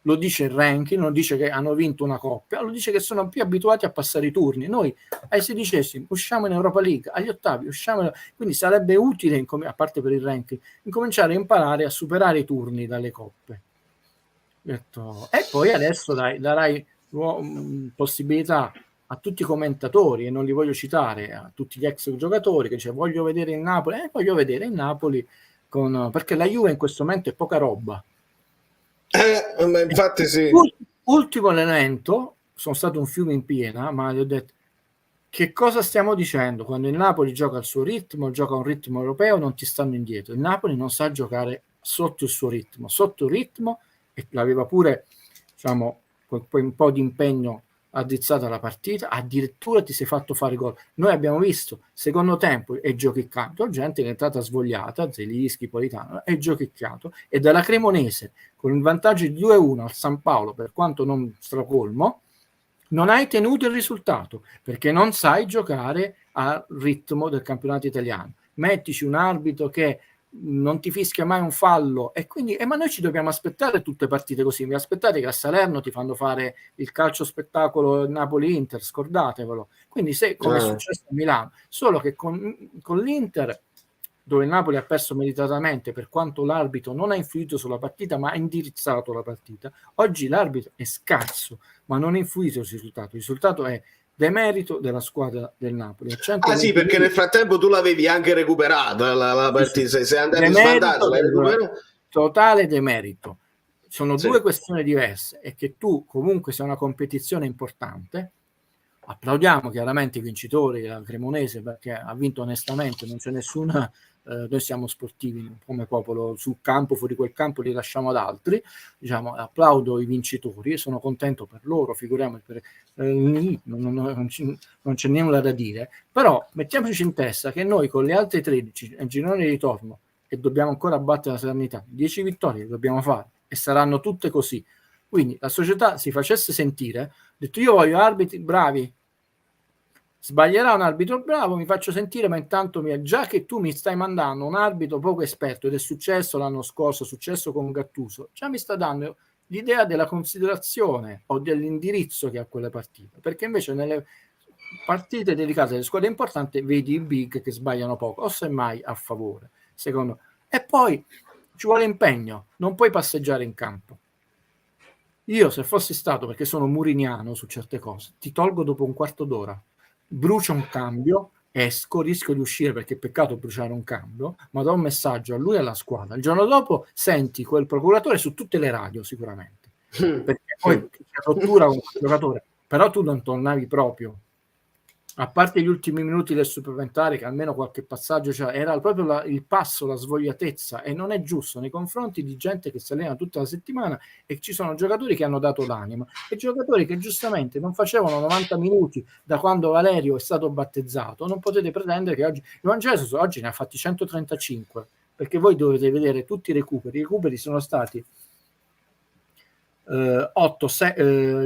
Lo dice il ranking, non dice che hanno vinto una coppia, lo dice che sono più abituati a passare i turni. Noi ai 16esimi usciamo in Europa League, agli ottavi usciamo, quindi sarebbe utile, a parte per il ranking, incominciare a imparare a superare i turni dalle coppe. E poi adesso darai possibilità a tutti i commentatori, e non li voglio citare, a tutti gli ex giocatori che voglio vedere il Napoli perché la Juve in questo momento è poca roba. Ma infatti sì. Ultimo elemento, sono stato un fiume in piena, ma gli ho detto, che cosa stiamo dicendo? Quando il Napoli gioca al suo ritmo, gioca a un ritmo europeo, non ti stanno indietro. Il Napoli non sa giocare sotto il suo ritmo, e l'aveva pure, diciamo, un po' di impegno addrizzata la partita, addirittura ti sei fatto fare gol. Noi abbiamo visto secondo tempo e giochiccato, gente che è entrata svogliata, Zelischi, Politano, è giochicchiato, e dalla Cremonese con il vantaggio di 2-1 al San Paolo, per quanto non stracolmo, non hai tenuto il risultato perché non sai giocare al ritmo del campionato italiano. Mettici un arbitro che non ti fischia mai un fallo, e quindi ma noi ci dobbiamo aspettare tutte partite così. Vi aspettate che a Salerno ti fanno fare il calcio spettacolo Napoli-Inter, scordatevelo. Quindi se, come è successo a Milano, solo che con l'Inter, dove il Napoli ha perso meritatamente, per quanto l'arbitro non ha influito sulla partita ma ha indirizzato la partita, oggi l'arbitro è scarso ma non ha influito sul risultato. Il risultato è demerito della squadra del Napoli. Sì, perché nel frattempo tu l'avevi anche recuperata la partita, sì. Sei andato in svantaggio, l'hai recuperata. Totale demerito. Sono due questioni diverse, e che tu comunque sia una competizione importante. Applaudiamo chiaramente i vincitori, la Cremonese, perché ha vinto onestamente, non c'è nessuna, noi siamo sportivi come popolo, sul campo, fuori quel campo li lasciamo ad altri, diciamo, applaudo i vincitori, sono contento per loro, figuriamoci, non c'è nulla da dire, però mettiamoci in testa che noi con le altre 13 nel girone di ritorno, e dobbiamo ancora battere la Salernitana, 10 vittorie le dobbiamo fare, e saranno tutte così. Quindi la società si facesse sentire, ha detto io voglio arbitri bravi, sbaglierà un arbitro bravo, mi faccio sentire, ma intanto già che tu mi stai mandando un arbitro poco esperto, ed è successo l'anno scorso, è successo con Gattuso, già mi sta dando l'idea della considerazione o dell'indirizzo che ha quelle partite, perché invece nelle partite dedicate alle squadre importanti vedi i big che sbagliano poco, o semmai a favore, secondo me. E poi ci vuole impegno, non puoi passeggiare in campo. Io se fossi stato, perché sono muriniano su certe cose, ti tolgo dopo un quarto d'ora, brucio un cambio, esco, rischio di uscire perché è peccato bruciare un cambio, ma do un messaggio a lui e alla squadra. Il giorno dopo senti quel procuratore su tutte le radio sicuramente, perché poi c'è rottura con il giocatore, però tu non tornavi proprio, a parte gli ultimi minuti del supplementare che almeno qualche passaggio c'era, era proprio il passo, la svogliatezza, e non è giusto nei confronti di gente che si allena tutta la settimana, e ci sono giocatori che hanno dato l'anima e giocatori che giustamente non facevano 90 minuti da quando Valerio è stato battezzato. Non potete pretendere che oggi Juan Jesus oggi ne ha fatti 135, perché voi dovete vedere tutti i recuperi sono stati 8,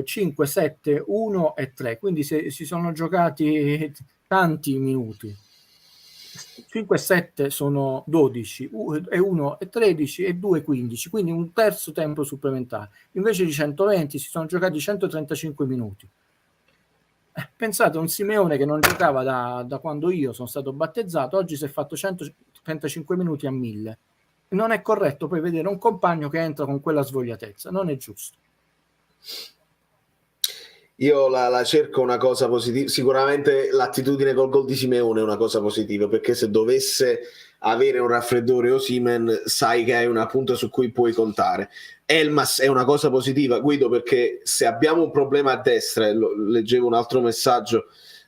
5, 7, 1 e 3, quindi si sono giocati tanti minuti. 5 e 7 sono 12, e 1 e 13 e 2 15, quindi un terzo tempo supplementare. Invece di 120 si sono giocati 135 minuti. Pensate a un Simeone che non giocava da quando io sono stato battezzato, oggi si è fatto 135 minuti a 1000. Non è corretto poi vedere un compagno che entra con quella svogliatezza, non è giusto. Io la cerco una cosa positiva. Sicuramente l'attitudine col gol di Simeone è una cosa positiva, perché se dovesse avere un raffreddore Osimhen, sai che hai una punta su cui puoi contare. Elmas è una cosa positiva, Guido, perché se abbiamo un problema a destra, leggevo un altro messaggio,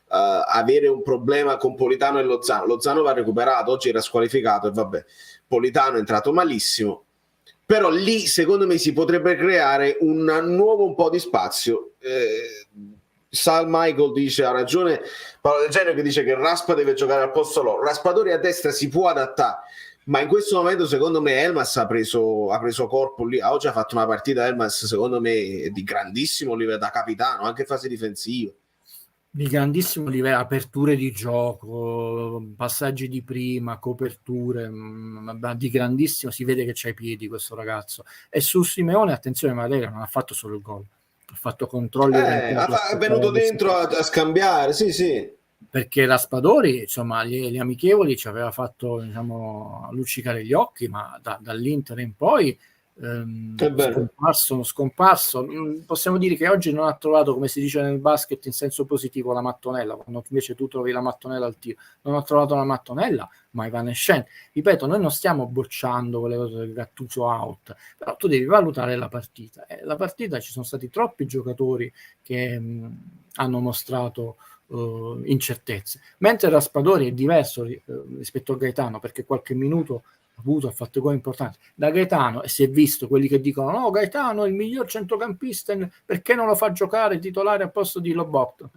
avere un problema con Politano e Lozano va recuperato, oggi era squalificato e vabbè, Politano è entrato malissimo, però lì secondo me si potrebbe creare un nuovo un po' di spazio. Sal Michael dice, ha ragione Paolo Del Genio che dice che Raspa deve giocare al posto loro. Raspadori a destra si può adattare, ma in questo momento secondo me Elmas ha preso corpo lì. Oggi ha fatto una partita Elmas secondo me di grandissimo livello da capitano, anche in fase difensiva, di grandissimo livello, aperture di gioco, passaggi di prima, coperture, di grandissimo, si vede che c'ha i piedi questo ragazzo. E su Simeone, attenzione, Malega non ha fatto solo il gol, ha fatto controlli, è venuto dentro a scambiare, sì, perché Raspadori, insomma, gli amichevoli ci aveva fatto, diciamo, luccicare gli occhi, ma dall'Inter in poi scomparso. Possiamo dire che oggi non ha trovato, come si dice nel basket in senso positivo, la mattonella, quando invece tu trovi la mattonella al tiro. Non ha trovato la mattonella, ma evanescente. Ripeto, noi non stiamo bocciando quelle cose del Gattuso out, però tu devi valutare la partita. La partita ci sono stati troppi giocatori che hanno mostrato incertezze, mentre Raspadori è diverso rispetto a Gaetano, perché qualche minuto ha fatto gol importanti da Gaetano, e si è visto quelli che dicono no, Gaetano è il miglior centrocampista, perché non lo fa giocare titolare al posto di Lobotka?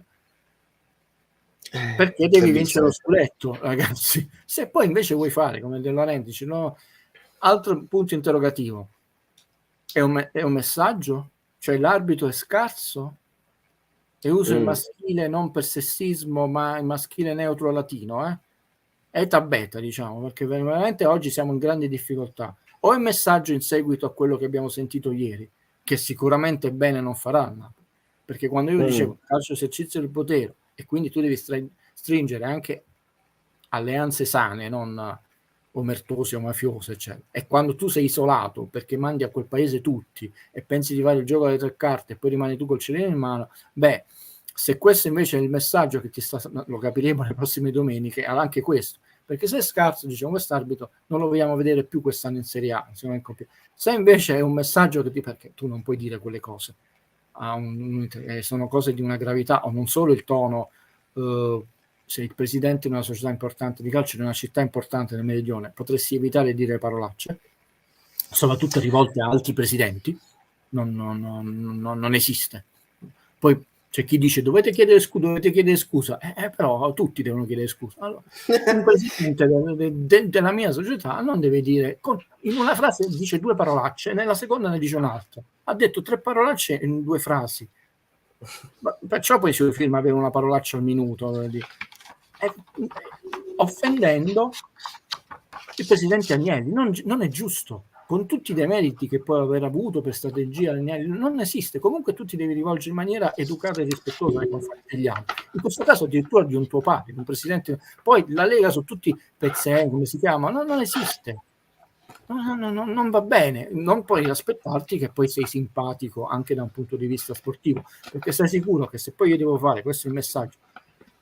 Perché devi vincere lo scudetto, ragazzi. Se poi invece vuoi fare come De Laurentiis, no? Altro punto interrogativo, è un messaggio? Cioè l'arbitro è scarso e uso il maschile non per sessismo, ma il maschile neutro latino, eta beta, diciamo, perché veramente oggi siamo in grande difficoltà. O è messaggio in seguito a quello che abbiamo sentito ieri, che sicuramente bene non faranno, perché quando io dicevo calcio esercizio del potere, e quindi tu devi stringere anche alleanze sane, non omertose o mafiose, eccetera. E quando tu sei isolato perché mandi a quel paese tutti e pensi di fare il gioco alle 3 carte e poi rimani tu col cerino in mano, beh, se questo invece è il messaggio che ti sta, lo capiremo le prossime domeniche, anche questo, perché se è scarso, diciamo, quest'arbitro non lo vogliamo vedere più quest'anno in Serie A, se invece è un messaggio che perché tu non puoi dire quelle cose, sono cose di una gravità, o non solo il tono, se il presidente di una società importante di calcio, di una città importante nel meridione, potresti evitare di dire parolacce, soprattutto rivolte a altri presidenti, non esiste. Poi c'è chi dice dovete chiedere scusa, però tutti devono chiedere scusa. Allora, un presidente della mia società non deve dire, in una frase dice 2 parolacce, nella seconda ne dice un'altra. Ha detto 3 parolacce in 2 frasi. Perciò poi si firma avere una parolaccia al minuto, offendendo il presidente Agnelli. Non è giusto. Con tutti i demeriti che può aver avuto per strategia, non esiste. Comunque tu ti devi rivolgere in maniera educata e rispettosa nei confronti degli altri. In questo caso addirittura di un tuo padre, un presidente. Poi la Lega su tutti pezzè, come si chiama, non esiste. Non va bene. Non puoi aspettarti che poi sei simpatico anche da un punto di vista sportivo, perché sei sicuro che se poi io devo fare, questo è il messaggio,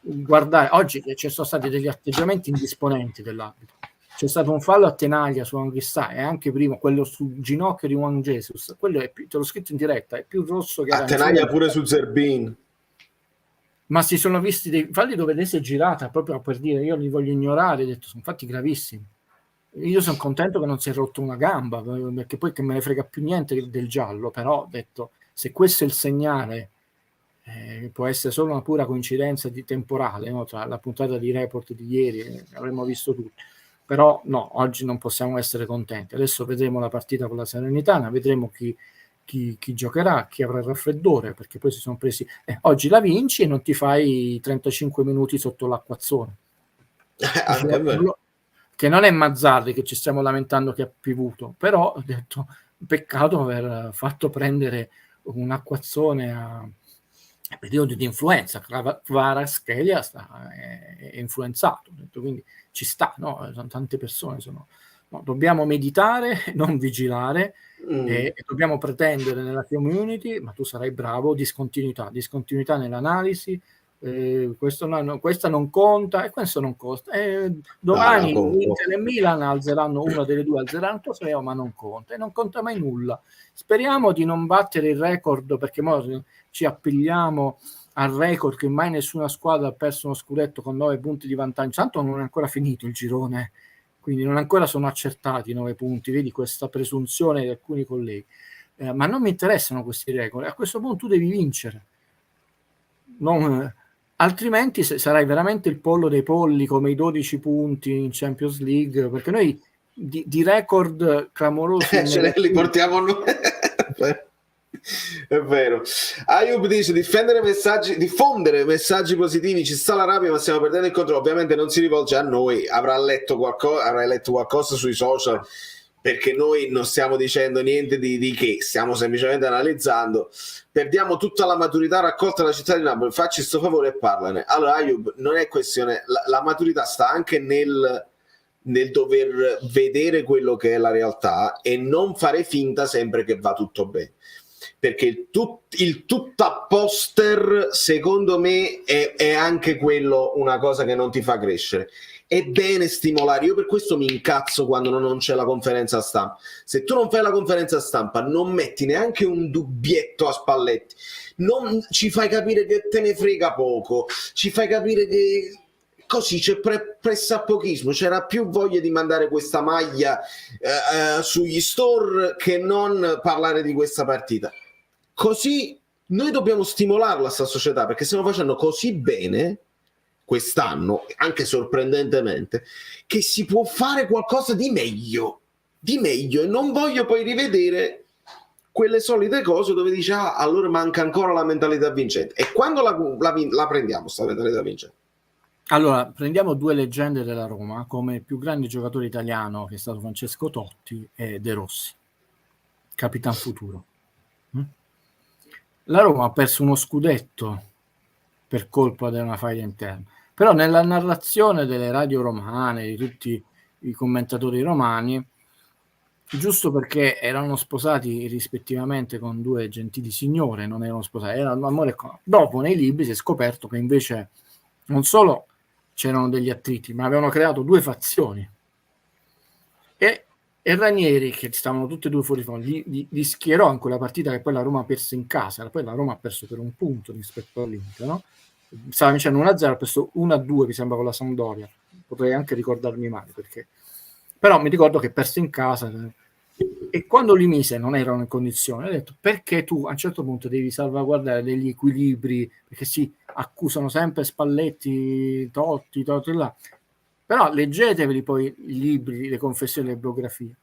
guardare, oggi ci sono stati degli atteggiamenti indisponenti dell'arbitro. C'è stato un fallo a Tenaglia su Anghissà, e anche prima quello sul ginocchio di Juan Jesus, quello te l'ho scritto in diretta, è più rosso che a Tenaglia pure su Zerbin. ma si sono visti dei falli dove lei si è girata proprio per dire io li voglio ignorare, ho detto sono fatti gravissimi. Io sono contento che non si è rotto una gamba, perché poi che me ne frega più niente del giallo, però ho detto se questo è il segnale, può essere solo una pura coincidenza di temporale, no? Tra la puntata di Report di ieri avremmo visto tutto, però no, oggi non possiamo essere contenti. Adesso vedremo la partita con la Salernitana, vedremo chi giocherà, chi avrà il raffreddore, perché poi si sono presi oggi la vinci e non ti fai 35 minuti sotto l'acquazzone. Che non è Mazzarri che ci stiamo lamentando che ha piovuto, però ho detto peccato aver fatto prendere un acquazzone a periodi di influenza. Kvaratskhelia è influenzato, ho detto, quindi ci sta, no? Tante persone dobbiamo meditare, non vigilare, e dobbiamo pretendere nella community, ma tu sarai bravo, discontinuità nell'analisi, questa non conta e questo non costa. Domani Inter e Milan alzeranno, una delle due alzeranno, ma non conta, e non conta mai nulla. Speriamo di non battere il record, perché ci appigliamo al record che mai nessuna squadra ha perso uno scudetto con 9 punti di vantaggio. Tanto non è ancora finito il girone, quindi non ancora sono accertati 9 punti, vedi questa presunzione di alcuni colleghi, ma non mi interessano questi record. A questo punto tu devi vincere, altrimenti sarai veramente il pollo dei polli, come i 12 punti in Champions League, perché noi di record clamorosi ce li portiamo noi. È vero. Ayub dice diffondere messaggi positivi, ci sta la rabbia ma stiamo perdendo il controllo. Ovviamente non si rivolge a noi, avrai letto qualcosa sui social, perché noi non stiamo dicendo niente di che, stiamo semplicemente analizzando. Perdiamo tutta la maturità raccolta dalla città di Napoli, facci sto favore e parlane. Allora Ayub, non è questione, la maturità sta anche nel dover vedere quello che è la realtà e non fare finta sempre che va tutto bene, perché il tutta poster secondo me è anche quello una cosa che non ti fa crescere. È bene stimolare, io per questo mi incazzo quando non c'è la conferenza stampa. Se tu non fai la conferenza stampa non metti neanche un dubbietto a Spalletti, non ci fai capire che te ne frega poco, ci fai capire che così c'è pressapochismo, c'era più voglia di mandare questa maglia sugli store che non parlare di questa partita. Così noi dobbiamo stimolarla sta società, perché stiamo facendo così bene quest'anno, anche sorprendentemente, che si può fare qualcosa di meglio, e non voglio poi rivedere quelle solite cose dove dici allora manca ancora la mentalità vincente. E quando la prendiamo sta mentalità vincente? Allora, prendiamo due leggende della Roma, come il più grande giocatore italiano che è stato Francesco Totti e De Rossi, Capitan Futuro. La Roma ha perso uno scudetto per colpa di una faida interna, però nella narrazione delle radio romane, di tutti i commentatori romani, giusto perché erano sposati rispettivamente con due gentili signore, non erano sposati, erano amore. Dopo nei libri si è scoperto che invece non solo c'erano degli attriti, ma avevano creato due fazioni, e Ranieri, che stavano tutti e due fuori fondo, li schierò in quella partita che poi la Roma perse in casa. Poi la Roma ha perso per un punto rispetto all'Inter, no? Stava vincendo 1-0, ha perso 1-2 mi sembra con la Sampdoria, potrei anche ricordarmi male, perché però mi ricordo che perse in casa, e quando li mise non erano in condizione. Ho detto perché tu a un certo punto devi salvaguardare degli equilibri, perché si accusano sempre Spalletti, Totti là, però leggeteveli poi i libri, le confessioni, le biografie.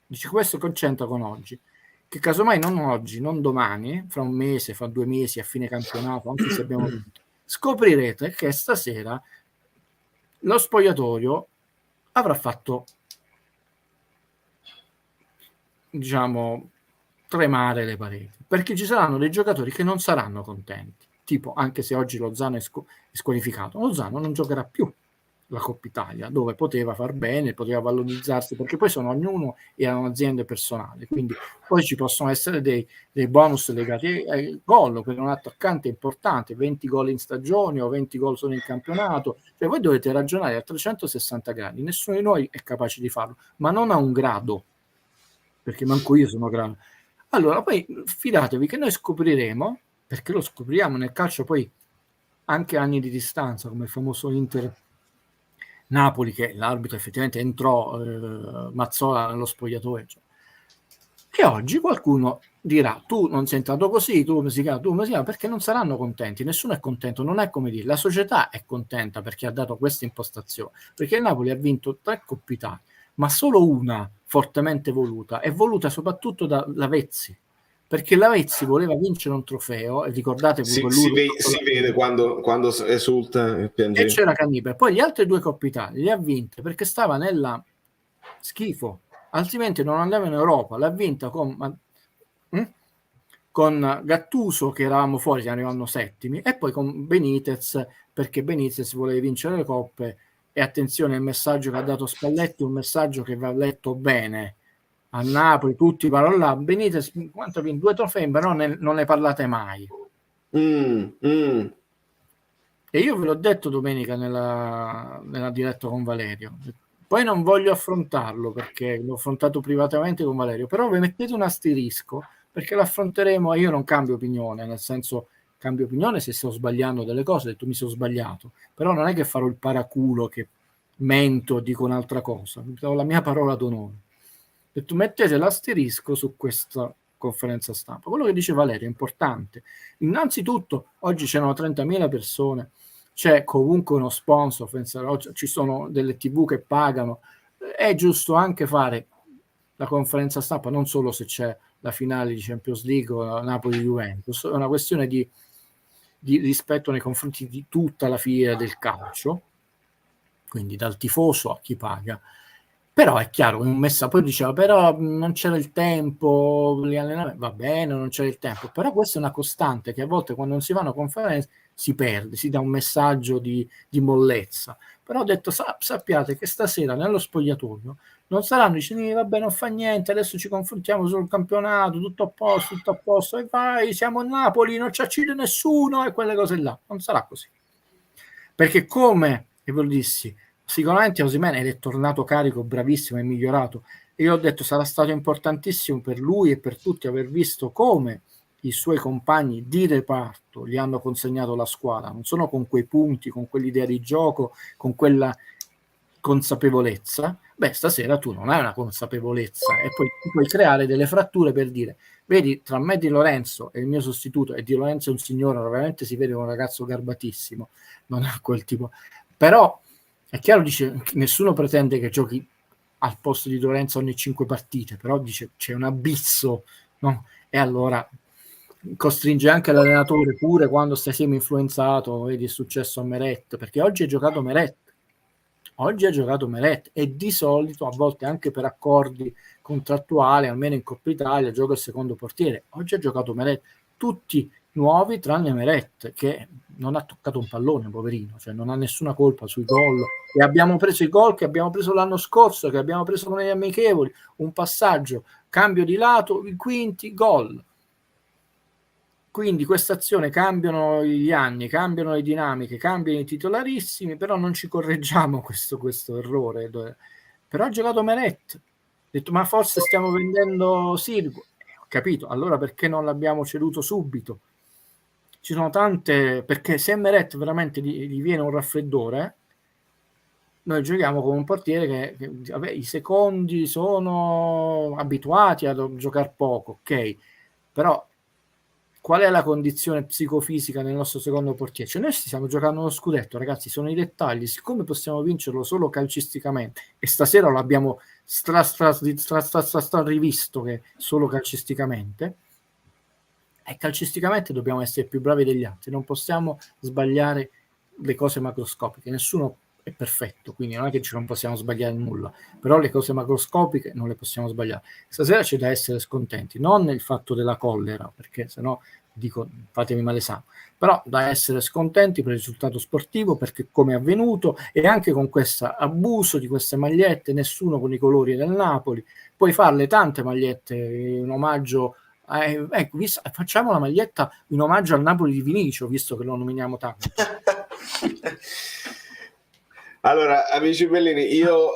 Dice questo concentra con oggi, che casomai non oggi, non domani, fra un mese, fra 2 mesi, a fine campionato, anche se abbiamo vinto, scoprirete che stasera lo spogliatoio avrà fatto, diciamo, tremare le pareti, perché ci saranno dei giocatori che non saranno contenti, tipo, anche se oggi Lozano è squalificato, Lozano non giocherà più la Coppa Italia, dove poteva far bene, poteva valorizzarsi, perché poi ognuno era un'azienda personale, quindi poi ci possono essere dei bonus legati ai gol, per un attaccante importante, 20 gol in stagione o 20 gol solo in campionato, cioè voi dovete ragionare a 360 gradi, nessuno di noi è capace di farlo, ma non a un grado, perché manco io sono grado. Allora poi fidatevi che noi scopriremo, perché lo scopriamo nel calcio, poi anche anni di distanza, come il famoso Inter Napoli, che l'arbitro effettivamente entrò Mazzola nello spogliatoio, cioè, che oggi qualcuno dirà tu non sei entrato così, tu come si chiama, perché non saranno contenti, nessuno è contento, non è come dire, la società è contenta perché ha dato questa impostazione, perché il Napoli ha vinto 3 Coppe Italia, ma solo una fortemente voluta, è voluta soprattutto da Lavezzi, perché Lavezzi voleva vincere un trofeo, e ricordatevi si vede quando esulta e piange. E c'era Cannibale. Poi le altre 2 Coppe Italia le ha vinte perché stava nella schifo, altrimenti non andava in Europa. L'ha vinta con Gattuso, che eravamo fuori, che arrivavano settimi, e poi con Benitez, perché Benitez voleva vincere le coppe. E attenzione, il messaggio che ha dato Spalletti è un messaggio che va letto bene. A Napoli tutti parlano là, Benitez quanto ha vinto 2 trofei, però non ne parlate mai. E io ve l'ho detto domenica nella diretta con Valerio, poi non voglio affrontarlo perché l'ho affrontato privatamente con Valerio, però vi mettete un asterisco perché l'affronteremo e io non cambio opinione, nel senso cambio opinione se sto sbagliando delle cose, ho detto mi sono sbagliato, però non è che farò il paraculo che mento o dico un'altra cosa, ho la mia parola d'onore. Ho detto mettete l'asterisco su questa conferenza stampa. Quello che dice Valerio è importante. Innanzitutto oggi c'erano 30.000 persone, c'è comunque uno sponsor, ci sono delle TV che pagano, è giusto anche fare la conferenza stampa non solo se c'è la finale di Champions League o Napoli-Juventus, è una questione di rispetto nei confronti di tutta la filiera del calcio, quindi dal tifoso a chi paga. Però è chiaro, un messaggio, poi diceva però non c'era il tempo, gli allenamenti, va bene, non c'era il tempo, però questa è una costante che a volte quando non si fanno conferenze si perde, si dà un messaggio di mollezza. Però ho detto sappiate che stasera nello spogliatoio non saranno dicendo vabbè non fa niente, adesso ci confrontiamo sul campionato, tutto a posto, e vai, siamo a Napoli, non ci accide nessuno e quelle cose là. Non sarà così. Perché come, e ve lo dissi, sicuramente Osimhen è tornato carico, bravissimo, è migliorato. E io ho detto sarà stato importantissimo per lui e per tutti aver visto come i suoi compagni di reparto gli hanno consegnato la squadra, non sono con quei punti, con quell'idea di gioco, con quella consapevolezza. Beh, stasera tu non hai una consapevolezza e poi puoi creare delle fratture per dire, vedi, tra me Di Lorenzo e il mio sostituto, e Di Lorenzo è un signore, veramente si vede un ragazzo garbatissimo, non è quel tipo, però è chiaro, dice, nessuno pretende che giochi al posto di Di Lorenzo ogni 5 partite, però dice c'è un abisso, no? E allora costringe anche l'allenatore pure quando stai semi influenzato, vedi è successo a Meret, perché oggi ha giocato Meret e di solito a volte anche per accordi contrattuali, almeno in Coppa Italia gioca il secondo portiere, oggi ha giocato Meret, tutti nuovi tranne Meret che non ha toccato un pallone, poverino, cioè non ha nessuna colpa sui gol, e abbiamo preso i gol che abbiamo preso l'anno scorso, che abbiamo preso con gli amichevoli, un passaggio, cambio di lato, i quinti, gol. Quindi questa azione cambiano gli anni, cambiano le dinamiche, cambiano i titolarissimi, però non ci correggiamo questo errore. Però ha giocato Meret, ho detto ma forse stiamo vendendo Sirigu, ho capito, allora perché non l'abbiamo ceduto subito? Ci sono tante, perché se Meret veramente gli viene un raffreddore, noi giochiamo con un portiere che vabbè, i secondi sono abituati a giocare poco, ok, però qual è la condizione psicofisica nel nostro secondo portiere? Cioè noi stiamo giocando uno scudetto, ragazzi, sono i dettagli, siccome possiamo vincerlo solo calcisticamente e stasera lo abbiamo rivisto che solo calcisticamente, e calcisticamente dobbiamo essere più bravi degli altri, non possiamo sbagliare le cose macroscopiche, nessuno è perfetto, quindi non è che non possiamo sbagliare nulla, però le cose macroscopiche non le possiamo sbagliare. Stasera c'è da essere scontenti, non nel fatto della collera, perché sennò dico fatemi male sangue, però da essere scontenti per il risultato sportivo, perché come è avvenuto, e anche con questo abuso di queste magliette, nessuno con i colori del Napoli, puoi farle tante magliette in omaggio ecco, facciamo la maglietta in omaggio al Napoli di Vinicio, visto che lo nominiamo tanto. Allora, amici bellini, io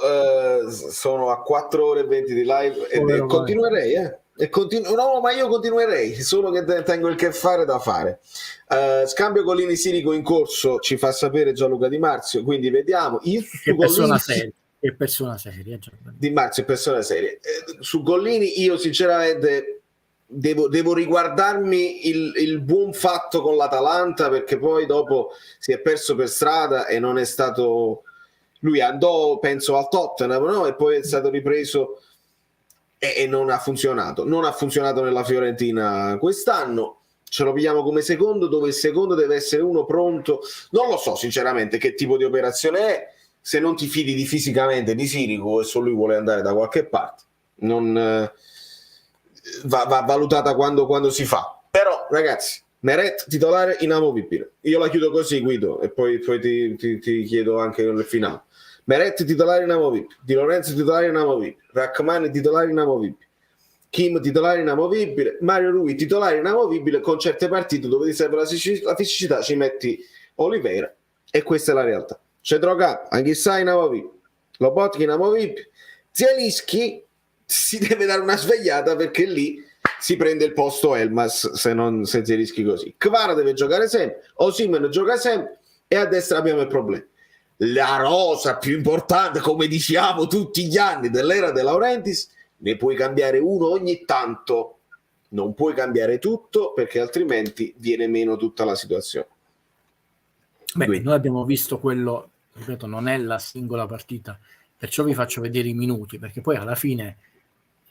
sono a 4 ore e 20 di live e continuerei, No, ma io continuerei, solo che tengo il che fare da fare. Scambio Gollini-Sirico in corso, ci fa sapere Gianluca Di Marzio, quindi vediamo. Io che persona seria. Che persona seria. Di Marzio è persona seria. Su Gollini io sinceramente devo riguardarmi il buon fatto con l'Atalanta, perché poi dopo si è perso per strada e non è stato... Lui andò, penso, al Tottenham, no? E poi è stato ripreso e non ha funzionato. Non ha funzionato nella Fiorentina quest'anno. Ce lo pigliamo come secondo, dove il secondo deve essere uno pronto. Non lo so sinceramente che tipo di operazione è. Se non ti fidi di fisicamente di Sirico e solo lui vuole andare da qualche parte, non va valutata quando si fa. Però ragazzi, Meret titolare inamovibile. Io la chiudo così, Guido, e poi ti chiedo anche il finale. Meret titolare inamovibile, Di Lorenzo titolare inamovibile, Rachmani titolare inamovibile, Kim titolare inamovibile, Mario Rui titolare inamovibile. Con certe partite dove ti serve la fisicità ci metti Oliveira, e questa è la realtà. Cedroga, Anghissà inamovibile, Lobotka inamovibile, Zielinski si deve dare una svegliata, perché lì si prende il posto Elmas se Zielinski così. Kvara deve giocare sempre, Osimhen gioca sempre, e a destra abbiamo il problema. La rosa più importante, come diciamo tutti gli anni, dell'era De Laurentiis, ne puoi cambiare uno ogni tanto, non puoi cambiare tutto, perché altrimenti viene meno tutta la situazione. Beh, noi abbiamo visto quello, ripeto, non è la singola partita, perciò vi faccio vedere i minuti, perché poi alla fine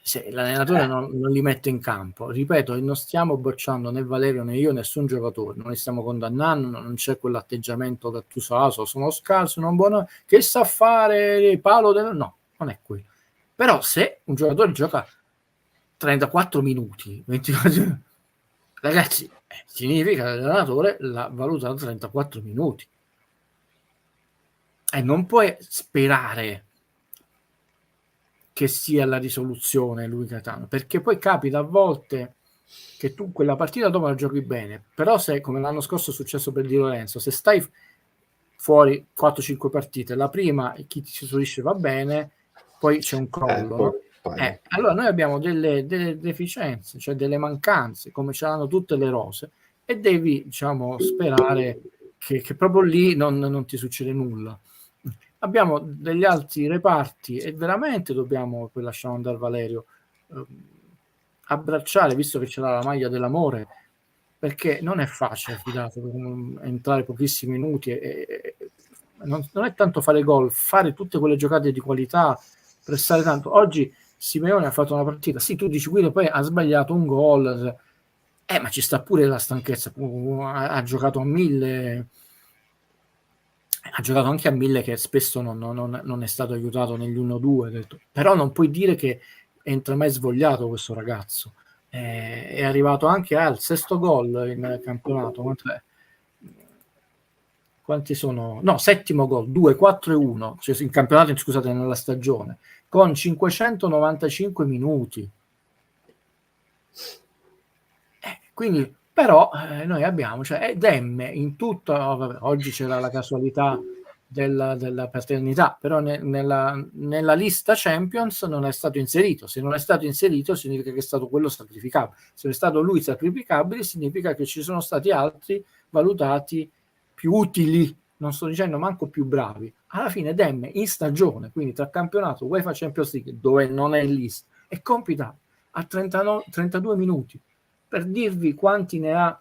se l'allenatore non li mette in campo, ripeto, non stiamo bocciando né Valerio né io nessun giocatore, non li stiamo condannando, non c'è quell'atteggiamento gattusato, sono scarso, non buono, che sa fare palo no, non è quello. Però se un giocatore gioca 34 minuti, 24, ragazzi, significa che l'allenatore l'ha valutato 34 minuti e non puoi sperare che sia la risoluzione lui Catano, perché poi capita a volte che tu quella partita dopo la giochi bene, però se, come l'anno scorso è successo per Di Lorenzo, se stai fuori 4-5 partite, la prima chi ti si solisce va bene, poi c'è un crollo, allora noi abbiamo delle deficienze, cioè delle mancanze, come ce l'hanno tutte le rose, e devi, diciamo, sperare che proprio lì non ti succede nulla. Abbiamo degli altri reparti e veramente dobbiamo, poi lasciamo andare Valerio, abbracciare, visto che ce l'ha la maglia dell'amore, perché non è facile, fidato, entrare pochissimi minuti e non è tanto fare gol, fare tutte quelle giocate di qualità, pressare tanto. Oggi Simeone ha fatto una partita, sì, tu dici Guido, poi ha sbagliato un gol, ma ci sta pure la stanchezza, ha giocato a 1000, ha giocato anche a 1000, che spesso non è stato aiutato negli 1-2, però non puoi dire che entra mai svogliato questo ragazzo. È arrivato anche al 6° gol in campionato. Quanti sono? No, 7° gol, 2, 4 e 1, cioè in campionato, scusate, nella stagione, con 595 minuti. Quindi, però, noi abbiamo, cioè, Demme in tutto, oggi c'era la casualità della paternità, però nella lista Champions non è stato inserito. Se non è stato inserito significa che è stato quello sacrificabile. Se è stato lui sacrificabile significa che ci sono stati altri valutati più utili, non sto dicendo manco più bravi. Alla fine Demme in stagione, quindi tra campionato, UEFA Champions League, dove non è in lista, è compitato a 32 minuti. Per dirvi quanti ne ha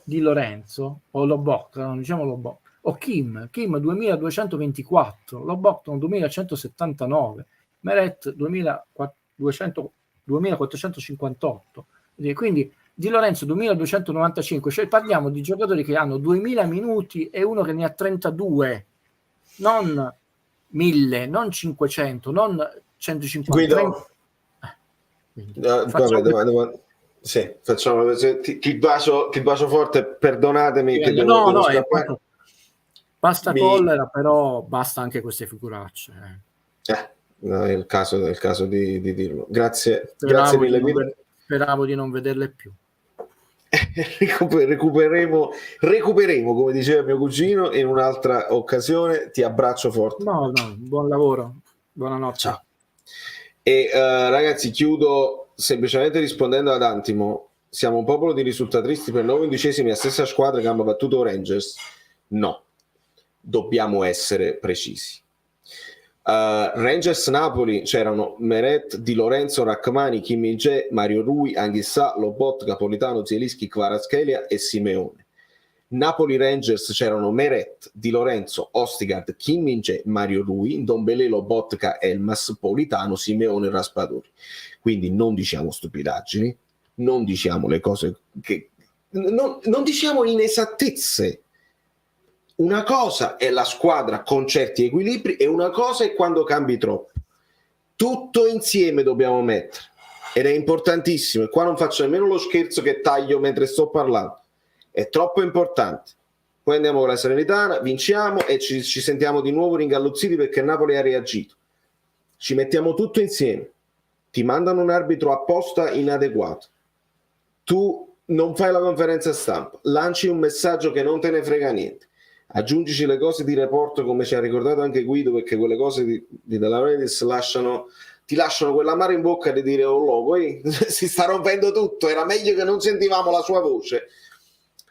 Di Lorenzo o Lobotka, non diciamo Lobotka, o Kim 2224, Lobotka 2179, Meret 2458, quindi Di Lorenzo 2295, cioè parliamo di giocatori che hanno 2000 minuti e uno che ne ha 32, non 1000, non 500, non 150. Sì, facciamo, ti bacio forte, perdonatemi che devo scappare. Basta collera, però basta anche queste figuracce. No, è il caso di dirlo. Grazie mille. Speravo di non vederle più. recupereremo, come diceva mio cugino, in un'altra occasione. Ti abbraccio forte. No, buon lavoro, buonanotte. Ciao. E ragazzi, chiudo semplicemente rispondendo ad Antimo, siamo un popolo di risultatisti per 9/11 a stessa squadra che hanno battuto Rangers? No, dobbiamo essere precisi. Rangers-Napoli c'erano Meret, Di Lorenzo, Rachmani, Kim Min-jae, Mario Rui, Anghissà, Lobotka, Politano, Zielinski, Kvaratskhelia e Simeone. Napoli-Rangers c'erano Meret, Di Lorenzo, Ostigard, Kim Min-jae, Mario Rui, Ndombele, Lobotka, Elmas, Politano, Simeone, Raspadori. Quindi non diciamo stupidaggini, non diciamo le cose che... non diciamo inesattezze. Una cosa è la squadra con certi equilibri e una cosa è quando cambi troppo. Tutto insieme dobbiamo mettere, ed è importantissimo, e qua non faccio nemmeno lo scherzo che taglio mentre sto parlando, è troppo importante. Poi andiamo con la Salernitana, vinciamo e ci sentiamo di nuovo ringalluzziti perché Napoli ha reagito. Ci mettiamo tutto insieme, ti mandano un arbitro apposta inadeguato, tu non fai la conferenza stampa, lanci un messaggio che non te ne frega niente, aggiungici le cose di report come ci ha ricordato anche Guido, perché quelle cose di Della Laurentiis ti lasciano quell'amaro in bocca di dire oh loco, si sta rompendo tutto, era meglio che non sentivamo la sua voce.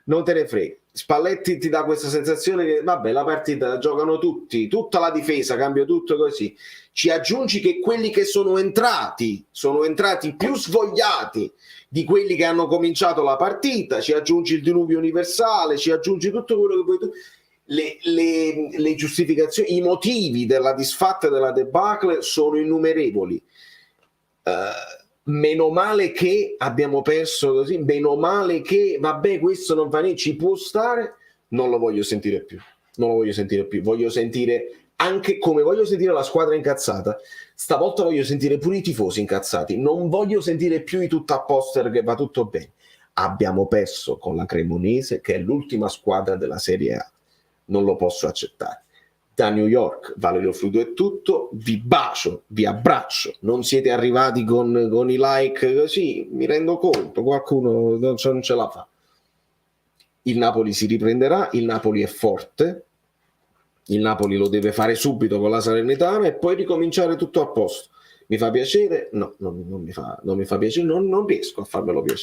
Non te ne frega. Spalletti ti dà questa sensazione che vabbè, la partita la giocano tutti, tutta la difesa, cambia tutto così. Ci aggiungi che quelli che sono entrati più svogliati di quelli che hanno cominciato la partita, ci aggiungi il diluvio universale, ci aggiungi tutto quello che vuoi tu. Le giustificazioni, i motivi della disfatta e della debacle sono innumerevoli. Meno male che abbiamo perso così, meno male che vabbè, questo non fa niente, ci può stare. Non lo voglio sentire più, voglio sentire anche come voglio sentire la squadra incazzata, stavolta voglio sentire pure i tifosi incazzati, non voglio sentire più i tutto a poster che va tutto bene. Abbiamo perso con la Cremonese, che è l'ultima squadra della Serie A, non lo posso accettare. Da New York, Valerio Fluido è tutto, vi bacio, vi abbraccio, non siete arrivati con i like così, mi rendo conto, qualcuno non ce la fa. Il Napoli si riprenderà, il Napoli è forte, il Napoli lo deve fare subito con la Salernitana e poi ricominciare tutto a posto. Mi fa piacere? No, non mi fa piacere, non riesco a farmelo piacere.